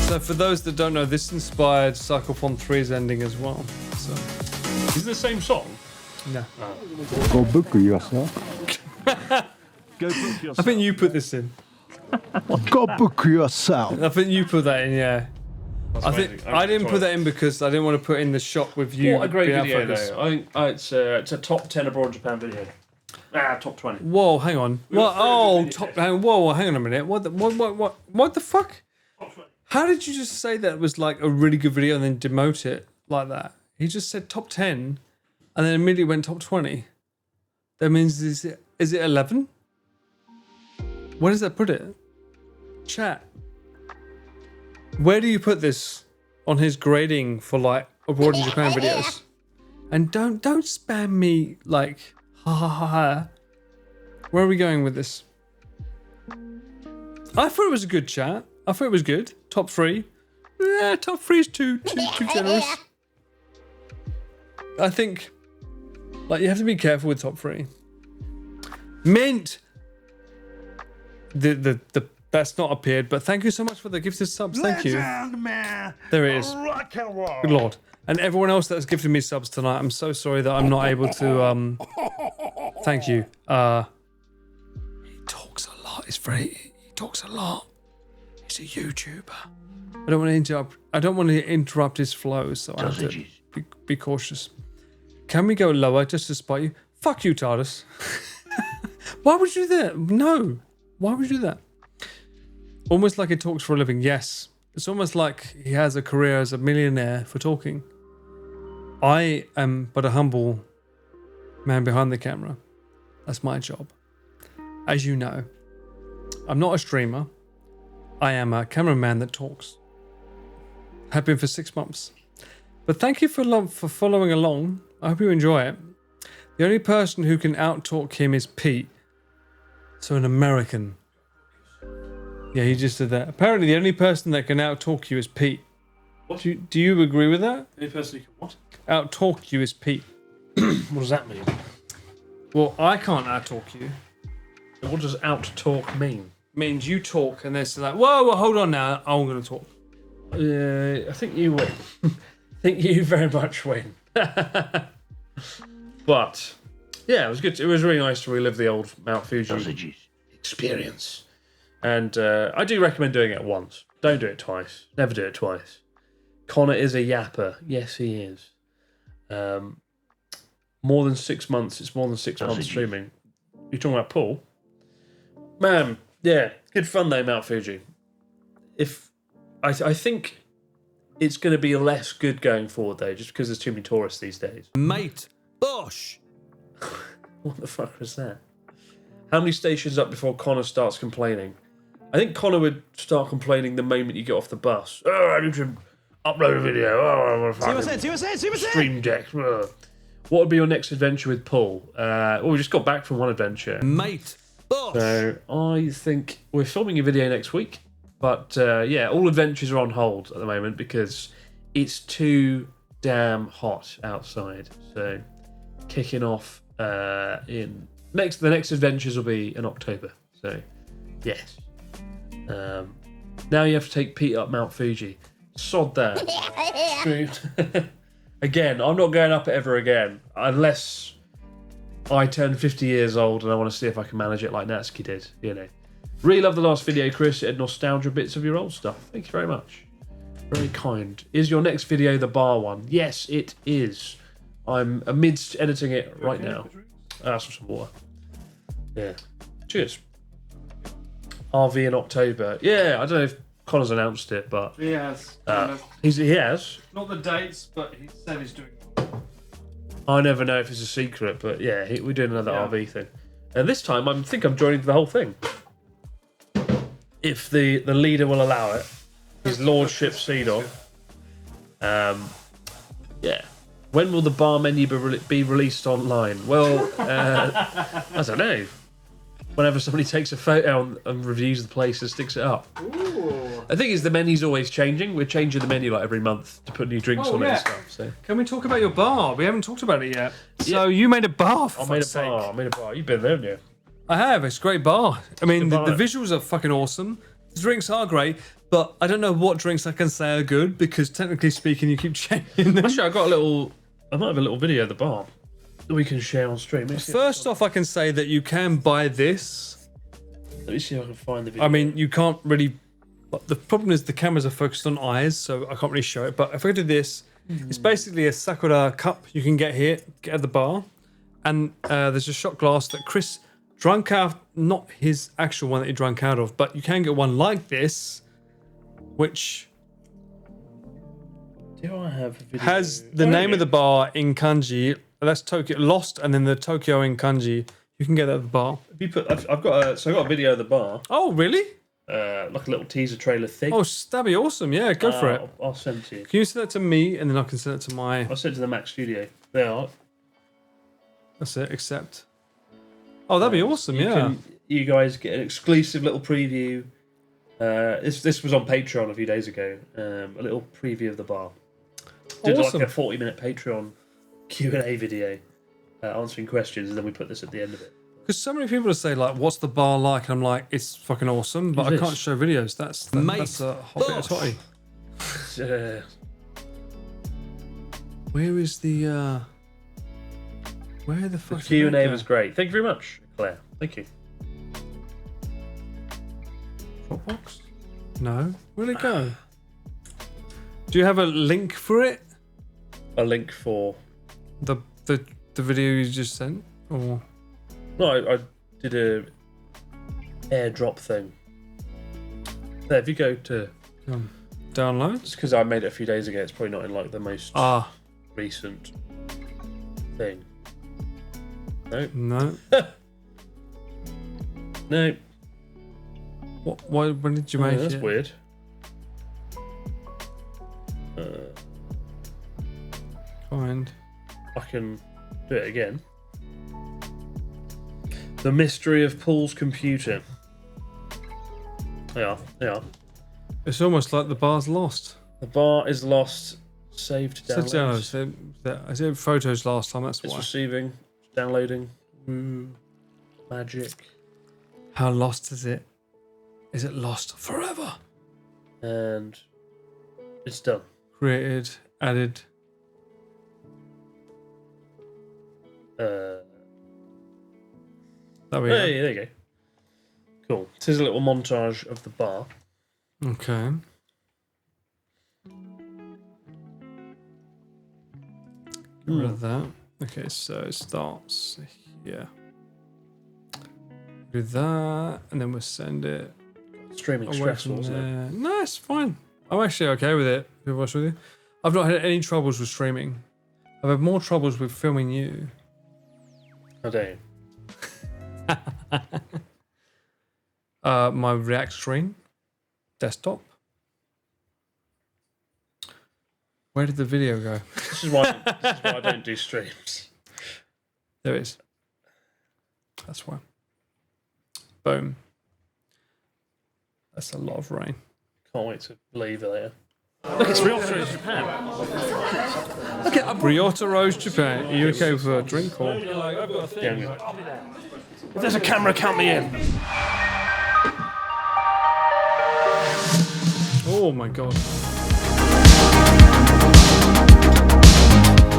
Speaker 2: So for those that don't know, this inspired Cyclopon 3's ending as well. So,
Speaker 1: Is it the same song?
Speaker 2: no.
Speaker 12: Go book yourself.
Speaker 5: Go book yourself.
Speaker 2: I think you put this in.
Speaker 12: Go book yourself.
Speaker 2: I think you put that in, yeah.
Speaker 1: That's
Speaker 2: I
Speaker 1: amazing.
Speaker 2: think I didn't put that in because I didn't want to put in the shot with you.
Speaker 1: What a great
Speaker 2: being out
Speaker 1: video,
Speaker 2: focus.
Speaker 1: though. I think it's a top 10 abroad Japan video. Top 20.
Speaker 2: Whoa, hang on. What? Oh, top. Whoa, hang on a minute. What the fuck? How did you just say that was like a really good video and then demote it like that? He just said top 10 and then immediately went top 20. That means is it 11? Where does that put it? Chat. Where do you put this on his grading for like abroad in Japan videos? And don't spam me like ha ha ha ha. Where are we going with this? I thought it was a good chat. I thought it was good. Top 3. Yeah, top 3 is too generous. I think like you have to be careful with top 3. Mint. The that's not appeared, but thank you so much for the gifted subs. Thank you. There it is. Good lord. And everyone else that's gifted me subs tonight, I'm so sorry that I'm not able to thank you. He talks a lot. He talks a lot. He's a YouTuber. I don't want to interrupt his flow, so I have to be cautious. Can we go lower just to spite you? Fuck you, TARDIS. Why would you do that? No. Why would you do that? Almost like he talks for a living. Yes. It's almost like he has a career as a millionaire for talking. I am but a humble man behind the camera. That's my job. As you know, I'm not a streamer. I am a cameraman that talks. Have been for 6 months. But thank you for following along. I hope you enjoy it. The only person who can out-talk him is Pete. So an American. Yeah, he just said that. Apparently the only person that can out-talk you is Pete.
Speaker 1: What?
Speaker 2: Do you agree with that?
Speaker 1: Any person who can what?
Speaker 2: Out-talk you is Pete.
Speaker 1: What does that mean?
Speaker 2: Well, I can't out-talk you.
Speaker 1: What does out-talk mean?
Speaker 2: Means you talk and they're still like, whoa, hold on now, I'm going to talk.
Speaker 1: I think you win. I think you very much win. But yeah, it was good. It was really nice to relive the old Mount Fuji experience. And I do recommend doing it once. Don't do it twice. Never do it twice. Connor is a yapper. Yes, he is. More than 6 months. It's more than 6 months streaming. You're talking about Paul? Man, yeah. Good fun though, Mount Fuji. If I think it's going to be less good going forward though, just because there's too many tourists these days.
Speaker 2: Mate, Bosh.
Speaker 1: What the fuck was that? How many stations up before Connor starts complaining? I think Connor would start complaining the moment you get off the bus. Oh, I need to upload a video. Oh, I want to stream deck. Ugh. What would be your next adventure with Paul? Well, we just got back from one adventure.
Speaker 2: Mate, Bosh.
Speaker 1: So I think we're filming a video next week. But yeah, all adventures are on hold at the moment because it's too damn hot outside. So kicking off the next adventures will be in October. So yes. Now you have to take Pete up Mount Fuji. Sod that. Again, I'm not going up it ever again unless I turn 50 years old and I want to see if I can manage it like Natsuki did. You know. Really love the last video, Chris. It had nostalgia bits of your old stuff. Thank you very much. Very kind. Is your next video the bar one? Yes, it is. I'm amidst editing it right now. Some water. Yeah. Cheers. RV in October. Yeah, I don't know if Connor's announced it, but
Speaker 2: He has.
Speaker 1: he has.
Speaker 2: Not the dates, but he said he's doing it.
Speaker 1: I never know if it's a secret, but yeah, we're doing another
Speaker 2: Yeah.
Speaker 1: RV thing. And this time, I think I'm joining the whole thing. If the leader will allow it. His lordship Cedar. Yeah. When will the bar menu be released online? Well, I don't know. Whenever somebody takes a photo and reviews the place and sticks it up.
Speaker 2: Ooh.
Speaker 1: The thing is, the menu's always changing. We're changing the menu like every month to put new drinks on it and stuff. So
Speaker 2: Can we talk about your bar? We haven't talked about it yet. So you made a bar. For
Speaker 1: I made a
Speaker 2: fuck's sake.
Speaker 1: bar. I made a bar. You've been there, haven't you?
Speaker 2: I have. It's a great bar. I mean,
Speaker 1: Good
Speaker 2: the
Speaker 1: bar.
Speaker 2: visuals are fucking awesome. The drinks are great, but I don't know what drinks I can say are good because technically speaking, you keep changing them.
Speaker 1: Actually, I might have a little video of the bar that we can share on stream.
Speaker 2: First off, I can say that you can buy this.
Speaker 1: Let me see if I can find the video.
Speaker 2: I mean, you can't really. But the problem is the cameras are focused on eyes, so I can't really show it. But if I do this, it's basically a Sakura cup you can get at the bar, and there's a shot glass that Chris drank out, not his actual one that he drank out of, but you can get one like this, which
Speaker 1: do I have a video?
Speaker 2: has the name of the bar in kanji. That's Tokyo Lost, and then the Tokyo in kanji. You can get that at the bar.
Speaker 1: Have you put? I've got a video of the bar.
Speaker 2: Oh, really?
Speaker 1: Like a little teaser trailer thing.
Speaker 2: Oh, that'd be awesome. Yeah, go for it.
Speaker 1: I'll send it to you.
Speaker 2: Can you send that to me, and then I can send it to my...
Speaker 1: I'll send it to the Mac Studio. There are.
Speaker 2: That's it, accept. Oh, that'd be awesome,
Speaker 1: You guys get an exclusive little preview. This was on Patreon a few days ago. A little preview of the bar. Did
Speaker 2: Awesome.
Speaker 1: like a 40-minute Patreon Q&A video answering questions, and then we put this at the end of it.
Speaker 2: Because so many people say, like, what's the bar like? And I'm like, it's fucking awesome, but
Speaker 1: It
Speaker 2: I
Speaker 1: is.
Speaker 2: can't show videos. That's a hot bit of totty. Where is the... Where the fuck
Speaker 1: The Q&A was great. Thank you very much, Claire. Thank you.
Speaker 2: Dropbox? No. Where'd it go? Do you have a link for it?
Speaker 1: A link for...
Speaker 2: The video you just sent? Or...
Speaker 1: No, I did a airdrop thing. There, if you go to
Speaker 2: downloads,
Speaker 1: it's because I made it a few days ago. It's probably not in like the most recent thing. No,
Speaker 2: no,
Speaker 1: no.
Speaker 2: What? Why? When did you make
Speaker 1: That's
Speaker 2: it?
Speaker 1: weird.
Speaker 2: Find.
Speaker 1: I can do it again. The mystery of Paul's computer. They are.
Speaker 2: It's almost like the bar's lost.
Speaker 1: The bar is lost. Saved to download.
Speaker 2: I said photos last time. That's
Speaker 1: It's
Speaker 2: why.
Speaker 1: receiving, downloading. Magic.
Speaker 2: How lost is it? Is it lost forever?
Speaker 1: And it's done.
Speaker 2: Created, added.
Speaker 1: Hey, there you go. Cool. This is a little montage of the bar.
Speaker 2: Okay. Get rid of that. Okay, so it starts here. Do that, and then we'll send it
Speaker 1: Streaming
Speaker 2: away
Speaker 1: stressful,
Speaker 2: from
Speaker 1: isn't it?
Speaker 2: there. No, it's fine. I'm actually okay with it, to be honest with you. I've not had any troubles with streaming. I've had more troubles with filming you.
Speaker 1: I do.
Speaker 2: My React screen, desktop. Where did the video go?
Speaker 1: This is why I don't do streams.
Speaker 2: There it is. That's why. Boom. That's a lot of rain.
Speaker 1: Can't wait to leave later.
Speaker 7: Look, it's Ryotaro Japan.
Speaker 2: Look at Ryotaro Japan. Are you okay with a drink or?
Speaker 7: I've got a thing.
Speaker 1: Yeah,
Speaker 7: I'll be there. If there's a camera, count me in.
Speaker 2: Oh my god.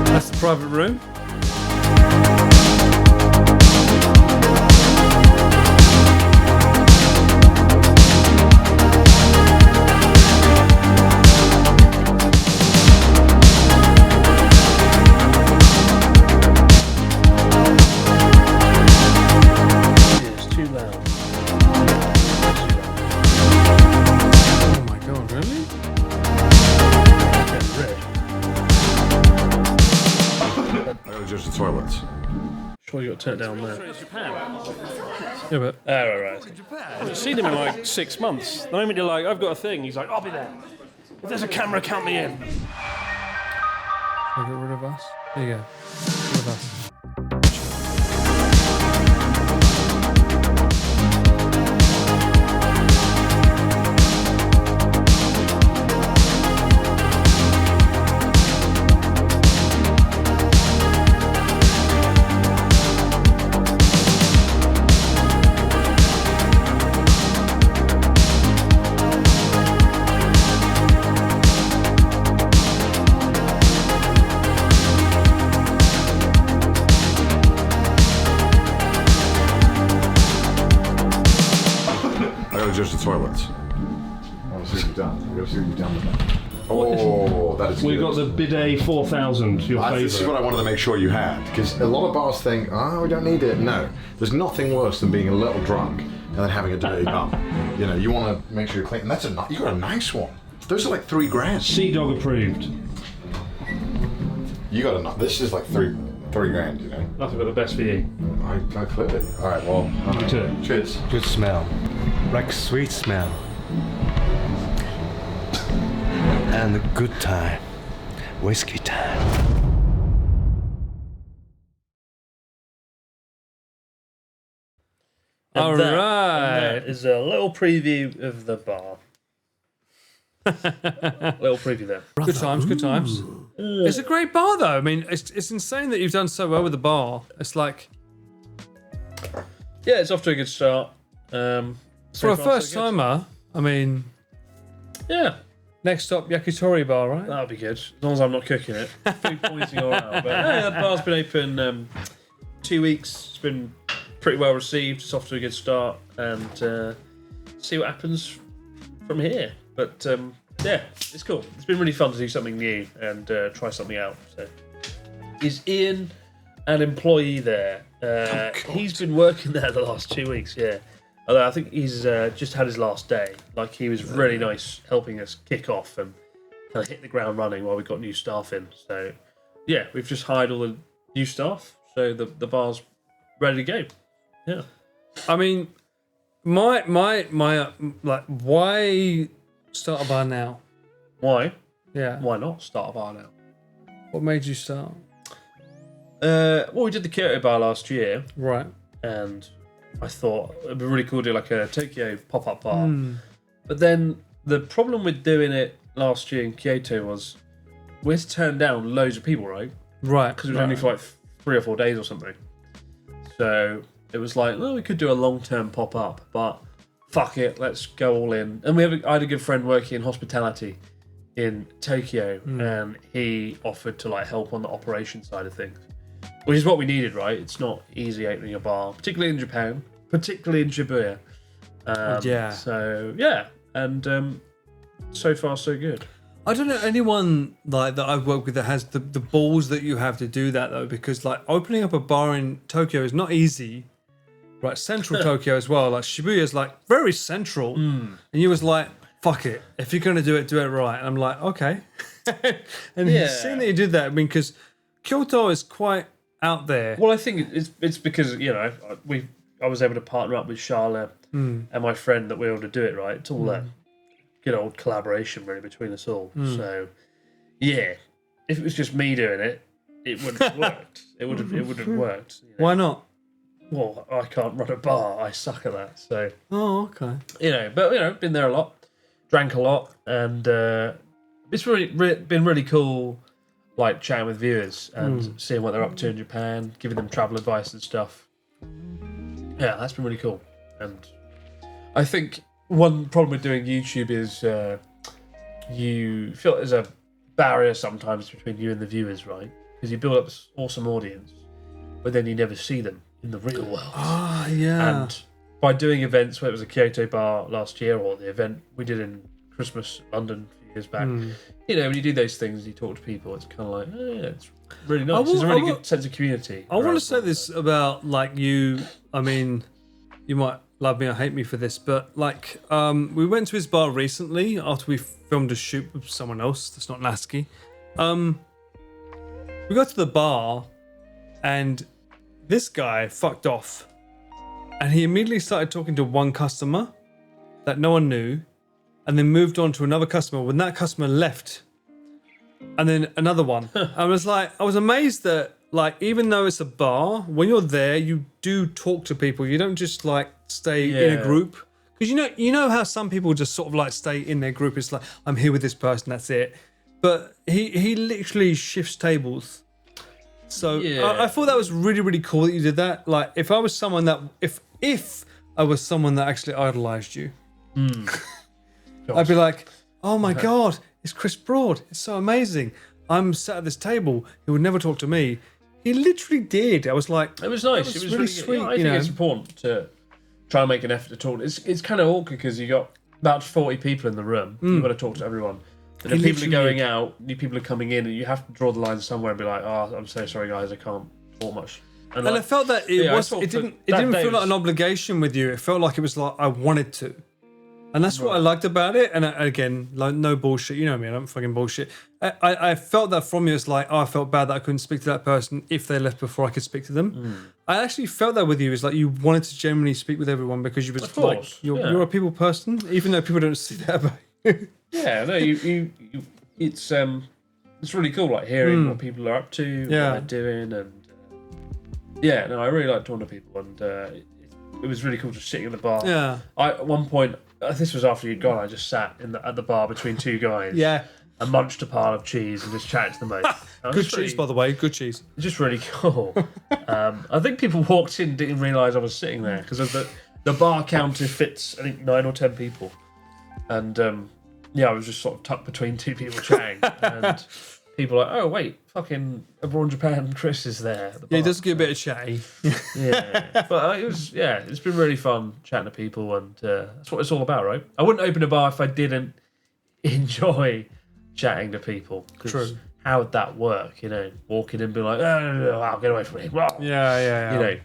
Speaker 2: That's the private room.
Speaker 1: It's too loud.
Speaker 2: Oh my god, really?
Speaker 1: It's red.
Speaker 9: I gotta judge the toilets.
Speaker 1: Sure, you got to turn it down there.
Speaker 7: Japan.
Speaker 2: Yeah, but
Speaker 1: Right.
Speaker 5: I haven't seen him in like 6 months. The moment you're like, I've got a thing, he's like, I'll be there. If there's a camera, count me in.
Speaker 2: I'll get rid of us. There you go. Get rid of us.
Speaker 9: I gotta judge the toilets. I wanna see what you've done. I gotta see what you've done with that. Oh, that is
Speaker 5: We
Speaker 9: good.
Speaker 5: got the Bidet 4000, your
Speaker 9: This is what
Speaker 5: favourite.
Speaker 9: I wanted to make sure you had, because a lot of bars think, we don't need it. No, there's nothing worse than being a little drunk and then having a dirty bum. You know, you want to make sure you're clean. And that's you got a nice one. Those are like $3,000.
Speaker 5: Sea Dog approved.
Speaker 9: You got a this is like $3,000. You know.
Speaker 5: Nothing but the best for you.
Speaker 9: I clearly. All right. Well. Cheers.
Speaker 12: Good smell. Like sweet smell. And a good time. Whiskey time.
Speaker 1: And
Speaker 2: All
Speaker 1: that-
Speaker 2: right.
Speaker 1: and that is a little preview of the bar. Little preview there.
Speaker 2: Good times, good times. It's a great bar though. I mean, it's insane that you've done so well with the bar. It's like
Speaker 1: Yeah, it's off to a good start.
Speaker 2: for
Speaker 1: So
Speaker 2: a
Speaker 1: far,
Speaker 2: first
Speaker 1: so good.
Speaker 2: timer, I mean,
Speaker 1: Yeah,
Speaker 2: next stop Yakitori bar, right?
Speaker 1: that'll be good. As long as I'm not cooking it. Food pointing all out. But yeah, the bar's been open 2 weeks. It's been pretty well received. It's off to a good start. And see what happens from here. But yeah, it's cool. It's been really fun to do something new and try something out. So, is Ian an employee there? He's been working there the last 2 weeks. Yeah, although I think he's just had his last day. Like he was really nice, helping us kick off and kind of hit the ground running while we got new staff in. So yeah, we've just hired all the new staff, so the bar's ready to go. Yeah.
Speaker 2: I mean, my like, why start a bar now?
Speaker 1: Why?
Speaker 2: Yeah.
Speaker 1: Why not start a bar now?
Speaker 2: What made you start?
Speaker 1: Well, we did the Kyoto bar last year,
Speaker 2: Right.
Speaker 1: and I thought it'd be really cool to do like a Tokyo pop-up bar. But then the problem with doing it last year in Kyoto was we had to turn down loads of people, right?
Speaker 2: Right.
Speaker 1: Because it was only for like 3 or 4 days or something. So it was like, well, we could do a long-term pop-up, but fuck it, let's go all in. And I had a good friend working in hospitality in Tokyo, and he offered to like help on the operation side of things, which is what we needed, right? It's not easy opening a bar, particularly in Japan, particularly in Shibuya.
Speaker 2: Yeah.
Speaker 1: So yeah, and so far so good.
Speaker 2: I don't know anyone like that I've worked with that has the balls that you have to do that though, because like opening up a bar in Tokyo is not easy. Right, central Tokyo as well. Like Shibuya is like very central, and you was like, fuck it. If you're going to do it right. And I'm like, okay. And
Speaker 1: Yeah.
Speaker 2: seeing that you did that, I mean, because Kyoto is quite out there.
Speaker 1: Well, I think it's because, you know, I was able to partner up with Charlotte and my friend that we were able to do it, right? It's all that good old collaboration, really, between us all. So, yeah, if it was just me doing it, it wouldn't have worked. It wouldn't have worked. You know?
Speaker 2: Why not?
Speaker 1: Well, I can't run a bar. I suck at that. So,
Speaker 2: Oh, okay.
Speaker 1: you know, but, you know, been there a lot, drank a lot, and it's been really cool, like, chatting with viewers and seeing what they're up to in Japan, giving them travel advice and stuff. Yeah, that's been really cool. And I think one problem with doing YouTube is you feel there's a barrier sometimes between you and the viewers, right? Because you build up this awesome audience, but then you never see them in the real world.
Speaker 2: Ah, yeah.
Speaker 1: And by doing events, where it was a Kyoto bar last year, or the event we did in Christmas London a few years back, you know, when you do those things, you talk to people, it's kind of like, oh, yeah, it's really nice. There's a really good sense of community.
Speaker 2: I want to say this about, like, you. I mean, you might love me or hate me for this, but, like, we went to his bar recently after we filmed a shoot with someone else that's not Lasky. We got to the bar and this guy fucked off, and he immediately started talking to one customer that no one knew, and then moved on to another customer when that customer left, and then another one. I was amazed that, like, even though it's a bar, when you're there, you do talk to people. You don't just, like, stay in a group. Because you know how some people just sort of, like, stay in their group. It's like, I'm here with this person, that's it. But he literally shifts tables. So I thought that was really, really cool that you did that. Like, if I was someone that, if I was someone that actually idolized you, I'd be like, oh my God, it's Chris Broad. It's so amazing. I'm sat at this table. He would never talk to me. He literally did. I was like,
Speaker 1: it was nice. It was really
Speaker 2: sweet.
Speaker 1: I think it's important to try and make an effort to talk. It's kind of awkward because you got about 40 people in the room. You've got to talk to everyone. And if people are going out, new people are coming in, and you have to draw the line somewhere and be like, "Oh, I'm so sorry, guys, I can't talk much." And
Speaker 2: I felt that it didn't feel like an obligation with you. It felt like it was like I wanted to, and that's what I liked about it. And again, like, no bullshit. You know me, I don't fucking bullshit. I felt that from you. It's like, oh, I felt bad that I couldn't speak to that person if they left before I could speak to them. I actually felt that with you. It's like you wanted to genuinely speak with everyone because you was like you're a people person, even though people don't see that about you.
Speaker 1: Yeah, no, it's really cool, like, hearing what people are up to, what they're doing, and I really like talking to people, and it was really cool just sitting in the bar.
Speaker 2: Yeah.
Speaker 1: At one point, this was after you'd gone, I just sat at the bar between two guys.
Speaker 2: Yeah.
Speaker 1: And munched a pile of cheese and just chatted to them both.
Speaker 2: Good cheese, by the way. Good cheese.
Speaker 1: Just really cool. I think people walked in and didn't realise I was sitting there because of the bar counter fits, I think, 9 or 10 people, and I was just sort of tucked between two people chatting, and people were like, oh wait, fucking Abroad Japan Chris is there. At the bar.
Speaker 2: He does get a bit of chatty.
Speaker 1: But it's been really fun chatting to people, and that's what it's all about, right? I wouldn't open a bar if I didn't enjoy chatting to people.
Speaker 2: True.
Speaker 1: How would that work? You know, walking in and be like, oh, get away from me.
Speaker 2: Yeah.
Speaker 1: You know.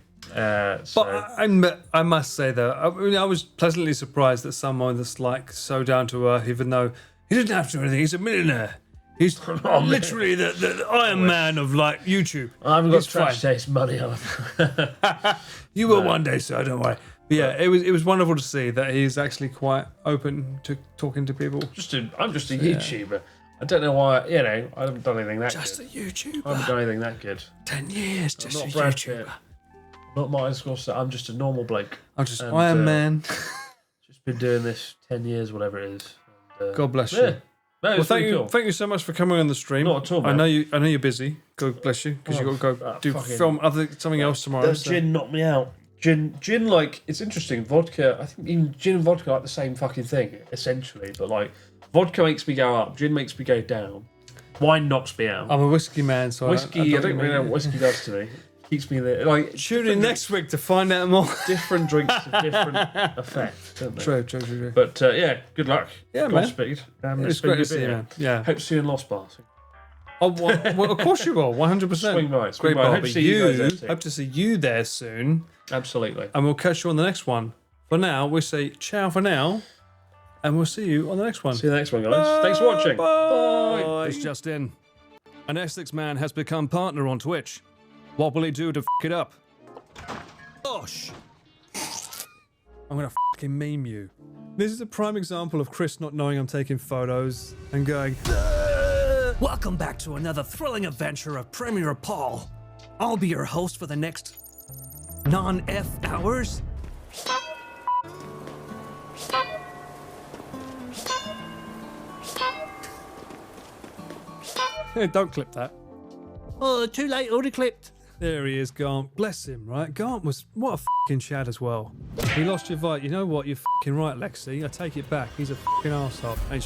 Speaker 2: But I must say though, I was pleasantly surprised that someone that's, like, so down to earth, even though he doesn't have to do anything. He's a millionaire. He's literally the Iron Man of, like, YouTube.
Speaker 1: I haven't got trash taste money on.
Speaker 2: You will one day, sir. Don't worry. But yeah, it was wonderful to see that he's actually quite open to talking to people.
Speaker 1: I'm just a YouTuber. I don't know why. You know, I haven't done anything that
Speaker 2: Just
Speaker 1: good.
Speaker 2: a YouTuber.
Speaker 1: I haven't done anything that good.
Speaker 2: 10 years, just
Speaker 1: I'm
Speaker 2: a
Speaker 1: not Brad
Speaker 2: YouTuber.
Speaker 1: Pitt. Not Martin Scorsese. I'm just a normal bloke.
Speaker 2: I'm just Iron Man.
Speaker 1: Just been doing this 10 years, whatever it is. And,
Speaker 2: God bless you.
Speaker 1: Yeah. No,
Speaker 2: Well, thank you so much for coming on the stream.
Speaker 1: Not at all, man.
Speaker 2: I know you're busy. God bless you, because you've got to go film something else tomorrow.
Speaker 1: The gin knocked me out. Gin, like, it's interesting. Vodka, I think even gin and vodka are like the same fucking thing, essentially. But, like, vodka makes me go up, gin makes me go down. Wine knocks me out.
Speaker 2: I'm a whiskey man, so
Speaker 1: whiskey, I don't really know what whiskey does to me. Keeps me there. Like,
Speaker 2: tune in next week to find out more.
Speaker 1: Different drinks have different effects, don't they?
Speaker 2: True.
Speaker 1: But good luck.
Speaker 2: Yeah, man.
Speaker 1: Godspeed.
Speaker 2: It's great to see you, man. Yeah.
Speaker 1: Hope to see you in Lost Bars.
Speaker 2: Oh, well, of course you will. 100%.
Speaker 1: Swing by.
Speaker 2: Great bar.
Speaker 1: Hope to see you guys there too.
Speaker 2: Hope to see you there soon.
Speaker 1: Absolutely.
Speaker 2: And we'll catch you on the next one. For now, we say ciao for now. And we'll see you on the next one.
Speaker 1: See you next one, guys. Thanks for watching.
Speaker 2: Bye. This just in. An Essex man has become partner on Twitch. What will he do to f it up? Gosh. I'm gonna fucking meme you. This is a prime example of Chris not knowing I'm taking photos and going, welcome back to another thrilling adventure of Premier Paul. I'll be your host for the next non-F hours. Hey, don't clip that. Oh, too late, already clipped. There he is, Gaunt. Bless him, right? Gaunt was, what a fucking Chad as well. He lost your fight. You know what? You're fucking right, Lexi. I take it back. He's a fucking arsehole. Ain't